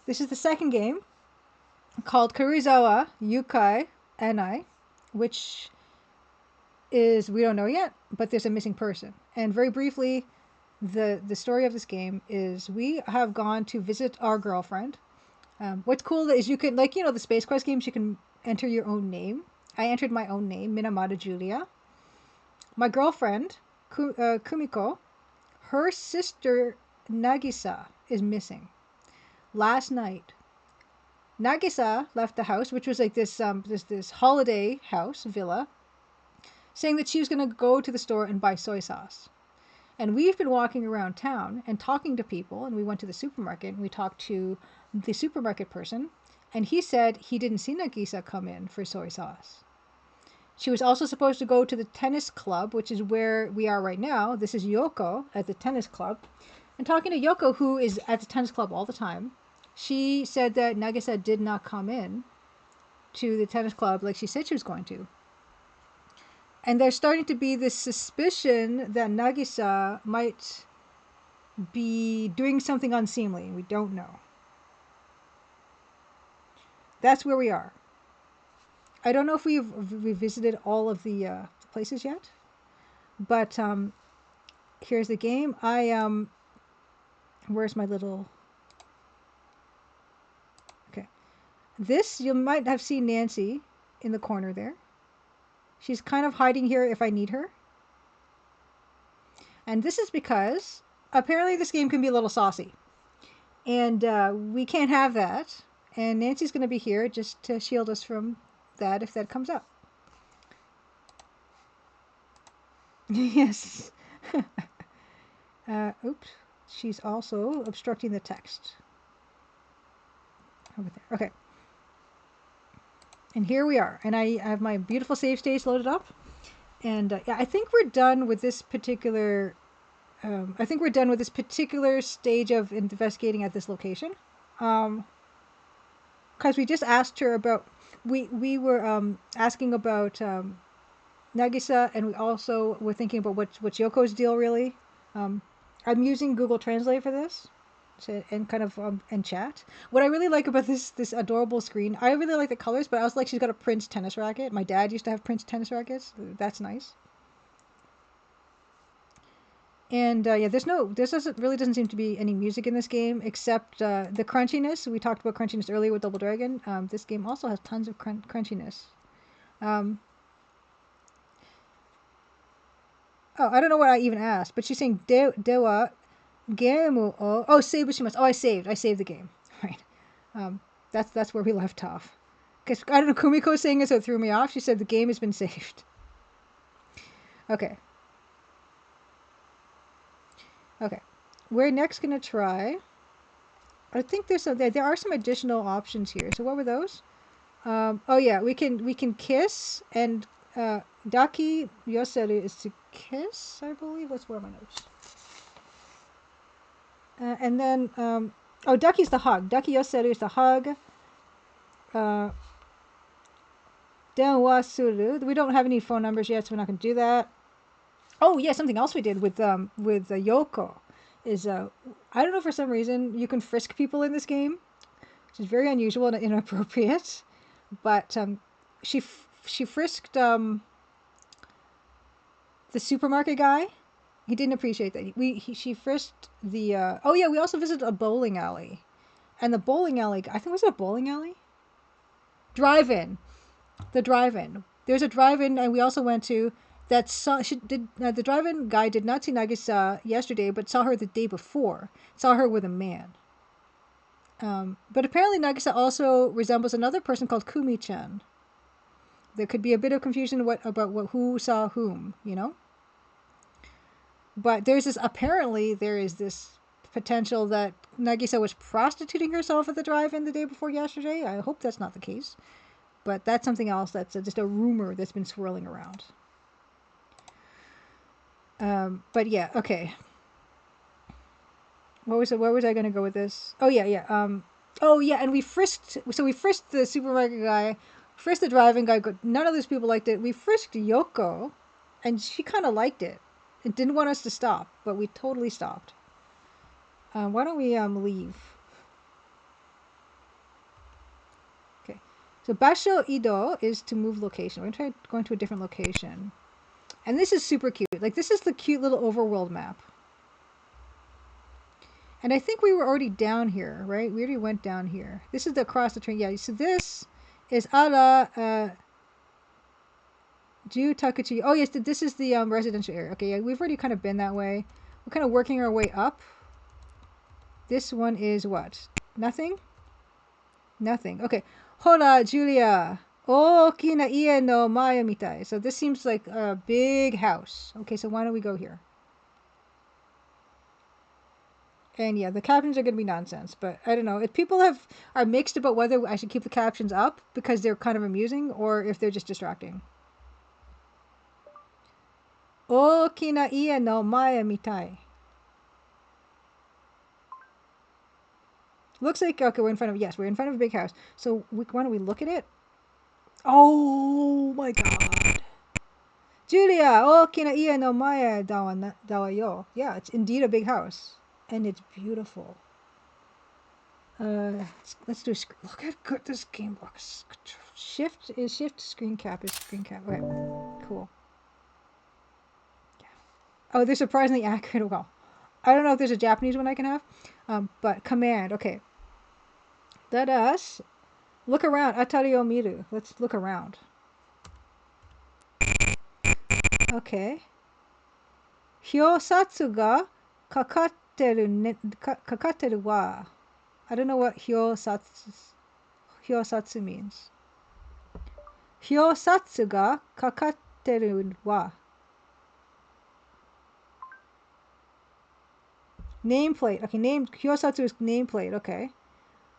Speaker 1: This is the second game, called Karuizawa Yūkai Annai, which is, we don't know yet, but there's a missing person. And very briefly, the story of this game is we have gone to visit our girlfriend. What's cool is you can, like, you know, the Space Quest games, you can enter your own name. I entered my own name, Minamata Julia. My girlfriend, Kumiko, her sister Nagisa is missing. Last night, Nagisa left the house, which was like this holiday house, villa, saying that she was going to go to the store and buy soy sauce. And we've been walking around town and talking to people, and we went to the supermarket, and we talked to the supermarket person, and he said he didn't see Nagisa come in for soy sauce. She was also supposed to go to the tennis club, which is where we are right now. This is Yoko at the tennis club. And talking to Yoko, who is at the tennis club all the time, she said that Nagisa did not come in to the tennis club like she said she was going to. And there's starting to be this suspicion that Nagisa might be doing something unseemly. We don't know. That's where we are. I don't know if we've revisited all of the places yet, but here's the game. Where's my little... Okay. This, you might have seen Nancy in the corner there. She's kind of hiding here if I need her. And this is because apparently this game can be a little saucy. And we can't have that. And Nancy's going to be here just to shield us from that if that comes up. Yes. Oops. She's also obstructing the text. Over there. Okay. And here we are. And I have my beautiful save stage loaded up. And yeah, I think we're done with this particular... stage of investigating at this location. Because we just asked her about... We were asking about Nagisa, and we also were thinking about what's Yoko's deal, really. I'm using Google Translate for this. And kind of and chat. What I really like about this adorable screen, I really like the colors, but I was like, she's got a Prince tennis racket. My dad used to have Prince tennis rackets. That's nice. And yeah, doesn't seem to be any music in this game except the crunchiness. We talked about crunchiness earlier with Double Dragon. This game also has tons of crunchiness. Oh, I don't know what I even asked, but she's saying dewa game oh save bushimasu. Oh, I saved the game. Right. That's where we left off. Because I don't know, Kumiko saying it, so it threw me off. She said the game has been saved. Okay. Okay, we're next gonna try. I think there are some additional options here. So what were those? Oh yeah, we can kiss, and Daki Yoseru is to kiss, I believe. Where are my notes? And then oh, Daki's the hug. Daki Yoseru is the hug. Denwa Suru. We don't have any phone numbers yet, so we're not gonna do that. Oh yeah, something else we did with Yoko is I don't know, for some reason you can frisk people in this game, which is very unusual and inappropriate. But she frisked The supermarket guy, he didn't appreciate that. She frisked the. Oh yeah, we also visited a bowling alley, and the bowling alley. I think was it a bowling alley? Drive-in, the drive-in. There's a drive-in, and we also went to that. The drive-in guy did not see Nagisa yesterday, but saw her the day before. Saw her with a man. But apparently Nagisa also resembles another person called Kumi-chan. There could be a bit of confusion about who saw whom, you know? But there is this potential that Nagisa was prostituting herself at the drive-in the day before yesterday. I hope that's not the case. But that's something else that's just a rumor that's been swirling around. But yeah, okay. Where was I going to go with this? Oh yeah. And we frisked the supermarket guy, frisked the driving guy. None of those people liked it. We frisked Yoko, and she kind of liked it. It didn't want us to stop, but we totally stopped. Why don't we leave? Okay. So Basho Ido is to move location. We're going to try going to a different location. And this is super cute. Like, this is the cute little overworld map. And I think we were already down here, right? We already went down here. This is across the train. Yeah, so this is Ara Ju Takuchi. Oh, yes, this is the residential area. Okay, yeah, we've already kind of been that way. We're kind of working our way up. This one is what? Nothing? Nothing. Okay. Hora, Julia. Okina ie no mae mitai. So this seems like a big house. Okay, so why don't we go here? And yeah, the captions are going to be nonsense, but I don't know. If people are mixed about whether I should keep the captions up because they're kind of amusing or if they're just distracting. Okina ie no mae mitai. Looks like, okay, we're in front of a big house. So why don't we look at it? Oh my god. Julia, okina ie no mae dawa yo. Yeah, it's indeed a big house. And it's beautiful. Let's do look how good this game looks. Shift, screen cap is screen cap. Okay, cool. Yeah. Oh, they're surprisingly accurate. Well, I don't know if there's a Japanese one I can have, but command. Okay. Let us look around. Atari o miru. Let's look around. Okay. Hyosatsu ga kakateru wa. I don't know what hyosatsu means. Hyosatsu ga kakateru wa. Nameplate. Okay, hyosatsu is nameplate. Okay.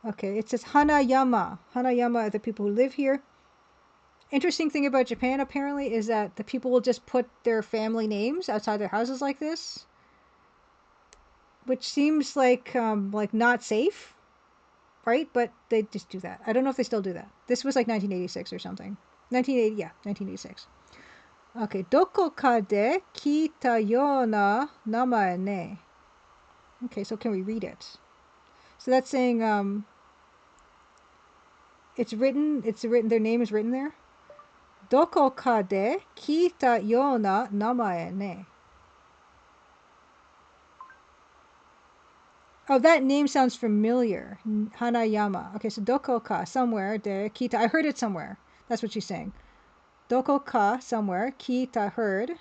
Speaker 1: Okay, it says Hanayama. Hanayama are the people who live here. Interesting thing about Japan, apparently, is that the people will just put their family names outside their houses like this. Which seems like not safe. Right? But they just do that. I don't know if they still do that. This was like 1986 or something. 1986. Okay. Doko ka de kita yo na namae ne. Okay, so can we read it? So that's saying it's written, their name is written there. Doko ka de kita yo na namae ne. Oh, that name sounds familiar. Hanayama. Okay, so doko ka, somewhere, de kita. I heard it somewhere. That's what she's saying. Doko ka, somewhere. Kita, heard.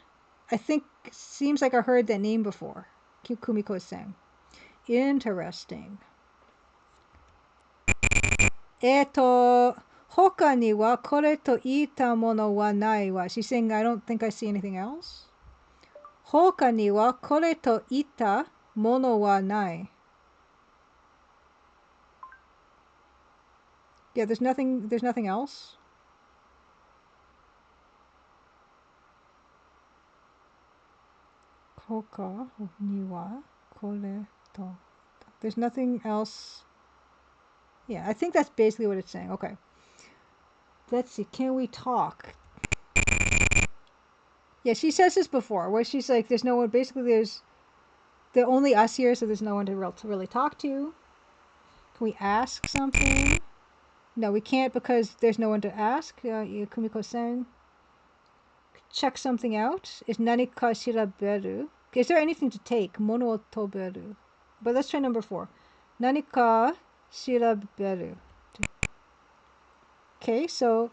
Speaker 1: I think, seems like I heard that name before. Kumiko is saying. Interesting. Hoka ni wa kore to ita mono wa nai wa. She's saying, I don't think I see anything else. Hoka ni wa kore to ita mono wa nai. Yeah, there's nothing else. Hoka ni wa kore to. There's nothing else. Yeah, I think that's basically what it's saying. Okay. Let's see. Can we talk? Yeah, she says this before, where she's like, there's no one. Basically, they're only us here, so there's no one to really talk to. Can we ask something? No, we can't because there's no one to ask. Kumiko saying. check something out. Is nanika shiraberu. Is there anything to take? Mono o toberu. But let's try number 4. Nanika shiraberu. Okay, so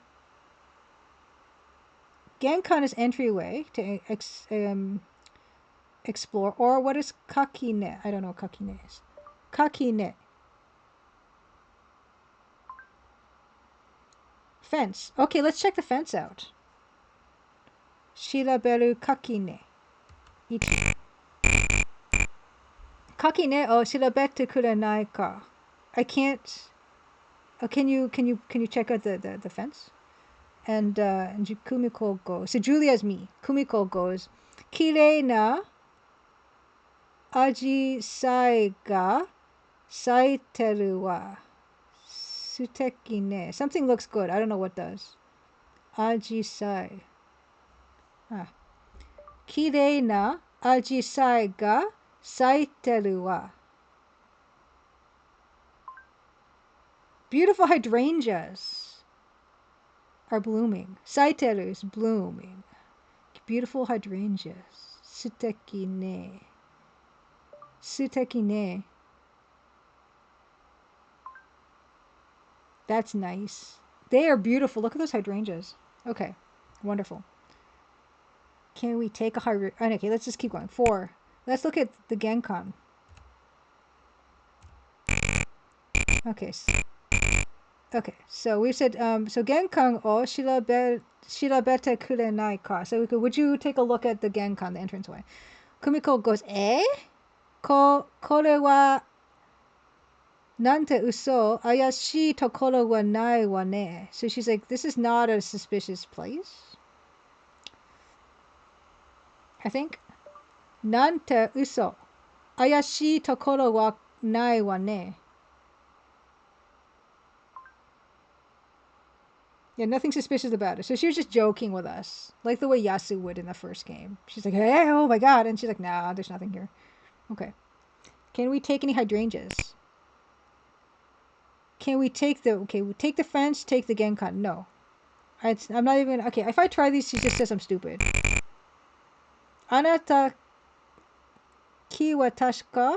Speaker 1: Genkan is entryway to explore. Or what is kakine? I don't know what kakine is. Kakine. Fence. Okay, let's check the fence out. Shiraberu kakine. Ichi. Kakine o shirabete kurenai ka. I can't. Can you check out the fence? And Kumiko goes. So Julia's me. Kumiko goes. Kirei na ajisai ga saiteru wa suteki ne. Something looks good. I don't know what does. Ajisai. Ah. Kirei na ajisai ga saiteru wa. Beautiful hydrangeas are blooming. Saiteru is blooming. Beautiful hydrangeas. Suteki ne. Suteki ne. That's nice. They are beautiful. Look at those hydrangeas. Okay. Wonderful. Can we take a hydrangea? Okay, let's just keep going. 4. Let's look at the Genkan. Okay. So we said so Genkan o shirabete kurenai ka. So would you take a look at the Genkan, the entranceway? Kumiko goes, kore wa nante uso ayashii tokoro wa nai wa ne. So she's like, this is not a suspicious place. I think. Nante uso ayashii tokoro wa nai wa ne. Yeah, nothing suspicious about it. So she was just joking with us. Like the way Yasu would in the first game. She's like, hey, oh my god. And she's like, nah, there's nothing here. Okay. Can we take any hydrangeas? Can we take the... Okay, we take the fence, take the Genkan. No. I'm not even... Okay, if I try these, she just says I'm stupid. Anata ki wa tasuka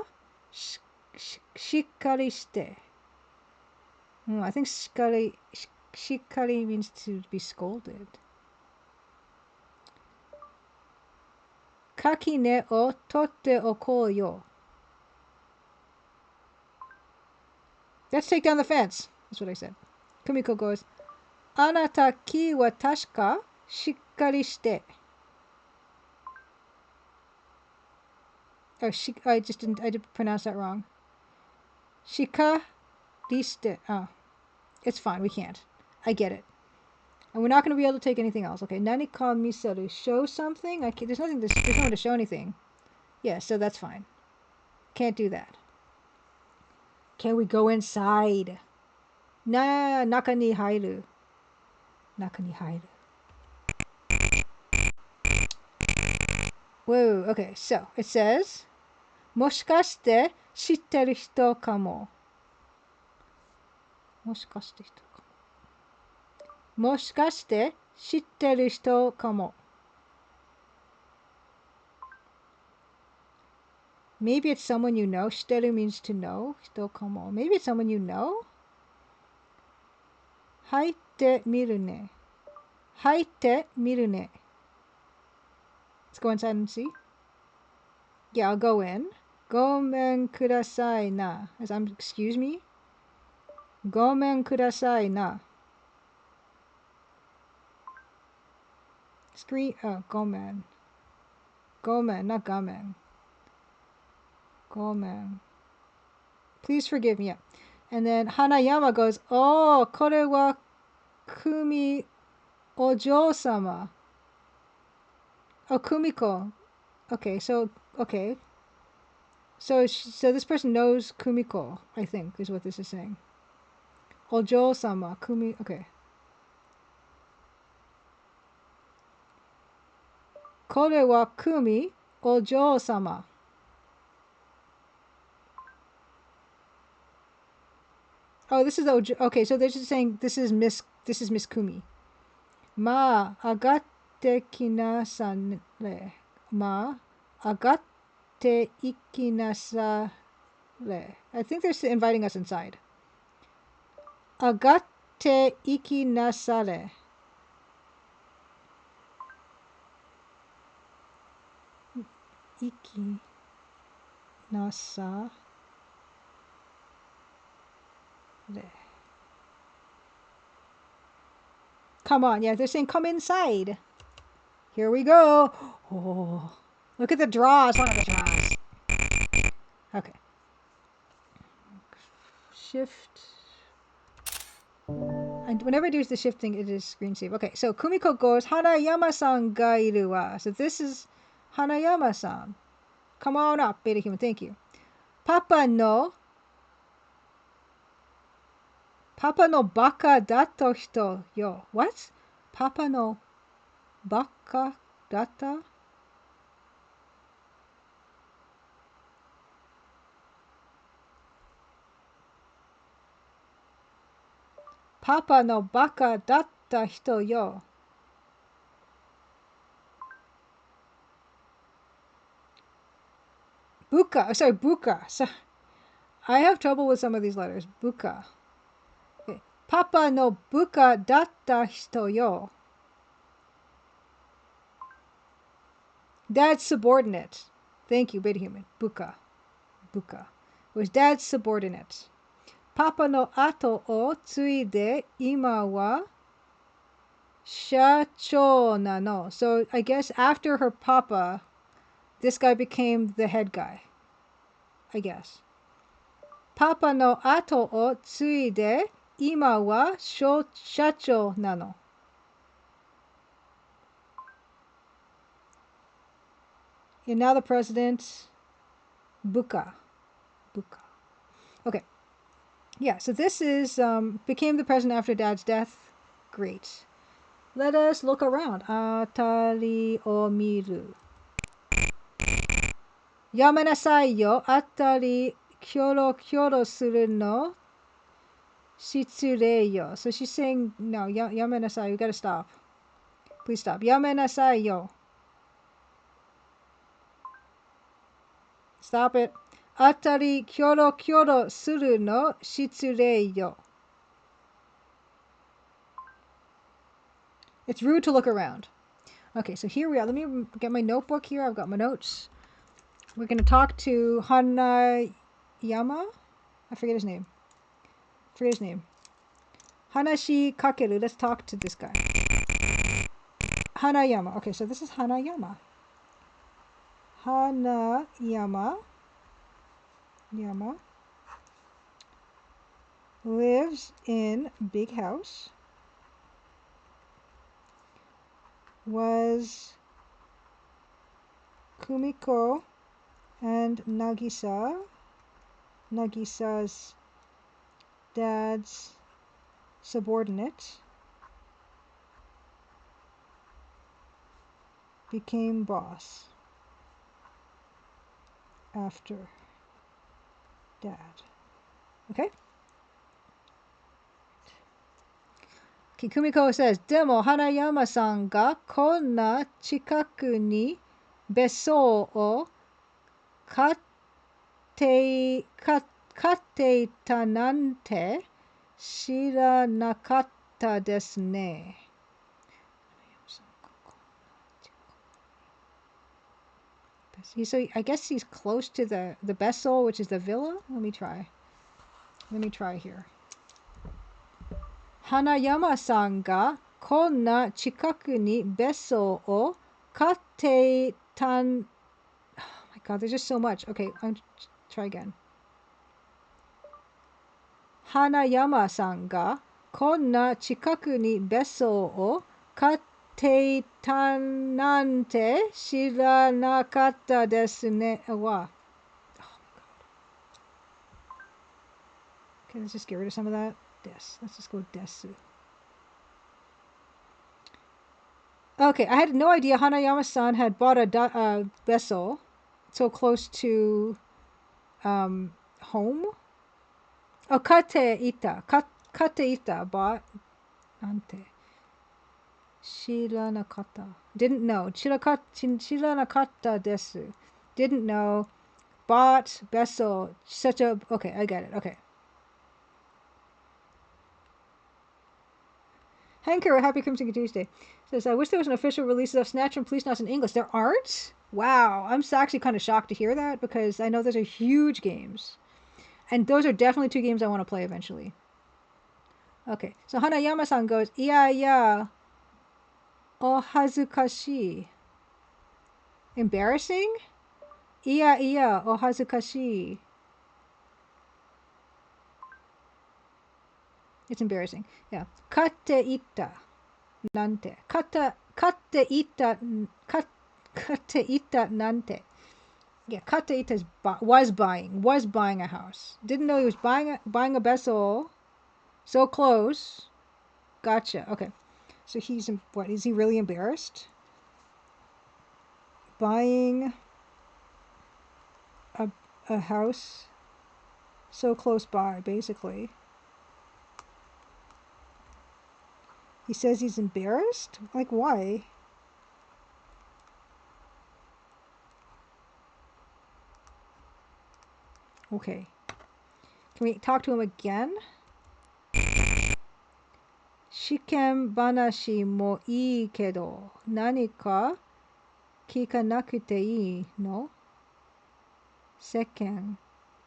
Speaker 1: shikkari shite. I think shikari means to be scolded. Kakine o totte okou yo. Let's take down the fence. That's what I said. Kumiko goes, Anata ki wa tasuka shikkari shite. Oh, I did pronounce that wrong. Shikari shite. Oh. It's fine, we can't. I get it. And we're not going to be able to take anything else. Okay, nani ka miseru. Show something? There's no one to show anything. Yeah, so that's fine. Can't do that. Can we go inside? Naka ni hairu. Naka ni hairu. Whoa, okay, so it says, Moshikashite shitteru hito kamo. Moshikashite hito kamo. Moshikashite shitteru hito kamo. Maybe it's someone you know. Shiteru means to know. Hito kamo. Maybe it's someone you know. Haite miru ne. Haite miru ne. Let's go inside and see. Yeah, I'll go in. Gomen kudasai na. Excuse me? Gomen kudasai na. Screen. Oh, gomen. Gomen, not gamen. Gomen. Please forgive me. Yeah. And then Hanayama goes, oh, kore wa kumi ojo-sama. Oh, Kumiko. Okay, so, okay. So this person knows Kumiko, I think, is what this is saying. Ojo-sama, Kumi, okay. Kore wa kumi ojo-sama. Oh, this is Ojo. Okay, so they're just saying this is Miss Kumi. Ma agat agatte kinasare. Agatte ikinasare. I think they're inviting us inside. Agatte ikinasare. Ikinasare. Come on, yeah, they're saying come inside. Here we go. Oh, look at the draws. One of the draws. Okay. Shift. And whenever I do the shifting, it is screen save. Okay, so Kumiko goes, Hanayama-san ga iru wa. So this is Hanayama-san. Come on up, Beta Human. Thank you. Papa no baka dato hito yo. What? Papa no baka data? Papa no baka datta hito yo. Buka. Sorry, buka. So, I have trouble with some of these letters. Buka. Okay. Papa no buka datta hito yo. Dad's subordinate. Thank you, Beta Human. Buka. Buka. It was dad's subordinate. Papa no ato o tsuide ima wa shacho nano. So I guess after her papa, this guy became the head guy. I guess. Papa no ato o tsuide ima wa shacho nano. And now the president, Buka. Okay. Yeah, so this is, became the president after dad's death. Great. Let us look around. Atari o miru. Yamenasai yo. Atari kyoro suru no shitsurei yo. So she's saying, no, yamenasai, you gotta stop. Please stop. Yamenasai yo. Stop it. Atari kyoro suru no shitsurei yo. It's rude to look around. Okay, so here we are. Let me get my notebook here. I've got my notes. We're going to talk to Hanayama. I forget his name. Hanashi Kakeru. Let's talk to this guy. Hanayama. Okay, so this is Hanayama. Hanayama lives in big house. Was Kumiko and Nagisa's dad's subordinate, became boss after dad. Okay? Kumiko says, Demo Hanayama-san ga konna chikaku ni besso o kateita nante shiranakatta desu ne. So I guess he's close to the besso, which is the villa. Let me try here. Hanayama-san ga konna chikaku ni besso o kateitan. Oh my god, there's just so much. Okay, I'll try again. Hanayama-san ga konna chikaku ni besso o kateitan nante shiranakatta desu ne wa. Oh my god. Okay, let's just get rid of some of that. Let's just go desu. Okay, I had no idea Hanayama-san had bought a vessel so close to home. Oh, kateita bought ante. Shiranakata. Didn't know. Shiranakata desu. Didn't know. Bought. Beso. Such a... Okay, I get it. Okay. Hanker, Happy Crimson Tuesday, says, I wish there was an official release of Snatch and Police Knots in English. There aren't? Wow. I'm actually kind of shocked to hear that because I know those are huge games. And those are definitely two games I want to play eventually. Okay. So Hanayama-san goes, Iya, ohazukashi. Embarrassing? Iya, ohazukashi. It's embarrassing. Yeah. Katte ita. Nante. Katte ita. Katte ita nante. Yeah, katte ita was buying a house. Didn't know he was buying a vessel. So close. Gotcha. Okay. So he's, what, is he really embarrassed? Buying a house so close by, basically. He says he's embarrassed? Like, why? Okay. Can we talk to him again? Shiken banashi mo ii kedo, nani ka kikanakute ii no? Seken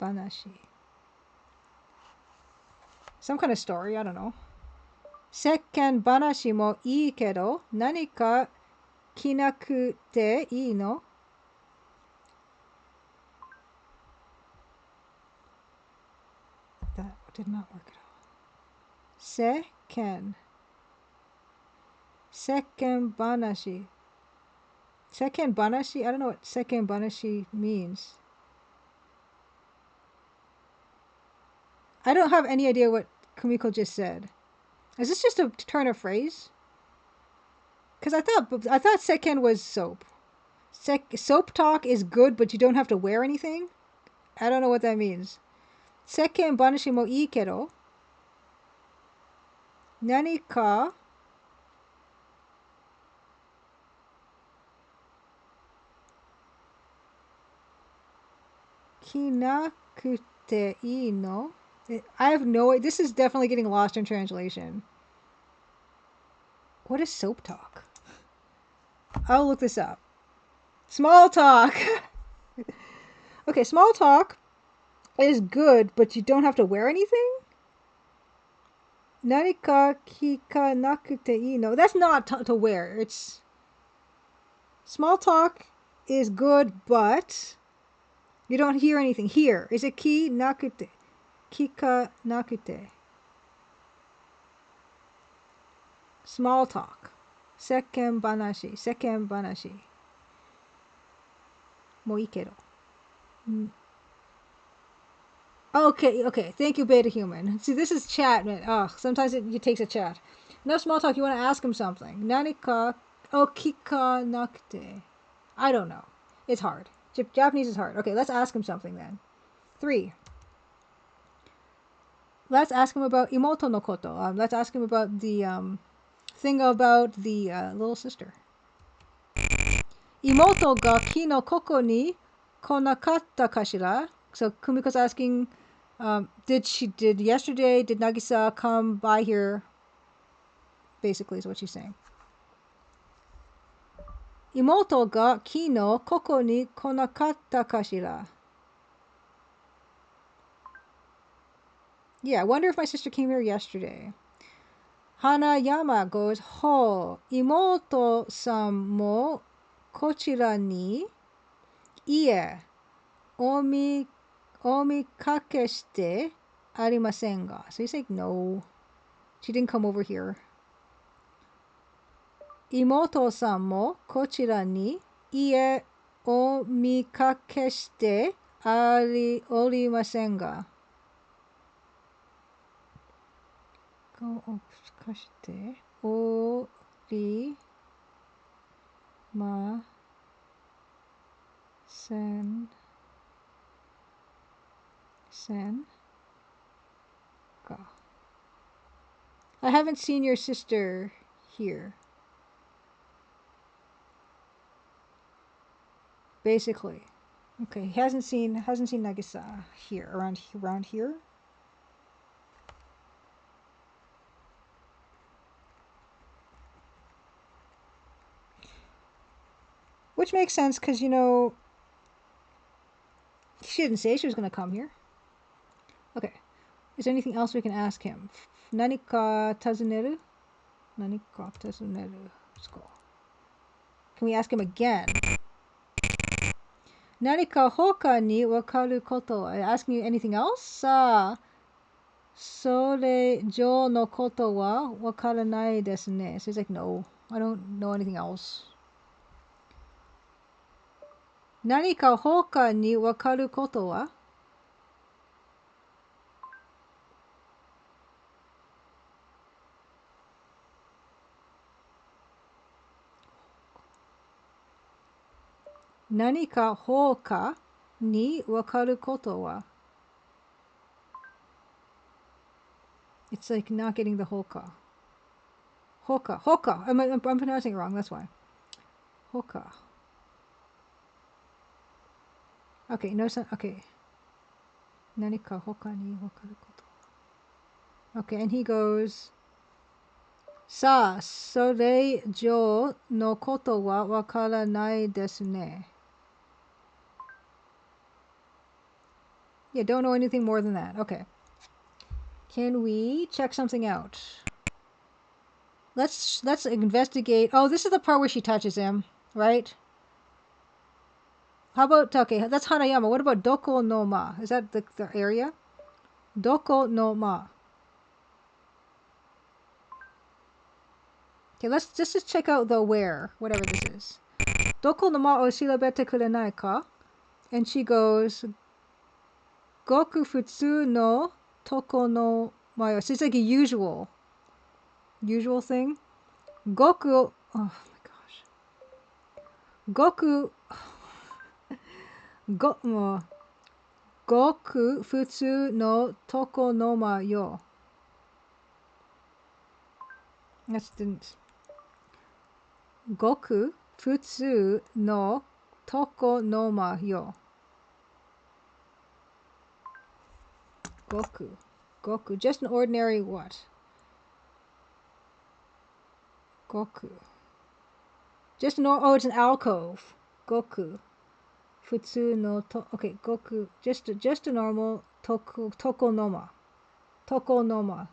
Speaker 1: banashi. Some kind of story, I don't know. Seken banashi mo ii kedo, nani ka kinakute ii no? That did not work at all. Seken banashi. Seken banashi? I don't know what seken banashi means. I don't have any idea what Kumiko just said. Is this just a turn of phrase? Because I thought seken was soap. Soap talk is good, but you don't have to wear anything? I don't know what that means. Seken banashi mo ii kedo. Nani ka kinakute ii no? I have no... This is definitely getting lost in translation. What is soap talk? I'll look this up. Small talk. Okay, small talk is good, but you don't have to wear anything? Narika kikanakute ii no. That's not to wear. It's... Small talk is good, but you don't hear anything. Here. Is it ki nakute? Kika nakute. Small talk. Seken banashi. Seken banashi. Mo ii kedo. Okay. Thank you, Beta Human. See, this is chat, man. Oh, sometimes it takes a chat. No small talk. You want to ask him something. Nanika. Oh, kika nakute. I don't know. It's hard. Japanese is hard. Okay, let's ask him something then. 3. Let's ask him about imoto no koto. Let's ask him about the thing about the little sister. Imoto ga ki no koko ni konakatta kashira? So Kumiko's asking, did Nagisa come by here? Basically is what she's saying. Imoto ga ki no koko ni konakatta kashira? Yeah, I wonder if my sister came here yesterday. Hanayama goes, Ho, imoto-san mo kochira ni? Ie, omikake shite arimasen ga. So he's like, no, she didn't come over here. Imoto-san mo kochira ni? Ie, omikake shite arimasen ga. Go kashite ori ma sen ga. I haven't seen your sister here. basically. Okay, he hasn't seen Nagisa here, around here. Which makes sense, because, you know, she didn't say she was going to come here. Okay. Is there anything else we can ask him? Nanika tazuneru? Nanika tazuneru. Let's go. Can we ask him again? Nanika hoka ni wakaru koto? Are you asking you anything else? Sa, sore jo no koto wa wakaranai desu ne. So he's like, no, I don't know anything else. Nanika hoka ni wakaru koto wa? Nanika hoka ni wakaru koto wa? It's like not getting the hoka. Hoka. I'm pronouncing it wrong, that's why. Hoka. Okay, no, okay. Nanika hoka ni wakaru koto wa? Okay, and he goes, Sa, sore jo no koto wa wakaranai desu ne. Yeah, don't know anything more than that. Okay. Can we check something out? Let's investigate. Oh, this is the part where she touches him, right? How about, okay, that's Hanayama. What about Doko no Ma? Is that the area? Doko no Ma. Okay, let's just check out the where, whatever this is. Doko no ma o shirabete kurenai ka? And she goes, Goku futsu no toko no mayo. So it's like a usual thing. Goku, oh my gosh. Goku, Goku futsu no toko no mayo. That's didn't. Goku futsu no toko no mayo. Goku. Just an ordinary what? Goku. Just an, oh, it's an alcove. Goku. Futsu no to, okay, Goku. Just a normal tokonoma. Tokonoma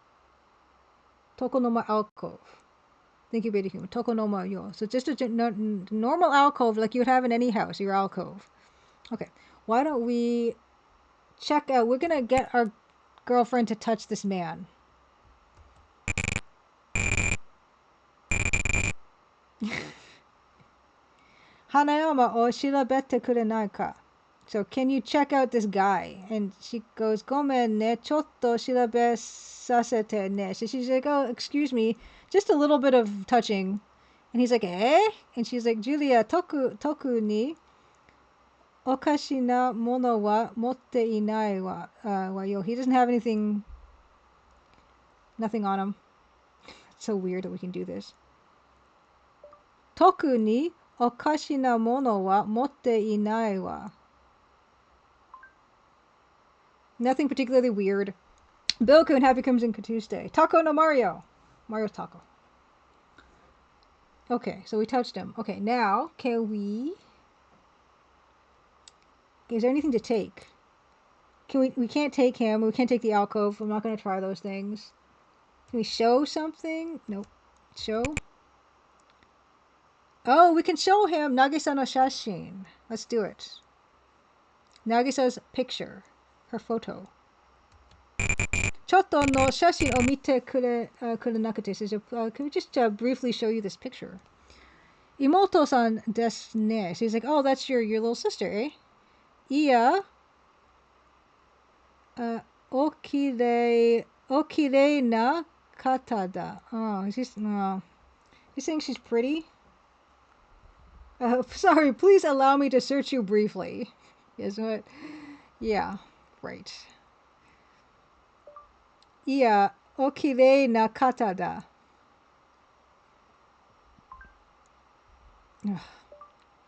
Speaker 1: alcove. Thank you, Beta Human. Tokonoma yo. So just a normal alcove like you would have in any house, your alcove. Okay. Why don't we check out, we're gonna get our girlfriend to touch this man. Hanayama o shirabete kurenai ka? So can you check out this guy? And she goes, Gomen ne, chotto shirabe sasete ne. So she's like, oh, excuse me, just a little bit of touching. And he's like, eh? And she's like, Julia, toku ni okashi na mono wa motte inai wa yo. He doesn't have nothing on him. It's so weird that we can do this. Toku ni okashi na mono wa motte inai wa. Nothing particularly weird. Bilko and Happy Comes in Tuesday. Taco no Mario. Mario's taco. Okay, so we touched him. Okay, now can we... Is there anything to take? We can't take him. We can't take the alcove. I'm not going to try those things. Can we show something? Nope. Show? Oh, we can show him Nagisa no shashin. Let's do it. Nagisa's picture. Her photo. Chotto no shashin o mite kurenakute says, can we just briefly show you this picture? Imoto-san desu ne. She's like, oh, that's your little sister, eh? Iya. Okirei na kata da. Oh, he's saying she's pretty? Sorry, please allow me to search you briefly. Yes, what? Yeah, right. Iya, okirei na kata da.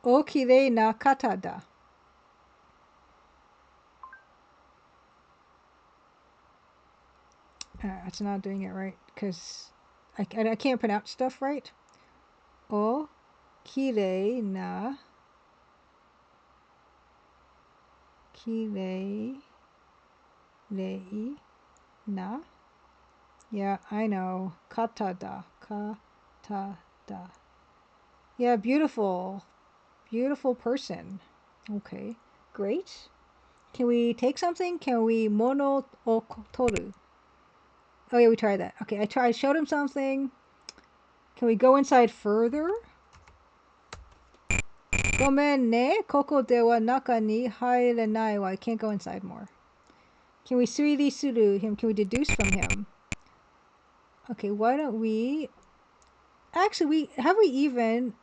Speaker 1: O kirei na kata da. It's not doing it right because I can't pronounce stuff right. O kirei na rei na. Yeah, I know. Kata da. Kata da. Yeah, beautiful. Beautiful person. Okay, great. Can we take something? Can we mono o toru? Oh yeah, we tried that. Okay, I showed him something. Can we go inside further? Gomen ne, koko de wa naka ni hairenai wa. I can't go inside more. Can we suiri suru him? Can we deduce from him? Okay, why don't we... Actually, have we even...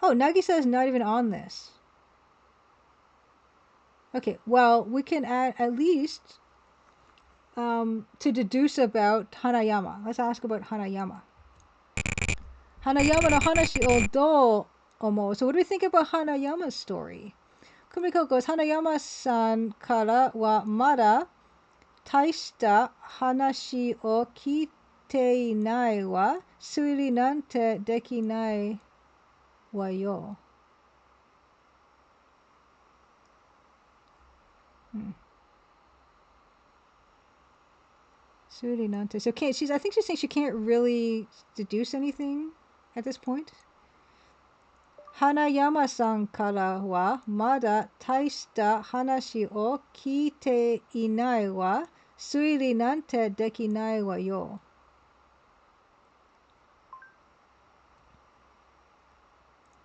Speaker 1: Oh, Nagisa is not even on this. Okay, well, we can add at least to deduce about Hanayama. Let's ask about Hanayama. Hanayama no hanashi o do omo. So what do we think about Hanayama's story? Kumiko goes, Hanayama-san kara wa mada taishita hanashi o kite inai wa suiri nante dekinai wa yo. Suiri nante. So I think she's saying she can't really deduce anything at this point. Hanayama-san kara wa mada taishita hanashi o kite inai wa suiri nante dekinai wa yo.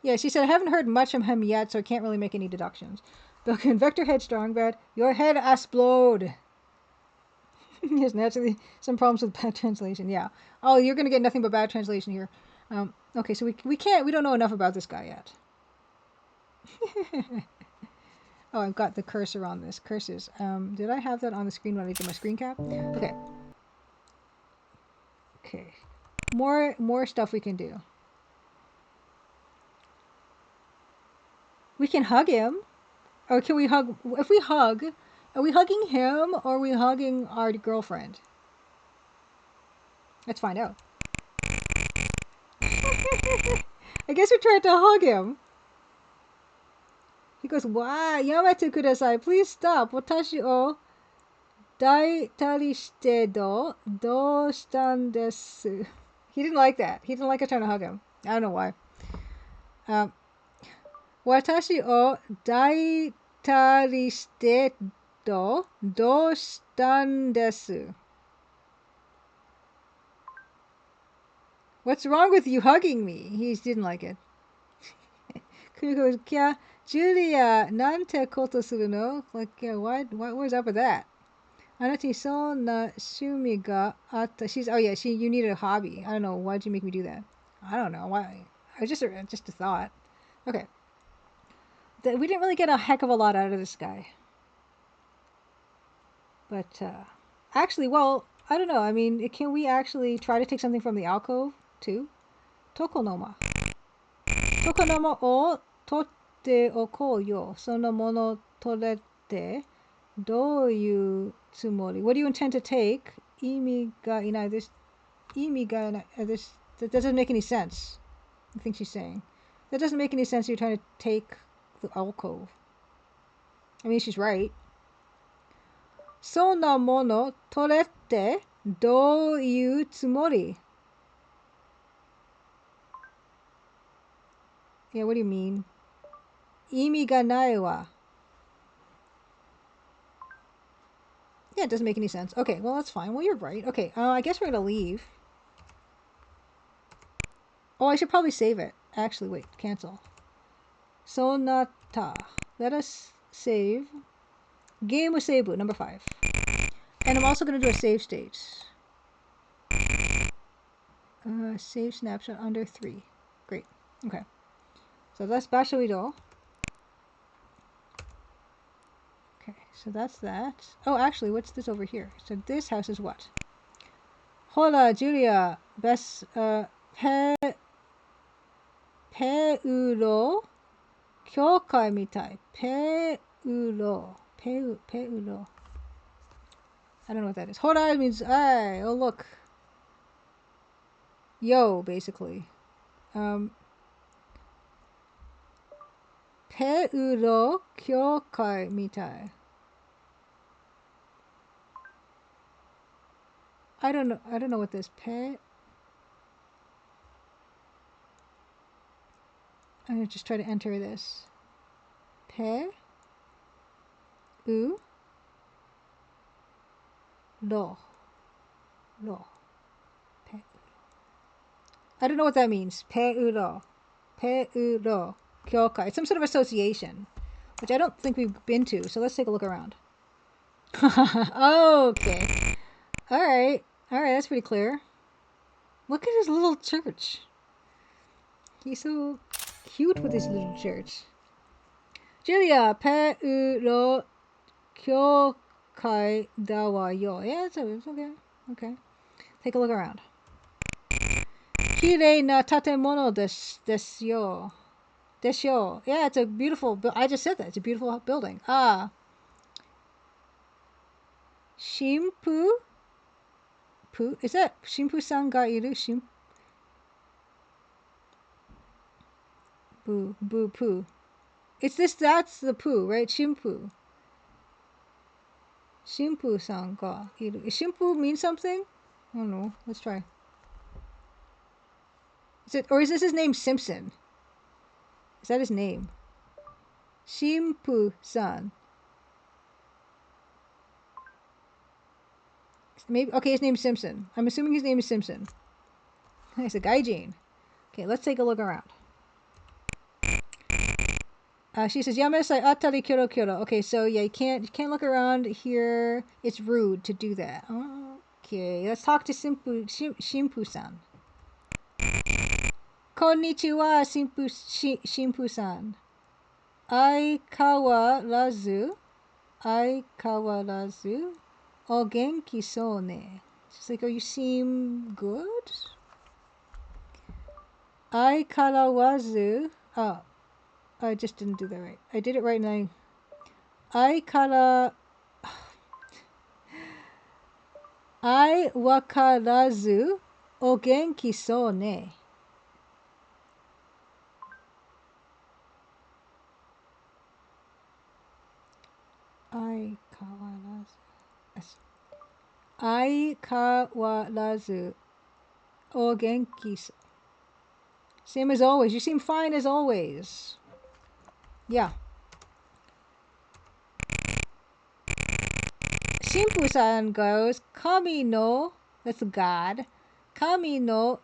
Speaker 1: Yeah, she said, I haven't heard much from him yet, so I can't really make any deductions. Bilkin, Vector Headstrong bad. Your head explode. Yes, naturally some problems with bad translation. Yeah. Oh, you're gonna get nothing but bad translation here. Okay, so we don't know enough about this guy yet. Oh, I've got the cursor on this. Curses. Did I have that on the screen when I did my screen cap? Okay. Okay. More stuff we can do. We can hug him. Or can we hug... If we hug, are we hugging him or are we hugging our girlfriend? Let's find out. I guess we tried to hug hum. He goes, wow, yamete kudasai. Please stop. Watashi o daitari shite do shitan desu. He didn't like that. He didn't like us trying to hug him. I don't know why. Watashi o daitari shite do shitan desu. What's wrong with you hugging me? He didn't like it. Kumiko goes, Kya, Julia, nante koto suru no? Like, yeah, what's up with that? Anati sonna shumi ga atta. You needed a hobby. I don't know. Why'd you make me do that? I don't know. Why? I just a thought. Okay. We didn't really get a heck of a lot out of this guy. But, actually, well, I don't know. I mean, can we actually try to take something from the alcove, too? Tokonoma. Tokonoma o totte oko yo. Sono mono torete. Doyu tsumori. What do you intend to take? Imi ga inai. That doesn't make any sense. I think she's saying. That doesn't make any sense. You're trying to take the alcove. I mean, she's right. Sona mono torete doyu tsumori. Yeah, what do you mean? Imi ga nai wa. Yeah, it doesn't make any sense. Okay, well, that's fine. Well, you're right. Okay, I guess we're going to leave. Oh, I should probably save it. Actually, wait, cancel. Sonata. Let us save. Game with Seibu, number 5. And I'm also going to do a save state. Save snapshot under 3. Great. Okay. So that's Bashoido. Okay, so that's that. Oh, actually, what's this over here? So this house is what? Hola, Julia. Best, ペウロ教会みたい。ペウロ。ペウロ。I don't know what that is. Horai means, hey, oh look. Yo, basically. ペウロ教会みたい。I don't know what this I'm gonna just try to enter this. Pe u lo. Pe. I don't know what that means. Pe u lo. Kyokai. It's some sort of association, which I don't think we've been to. So let's take a look around. Okay. All right. That's pretty clear. Look at his little church. He's so cute with his little church. Julia, pe u lo kyokai da wa yo. Yeah, it's okay. Okay. Take a look around. Kirei na tatemono desu yo. Desho. Yeah, it's a beautiful. I just said that. It's a beautiful building. Shimpu. Pu. Is that Shimpu-san ga iru? Boo poo. It's this. That's the poo, right? Shimpu. Shimpu-san ga iru. Is Shimpu mean something? I don't know. Let's try. Is this his name Simpson? Is that his name? Shimpu-san. Maybe. Okay, his name's Simpson. I'm assuming his name is Simpson. It's a gaijin. Okay, let's take a look around. She says, "Yamesai atari kyoro kyoro." Okay, so yeah, you can't look around here. It's rude to do that. Okay, let's talk to Shimpu-san. Konnichiwa, Shimpu-san. Aikawarazu. O genki so ne. She's like, oh, you seem good? Aikarawazu. Oh, I just didn't do that right. I did it right and Aiwakarazu o genki so ne. Aikawarazu o genki so. Same as always. You seem fine as always. Yeah. Shimpu-san goes, Kami no, that's God. Kami no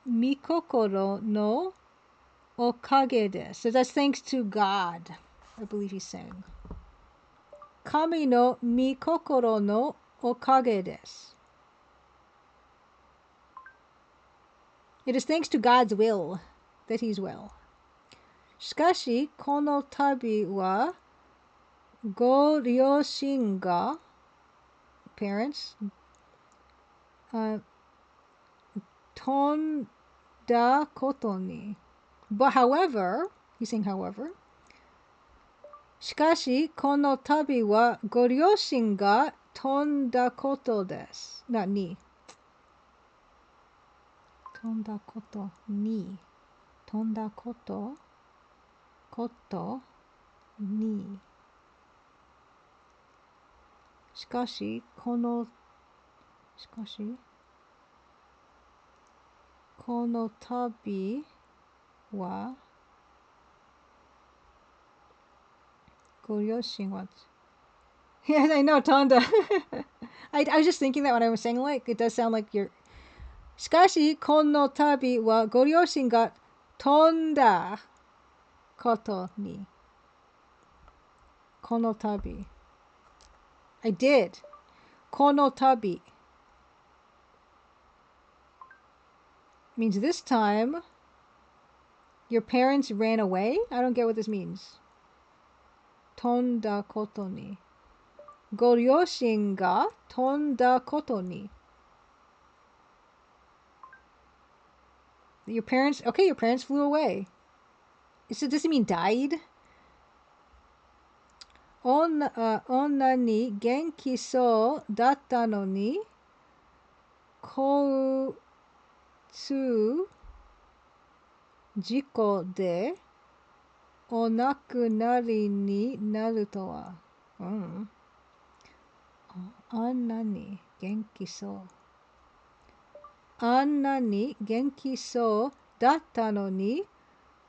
Speaker 1: mikokoro no okage desu. So that's thanks to God, I believe he's saying. Kami no mikokoro no okage desu. It is thanks to God's will that he's well. Shikashi, kono tabi wa go ryoshin ga, parents, tonda koto ni. But however, he's saying however, shikashi, kono tabi wa goryoshin ga tonda koto desu. Not ni. Tonda koto ni. Tonda koto ni. Shikashi, kono tabi wa goryoshin wa. Yeah, I know, Tonda. I was just thinking that when I was saying like, it does sound like you're. Shikashi, kono tabi wa goryoshin ga tonda koto ni. Kono tabi. I did. Kono tabi. Means this time your parents ran away? I don't get what this means. Tonda koto ni. Goryoshin ga tonda koto ni. Your parents, okay, your parents flew away. Does it mean died? Onna ni genki so datta no ni koutsu jiko de onakunari ni naru to wa. Anna ni genki so. Anna ni genki so datta no ni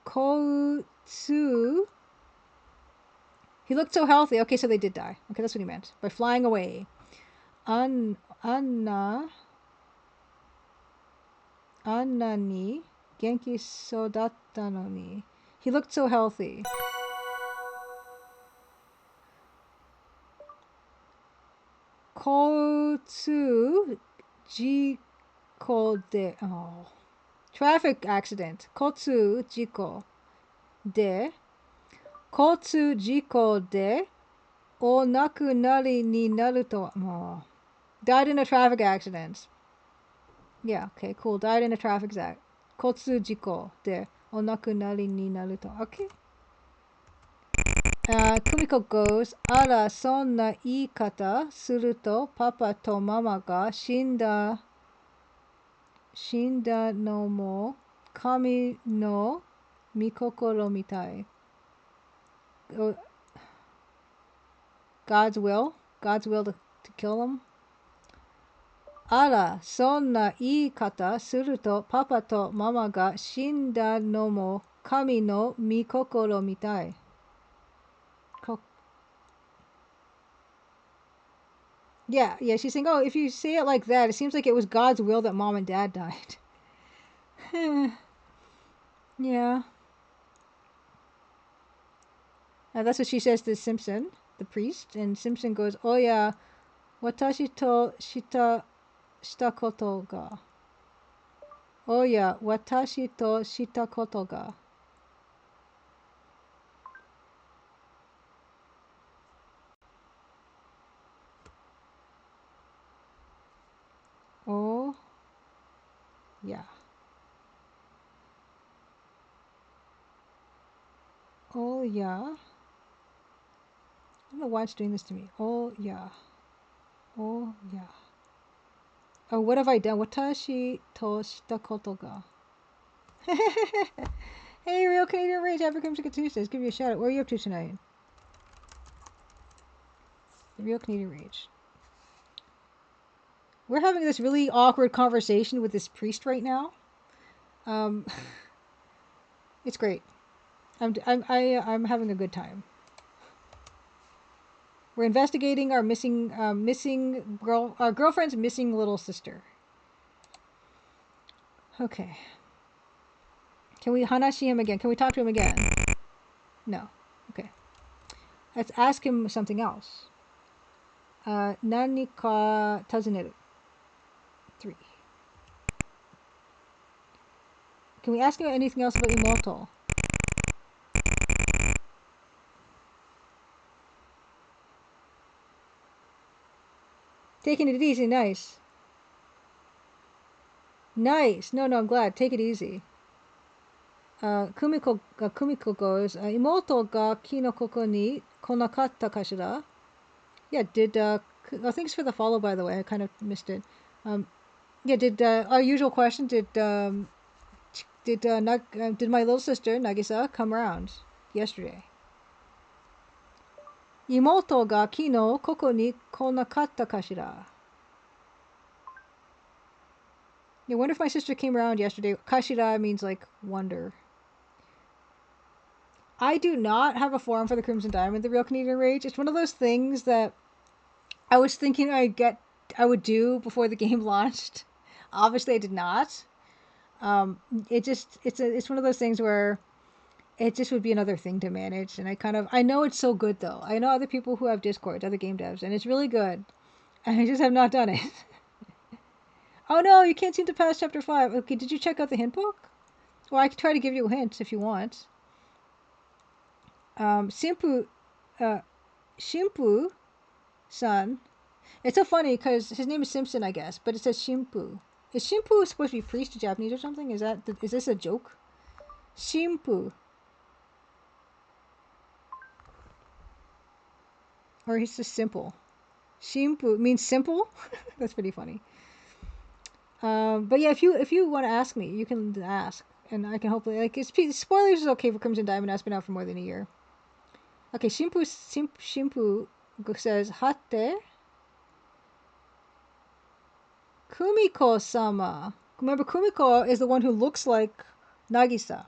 Speaker 1: koutsu. He looked so healthy. Okay, so they did die. Okay, that's what he meant. By flying away. Anna ni genki so datta no ni. He looked so healthy. Koutsu jiko de. Oh. Traffic accident. Kotsu jiko de. Kotsu jiko de. O nakunari ni naru to. Oh. Died in a traffic accident. Yeah, okay, cool. Died in a traffic accident. Kotsu jiko de. O nakunari ni naru to. Okay. Kumiko goes, Ara, sonna iikata suru to papa to mama ga shinda no mo kami no mikokoro mitai. God's will to kill him. Ara, sonna iikata suru to papa to mama ga shinda no mo kami no mikokoro mitai. Yeah, she's saying, oh, if you say it like that, it seems like it was God's will that mom and dad died. Yeah. That's what she says to Simpson, the priest, and Simpson goes, oh yeah, watashi to shita koto ga. Oh yeah, watashi to shita koto ga. Oh, yeah. Oh, yeah. I don't know why it's doing this to me. Oh, yeah. Oh, yeah. Oh, what have I done? Watashi to shita koto ga. Hey, Real Canadian Rage, Africa Comes to Tuesdays. Give you a shout out. What are you up to tonight? The Real Canadian Rage. We're having this really awkward conversation with this priest right now. It's great. I'm having a good time. We're investigating our our girlfriend's missing little sister. Okay. Can we hanashi him again? Can we talk to him again? No. Okay. Let's ask him something else. Nani ka tazuneru. 3. Can we ask him anything else about Imoto? Taking it easy, nice. Nice. No, I'm glad. Take it easy. Kumiko goes, Imoto ga kino koko ni konakatta kashira? Yeah, thanks for the follow, by the way. I kind of missed it. Our usual question, did my little sister, Nagisa, come around yesterday? Imoto ga kino koko ni konakatta kashira? I wonder if my sister came around yesterday. Kashira means like wonder. I do not have a forum for the Crimson Diamond, the Real Canadian Rage. It's one of those things that I was thinking I would do before the game launched. Obviously, I did not. It's one of those things where it just would be another thing to manage, and I know it's so good though. I know other people who have Discord, other game devs, and it's really good. And I just have not done it. Oh no, you can't seem to pass chapter 5. Okay, did you check out the hint book? Well, I could try to give you a hint if you want. Shimpu san. It's so funny because his name is Simpson, I guess, but it says Shimpu. Is shimpu supposed to be priest in Japanese or something? Is this a joke? Shimpu. Or he's just simple. Shimpu means simple. That's pretty funny. But yeah, if you want to ask me, you can ask, and I can hopefully spoilers is okay for Crimson Diamond. That's been out for more than a year. Okay, Shimpu says Hatte Kumiko-sama. Remember, Kumiko is the one who looks like Nagisa.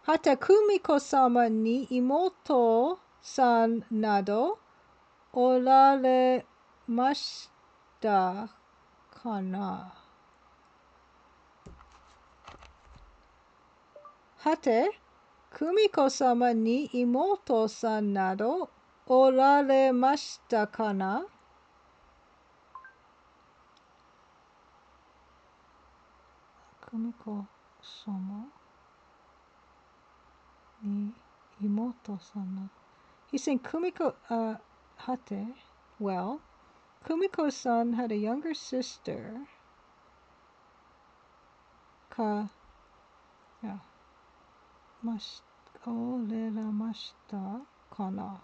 Speaker 1: Hatte Kumiko-sama ni imoto san nado oraremashita kana. Hatte Kumiko-sama ni imoto san nado oraremashita kana? Kumiko-sama ni imoto san nado. He's saying Kumiko, Hate. Well, Kumiko-san had a younger sister. Yeah. Oreramashita kana.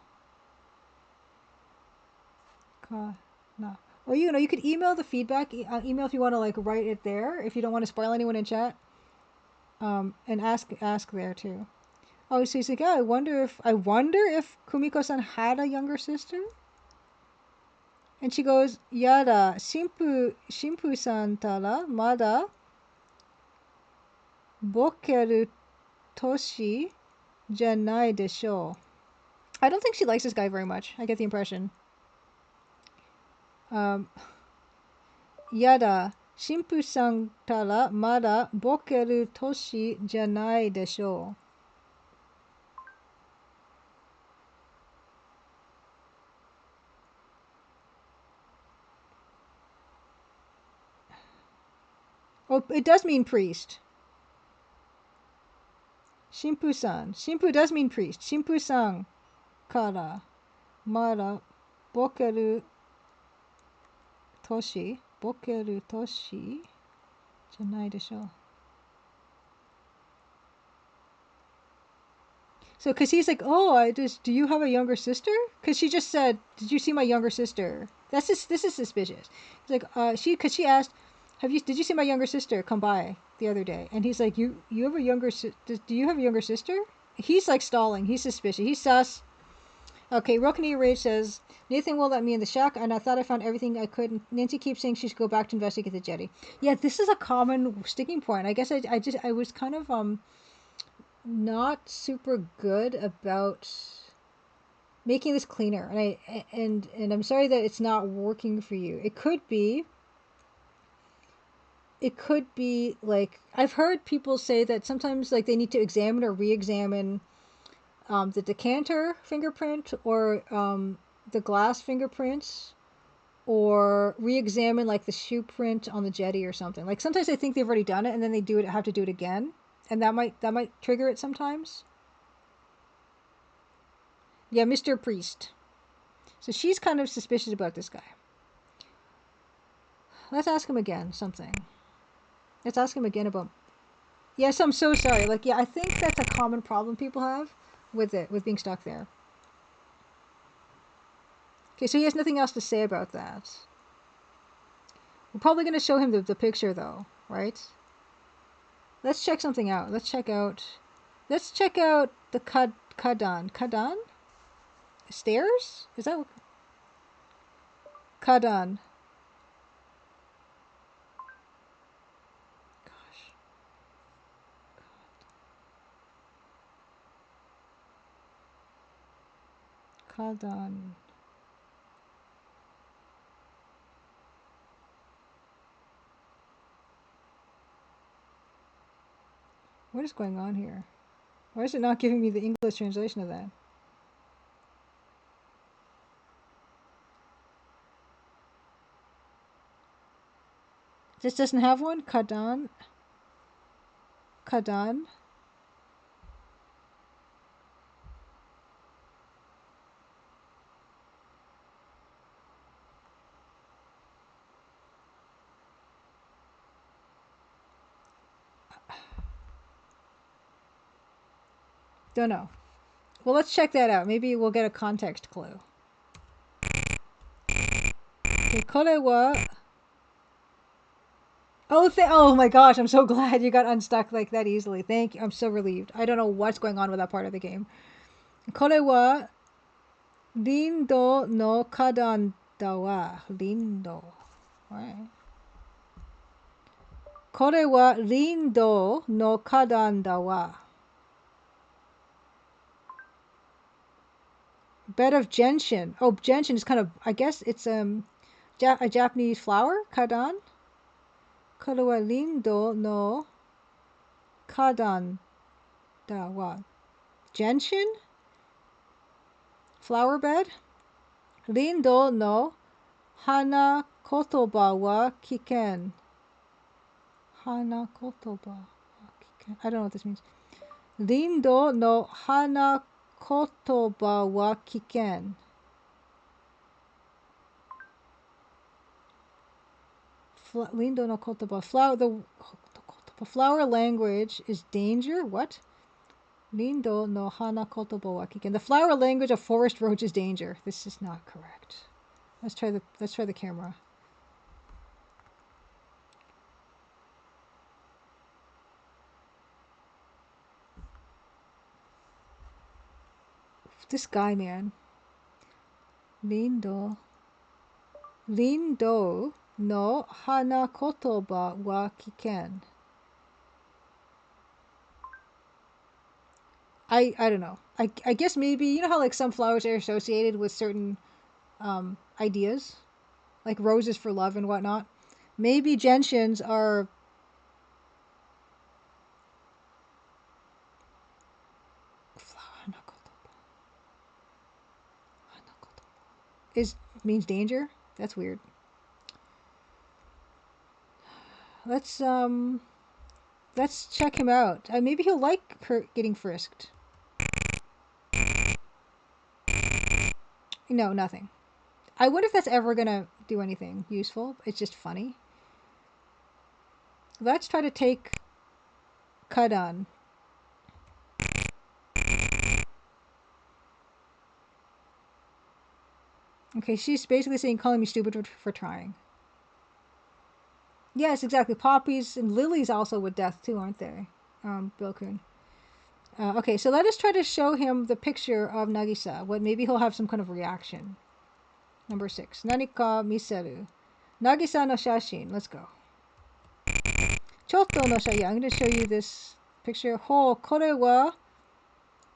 Speaker 1: Well, you could email the feedback. Email if you want to write it there. If you don't want to spoil anyone in chat. And ask there too. Oh, so he's like, yeah, I wonder if Kumiko-san had a younger sister. And she goes, Yada, Shimpu-san tara mada bokeru toshi janai desho. I don't think she likes this guy very much. I get the impression. Yada, Shimpu-san tara mada bokeru toshi janai desho. Oh, it does mean priest. Shimpu-san. Shimpu does mean priest. Shimpu-san kara mada bokeru toshi janai desho. So, because he's like, oh, do you have a younger sister? Because she just said, did you see my younger sister? This is suspicious. He's like, because she asked, did you see my younger sister come by the other day? And he's like, you have a younger do you have a younger sister? He's like stalling. He's suspicious. He's sus. Okay, Rokani Rage says, Nathan won't let me in the shack, and I thought I found everything I could. Nancy keeps saying she should go back to investigate the jetty. Yeah, this is a common sticking point. I guess I was kind of not super good about making this cleaner, and I'm sorry that it's not working for you. It could be like, I've heard people say that sometimes they need to examine or re-examine the decanter fingerprint or the glass fingerprints, or re-examine the shoe print on the jetty or something. Sometimes they think they've already done it and then they have to do it again, and that might trigger it sometimes. Yeah, Mr. Priest. So she's kind of suspicious about this guy. Let's ask him again something. Let's ask him again about... Yes, I'm so sorry. Yeah, I think that's a common problem people have with being stuck there. Okay, so he has nothing else to say about that. We're probably going to show him the picture, though, right? Let's check something out. Let's check out the Kadan. Kadan? Stairs? Is that what... Kadan. Gosh. Kadan. What is going on here? Why is it not giving me the English translation of that? This doesn't have one? Kadan. Kadan. Don't know. Well, let's check that out. Maybe we'll get a context clue. Okay, これは... Oh my gosh, I'm so glad you got unstuck like that easily. Thank you. I'm so relieved. I don't know what's going on with that part of the game. これは林道の花壇だわ。林道。Right. これは林道の花壇だわ。Bed of gentian. Oh, gentian is kind of, I guess it's a Japanese flower, kadan. これは林道の花壇だわ。Gentian? Flower bed? 林道の花言葉は危険。花言葉は危険。I don't know what this means. 林道の花言葉は危険。Lindo no kotoba. The flower language is danger. What? Lindo no hana kotoba wa kiken. The flower language of forest roach is danger. This is not correct. Let's try the camera. This guy, man. Lindo no hana kotoba wa kiken. I don't know. I guess maybe, you know how like some flowers are associated with certain ideas? Like roses for love and whatnot? Maybe gentians are... means danger? That's weird. Let's check him out. Maybe he'll like getting frisked. No, nothing. I wonder if that's ever gonna do anything useful. It's just funny. Let's try to take Kadan. Okay, she's basically saying, calling me stupid for trying. Yes, exactly. Poppies and lilies also with death too, aren't they? Bilkun. Okay, so let us try to show him the picture of Nagisa. Maybe he'll have some kind of reaction. Number 6. Nanika miseru. Nagisa no shashin. Let's go. Chotto no shashin. I'm going to show you this picture. Ho, kore wa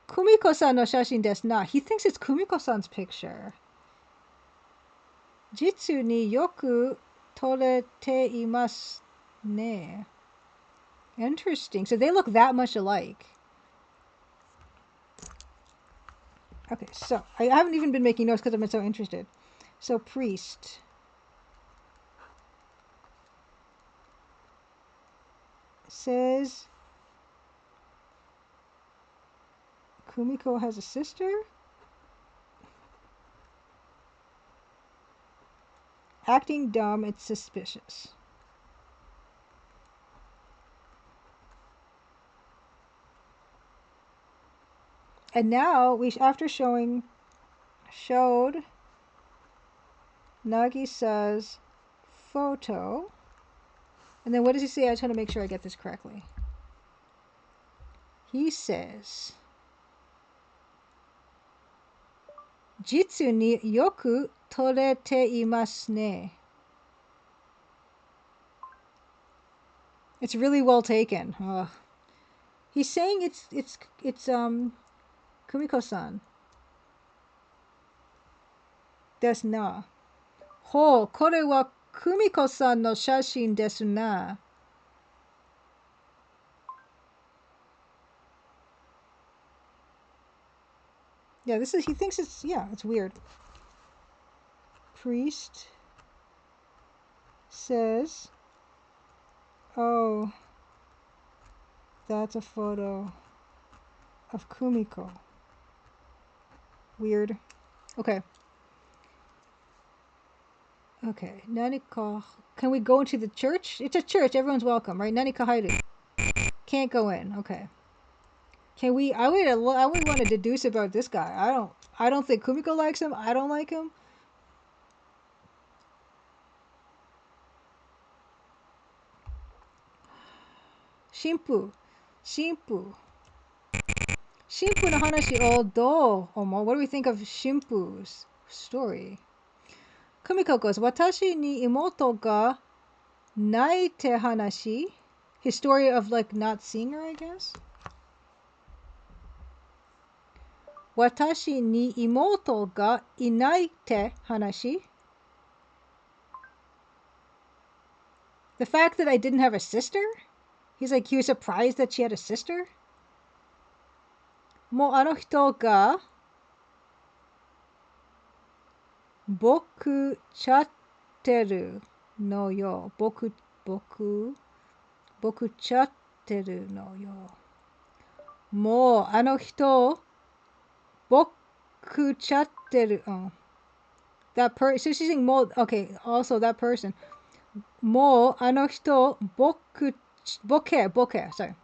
Speaker 1: Kumiko-san no shashin desu na. He thinks it's Kumiko-san's picture. Jitsu ni yoku torete imasu ne. Interesting. So they look that much alike. Okay, so I haven't even been making notes because I've been so interested. So priest. Says Kumiko has a sister? Acting dumb, it's suspicious. And now after showed Nagisa's photo. And then what does he say? I just want to make sure I get this correctly. He says, Jitsu ni yoku torete imasu ne. It's really well taken. He's saying it's Kumiko-san. Desu na. Ho, kore wa Kumiko-san no shashin desu na. Yeah, he thinks it's weird. Priest says, oh, that's a photo of Kumiko. Weird. Okay. Okay. Nanika. Can we go into the church? It's a church. Everyone's welcome, right? Nanika hairu. Can't go in. Okay. Can we? I would want to deduce about this guy. I don't think Kumiko likes him. I don't like him. Shimpu. Shimpu. Shimpu no hanashi o do omo. What do we think of Shimpu's story? Kumiko goes, Watashi ni imoto ga naite hanashi. His story of like not seeing her, I guess. Watashi ni imoto ga inaite hanashi. The fact that I didn't have a sister? He was surprised that she had a sister? Mo ano hito ga boku chatteru no yo. Boku chatteru no yo. Mo ano hito boku chatteru. Oh. So she's saying mo. Okay, also that person. Mo ano hito boke. Sorry.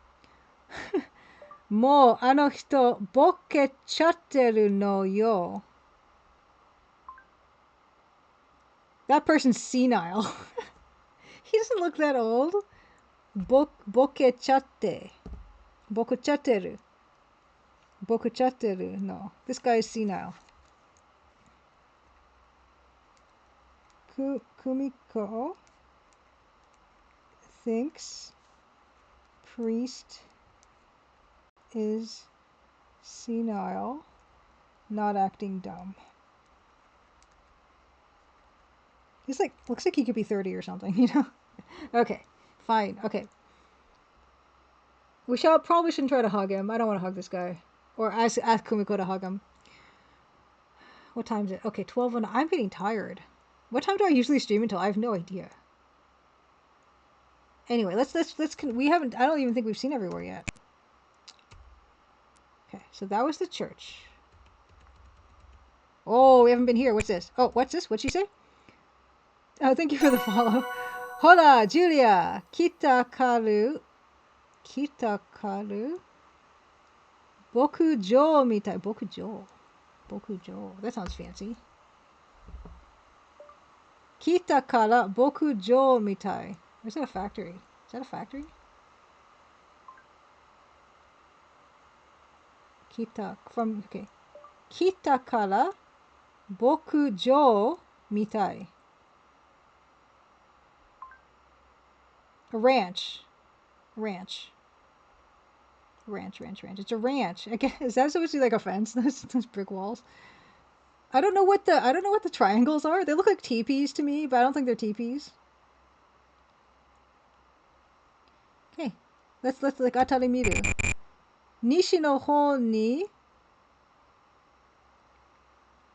Speaker 1: Mo ano hito boke chatteru no yo. That person's senile. He doesn't look that old. Boke chatte. Boku chatteru. Boku chatteru. No. This guy is senile. Kumiko thinks priest is senile, not acting dumb. He's like, looks like he could be 30 or something, you know? Okay, fine, okay. Probably shouldn't try to hug him. I don't want to hug this guy. Or ask Kumiko to hug him. What time is it? Okay, 12 and I'm getting tired. What time do I usually stream until? I have no idea. Anyway, I don't even think we've seen everywhere yet. Okay, so that was the church. Oh, we haven't been here. What's this? Oh, what's this? What'd she say? Oh, thank you for the follow. Hola, Julia. Kita karu. Bokujo mitai. Bokujo. That sounds fancy. Kita kara bokujo mitai. Or is that a factory? Is that a factory? Kita kara bokujo mitai. A ranch. It's a ranch. I guess, is that supposed to be like a fence? Those brick walls. I don't know what the triangles are. They look like teepees to me, but I don't think they're teepees. Okay, let's like atari miru. Nishi no ho ni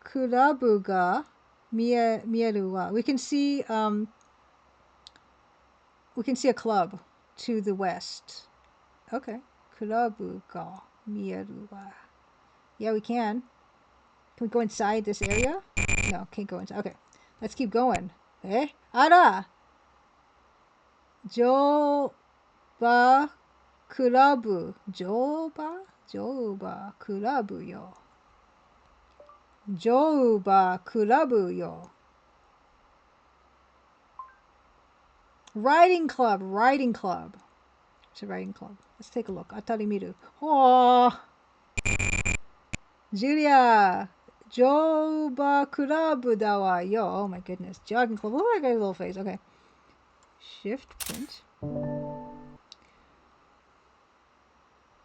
Speaker 1: kurabu ga mieru wa. We can see a club to the west. Okay. Kurabu ga mieru wa. Yeah, we can. Can we go inside this area? No, can't go inside. Okay. Let's keep going. Ara! Joba kurabu. Joba kurabu yo. Joba kurabu yo. Riding club. It's a riding club. Let's take a look. Atari miru. Oh, Julia. Joba kurabu da wa yo. Oh my goodness. Jogging club. Oh, I got a little face. Okay. Shift print.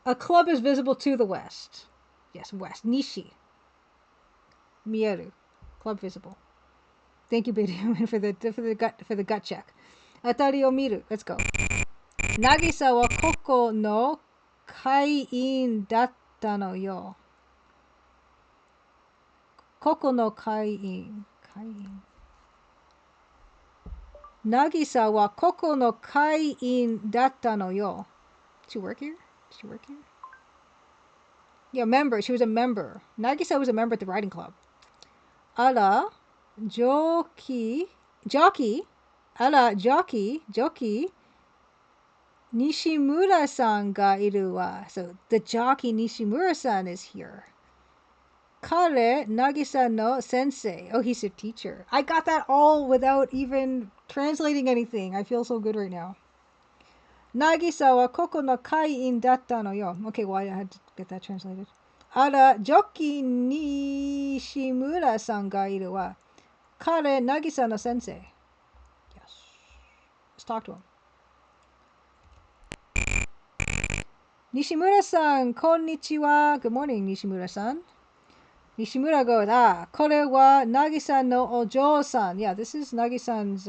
Speaker 1: A club is visible to the west. Yes, west. Nishi. Mieru. Club visible. Thank you, Beta Human, for the gut check. Atari o miru. Let's go. Nagisa wa koko no kai-in datta no yo. Koko no kai-in. Nagisa wa koko no kai-in datta no yo. Did she work here? Yeah, member. She was a member. Nagisa was a member at the riding club. Ara, jockey. Ara, jockey. Nishimura-san ga iru wa. So the jockey Nishimura-san is here. Kare Nagisa no sensei. Oh, he's a teacher. I got that all without even translating anything. I feel so good right now. Nagisa wa koko no kai-in datta no yo. Okay, well, I had to get that translated. Ara jockey Nishimura-san ga iru wa. Kare Nagisa no sensei. Yes. Let's talk to him. Nishimura-san, konnichiwa. Good morning, Nishimura-san. Nishimura goes, kore wa Nagisa no ojo-san. Yeah, this is Nagi-san's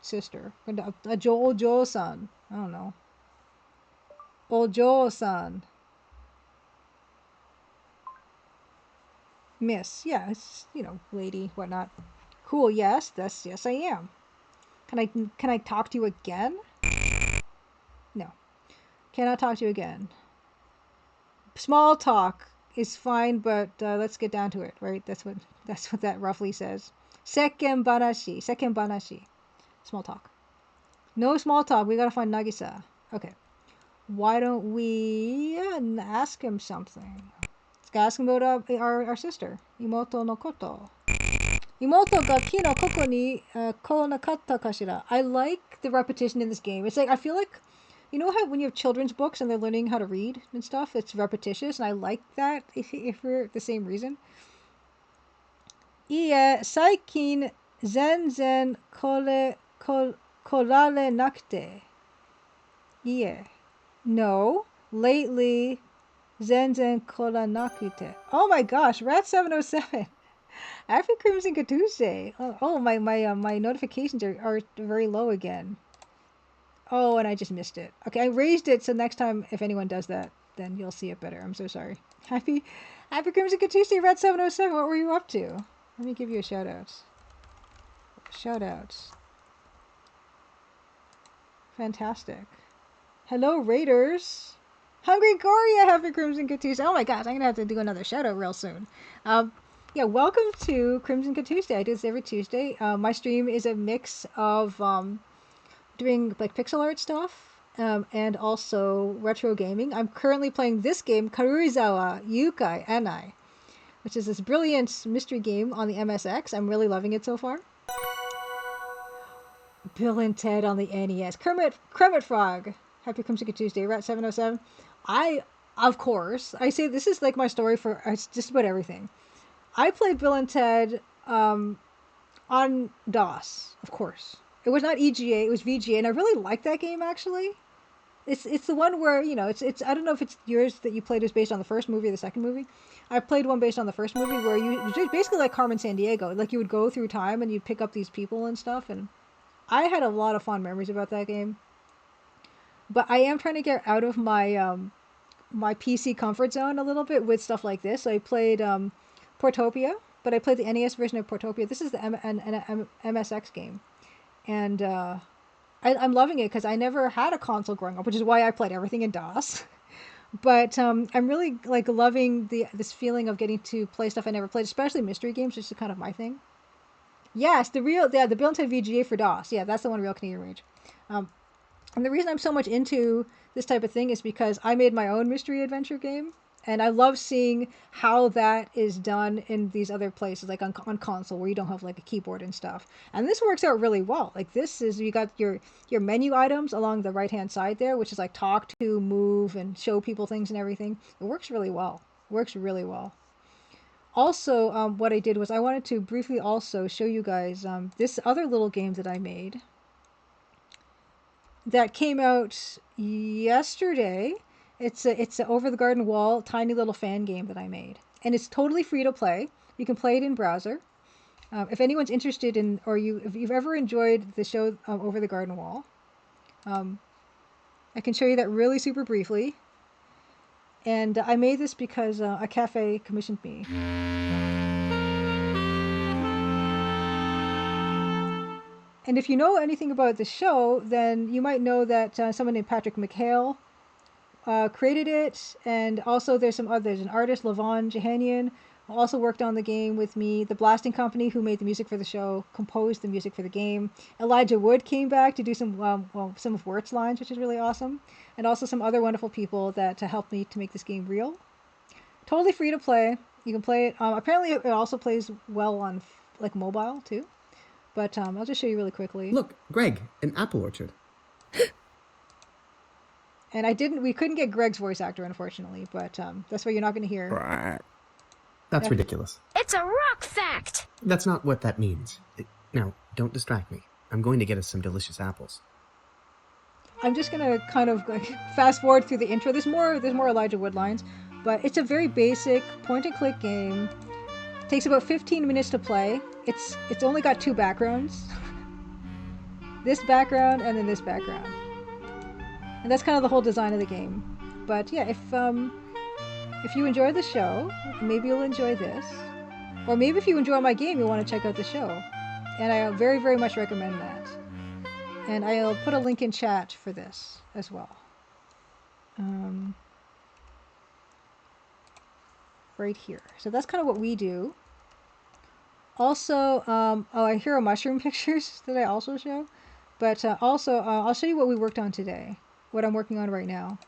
Speaker 1: sister. Ojo-san. I don't know. Ojo-san. Miss. Yeah, it's, lady, whatnot. Cool, yes, yes I am. Can I talk to you again? No. Cannot talk to you again. Small talk is fine, but let's get down to it, right? That's what that roughly says. Seken banashi. Small talk. No small talk. We gotta find Nagisa. Okay. Why don't we ask him something? Let's ask him about our sister, Imoto no koto. Imoto ga kino koko ni ko nakatta kashira. I like the repetition in this game. It's like, I feel like, you know how when you have children's books and they're learning how to read and stuff, it's repetitious, and I like that if we're the same reason. Ie, saikin zenzen korare nakute. Ie. No, lately zenzen korare nakute. Oh my gosh, Rat 707. Happy Crimson Tuesday. Oh, my notifications are very low again. Oh, and I just missed it. Okay, I raised it, so next time if anyone does that, then you'll see it better. I'm so sorry. Happy Crimson Tuesday, Red 707. What were you up to? Let me give you a shout out. Shout outs. Fantastic. Hello, Raiders. Hungry Goria, Happy Crimson Tuesday. Oh my gosh, I'm gonna have to do another shout out real soon. Yeah, welcome to Crimson Tuesday. I do this every Tuesday. My stream is a mix of doing like pixel art stuff and also retro gaming. I'm currently playing this game, Karuizawa Yūkai Annai, which is this brilliant mystery game on the MSX. I'm really loving it so far. Bill and Ted on the NES. Kermit Frog. Happy Crimson Tuesday. Rat 707. Of course, I say this is like my story for just about everything. I played Bill and Ted on DOS, of course. It was not EGA, it was VGA, and I really like that game actually. It's the one where, it's I don't know if it's yours that you played was based on the first movie or the second movie. I played one based on the first movie where it was basically like Carmen Sandiego. Like you would go through time and you'd pick up these people and stuff, and I had a lot of fond memories about that game. But I am trying to get out of my my PC comfort zone a little bit with stuff like this. So I played Portopia, but I played the NES version of Portopia. This is the MSX game. And I'm loving it because I never had a console growing up, which is why I played everything in DOS. But I'm really like loving this feeling of getting to play stuff I never played, especially mystery games, which is kind of my thing. Yes, the Bill and Ted VGA for DOS. Yeah, that's the one, Real Canadian Rage. And the reason I'm so much into this type of thing is because I made my own mystery adventure game. And I love seeing how that is done in these other places, like on console, where you don't have like a keyboard and stuff. And this works out really well. Like this is, you got your menu items along the right-hand side there, which is like talk to, move, and show people things and everything. It works really well. Works really well. Also, what I did was I wanted to briefly also show you guys this other little game that I made that came out yesterday. It's a over the garden wall tiny little fan game that I made, and it's totally free to play. You can play it in browser. If anyone's interested in, or if you've ever enjoyed the show Over the Garden Wall, I can show you that really super briefly. And I made this because a cafe commissioned me. And if you know anything about the show, then you might know that someone named Patrick McHale created it, and also there's an artist, Lavon Jehanian, also worked on the game with me. The Blasting Company, who made the music for the show, composed the music for the game. Elijah Wood came back to do some of Wirt's lines, which is really awesome, and also some other wonderful people that helped me to make this game real. Totally free to play. You can play it. Apparently, it also plays well on like mobile too. But I'll just show you really quickly.
Speaker 2: Look, Greg, an apple orchard.
Speaker 1: And we couldn't get Greg's voice actor, unfortunately, but that's why you're not going to hear.
Speaker 2: That's ridiculous.
Speaker 3: It's a rock fact.
Speaker 2: That's not what that means. Now, don't distract me. I'm going to get us some delicious apples.
Speaker 1: I'm just going to kind of fast forward through the intro. There's more Elijah Wood lines, but it's a very basic point-and-click game. It takes about 15 minutes to play. It's only got 2 backgrounds. This background and then this background. And that's kind of the whole design of the game. But yeah, if you enjoy the show, maybe you'll enjoy this. Or maybe if you enjoy my game, you'll want to check out the show. And I very, very much recommend that. And I'll put a link in chat for this as well. Right here. So that's kind of what we do. Also, I hear mushroom pictures that I also show. But also, I'll show you what we worked on today. What I'm working on right now.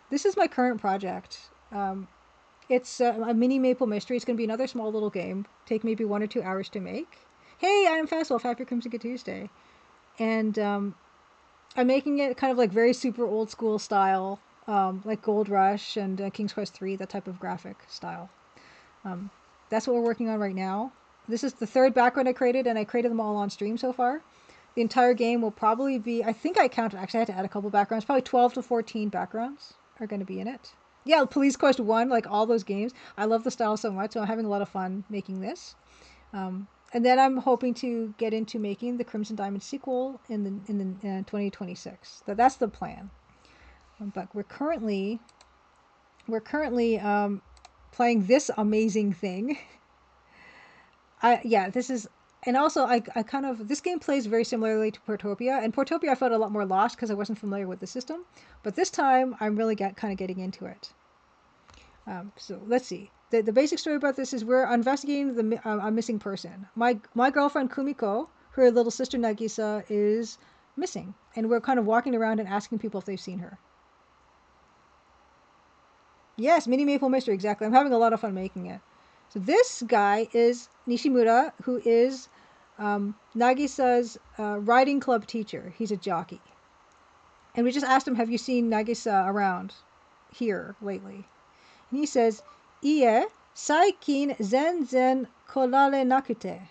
Speaker 1: This is my current project. It's a mini maple mystery. It's going to be another small little game. Take maybe 1 or 2 hours to make. Hey, I'm Fastwolf. Happy Crimson Tuesday. And I'm making it kind of like very super old school style, like Gold Rush and King's Quest 3, that type of graphic style. That's what we're working on right now. This is the 3rd background I created, and I created them all on stream so far. The entire game will probably be, I think I counted, actually I had to add a couple backgrounds, probably 12 to 14 backgrounds are going to be in it. Yeah, Police Quest 1, like all those games. I love the style so much, so I'm having a lot of fun making this. And then I'm hoping to get into making the Crimson Diamond sequel in 2026. That's the plan. But we're currently playing this amazing thing. This is. And also, I kind of, this game plays very similarly to Portopia. And Portopia I felt a lot more lost because I wasn't familiar with the system. But this time, I'm really kind of getting into it. So let's see. The basic story about this is we're investigating a missing person. My girlfriend Kumiko, her little sister Nagisa, is missing. And we're kind of walking around and asking people if they've seen her. Yes, Mini Maple Mystery, exactly. I'm having a lot of fun making it. So this guy is Nishimura, who is Nagisa's riding club teacher. He's a jockey. And we just asked him, have you seen Nagisa around here lately? And he says, Ie, saikin zenzen korare nakute.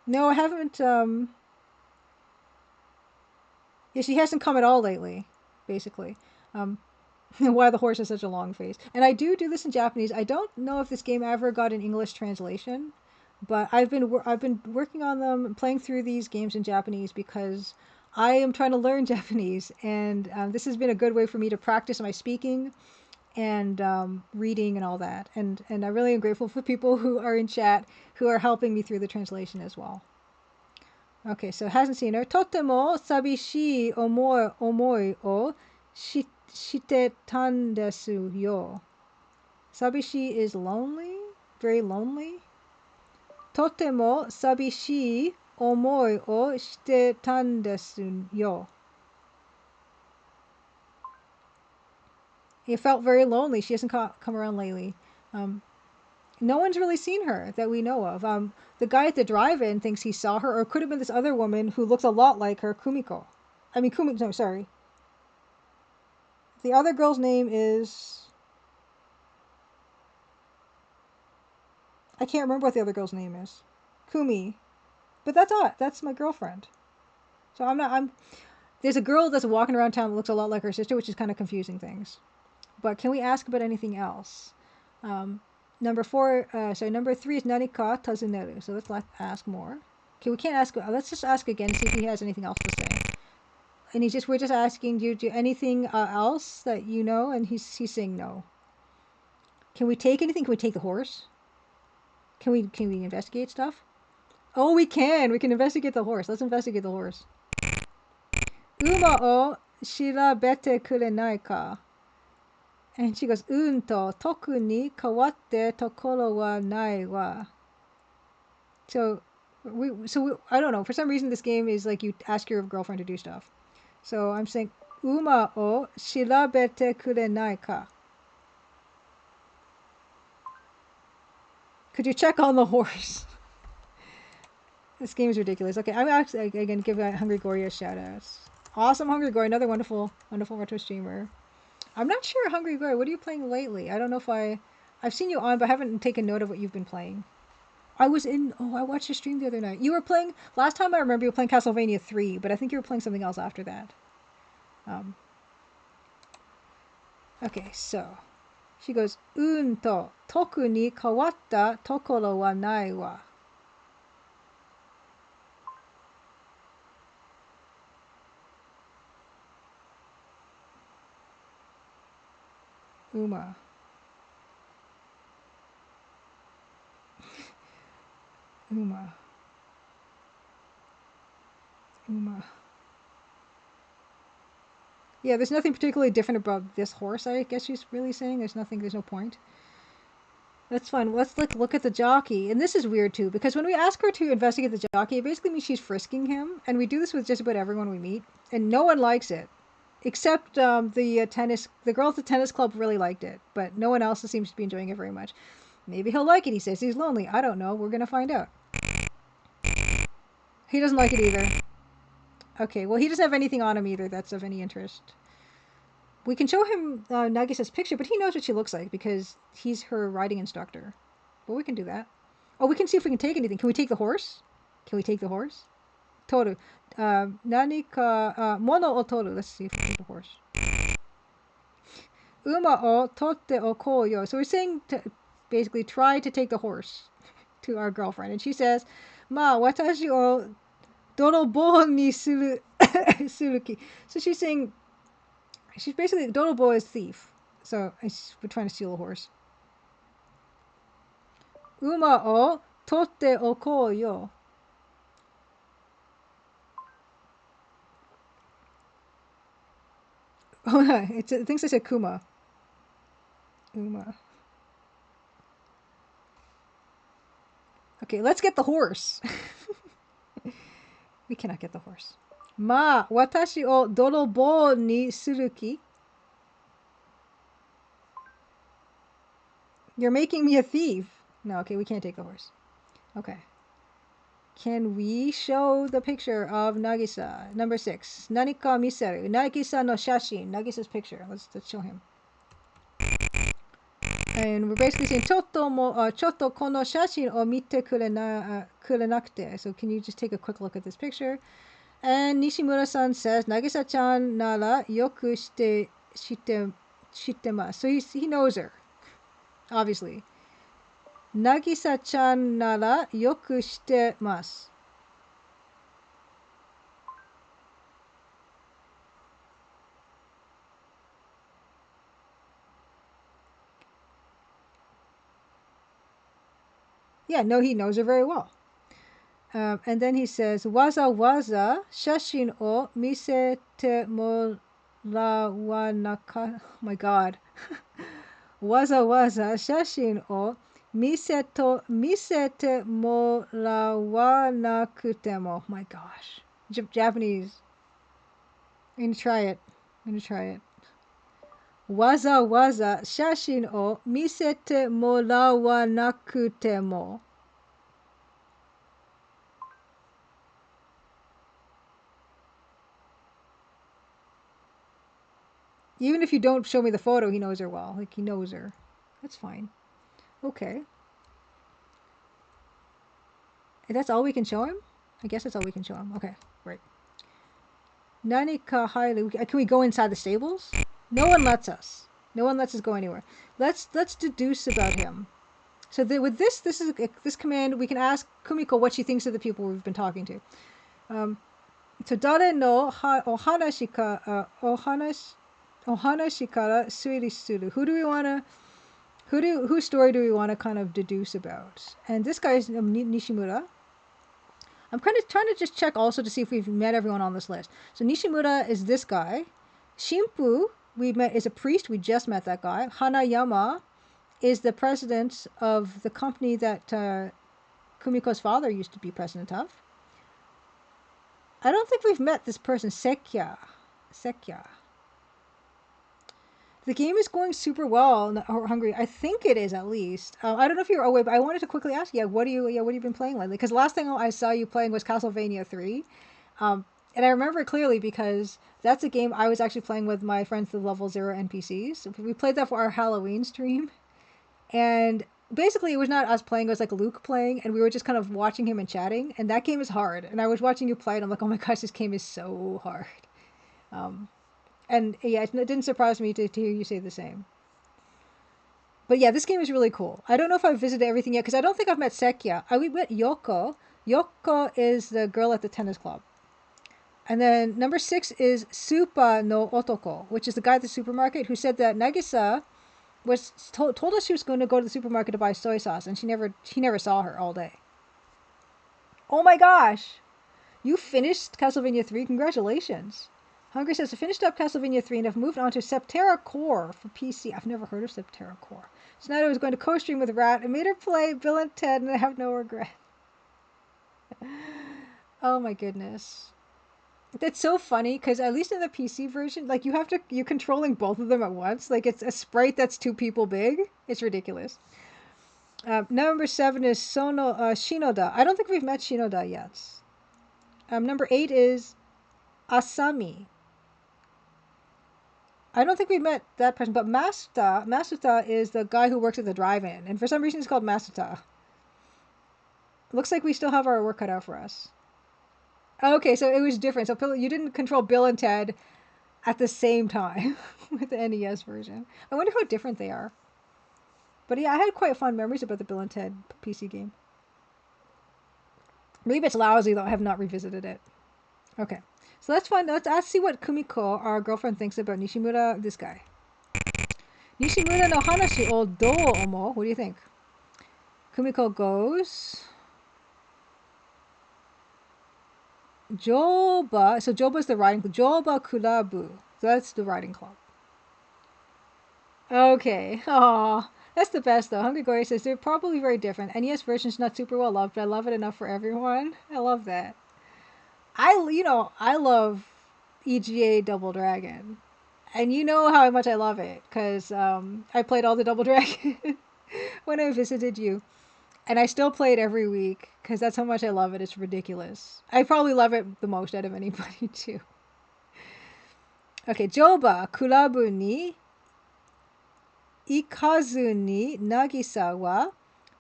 Speaker 1: No, I haven't. Yeah, she hasn't come at all lately, basically. Why the horse has such a long face. And I do this in Japanese. I don't know if this game ever got an English translation, but I've been working on them, playing through these games in Japanese because I am trying to learn Japanese, and this has been a good way for me to practice my speaking and reading and all that. And I really am grateful for people who are in chat who are helping me through the translation as well. Okay, so hasn't seen her. Totemo sabishii omoi o shite tan desu yo. Sabishi is lonely, very lonely. Totemo sabishii omoi o shite tan desu yo. He felt very lonely. She hasn't come around lately. No one's really seen her that we know of. The guy at the drive-in thinks he saw her, or it could have been this other woman who looks a lot like her, Kumiko. No, sorry. The other girl's name is... I can't remember what the other girl's name is. Kumi. But that's my girlfriend. So there's a girl that's walking around town that looks a lot like her sister, which is kind of confusing things. But can we ask about anything else? Number 3 is Nanika Tazuneru. So let's ask more. Okay, we can't ask. Let's just ask again, see if he has anything else to say. And we're just asking, do you do anything else that you know? And he's saying no. Can we take anything? Can we take the horse? Can we investigate stuff? Oh, we can. We can investigate the horse. Let's investigate the horse. Uma o shirabete kurenai ka? And she goes, to toku ni kawatte tokoro wa nai wa. So, I don't know. For some reason, this game is like you ask your girlfriend to do stuff. So I'm saying, Uma o shirabete kurenai ka. Could you check on the horse? This game is ridiculous. Okay, I'm actually again give Hungry Gory a shout out. Awesome Hungry Gory, another wonderful retro streamer. I'm not sure, Hungry Gory, what are you playing lately? I don't know if I've seen you on, but I haven't taken note of what you've been playing. I watched your stream the other night. You were playing, last time I remember you were playing Castlevania 3, but I think you were playing something else after that. Okay, so she goes, to toku ni kawatta tokoro wa nai wa. Uma. Uma. Yeah, there's nothing particularly different about this horse, I guess she's really saying. There's no point. That's fine. Let's look at the jockey. And this is weird too, because when we ask her to investigate the jockey, it basically means she's frisking him. And we do this with just about everyone we meet. And no one likes it. Except the girl at the tennis club really liked it. But no one else seems to be enjoying it very much. Maybe he'll like it, he says. He's lonely. I don't know. We're going to find out. He doesn't like it either. Okay, well, he doesn't have anything on him either that's of any interest. We can show him Nagisa's picture, but he knows what she looks like because he's her riding instructor. Well, we can do that. Oh, we can see if we can take anything. Can we take the horse? Toru. Nani ka mono o toru. Let's see if we take the horse. Uma o totte o koyo. So we're saying to basically try to take the horse to our girlfriend. And she says, Ma, watashi o dorobo ni suruki. So she's saying, she's basically, dorobo is thief. So we're trying to steal a horse. Uma o totte o koyo. Oh no, it thinks I said Kuma. Uma. Okay, let's get the horse. We cannot get the horse. Ma, watashi o dorobo ni suruki. You're making me a thief. No, okay, we can't take the horse. Okay. Can we show the picture of Nagisa? Number 6. Nanika miseru. Nagisa no shashin. Nagisa's picture. Let's show him. And we're basically saying, chotto kono shashin o mite kurenakute. So can you just take a quick look at this picture? And Nishimura-san says, Nagisa-chan nara yoku shitemasu. So he knows her, obviously. Nagisa-chan nara yoku shitemasu. Yeah, no, he knows her very well. And then he says, waza waza shashin o misete morawanaka. Oh my god. Waza waza shashin o misete morawanakute mo. My gosh. Japanese. I'm gonna try it. Waza waza shashin o misete morawanakute mo. Even if you don't show me the photo, he knows her well. Like, he knows her. That's fine. Okay. And that's all we can show him? I guess that's all we can show him. Okay, great. Nani ka hairu. Can we go inside the stables? No one lets us. No one lets us go anywhere. Let's deduce about him. So with this command, we can ask Kumiko what she thinks of the people we've been talking to. So dare no ohanashi kara suiri suru. Whose story do we want to kind of deduce about? And this guy is Nishimura. I'm kind of trying to just check also to see if we've met everyone on this list. So Nishimura is this guy. Shimpu we met is a priest. We just met that guy. Hanayama is the president of the company that Kumiko's father used to be president of. I don't think we've met this person, Sekya. The game is going super well in Hungary. I think it is, at least. I don't know if you're away, but I wanted to quickly ask you, what have you been playing lately? Because the last thing I saw you playing was Castlevania 3. And I remember it clearly because that's a game I was actually playing with my friends, the Level 0 NPCs. We played that for our Halloween stream. And basically, it was not us playing, it was like Luke playing, and we were just kind of watching him and chatting. And that game is hard. And I was watching you play it, and I'm like, oh my gosh, this game is so hard. And yeah, it didn't surprise me to hear you say the same. But yeah, this game is really cool. I don't know if I've visited everything yet, because I don't think I've met Sekya. We met Yoko. Yoko is the girl at the tennis club. And then number 6 is Supa no Otoko, which is the guy at the supermarket who said that Nagisa was told us she was going to go to the supermarket to buy soy sauce, and he never saw her all day. Oh my gosh! You finished Castlevania 3? Congratulations! Hungry says, I finished up Castlevania 3 and have moved on to Septerra Core for PC. I've never heard of Septerra Core. So now I was going to co-stream with Rat and made her play Bill and Ted, and I have no regret. Oh my goodness. That's so funny, because at least in the PC version, like, you're controlling both of them at once. Like, it's a sprite that's 2 people big. It's ridiculous. Number 7 is Shinoda. I don't think we've met Shinoda yet. Number 8 is Asami. I don't think we met that person, but Masuta is the guy who works at the drive-in, and for some reason it's called Masuta. Looks like we still have our work cut out for us. Okay, so it was different. So you didn't control Bill and Ted at the same time with the NES version. I wonder how different they are. But yeah, I had quite fond memories about the Bill and Ted PC game. Maybe it's lousy, though. I have not revisited it. Okay. So let's see what Kumiko, our girlfriend, thinks about Nishimura, this guy. Nishimura no hanashi o dou omo? What do you think? Kumiko goes... Joba. So Joba's the riding club. Joba Kulabu. So that's the riding club. Okay. Aww. That's the best, though. Hungry Gory says, they're probably very different. NES version's not super well loved, but I love it enough for everyone. I love that. I love EGA Double Dragon. And you know how much I love it, because I played all the Double Dragon when I visited you. And I still play it every week, because that's how much I love it. It's ridiculous. I probably love it the most out of anybody, too. Okay, Joba Kulabu ni ikazu ni Nagisa wa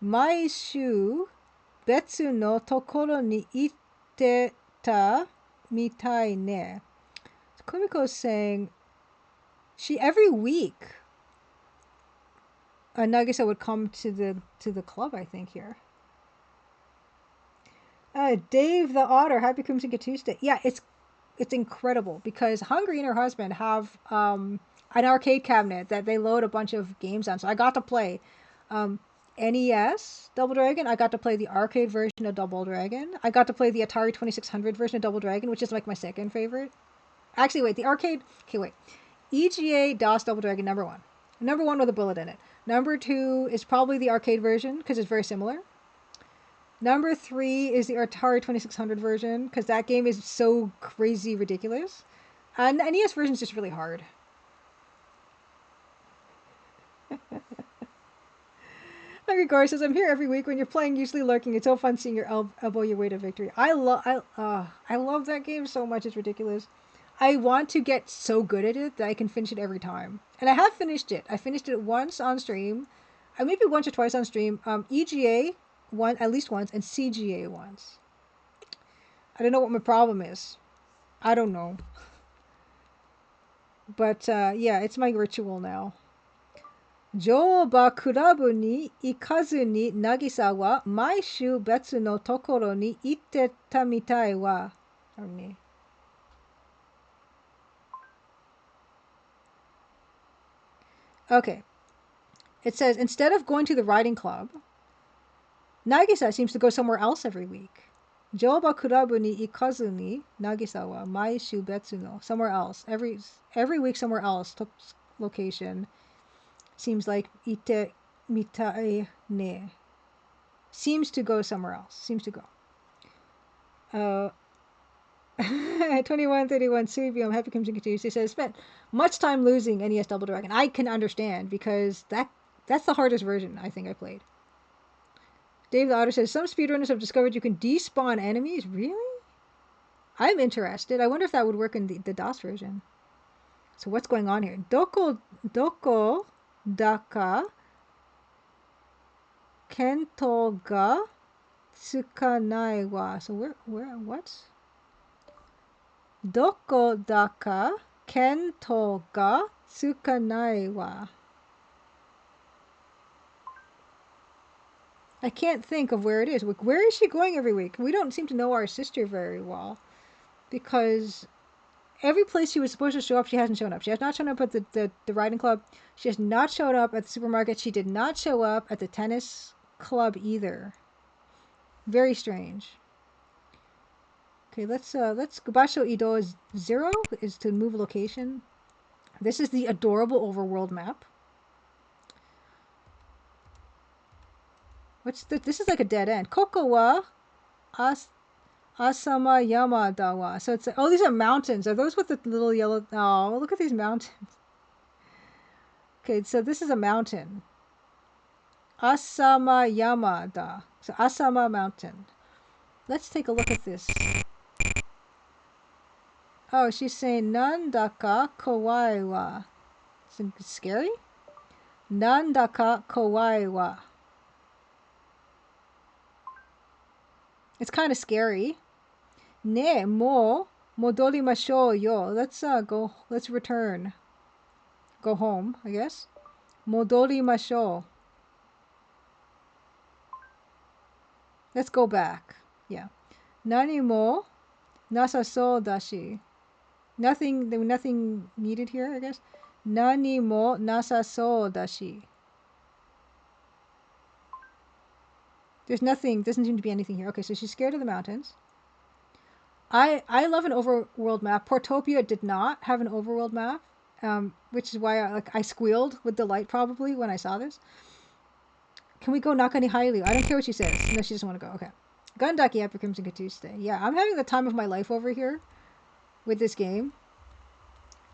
Speaker 1: maishu betsu no tokoro ni ite ta mitai ne. Kumiko's saying every week Nagisa would come to the club, I think, here. Dave the Otter, happy Crimson Tuesday. Yeah, it's incredible, because Hungry and her husband have an arcade cabinet that they load a bunch of games on. So I got to play NES Double Dragon. I got to play the arcade version of Double Dragon. I got to play the Atari 2600 version of Double Dragon, which is like my second favorite. Actually, wait, the arcade... Okay, wait. EGA DOS Double Dragon, number 1. Number 1 with a bullet in it. Number 2 is probably the arcade version, because it's very similar. Number 3 is the Atari 2600 version, because that game is so crazy ridiculous. And the NES version is just really hard. Hungry Gore says, I'm here every week when you're playing, usually lurking. It's so fun seeing your elbow your way to victory. I love that game so much, it's ridiculous. I want to get so good at it that I can finish it every time. And I have finished it. I finished it once on stream. Maybe once or twice on stream. EGA at least once, and CGA once. I don't know what my problem is. I don't know. But yeah, it's my ritual now. Joba kurabu ni ikazu ni Nagisa wa maishu betsu no tokoro ni ite ta mitai wa. Okay. It says, instead of going to the riding club, Nagisa seems to go somewhere else every week. Joba kurabu ni ikazu ni Nagisa wa maishu betsu no. Somewhere else. Every week somewhere else. Location. Seems like ite mitai ne. Seems to go somewhere else. Seems to go. 2131 Subium Happy Crimson continues. He says spent much time losing NES Double Dragon. I can understand because that's the hardest version I think I played. Dave the Otter says some speedrunners have discovered you can despawn enemies. Really? I'm interested. I wonder if that would work in the DOS version. So what's going on here? Doko daka kento ga tsukanai wa. So where what? Doko daka kento ga tsukanai wa. I can't think of where it is. Where is she going every week? We don't seem to know our sister very well because every place she was supposed to show up, she hasn't shown up. She has not shown up at the riding club. She has not shown up at the supermarket. She did not show up at the tennis club either. Very strange. Okay, let's Gubasho Ido is 0 is to move location. This is the adorable overworld map. This is like a dead end. Koko wa Asama Yama Dawa. So it's these are mountains. Are those with the little yellow? Oh, look at these mountains. Okay, so this is a mountain. Asama Yama Da. So Asama Mountain. Let's take a look at this. Oh, she's saying Nandaka Kawaii wa. Is it scary? Nandaka Kawaii wa. It's kind of scary. Ne mo modorimashou yo. Let's return. Go home, I guess. Modorimashou. Let's go back. Yeah. Nani mo nasasou dashi. Nothing needed here, I guess. Nani mo nasasou dashi. There's nothing, doesn't seem to be anything here. Okay, so she's scared of the mountains. I love an overworld map. Portopia did not have an overworld map, which is why I squealed with delight probably when I saw this. Can we go Nakani Hailu? I don't care what she says. No, she doesn't want to go. Okay. Gundaki Happy Crimson Tuesday. Yeah, I'm having the time of my life over here with this game.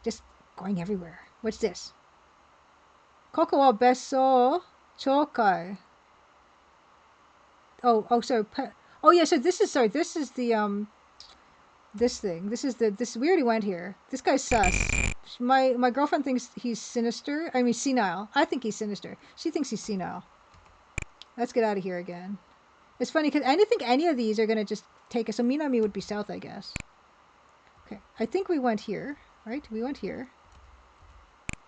Speaker 1: Just going everywhere. What's this? Koko wa besso chokai. Oh, sorry. Oh, yeah, so this is the, this thing. We already went here. This guy's sus. My girlfriend thinks he's sinister. I mean, senile. I think he's sinister. She thinks he's senile. Let's get out of here again. It's funny because I don't think any of these are going to just take us. So Minami would be south, I guess. Okay, I think we went here, right? We went here.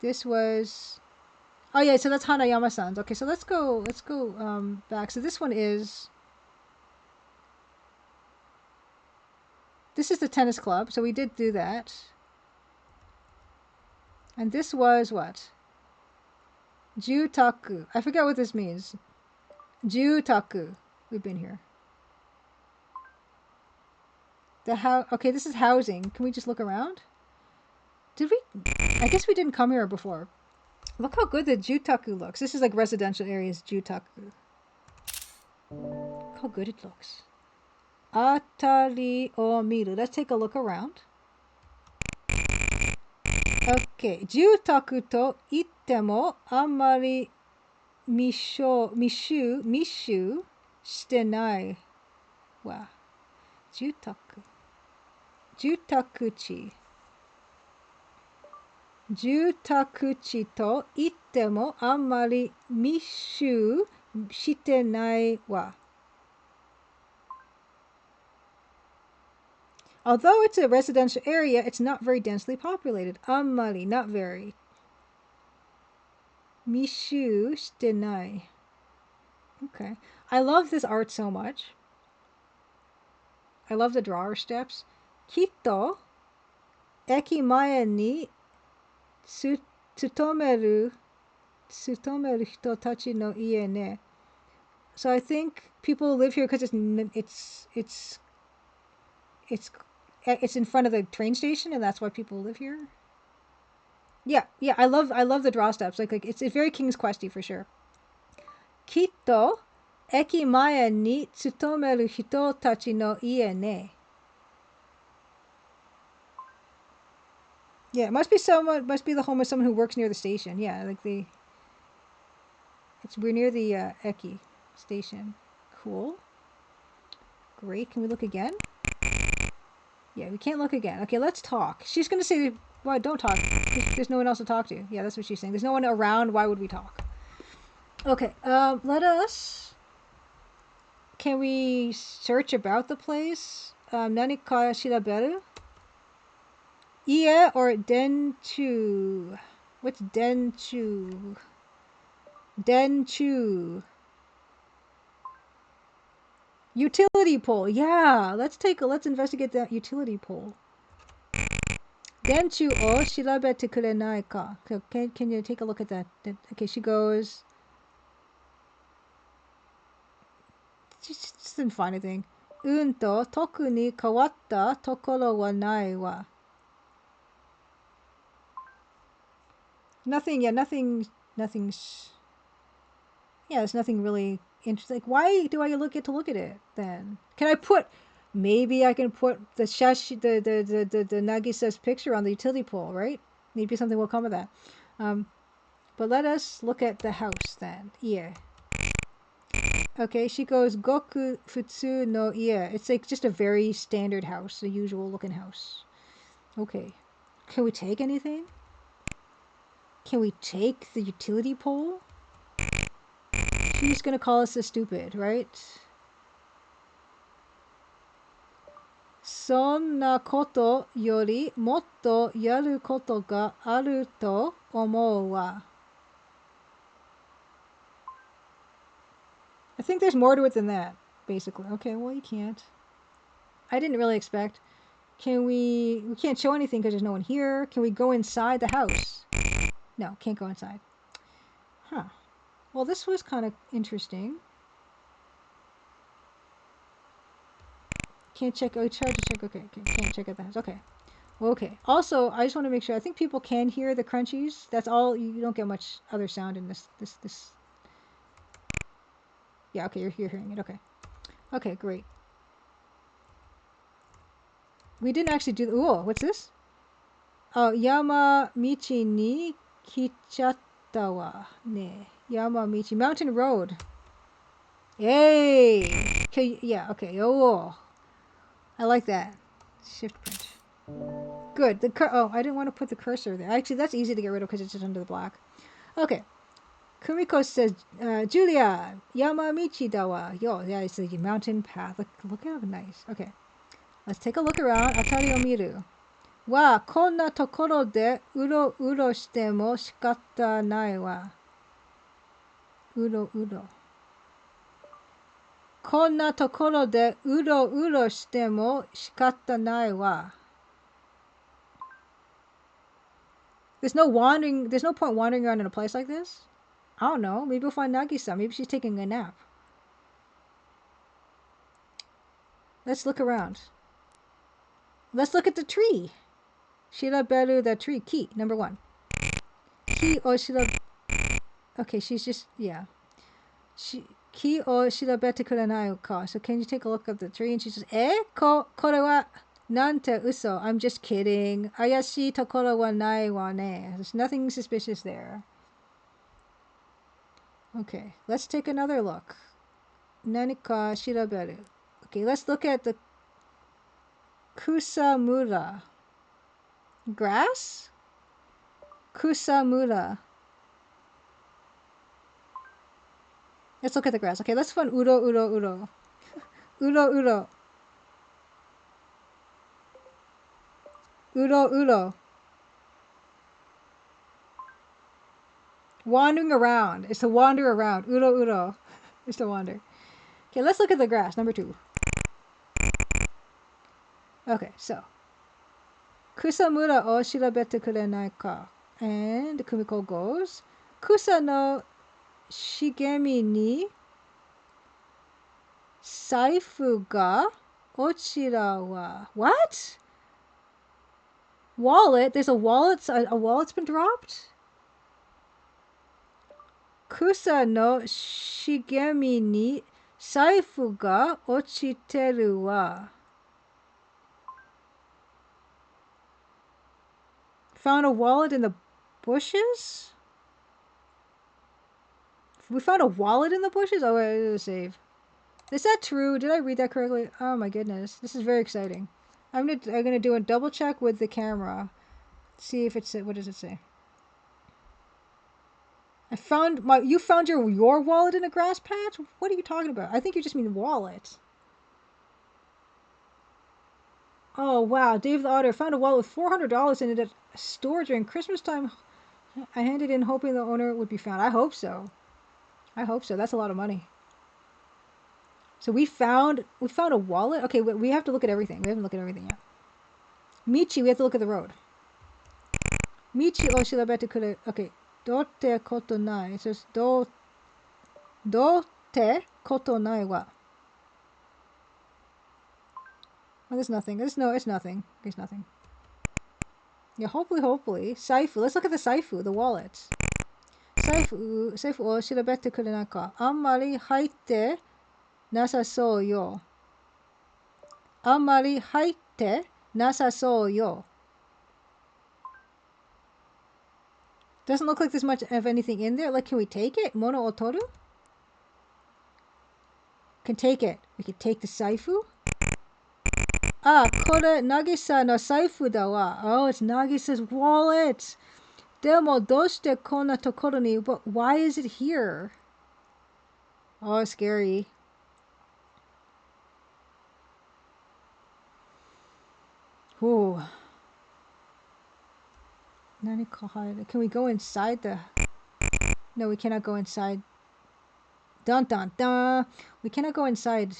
Speaker 1: This was... Oh, yeah, so that's Hanayama-san's. Okay, so let's go back. So this one is... This is the tennis club, so we did do that. And this was what? Jutaku. I forget what this means. Jutaku. We've been here. Okay, this is housing. Can we just look around? Did we? I guess we didn't come here before. Look how good the Jutaku looks. This is like residential areas, Jutaku. Look how good it looks. Atari o miru. Let's take a look around. Okay. Jutaku to itte mo ammari mishu shite nai wa. Jutaku. Jutakuchi. Jutakuchi to itte mo ammari mishu shite nai wa. Although it's a residential area, it's not very densely populated. Ammari, not very. Mishu shite nai. Okay. I love this art so much. I love the drawer steps. Kitto eki mae ni tsutomeru hito tachi no ie ne. So I think people live here because it's it's in front of the train station, and that's why people live here. Yeah, I love the draw steps. Like it's very King's Questy for sure. Kitto eki mae ni tsutomeru hito tachi no ie ne. Yeah, it must be the home of someone who works near the station. Yeah, like we're near the eki station. Cool. Great. Can we look again? Yeah, we can't look again. Okay, let's talk. She's gonna say, "Well, don't talk. There's no one else to talk to." Yeah, that's what she's saying. There's no one around. Why would we talk? Okay. Let us. Can we search about the place? Nani ka shiraberu? Ie or denchu? What's denchu? Denchu. Utility pole. Yeah, let's investigate that utility pole. Denchu o shirabete kurenai ka? Can you take a look at that? Okay, she goes. She just didn't find anything. To toku ni kawatta tokoro wa nai wa. Nothing. Yeah, nothing's. Yeah, there's nothing really interesting. Like, why do I get to look at it then? Can I put? Maybe I can put the Nagisa's picture on the utility pole, right? Maybe something will come of that. But let us look at the house then. Ie. Okay, she goes goku futsu no ie. It's like just a very standard house, a usual looking house. Okay. Can we take anything? Can we take the utility pole? She's gonna call us a stupid, right? Sonna koto yori motto yaru koto ga aru to omou wa. I think there's more to it than that, basically. Okay, well, you can't. I didn't really expect. We can't show anything because there's no one here. Can we go inside the house? No, can't go inside. Huh. Well, this was kind of interesting. Can't check. Oh, it's hard to check. Okay, can't check out the house. Okay. Also, I just want to make sure. I think people can hear the crunchies. That's all. You don't get much other sound in this. Yeah, okay, you're hearing it. Okay, great. We didn't actually do. Oh, what's this? Oh, Yama Michi ni kichatta wa ne. Yama Michi, mountain road. Yay! Okay, yeah, okay. Oh, I like that. Shift print. Good. I didn't want to put the cursor there. Actually, that's easy to get rid of because it's just under the black. Okay. Kumiko says, Julia, Yama Michi da wa. Yo, yeah, it's a mountain path. Look how nice. Okay. Let's take a look around. Atari o miru. Wa, konna tokoro de uro shite mo shikatta nai wa. Uro. Konna tokoro de uro shite mo shikatta nai wa. There's no point wandering around in a place like this. I don't know. Maybe we'll find Nagisa. Maybe she's taking a nap. Let's look around. Let's look at the tree. Shiraberu the tree. Ki, number 1. Ki o shiraberu. Okay, she's just, yeah. Ki o shirabete kurenai ka. So can you take a look at the tree? And she says, kore wa nante uso. I'm just kidding. Ayashi tokoro wa nai wa ne. There's nothing suspicious there. Okay, let's take another look. Nani ka shiraberu. Okay, let's look at the Kusamura. Grass? Kusamura. Let's look at the grass. Okay, let's find uro. Uro. Wandering around. It's to wander around. Uro. It's to wander. Okay, let's look at the grass. Number 2. Okay, so. Kusamura o shirabete kurenai ka. And Kumiko goes. Kusa no shigemi ni saifu ga ochira wa. What? Wallet? There's a wallet? A wallet's been dropped? Kusa no shigemi ni saifu ga ochiteru wa. Found a wallet in the bushes? We found a wallet in the bushes? Oh, wait, it was a save. Is that true? Did I read that correctly? Oh my goodness. This is very exciting. I'm gonna do a double check with the camera. See if it's, what does it say? You found your wallet in a grass patch? What are you talking about? I think you just mean wallet. Oh wow, Dave the Otter found a wallet with $400 in it at a store during Christmas time. I handed in hoping the owner would be found. I hope so. I hope so. That's a lot of money. So we found a wallet? Okay, we have to look at everything. We haven't looked at everything yet. Michi, we have to look at the road. Michi o shirabete kure. Okay. Dote koto nai. It says dote koto nai wa. Oh, there's nothing. It's nothing. There's nothing. Yeah, hopefully. Saifu. Let's look at the saifu, the wallet. Saifu o shirabete kure nai ka. Ammari haitte nasasou yo. Ammari haitte nasasou yo. Doesn't look like there's much of anything in there. Like, can we take it? Mono otoru? Can take it. We can take the saifu. Ah, kore Nagisa no saifu da wa. Oh, it's Nagisa's wallet. Demo doshite konna tokoro ni? But why is it here? Oh, scary. Ooh. Can we go inside the... No, we cannot go inside. Dun dun dun. We cannot go inside.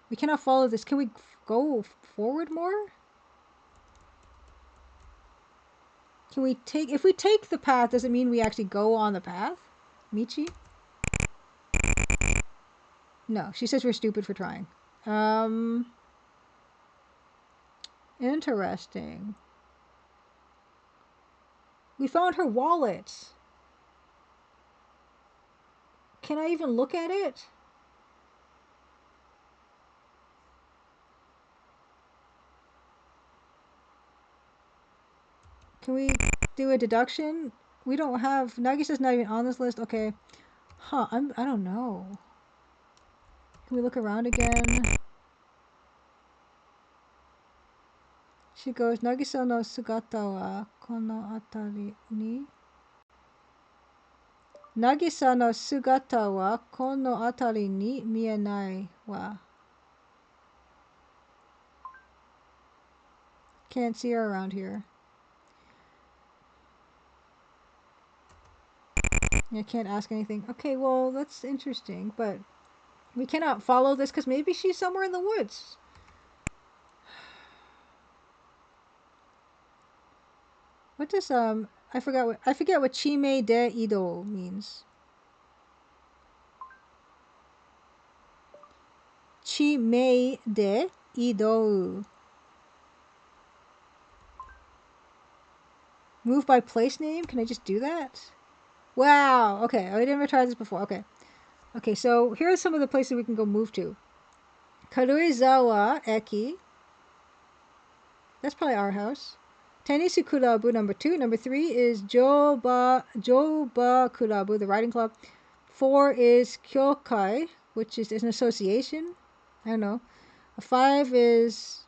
Speaker 1: We cannot follow this. Can we go forward more? Can we take... If we take the path, does it mean we actually go on the path? Michi? No, she says we're stupid for trying. Interesting. We found her wallet. Can I even look at it? Can we do a deduction? We don't have... Nagisa's not even on this list. Okay. Huh, I don't know. Can we look around again? She goes, Nagisa no sugata wa kono atari ni? Nagisa no sugata wa kono atari ni mienai wa. Can't see her around here. I can't ask anything. Okay, well, that's interesting, but we cannot follow this because maybe she's somewhere in the woods. What does I forget what Chime de Ido means. Chime de Ido. Move by place name? Can I just do that? Wow. Okay, I never tried this before. Okay. Okay, so here are some of the places we can go move to. Karuizawa Eki. That's probably our house. Tennisu Kurabu, number 2. Number 3 is Joba Kurabu, the riding club. 4 is Kyokai, which is an association. I don't know. 5 is...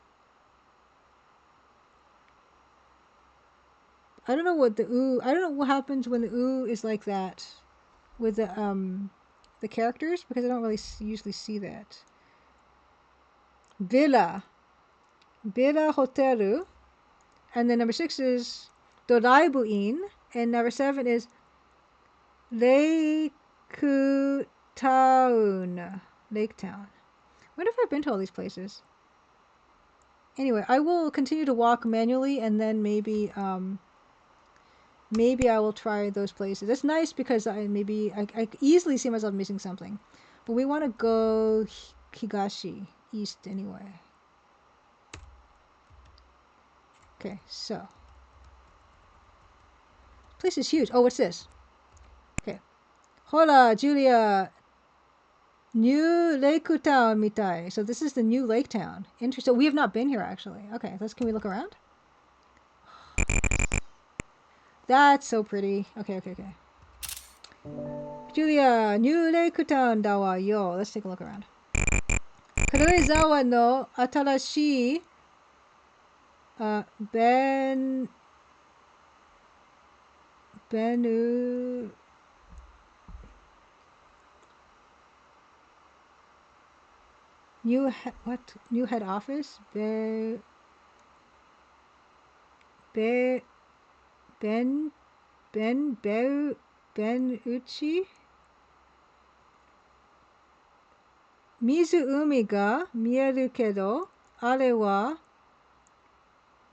Speaker 1: I don't know what the oo... I don't know what happens when the oo is like that. With the characters, because I don't really usually see that. Villa Hoteru. And then number 6 is Doraibu-in. And number 7 is Lake Town. Where have I been to all these places? Anyway, I will continue to walk manually, and then maybe I will try those places. It's nice because I easily see myself missing something. But we want to go Higashi, east anyway. Okay, so. This place is huge. Oh, what's this? Okay. Hola, Julia. New Lake Town mitai. So this is the new lake town. Interesting. So we have not been here actually. Okay, can we look around? That's so pretty. Okay. Julia, New Lake Town da wa yo. Let's take a look around. Karuizawa no atarashii Benu new head office? Ben Uchi? Mizu-umi ga mieru kedo, are wa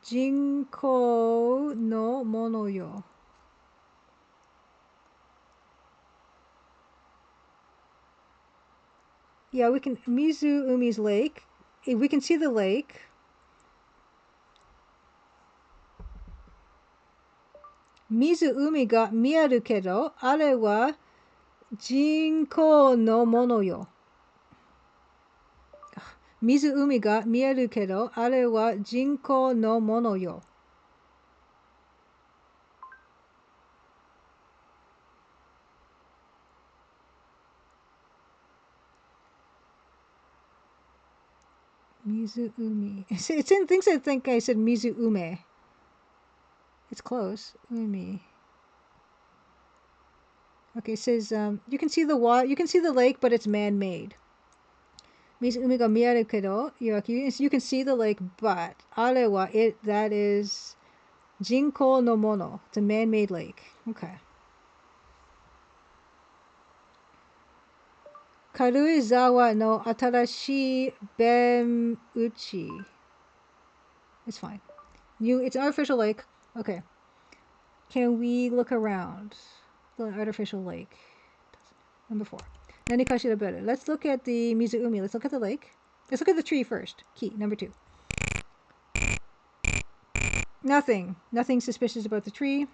Speaker 1: jinkou no mono yo. Yeah, we can Mizu-umi's lake. We can see the lake. Mizu-umi ga mieru kedo, are wa jinkou no mono yo. Mizu-umi ga mieru kedo, are wa jinkou no mono yo. Mizu-umi. It's in things I think I said Mizu-ume. It's close. Umi. Okay, it says you can see the water. You can see the lake, but it's man-made. Mizu-umi ga mieru kedo, you can see the lake, but are wa that is jinkou no mono. It's a man-made lake. Okay. Karuizawa no atarashii uchi. It's fine. It's an artificial lake. Okay. Can we look around the artificial lake? Number 4. Nanikashi better. Let's look at the Mizu-umi. Let's look at the lake. Let's look at the tree first. Key. Number 2. Nothing. Nothing suspicious about the tree.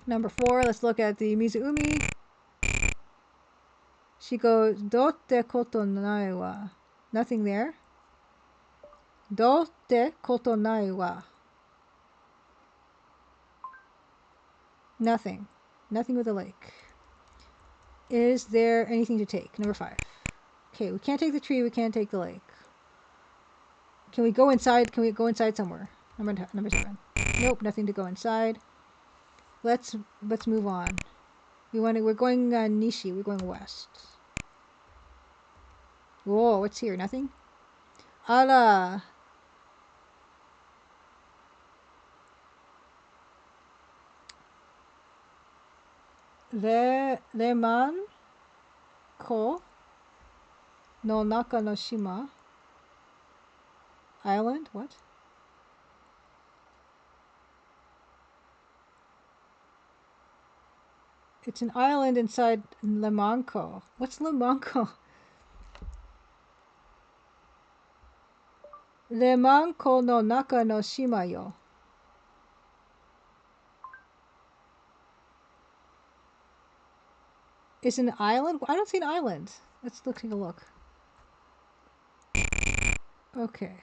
Speaker 1: Number 4. Let's look at the Mizu-umi. She goes, Dotte koto nai wa. Nothing there. Dotte koto nai wa. Nothing. Nothing with the lake. Is there anything to take? Number 5. Okay, we can't take the tree. We can't take the lake. Can we go inside? Can we go inside somewhere? Number 7. Nope, nothing to go inside. Let's move on. We're going Nishi. We're going west. Whoa, what's here? Nothing? Ala. Reman ko no naka no shima. Island? What? It's an island inside Lemanko. What's Lemanko? Lemanko no naka no shima yo. Is an island? I don't see an island. Let's take a look. Okay.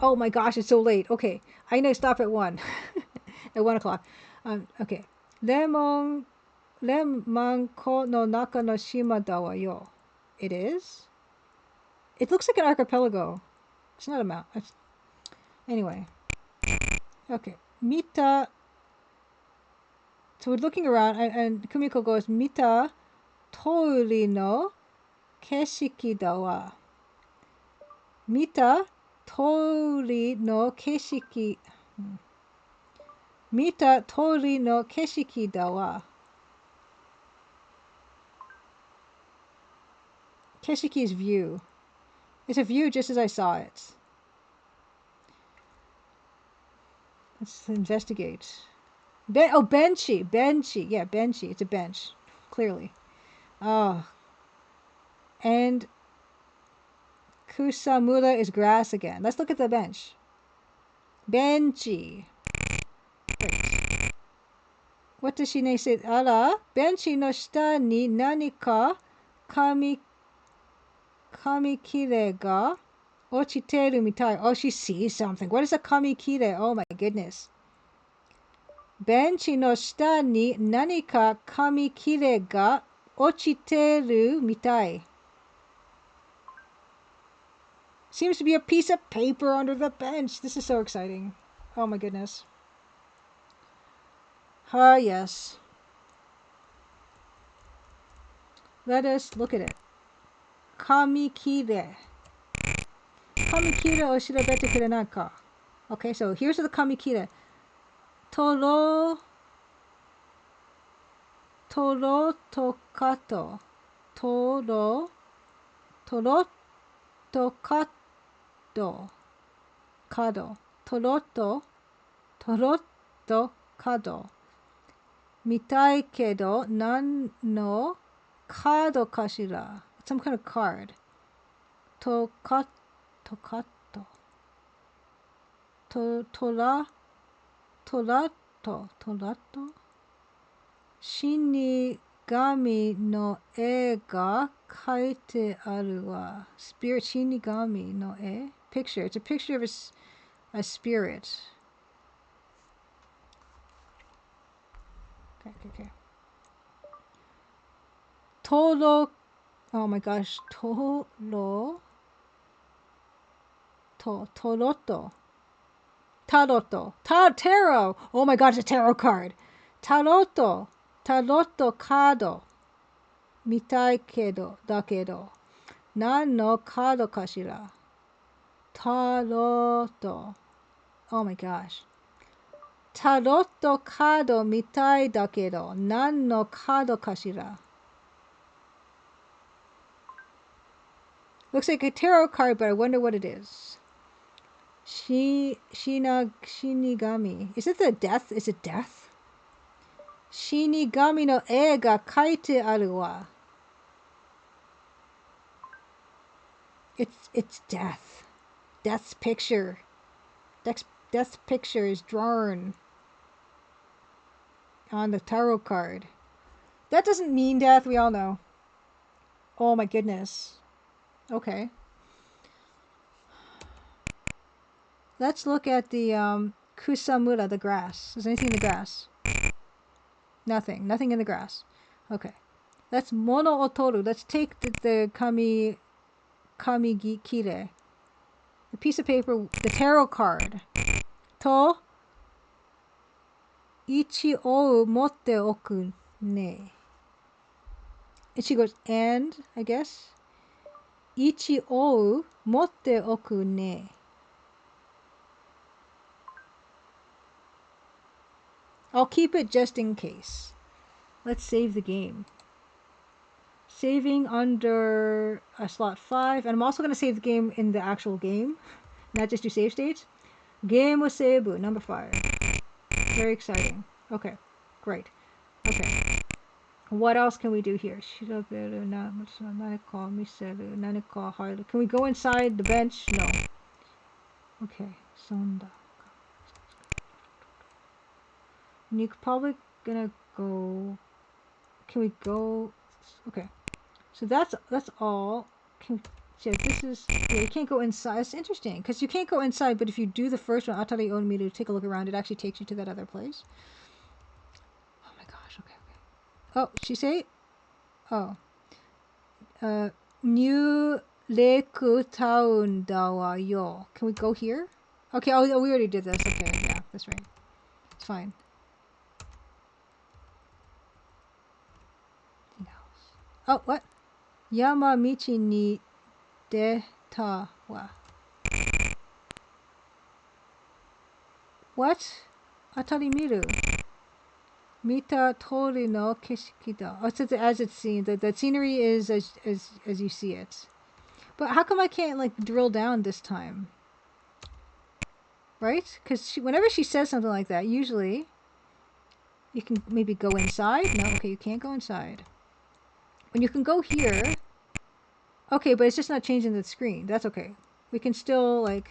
Speaker 1: Oh my gosh, it's so late. Okay, I need to stop at 1. At 1 o'clock. Okay. Lemanko no naka no shima da wa yo. It is? It looks like an archipelago. It's not a mountain. Anyway. Okay. Mita. So we're looking around, and Kumiko goes, Mita tori no keshiki da wa. Mita tori no keshiki. Mita tori no keshiki da wa. Keshiki is view. It's a view just as I saw it. Let's investigate. Benchy. Yeah, benchy. It's a bench. Clearly. Oh. And Kusamura is grass again. Let's look at the bench. Benchy. Great. What does she say? Ara, benchy no shita ni nanika kamikire ga ochiteru mitai. Oh, she sees something. What is a kamikire? Oh my goodness. Benchy no shita ni nanika kamikire ga ochiteru mitai. Seems to be a piece of paper under the bench. This is so exciting. Oh my goodness. Ah, yes. Let us look at it. Kamikire. Kamikire o shirobete kurenai ka? Okay, so here's the kamikire. Toro tokato. Toro tokato. Kado. Toro kado. Mitai kedo nan no kado kashira. Some kind of card. Tokato. Torato. Shinigami no e ga kaite aru wa. Spirit Shinigami no e. Picture. It's a picture of a spirit. Okay. Toro. Oh my gosh. Toroto. Taroto. Tarot. Oh my god, it's a tarot card. Taroto kado. Mitai kedo. Dakedo. Nan no kado kashira. Taroto. Oh my gosh. Taroto kado mitai dakedo. Nan no kado kashira. Looks like a tarot card, but I wonder what it is. Shinigami. Is it the death? Is it death? Shinigami no e ga kaite aru wa. It's death. Death's picture. Death's picture is drawn on the tarot card. That doesn't mean death, we all know. Oh my goodness. Okay. Let's look at the Kusamura, the grass. Is there anything in the grass? Nothing. Nothing in the grass. Okay. Let's mono otoru. Let's take the kamikire. The piece of paper, the tarot card. To ichi ou motte oku ne. And she goes, and, I guess. Ichi ou motte oku ne. I'll keep it just in case. Let's save the game. Saving under slot 5. And I'm also going to save the game in the actual game. Not just do save states. Game of Seibu, number 5. Very exciting. Okay, great. Okay. What else can we do here? Can we go inside the bench? No. Okay. Sonda. You're probably gonna go. Can we go? Okay. So that's all. This is. Yeah, you can't go inside. It's interesting because you can't go inside, but if you do the first one, Atari Onmiru, take a look around, it actually takes you to that other place. Oh my gosh. Okay. Oh, she say? Oh. New Leku Town Dawa Yo. Can we go here? Okay. Oh, we already did this. Okay. Yeah, that's right. It's fine. Oh, what? Yamamichi ni deta wa. What? Atari miru. Mita tori no keshiki da. Oh, it's as it's seen. The scenery is as you see it. But how come I can't like drill down this time? Right? Because whenever she says something like that, usually you can maybe go inside. No, okay, you can't go inside. When you can go here, Okay, but it's just not changing the screen. That's okay. We can still like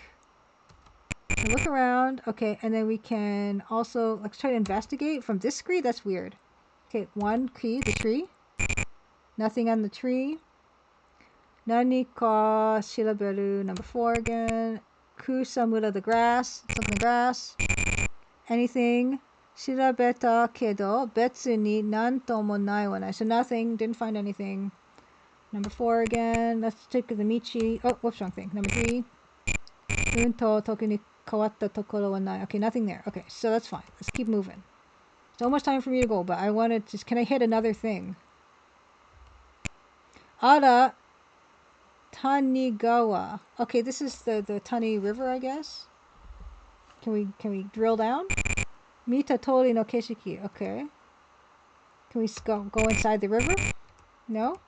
Speaker 1: look around. Okay, and then we can also let's try to investigate from this screen. That's weird. Okay, one key, the tree. Nothing on the tree. Nani ka shiraberu, number 4 again. Kusamura, the grass. Let's look in the grass. Anything? Shirabeta kedo betsu ni nanto mo nai wa nai. So nothing, didn't find anything. Number 4 again. Let's take the Michi. Oh, whoops, wrong thing. Number 3. Unto toku ni kawatta tokoro wa nai. Okay, nothing there. Okay, so that's fine. Let's keep moving. It's almost time for me to go, but I wanted to... Can I hit another thing? Ara Tanigawa. Okay, this is the Tani River, I guess. Can we drill down? Mita tori no keshiki. Okay. Can we go inside the river? No.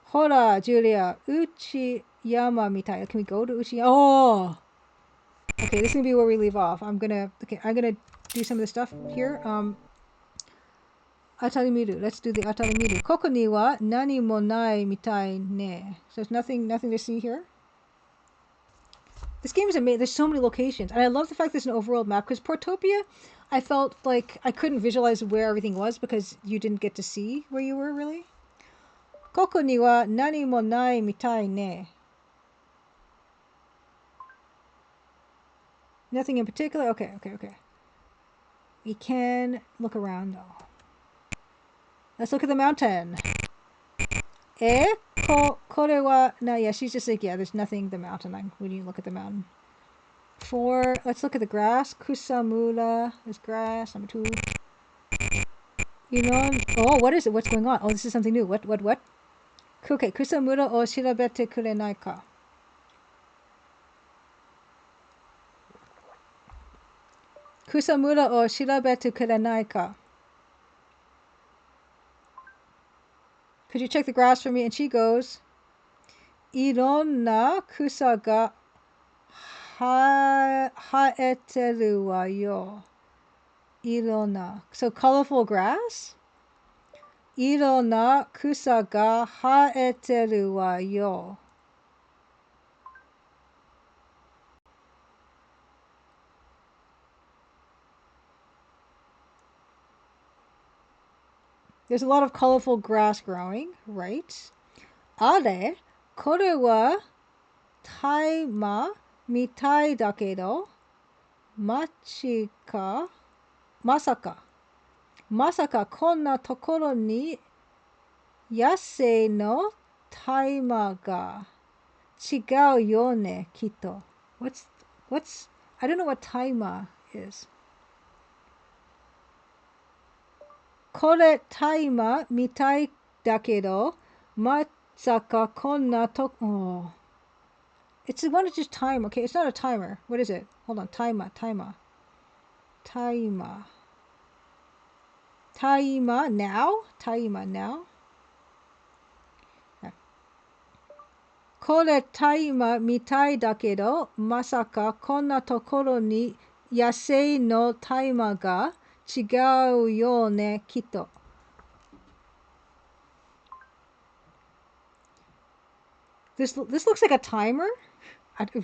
Speaker 1: Hora, Julia. Uchiyama mitai. Can we go to Uchiyama? Oh. Okay, this is gonna be where we leave off. I'm gonna do some of the stuff here. Atari miru. Let's do the atari miru. Koko ni wa nani mo nai mitai ne. So there's nothing to see here. This game is amazing. There's so many locations. And I love the fact there's an overworld map, because Portopia, I felt like I couldn't visualize where everything was because you didn't get to see where you were, really. Koko ni wa nani mo nai mitai ne. Nothing in particular? Okay. We can look around, though. Let's look at the mountain. Kore wa... No, yeah, she's just like, yeah, there's nothing the mountain. When you look at the mountain. 4, let's look at the grass. Kusamura, there's grass. Number 2. Oh, what is it? What's going on? Oh, this is something new. What? Okay, Kusamura o shirabete kurenai ka? Kusamura o shirabete kurenai ka? Could you check the grass for me? And she goes, Ironna kusa ga haeteru wa yo. Ironna. So colorful grass? Ironna kusa ga haeteru wa yo. There's a lot of colorful grass growing, right? Are, kore wa taima mitai dakedo, machi ka, masaka konna tokoro ni yasei no taima ga chigau yo ne, kitto. What's, I don't know what taima is. Kore taima mitai dakedo, masaka konna oh. It's the one that's just time. Okay, it's not a timer. What is it? Hold on. Taima now? Taima now? Kore taima mitai dakedo, masaka konna tokoro ni yasei no taima ga chigau yo ne, kitto. This looks like a timer.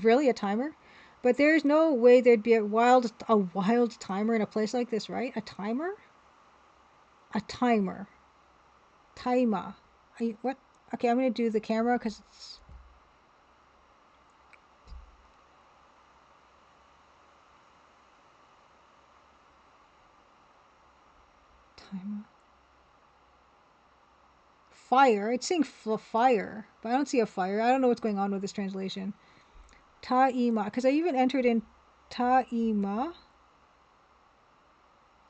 Speaker 1: Really, a timer? But there's no way there'd be a wild timer in a place like this, right? A timer? A timer. Taima. What? Okay, I'm going to do the camera because it's... Timer. Fire. It's saying fire, but I don't see a fire. I don't know what's going on with this translation. Taima. Because I even entered in Taima.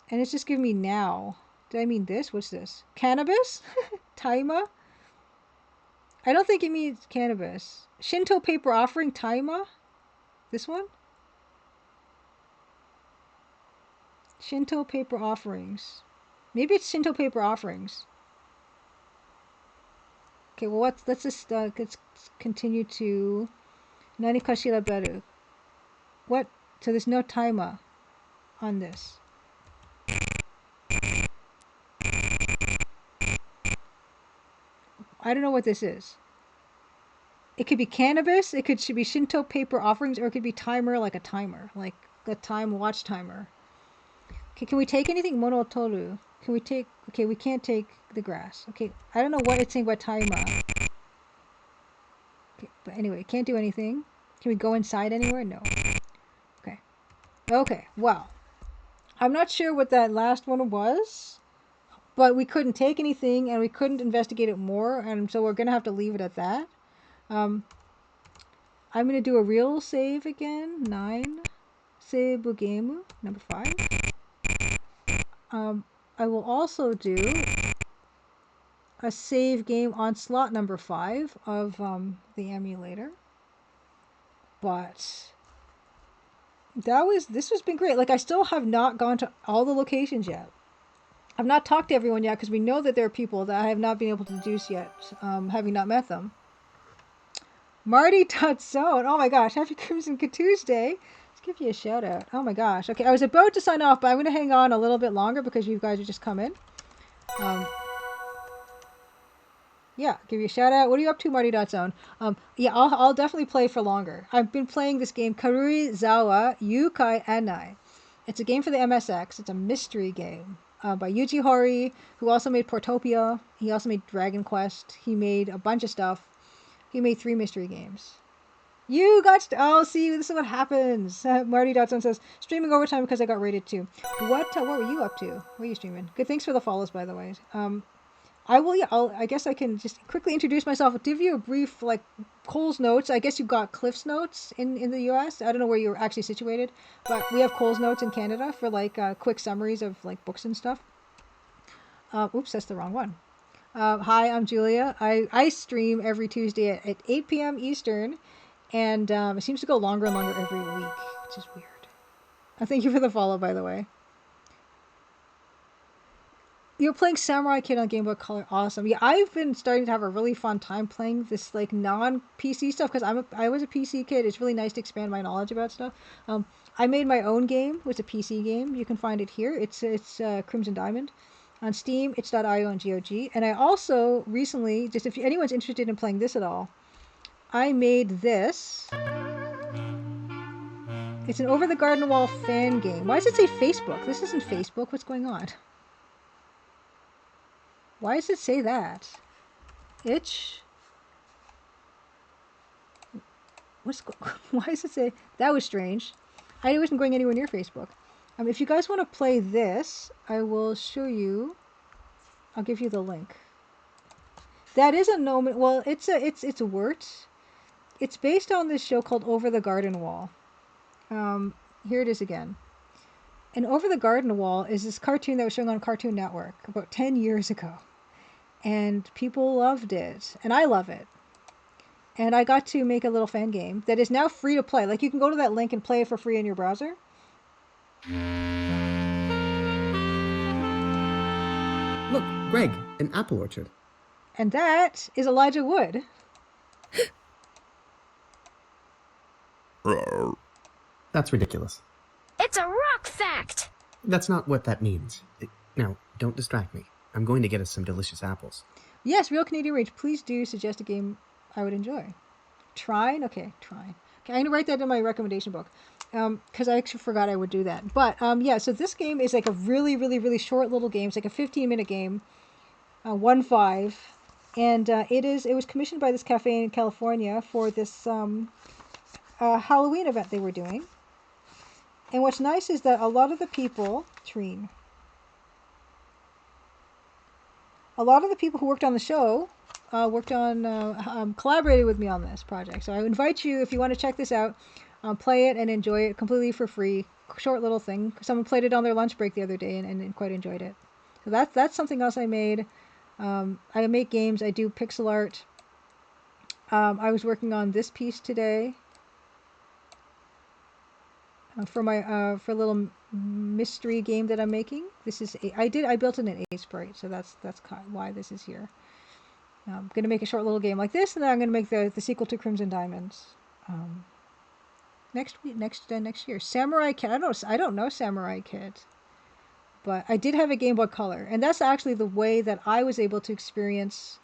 Speaker 1: And it's just giving me now. Did I mean this? What's this? Cannabis? Taima? I don't think it means cannabis. Shinto paper offering, Taima? This one? Shinto paper offerings. Maybe it's Shinto paper offerings. Okay, well, let's just let's continue to Nani ka shiraberu. What? So there's no Taima on this. I don't know what this is. It could be cannabis, should be Shinto paper offerings, or it could be timer, like a timer, like a time watch timer. Okay, can we take anything? Monotoru. Can we take... Okay, we can't take the grass. Okay, I don't know what it's saying about timer. Okay, but anyway, can't do anything. Can we go inside anywhere? No. Okay. Okay, well. I'm not sure what that last one was, but we couldn't take anything, and we couldn't investigate it more, and so we're going to have to leave it at that. I'm going to do a real save again. 9. Save game number 5. I will also do a save game on slot number 5 of the emulator. But this has been great. Like, I still have not gone to all the locations yet. I've not talked to everyone yet because we know that there are people that I have not been able to deduce yet, having not met them. Marty.zone. Oh my gosh, happy Crimson Tuesday. Let's give you a shout out. Oh my gosh. Okay, I was about to sign off, but I'm going to hang on a little bit longer because you guys have just come in. Yeah, give you a shout out. What are you up to, Marty.zone? Yeah, I'll definitely play for longer. I've been playing this game, Karuizawa Yūkai Annai. It's a game for the MSX. It's a mystery game by Yuji Horii, who also made Portopia. He also made Dragon Quest. He made a bunch of stuff. He made 3 mystery games. You got... Oh, see, this is what happens. Marty.zone says, streaming overtime because I got rated too. What were you up to? What are you streaming? Good, thanks for the follows, by the way. I guess I can just quickly introduce myself. I'll give you a brief, like, Cole's Notes. I guess you got Cliff's Notes in the US. I don't know where you're actually situated, but we have Cole's Notes in Canada for, like, quick summaries of, like, books and stuff. Oops, that's the wrong one. Hi, I'm Julia. I stream every Tuesday at 8 p.m. Eastern, and it seems to go longer and longer every week, which is weird. Thank you for the follow, by the way. You're playing Samurai Kid on Game Boy Color. Awesome. Yeah, I've been starting to have a really fun time playing this, like, non-PC stuff because I was a PC kid. It's really nice to expand my knowledge about stuff. I made my own game. It was a PC game. You can find it here. It's Crimson Diamond. On Steam, itch.io and GOG. And I also recently, just if anyone's interested in playing this at all, I made this. It's an Over the Garden Wall fan game. Why does it say Facebook? This isn't Facebook. What's going on? Why does it say that? Itch? Why does it say... That was strange. I wasn't going anywhere near Facebook. If you guys want to play this, I will show you. I'll give you the link. That is a Nomen. Well, it's a wort. It's based on this show called Over the Garden Wall. Here it is again. And Over the Garden Wall is this cartoon that was showing on Cartoon Network about 10 years ago. And people loved it. And I love it. And I got to make a little fan game that is now free to play. Like, you can go to that link and play it for free in your browser.
Speaker 2: Look, Greg, an apple orchard.
Speaker 1: And that is Elijah Wood.
Speaker 2: That's ridiculous.
Speaker 3: It's a rock fact!
Speaker 2: That's not what that means. Now, don't distract me. I'm going to get us some delicious apples.
Speaker 1: Yes, Real Canadian Rage. Please do suggest a game I would enjoy. Trine? Okay, Trine. Okay, I'm going to write that in my recommendation book. Because I actually forgot I would do that. But, yeah, so this game is like a really, really, really short little game. It's like a 15-minute game. 1-5. And it was commissioned by this cafe in California for this Halloween event they were doing. And what's nice is that a lot of the people... Trine. A lot of the people who worked on the show collaborated with me on this project. So I invite you, if you want to check this out, play it and enjoy it completely for free. Short little thing. Someone played it on their lunch break the other day and quite enjoyed it. So that's something else I made. I make games. I do pixel art. I was working on this piece today for a little mystery game that I'm making. This is I built it in A-Sprite, so that's kind of why this is here. I'm gonna make a short little game like this, and then I'm gonna make the sequel to Crimson Diamonds next year. Samurai Kid. I don't know Samurai Kid, but I did have a Game Boy Color, and that's actually the way that I was able to experience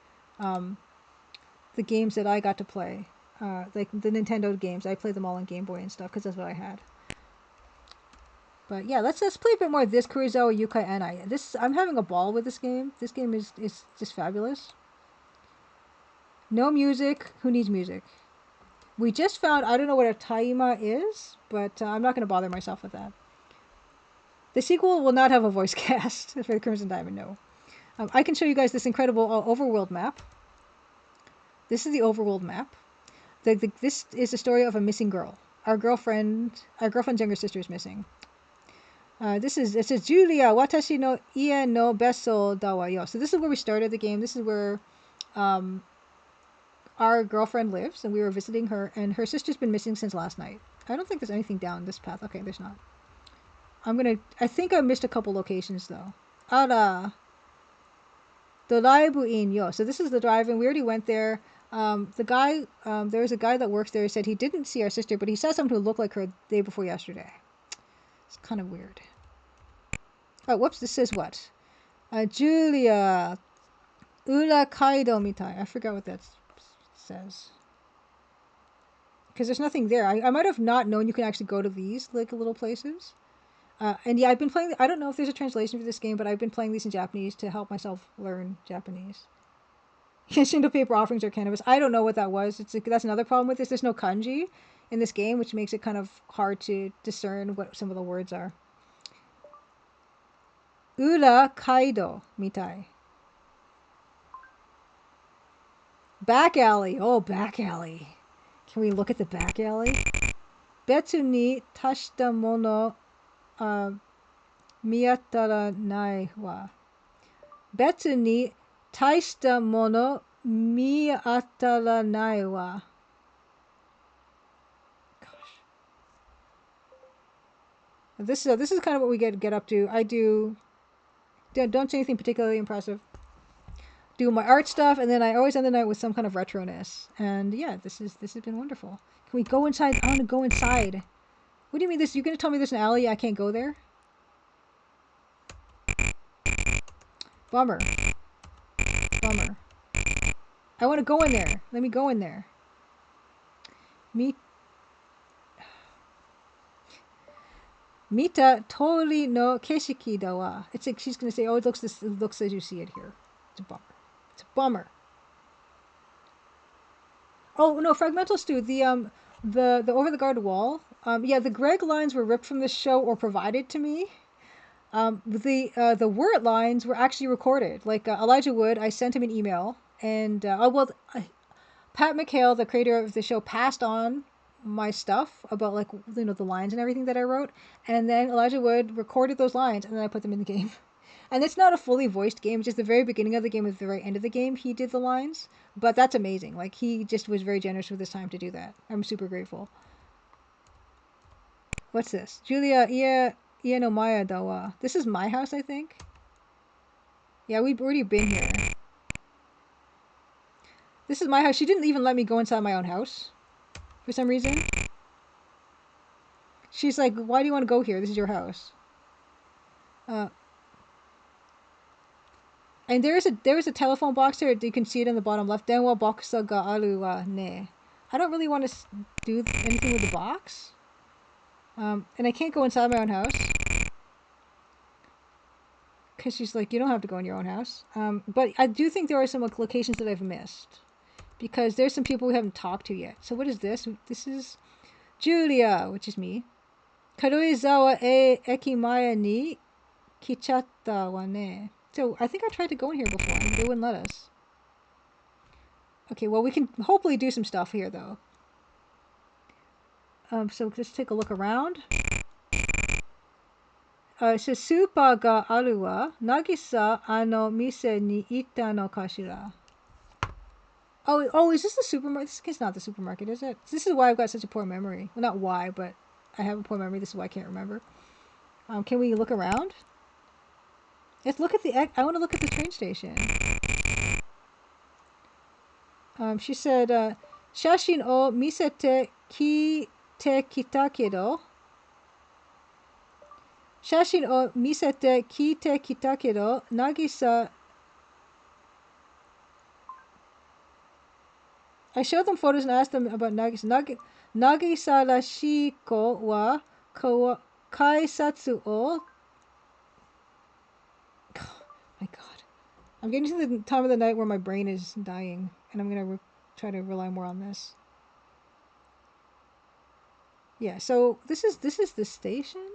Speaker 1: the games that I got to play. Like the Nintendo games. I played them all on Game Boy and stuff because that's what I had. But yeah, let's play a bit more of this Karuizawa Yūkai Annai. I'm having a ball with this game. This game is just fabulous. No music. Who needs music? We just found, I don't know what a taima is, but I'm not going to bother myself with that. The sequel will not have a voice cast for the Crimson Diamond, no. I can show you guys this incredible overworld map. This is the overworld map. This is the story of a missing girl. Our girlfriend's younger sister is missing. It says Julia, watashi no ie no beso da wa yo. So this is where we started the game. This is where our girlfriend lives, and we were visiting her, and her sister's been missing since last night. I don't think there's anything down this path. Okay, there's not. I think I missed a couple locations though. Ara. Doraibu in yo. So this is the drive-in. We already went there. There was a guy that works there who said he didn't see our sister, but he saw someone who looked like her the day before yesterday. It's kind of weird. Oh, whoops, this says what? Julia. Ura Kaido mitai. I forgot what that says. Because there's nothing there. I might have not known you can actually go to these like little places. And yeah, I've been playing. I don't know if there's a translation for this game, but I've been playing these in Japanese to help myself learn Japanese. Shindo paper offerings are cannabis. I don't know what that was. That's another problem with this. There's no kanji in this game, which makes it kind of hard to discern what some of the words are. Ura Kaido mitai. Back alley. Oh, back alley. Can we look at the back alley? Betsu ni tashita mono miatara nai wa. Betsu ni taishita mono miatara nai wa. Gosh. This is kind of what we get up to. Don't say anything particularly impressive. Do my art stuff, and then I always end the night with some kind of retroness. And yeah, this has been wonderful. Can we go inside? I want to go inside. What do you mean this? You're gonna tell me there's an alley I can't go there? Bummer. Bummer. I want to go in there. Let me go in there. Mita tori no keshiki da wa. It's like she's gonna say, "Oh, it looks as you see it here." It's a bummer. It's a bummer. Oh no, Fragmental Stew. The over the guard wall. Yeah, the Greg lines were ripped from the show or provided to me. The word lines were actually recorded. Like Elijah Wood, I sent him an email, and Pat McHale, the creator of the show, passed on my stuff about like the lines and everything that I wrote, and then Elijah Wood recorded those lines, and then I put them in the game. And it's not a fully voiced game, just the very beginning of the game and the very end of the game he did the lines, but that's amazing. Like he just was very generous with his time to do that. I'm super grateful. What's this? Julia Ie no Maya Dawa. This is my house, I think. Yeah, we've already been here. This is my house. She didn't even let me go inside my own house for some reason. She's like, "Why do you want to go here? This is your house." And there is a telephone box here. You can see it in the bottom left. Denwa boxa ga aru wa ne. I don't really want to do anything with the box. And I can't go inside my own house. Because she's like, you don't have to go in your own house. But I do think there are some locations that I've missed. Because there's some people we haven't talked to yet. So what is this? This is Julia, which is me. Karuizawa Ekimaya ni kichatta wa ne. So I think I tried to go in here before, but they wouldn't let us. Okay, well we can hopefully do some stuff here though. So just take a look around. It says Super ga aru wa Nagisa ano mise ni ita no kashira. Oh, is this the supermarket? This is not the supermarket, is it? This is why I've got such a poor memory. Well, not why, but I have a poor memory. This is why I can't remember. Can we look around? Let's look at I want to look at the train station. She said, "Shashin o misete kite kita kedo." Shashin o misete kite kita kedo Nagisa I showed them photos and asked them about Nagisa. Nagisa Rashiko wa kaisatsu o. My God. I'm getting to the time of the night where my brain is dying, and I'm going to try to rely more on this. Yeah, so this is the station?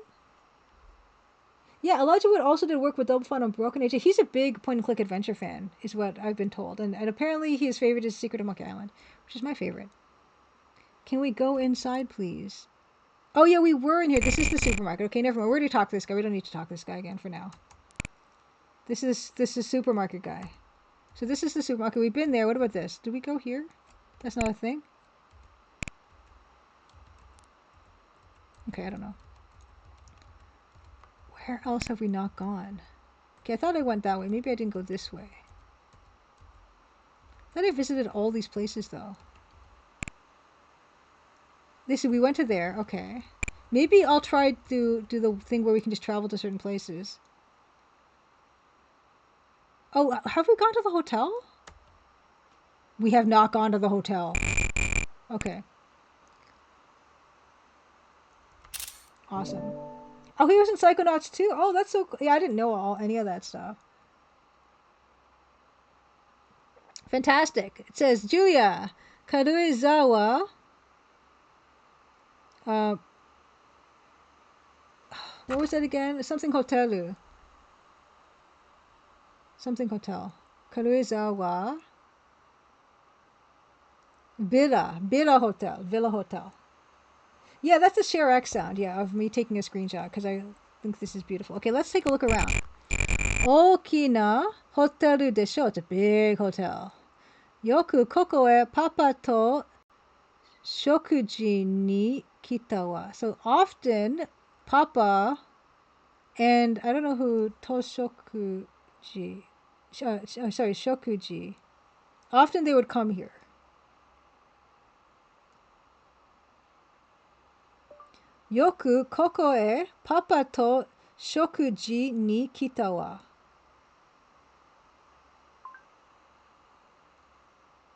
Speaker 1: Yeah, Elijah Wood also did work with Double Fine on Broken Age. He's a big point-and-click adventure fan, is what I've been told. And apparently his favorite is Secret of Monkey Island, which is my favorite. Can we go inside, please? Oh, yeah, we were in here. This is the supermarket. Okay, never mind. We already talked to this guy. We don't need to talk to this guy again for now. This is supermarket guy. So this is the supermarket. We've been there. What about this? Did we go here? That's not a thing? Okay, I don't know. Where else have we not gone? Okay, I thought I went that way. Maybe I didn't go this way. I thought I visited all these places, though. Listen, we went to there. Okay. Maybe I'll try to do the thing where we can just travel to certain places. Oh, have we gone to the hotel? We have not gone to the hotel. Okay. Awesome. Oh, he was in Psychonauts too? Oh, that's so cool. Yeah, I didn't know any of that stuff. Fantastic. It says, Julia, Karuizawa, what was that again? Something Hotel. Something Hotel. Karuizawa. Villa Hotel. Yeah, that's the Share X sound, yeah, of me taking a screenshot, because I think this is beautiful. Okay, let's take a look around. Okina hoteru desho. It's a big hotel. Yoku koko e papa to shokuji ni kita wa. So often, Papa and I don't know who Toshokuji, sorry, Shokuji. Often they would come here. Yoku koko e papa to shokuji ni kita wa.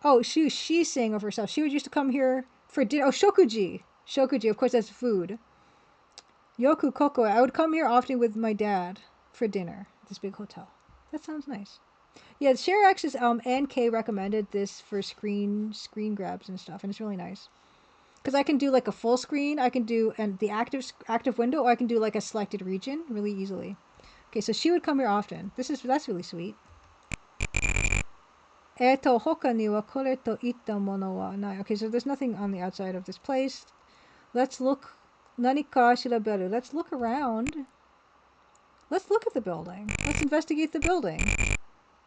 Speaker 1: Oh, she's saying of herself. She would used to come here for dinner. Oh, shokuji. Shokuji, of course, that's food. Yoku koko. I would come here often with my dad for dinner at this big hotel. That sounds nice. Yeah, ShareX and K recommended this for screen grabs and stuff, and it's really nice. Because I can do like a full screen, I can do the active window, or I can do like a selected region really easily. Okay, so she would come here often. That's really sweet. Hoka ni wa kore to itta mono wa nai. Okay, so there's nothing on the outside of this place. Let's look. Nani ka shiraberu. Let's look around. Let's look at the building. Let's investigate the building.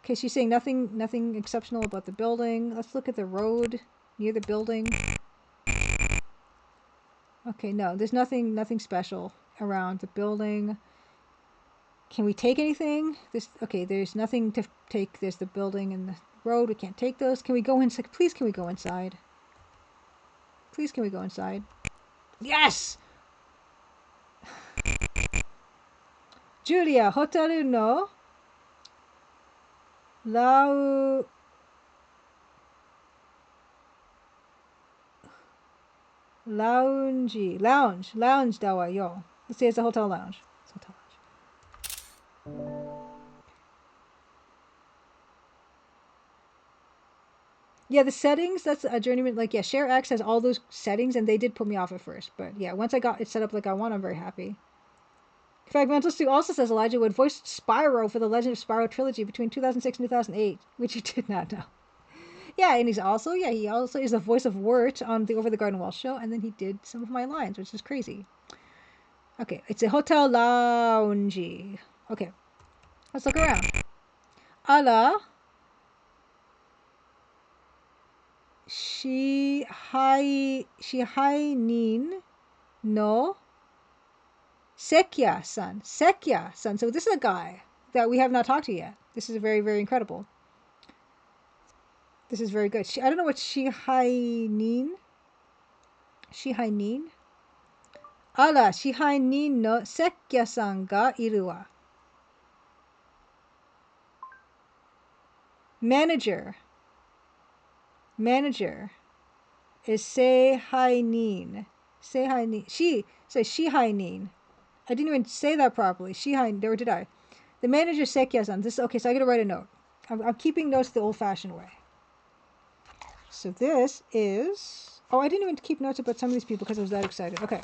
Speaker 1: Okay, she's saying nothing exceptional about the building. Let's look at the road near the building. Okay, no, there's nothing special around the building. Can we take anything? Okay, there's nothing to take. There's the building and the road. We can't take those. Can we go inside? Please, can we go inside? Please, can we go inside? Yes! Julia, hotel no lounge da wa yo. Let's say it's a hotel lounge. It's a hotel lounge. Yeah, the settings, that's a journeyman. Like, yeah, ShareX has all those settings, and they did put me off at first. But yeah, once I got it set up like I want, I'm very happy. Fragmental Stu also says Elijah Wood voiced Spyro for the Legend of Spyro trilogy between 2006 and 2008, which you did not know. Yeah, and he also is the voice of Wirt on the Over the Garden Wall show, and then he did some of my lines, which is crazy. Okay, it's a hotel lounge. Okay, let's look around. Ala Shihainin no Sekya-san. Sekya-san. So this is a guy that we have not talked to yet. This is very, very incredible. This is very good. I don't know what Shihainin. Ara, Shihainin no Sekya-san ga iru wa. Manager. is Seihainin. Seihainin. She says Shihainin. I didn't even say that properly. Shihain, or did I? The manager Sekia-san. This okay, so I gotta write a note. I'm keeping notes the old-fashioned way. So this is... Oh, I didn't even keep notes about some of these people because I was that excited. Okay.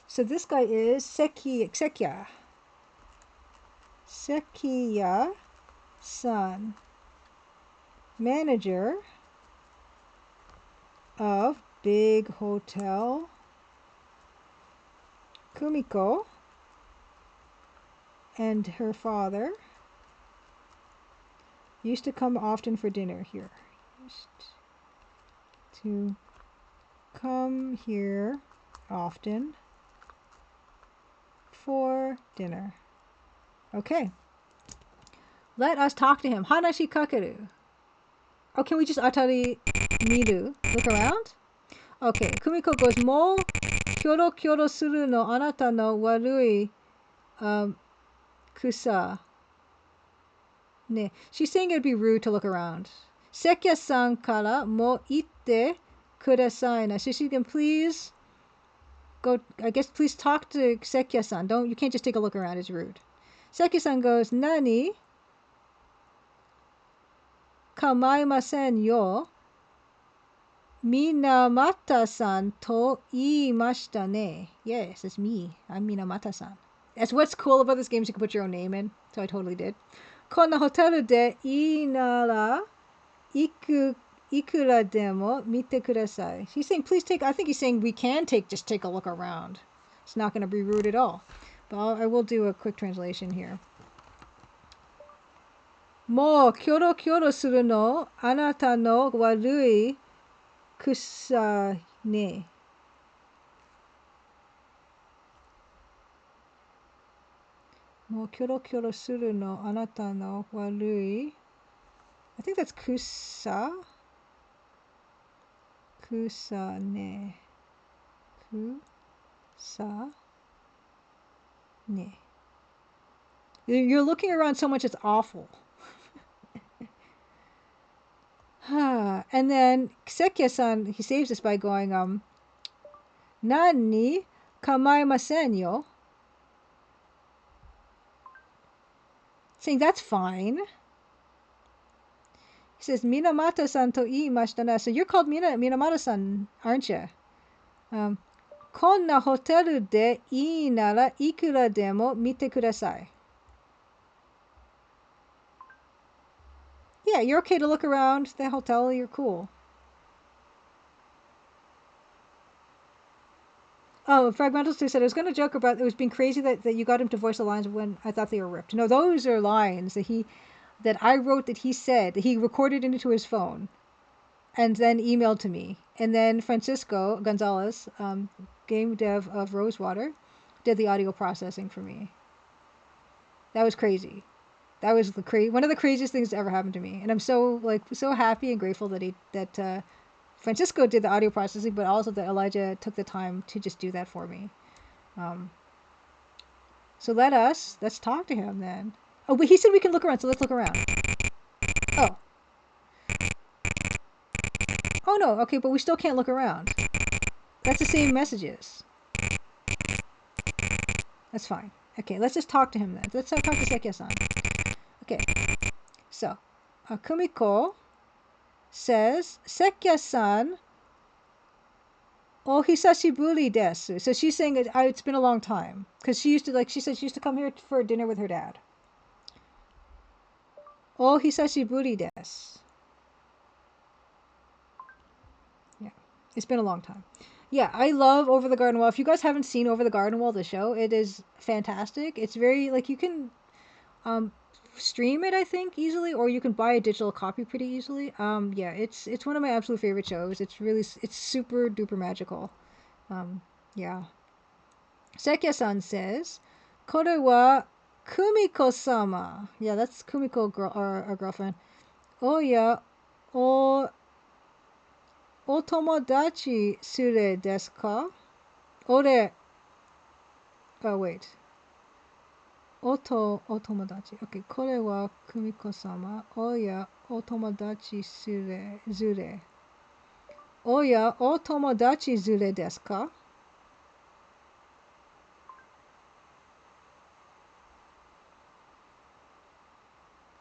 Speaker 1: So this guy is Sekia. Sekia-san. Manager of Big Hotel Kumiko and her father used to come often for dinner here. Used to come here often for dinner. Okay. Let us talk to him. Hanashi kakeru. Oh, can we just atari miru? Look around? Okay. Kumiko goes, Mo kyoro kyoro suru no anata no warui kusa. Ne. She's saying it'd be rude to look around. Sekia-san kara mo itte kudasai na. So she can please go, I guess please talk to Sekia-san. You can't just take a look around, it's rude. Sekia-san goes, Nani? Kamaimasen yo. Minamata-san to iimashita ne. Yes, it's me. I'm Minamata-san. That's what's cool about this game is you can put your own name in. So I totally did. Konna hoteru de ii nara ikura demo mite kudasai. He's saying, please take, I think he's saying we can just take a look around. It's not going to be rude at all. But I will do a quick translation here. Mo kyoro kyoro suru no anata no warui kusa ne. Mo kyoro kyoro suru no anata no warui. I think that's kusa. Kusa ne. Kusa ne. You're looking around so much it's awful. And then Sekia-san, he saves us by going, Nani kamaimasen yo. Saying that's fine. He says, Minamata-san to iimashita na. So you're called Minamata-san, aren't you? Konna hoteru de ii nara ikura demo mite kudasai. Yeah, you're okay to look around the hotel. You're cool. Oh, Fragmental2 said, I was going to joke about it was being crazy that you got him to voice the lines when I thought they were ripped. No, those are lines that I wrote that he said, that he recorded into his phone and then emailed to me. And then Francisco Gonzalez, game dev of Rosewater, did the audio processing for me. That was crazy. That was one of the craziest things that ever happened to me. And I'm so happy and grateful that Francisco did the audio processing, but also that Elijah took the time to just do that for me. So let's talk to him then. Oh, but he said we can look around, so let's look around. Oh. Oh no, okay, but we still can't look around. That's the same messages. That's fine. Okay, let's just talk to him then. Let's talk to Sekia-san. Okay, so Kumiko says, Sekia-san, o hisashiburi desu. So she's saying it's been a long time. Because she said she used to come here for dinner with her dad. O hisashiburi desu. Yeah, it's been a long time. Yeah, I love Over the Garden Wall. If you guys haven't seen Over the Garden Wall, the show, it is fantastic. It's very, you can stream it, I think, easily, or you can buy a digital copy pretty easily. Yeah, it's one of my absolute favorite shows. It's super duper magical. Yeah. Sekia-san says, Kore wa Kumiko-sama. Yeah, that's Kumiko, our girlfriend. Oh yeah, Otomodachi sure desu ka? Ore. Oh, wait. Otomodachi. Okay, kore wa Kumiko-sama. Oh, yeah. Otomodachi zure. Oya, o tomodachi zure desu ka?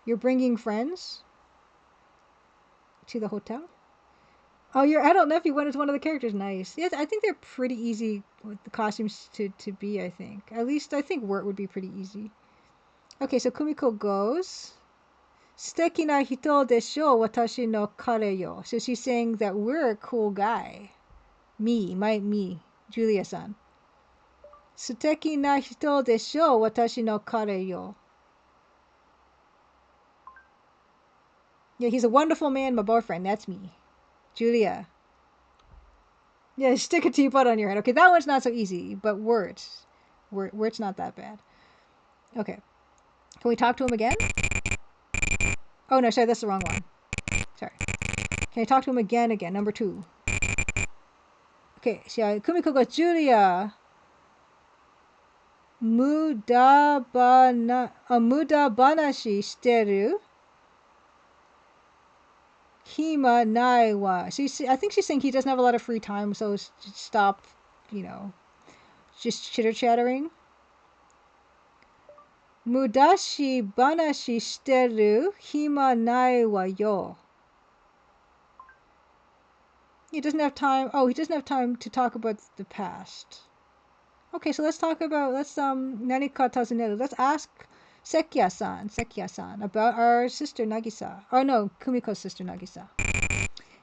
Speaker 1: You're bringing friends to the hotel? Oh, your adult nephew went as one of the characters. Nice. Yes, I think they're pretty easy with the costumes to be, I think. At least I think Wirt would be pretty easy. Okay, so Kumiko goes. 素敵な人でしょう、私の彼よ. So she's saying that we're a cool guy. Me, Julia-san. 素敵な人でしょう、私の彼よ. Yeah, he's a wonderful man, my boyfriend. That's me. Julia. Yeah, stick a teapot on your head. Okay, that one's not so easy, but words. Words not that bad. Okay. Can we talk to him again? Oh, no, sorry, that's the wrong one. Sorry. Can I talk to him again? Number 2. Okay, so Kumiko goes, Julia. Muda banashi shiteru. Hima nai wa. I think she's saying he doesn't have a lot of free time, so stop, just chitter-chattering. Mudashi banashi shiteru hima nai wa yo. He doesn't have time. Oh, he doesn't have time to talk about the past. Okay, so let's nanika tazuneru. Let's ask Sekiya-san about our sister Nagisa. Oh no, Kumiko's sister Nagisa.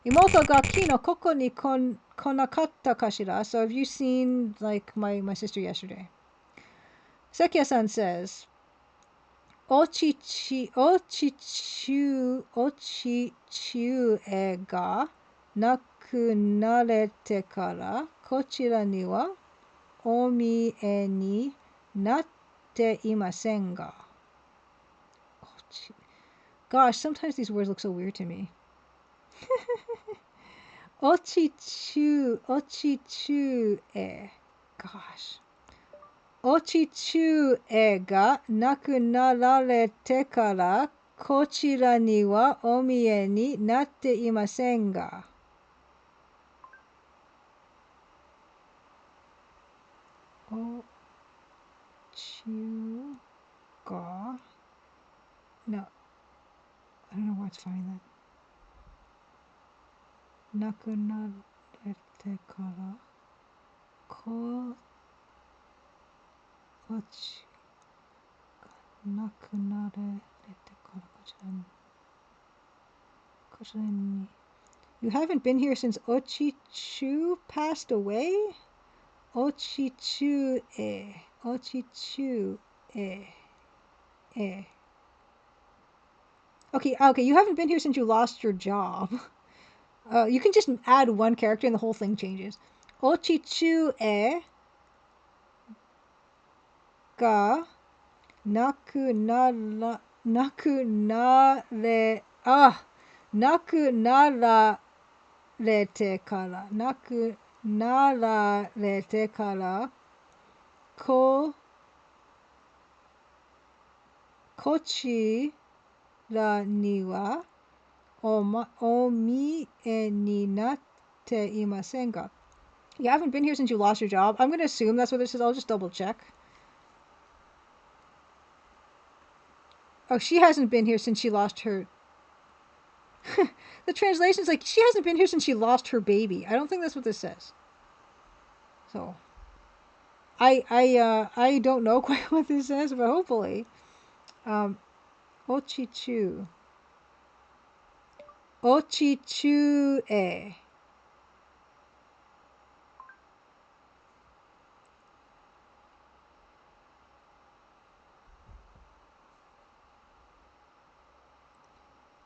Speaker 1: Imoto ga kino koko ni konakatta kashira? So have you seen like my sister yesterday? Sekiya-san says, Ochichu e ga nakunarete kara kochira ni wa omie ni natte imasen ga. Gosh, sometimes these words look so weird to me. Ochichu e. Gosh. Ochichu e ga nakunararete kara kochira ni wa omie ni natte imasen ga. Ochu ga. No. I don't know why it's finding that. Nakunarete kara nakunarete kara kochira ni. You haven't been here since Ochichu passed away? Ochichu e. Okay, you haven't been here since you lost your job. You can just add one character and the whole thing changes. Ochichu e ga nakunarete kara kochira ni wa omie ni natte imasen ga. You haven't been here since you lost your job. I'm going to assume that's what this is. I'll just double check. Oh, she hasn't been here since she lost her... The translation's like, she hasn't been here since she lost her baby. I don't think that's what this says. So, I don't know quite what this says, but hopefully. Ochichu e.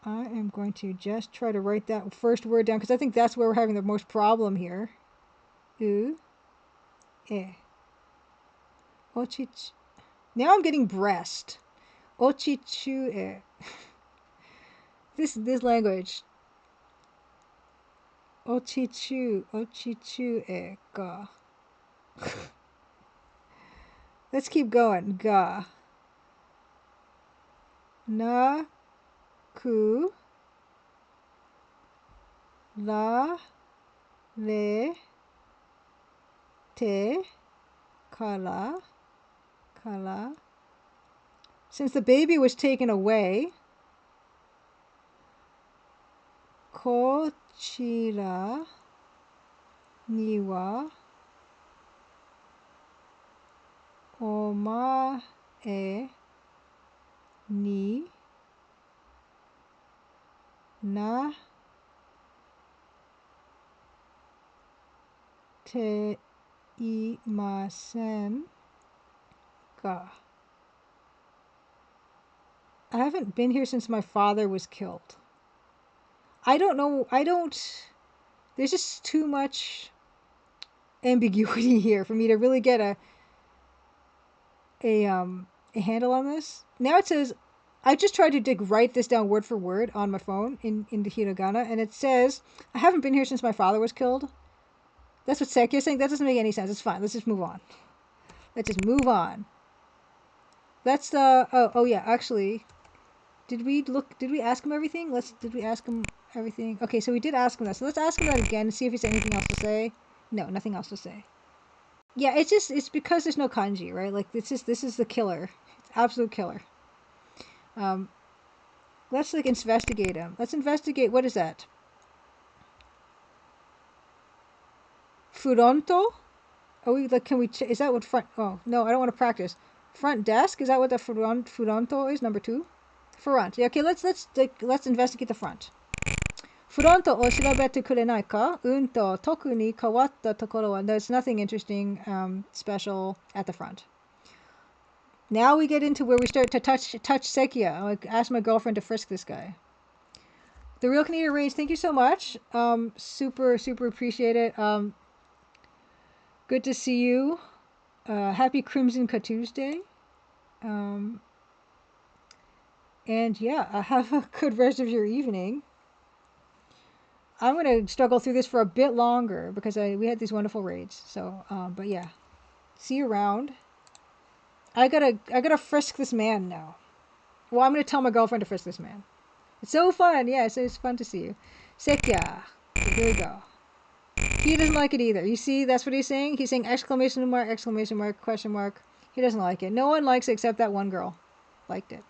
Speaker 1: I am going to just try to write that first word down because I think that's where we're having the most problem here. U e. Ochichu. Now I'm getting breast. Ochichu e. This language. Ochichu e ga. Let's keep going. Ga. Na ku la れてから since the baby was taken away こちらにはお前にていませんか I haven't been here since my father was killed. I don't know. There's just too much ambiguity here for me to really get a handle on this. Now it says, I just tried to write this down word for word on my phone in the hiragana, and it says, I haven't been here since my father was killed. That's what Seki is saying. That doesn't make any sense. It's fine. Let's just move on. That's the oh yeah, actually, did we ask him everything? Did we ask him everything? Okay, so we did ask him that. So let's ask him that again and see if he's anything else to say. No, nothing else to say. Yeah, it's because there's no kanji, right? Like this is the killer. It's absolute killer. Let's like investigate him. Let's investigate. What is that? Furonto? Are we like? Can we? Is that what front? Oh no, I don't want to practice. Front desk? Is that what the furonto is? Number 2. Front. Yeah. Okay. Let's investigate the front. フロントを調べてくれないかと特に変わったところは There's nothing interesting, special at the front. Now we get into where we start to touch Sekia. I asked my girlfriend to frisk this guy. The Real Canadian Rage, thank you so much. Super appreciate it. Good to see you. Happy Crimson Tuesday. And yeah, have a good rest of your evening. I'm going to struggle through this for a bit longer because we had these wonderful raids. So, but yeah. See you around. I gotta frisk this man now. Well, I'm going to tell my girlfriend to frisk this man. It's so fun. Yeah, it's fun to see you. Sekya. Here we go. He doesn't like it either. You see, that's what he's saying? He's saying exclamation mark, question mark. He doesn't like it. No one likes it except that one girl. Liked it.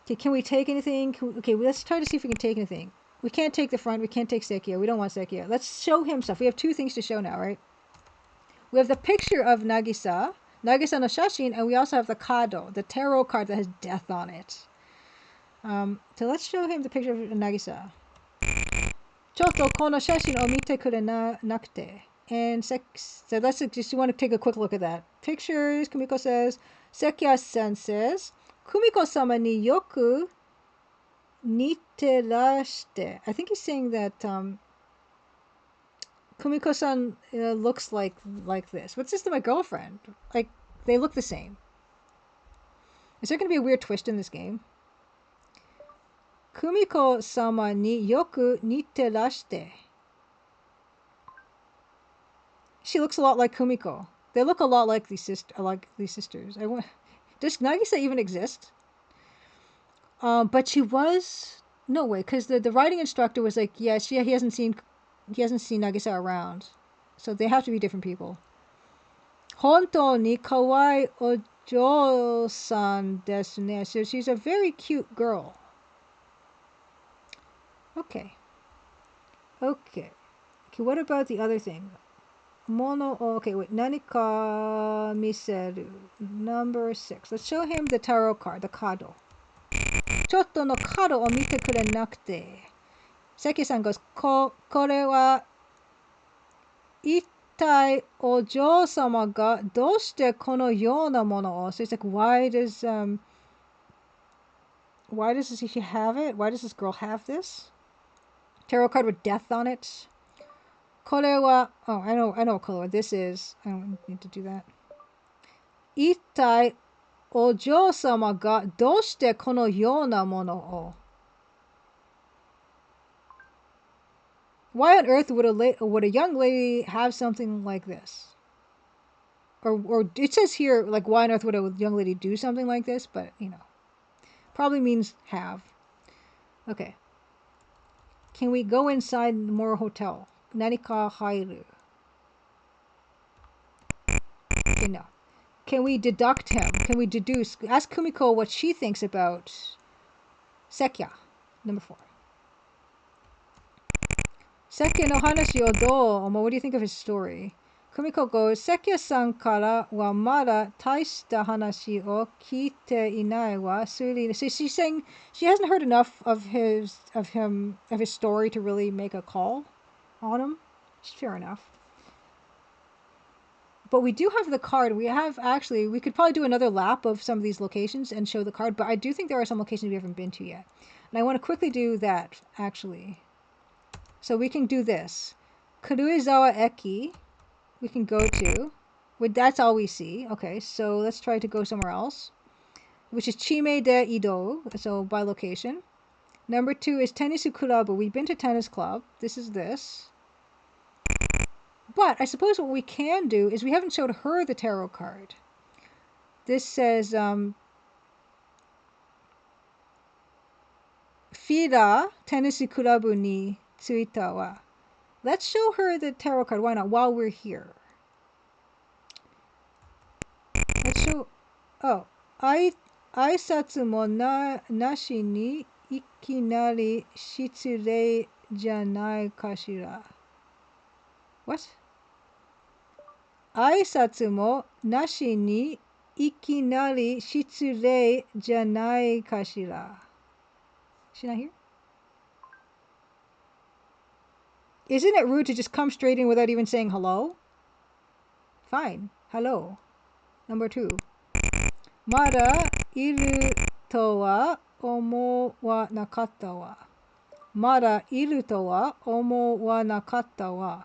Speaker 1: Okay, can we take anything? Okay, let's try to see if we can take anything. We can't take the front. We can't take Sekya. We don't want Sekya. Let's show him stuff. We have 2 things to show now, right? We have the picture of Nagisa no shashin, and we also have the kado, the tarot card that has death on it. So let's show him the picture of Nagisa. Choto kono shashin o mite kure nakute. And so let's just want to take a quick look at that. Pictures, Kumiko says, Sekya-san says, Kumiko-sama ni yoku niterashite. I think he's saying that Kumiko-san looks like this. What's this to my girlfriend? Like, they look the same. Is there going to be a weird twist in this game? Kumiko-sama ni yoku niterashite. She looks a lot like Kumiko. They look a lot like these sisters. Does Nagisa even exist? But she was no way, because the writing instructor was like, yeah, he hasn't seen Nagisa around, so they have to be different people. Hontou ni kawai ojo-san desu ne. So she's a very cute girl. Okay. What about the other thing? Okay, wait. Nanika miseru. Number 6. Let's show him the tarot card, the kado. Chotto no kado o mite kure nakute. Seki-san goes, kore wa ittai ojo-sama ga doshite kono yona mono o. So it's like, why does she have it? Why does this girl have this? Tarot card with death on it. Kore wa, oh, I know what color this is. I don't need to do that. Ittai ojo-sama ga doshite kono yona mono o. Why on earth would a young lady have something like this? Or it says here, like, why on earth would a young lady do something like this? But, probably means have. Okay. Can we go inside the Moro Hotel? nanika hairu. Okay, no. Can we deduct him? Can we deduce? Ask Kumiko what she thinks about Sekya. Number 4. Sekya no hanashi o dou? What do you think of his story? Kumiko goes, Sekya-san kara wa mada taishita hanashi o kiite inai wa suri. So she's saying she hasn't heard enough of his story to really make a call on him. Fair enough. But we do have the card. We could probably do another lap of some of these locations and show the card, but I do think there are some locations we haven't been to yet. And I want to quickly do that, actually. So we can do this. Karuizawa Eki, we can go to. That's all we see. Okay, so let's try to go somewhere else, which is Chime de Ido, so by location. Number 2 is Tennisu Kurabu. We've been to tennis club. This is this. But I suppose what we can do is we haven't showed her the tarot card. This says, Fira Tennisu Kurabu ni tsuita wa. Let's show her the tarot card. Why not? While we're here. Let's show... Oh. Aisatsu mo nashi ni ikinari shitsurei janai kashira. What? Aisatsu mo nashi ni ikinari shitsurei janai kashira. Is she not here? Isn't it rude to just come straight in without even saying hello? Fine. Hello. Number 2. Mada iru to wa omo wa nakatta wa. Mada iru to wa omo wa nakatta wa.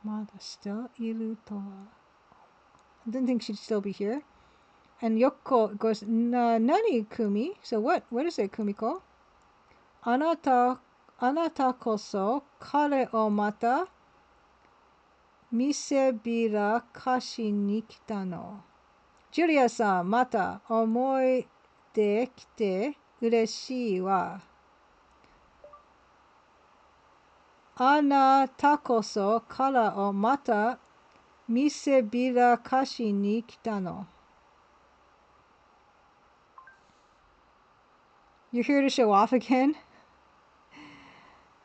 Speaker 1: Mada still iru to wa. I didn't think she'd still be here. And Yoko goes, Nani Kumi? So what is it, Kumiko? Anata koso kare o mata misebira kashi ni kita no. Julia-san, mata omoi de kite ureshii wa. Anata koso kara o mata misebira kashi ni kita no. You're here to show off again?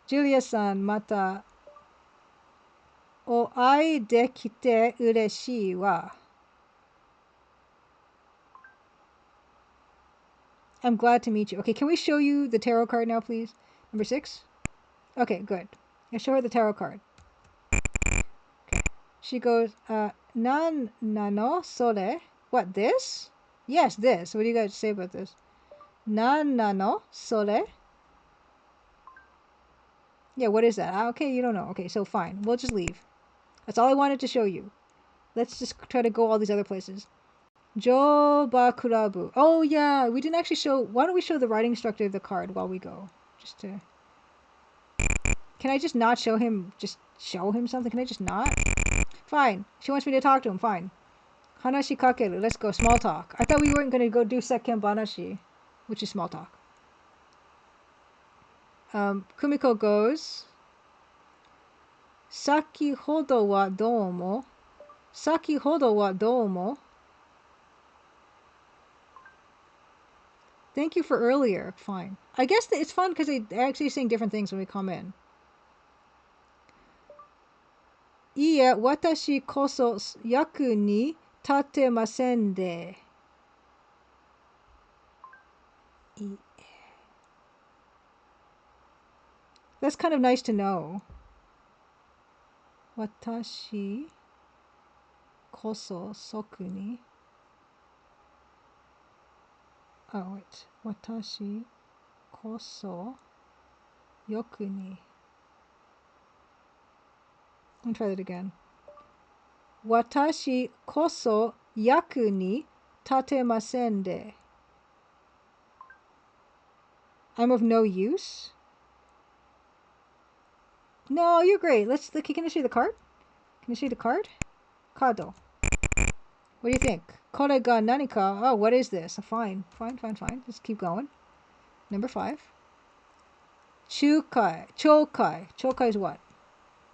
Speaker 1: Julia-san, mata o ai de kite ureshii wa. I'm glad to meet you. Okay, can we show you the tarot card now, please? Number 6? Okay, good. I show her the tarot card. Okay. She goes, nan nano sore? What, this? Yes, this. What do you guys say about this? Nan nano sore? Yeah, what is that? Okay, you don't know. Okay, so fine. We'll just leave. That's all I wanted to show you. Let's just try to go all these other places. Joba Kurabu. Oh, yeah. We didn't actually show... Why don't we show the writing structure of the card while we go? Just to... Can I just not show him... Just show him something? Can I just not? Fine. She wants me to talk to him. Fine. Hanashi kakeru. Let's go. Small talk. I thought we weren't going to go do Sekken Banashi, which is small talk. Kumiko goes... Saki hodo wa doumo? Saki hodo wa doumo? Thank you for earlier. Fine. I guess it's fun because they're actually saying different things when we come in. Iie, watashi koso yaku ni tatemasen de. Iie. That's kind of nice to know. Watashi koso soku ni. Oh, wait. Watashi koso yoku ni. Let me try that again. Watashi koso yaku ni tatemasen de. I'm of no use? No, you're great. Can I show you the card? Can I show you the card? Kado. What do you think? Kore ga nanika? Oh, what is this? Fine. Let's keep going. Number 5. Chukai. Chokai. Chokai is what?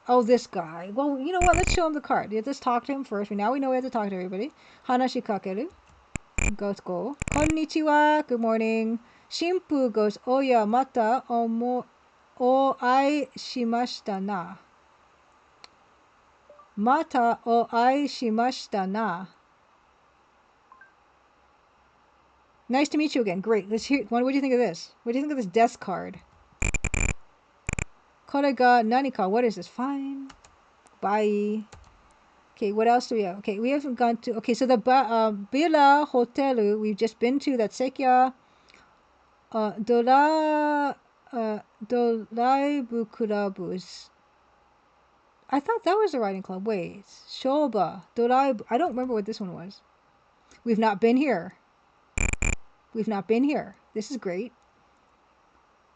Speaker 1: Oh, this guy. Well, you know what? Let's show him the card. Let's talk to him first. Now we know we have to talk to everybody. Hanashi kakeru. Let's go. Konnichiwa. Good morning. Shimpu goes, Oya mata o ai shimashita na. Mata o ai shimashita na. Nice to meet you again. Great. Let's hear. What do you think of this? What do you think of this death card? Kore ga nanika. What is this? Fine. Bye. Okay, what else do we have? Okay, we haven't gone to... Okay, so the Bila Hotel, we've just been to. That Sekya. Doraibu Club is... I thought that was the riding club. Wait. Shoba. Doraibu. I don't remember what this one was. We've not been here. We've not been here. This is great.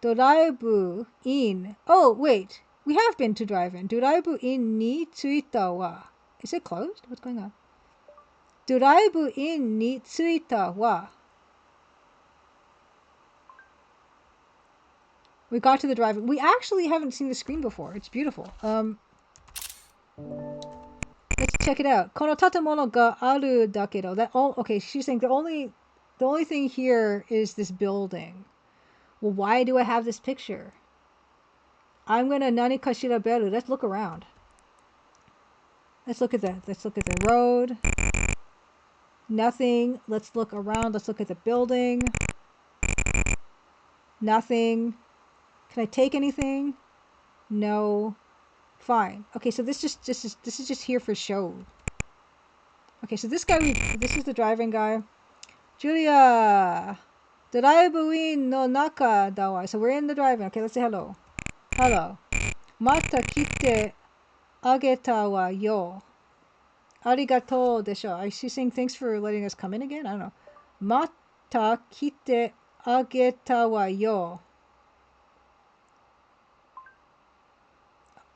Speaker 1: Doraibu in... Oh, wait. We have been to drive-in. Doraibu in ni tsuita wa... Is it closed? What's going on? Doraibu in ni tsuita wa... We got to the drive-in. We actually haven't seen the screen before. It's beautiful. Let's check it out. Kono tatemono ga aru dakedo. That all... Okay, she's saying the only thing here is this building. Well, why do I have this picture? I'm gonna nani ka shiraberu. Let's look around. Let's look at the road. Nothing. Let's look around. Let's look at the building. Nothing. Can I take anything? No. Fine. Okay, so this is just here for show. Okay, so this is the driving guy. Julia. Doraibu no naka da wa. So we're in the driving. Okay, let's say hello. Hello. Mata kite ageta wa yo. Arigato desho. Is she saying thanks for letting us come in again? I don't know. Mata kite ageta wa yo.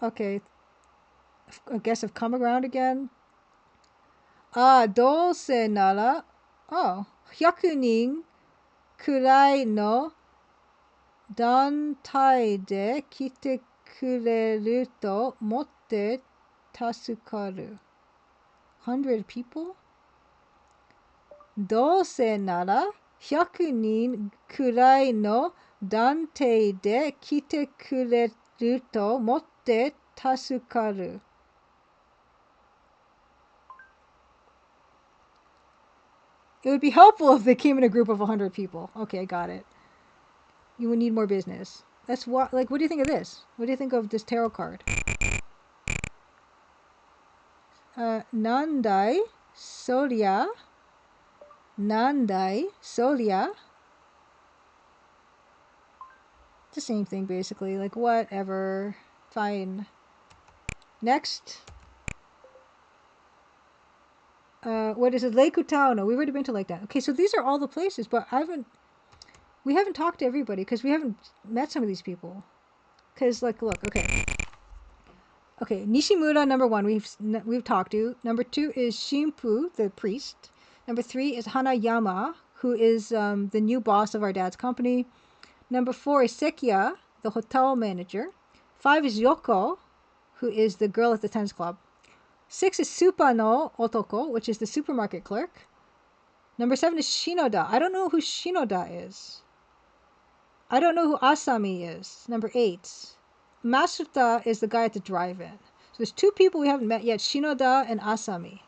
Speaker 1: Okay. I guess I've come around again. Ah, dose nara. Oh. 100人くらいの団体で来てくれると思って助かる。100 people? どうせなら100人くらいの団体で来てくれると思って助かる。It would be helpful if they came in a group of 100 people. Okay, got it. You would need more business. That's what. Like, what do you think of this? What do you think of this tarot card? Nandai Solia. Nandai Solia. The same thing, basically. Like, whatever. Fine. Next. What is it? Lake Utano. We've already been to Lake Down. Okay, so these are all the places, but we haven't talked to everybody because we haven't met some of these people. Because, like, look, okay. Okay, Nishimura, number 1, we've talked to. Number 2 is Shimpu, the priest. Number 3 is Hanayama, who is the new boss of our dad's company. Number 4 is Sekia, the hotel manager. 5 is Yoko, who is the girl at the tennis club. 6 is Supa no Otoko, which is the supermarket clerk. Number 7 is Shinoda. I don't know who Shinoda is. I don't know who Asami is. Number 8. Masuta is the guy at the drive-in. So there's 2 people we haven't met yet, Shinoda and Asami.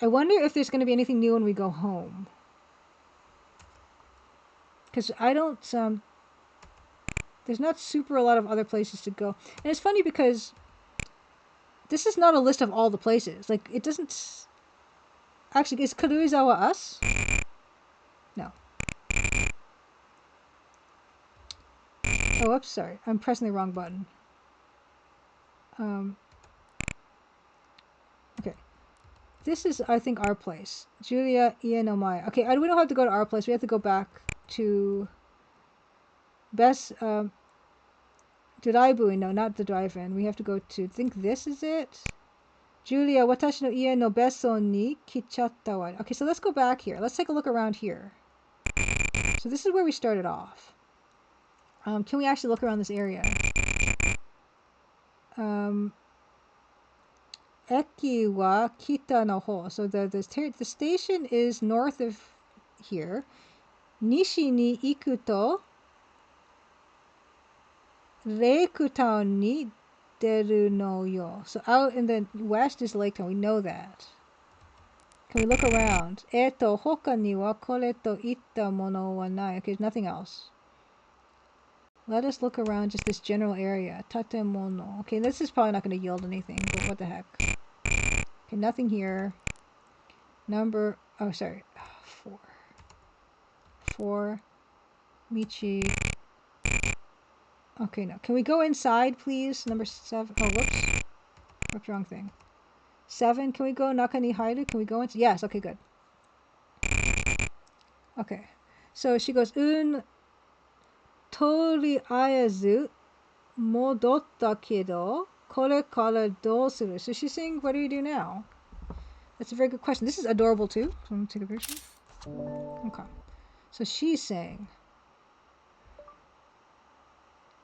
Speaker 1: I wonder if there's going to be anything new when we go home. Because I don't... there's not super a lot of other places to go. And it's funny because... This is not a list of all the places. Like, it doesn't... Actually, is Karuizawa us? No. Oh, oops, sorry. I'm pressing the wrong button. Okay. This is, I think, our place. Julia Ienomai. Okay, we don't have to go to our place. We have to go back to... Doraibu, no, not the drive-in. We have to go to... I think this is it? Julia, watashi no ie no beso ni kichatta wa. Okay, so let's go back here. Let's take a look around here. So this is where we started off. Can we actually look around this area? Eki wa kita no ho. So the station is north of here. Nishi ni iku to Reiku Town ni deru no yo. So out in the west is Lake Town. We know that. Can we look around? Hoka ni wa kore to itta mono wa nai. Okay, there's nothing else. Let us look around just this general area. Tatemono. Okay, this is probably not going to yield anything, but what the heck. Okay, nothing here. Number... Oh, sorry. 4. 4. Michi. Okay, no. Can we go inside, please? Number 7. Oh, whoops. Whoops, wrong thing. 7. Can we go Naka ni Hairu? Can we go inside? Yes, okay, good. Okay. So she goes, Toriazu modotta kedo, kore kara dou suru? So she's saying, what do you do now? That's a very good question. This is adorable too. So I'm going to take a picture. Okay. So she's saying,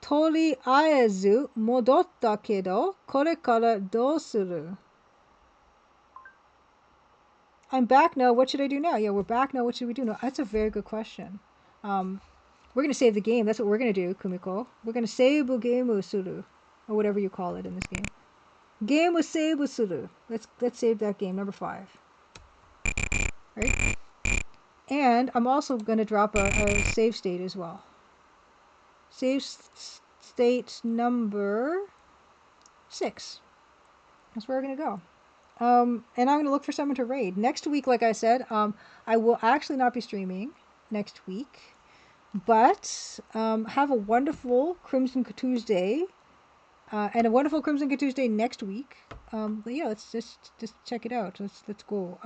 Speaker 1: Toriazu modotta kedo, kore kara dou suru? I'm back now. What should I do now? Yeah, we're back now. What should we do now? That's a very good question. We're going to save the game. That's what we're going to do, Kumiko. We're going to save game suru, or whatever you call it in this game. Game save suru. Let's save that game, number 5. Right? And I'm also going to drop a save state as well. Save state number 6. That's where we're going to go. And I'm going to look for someone to raid. Next week, like I said, I will actually not be streaming next week. But have a wonderful Crimson Tuesday, and a wonderful Crimson Tuesday next week. But yeah, let's just check it out. Let's go.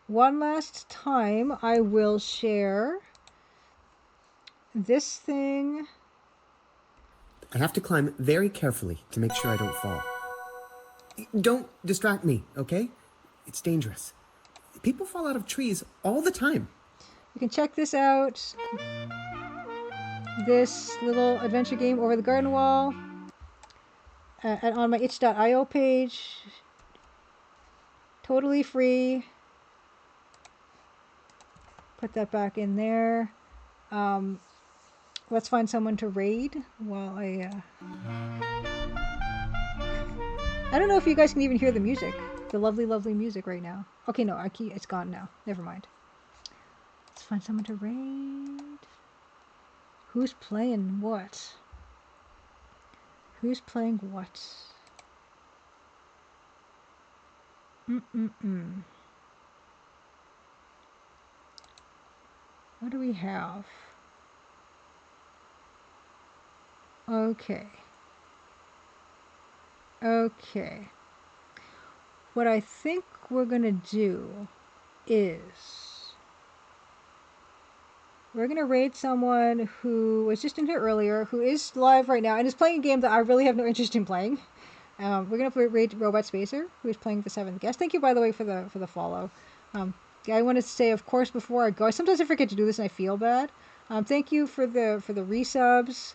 Speaker 1: One last time, I will share this thing.
Speaker 2: I have to climb very carefully to make sure I don't fall. Don't distract me, okay? It's dangerous. People fall out of trees all the time.
Speaker 1: You can check this out. This little adventure game over the garden wall. And on my itch.io page. Totally free. Put that back in there. Let's find someone to raid while I don't know if you guys can even hear the music. The lovely, lovely music right now. Okay, no, it's gone now. Never mind. Let's find someone to raid. Who's playing what? Who's playing what? What do we have? Okay. What I think we're gonna do is we're gonna raid someone who was just in here earlier, who is live right now and is playing a game that I really have no interest in playing. We're gonna raid Robot Spacer, who is playing the 7th guest. Thank you, by the way, for the follow. I wanted to say, of course, before I go, sometimes I forget to do this and I feel bad. Thank you for the resubs.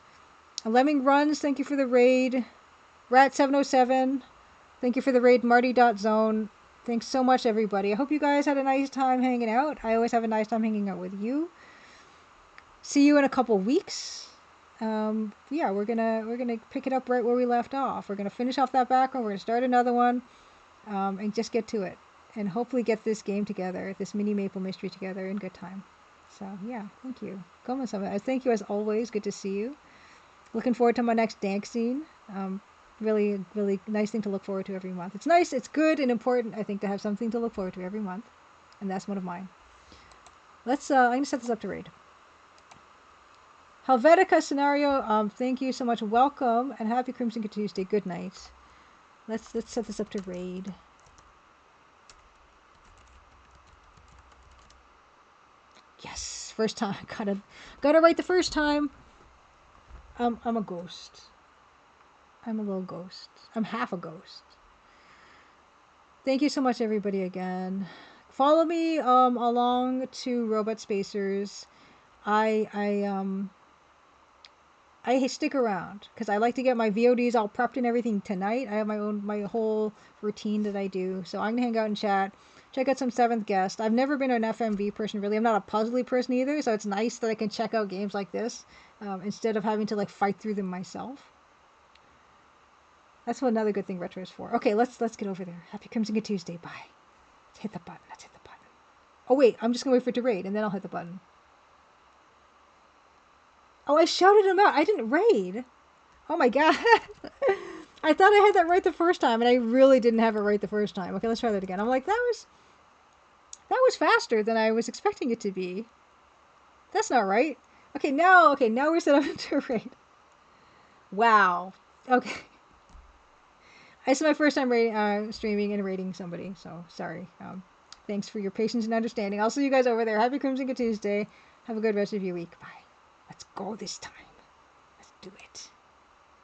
Speaker 1: Lemming Runs, thank you for the raid. Rat707, thank you for the raid. Marty.zone, thanks so much, everybody. I hope you guys had a nice time hanging out. I always have a nice time hanging out with you. See you in a couple weeks. Yeah, we're gonna pick it up right where we left off. We're gonna finish off that background. We're gonna start another one, and just get to it, and hopefully get this game together, this mini Maple Mystery together in good time. So yeah, thank you. Gomen-sama, thank you as always. Good to see you. Looking forward to my next Dank scene. Really, really nice thing to look forward to every month. It's nice, it's good and important, I think, to have something to look forward to every month, and that's one of mine. Let's. I'm gonna set this up to raid. Helvetica Scenario, thank you so much. Welcome and happy Crimson Tuesday. Good night. Let's set this up to raid. Yes, first time. Gotta right the first time. I'm a ghost. I'm a little ghost. I'm half a ghost. Thank you so much, everybody, again. Follow me along to Robot Spacers. I I stick around because I like to get my VODs all prepped and everything tonight. I have my whole routine that I do. So I'm gonna hang out and chat, check out some Seventh Guest. I've never been an FMV person really. I'm not a puzzly person either, so it's nice that I can check out games like this instead of having to like fight through them myself. That's what another good thing retro is for. Okay, let's get over there. Happy Crimson Good Tuesday. Bye. Let's hit the button. Let's hit the button. Oh wait, I'm just gonna wait for it to raid and then I'll hit the button. Oh, I shouted him out. I didn't raid. Oh my god. I thought I had that right the first time, and I really didn't have it right the first time. Okay, let's try that again. I'm like, that was faster than I was expecting it to be. That's not right. Okay, now we're set up to raid. Wow. Okay. This is my first time streaming and raiding somebody, so sorry. Thanks for your patience and understanding. I'll see you guys over there. Happy Crimson Good Tuesday. Have a good rest of your week. Bye. Let's go this time. Let's do it.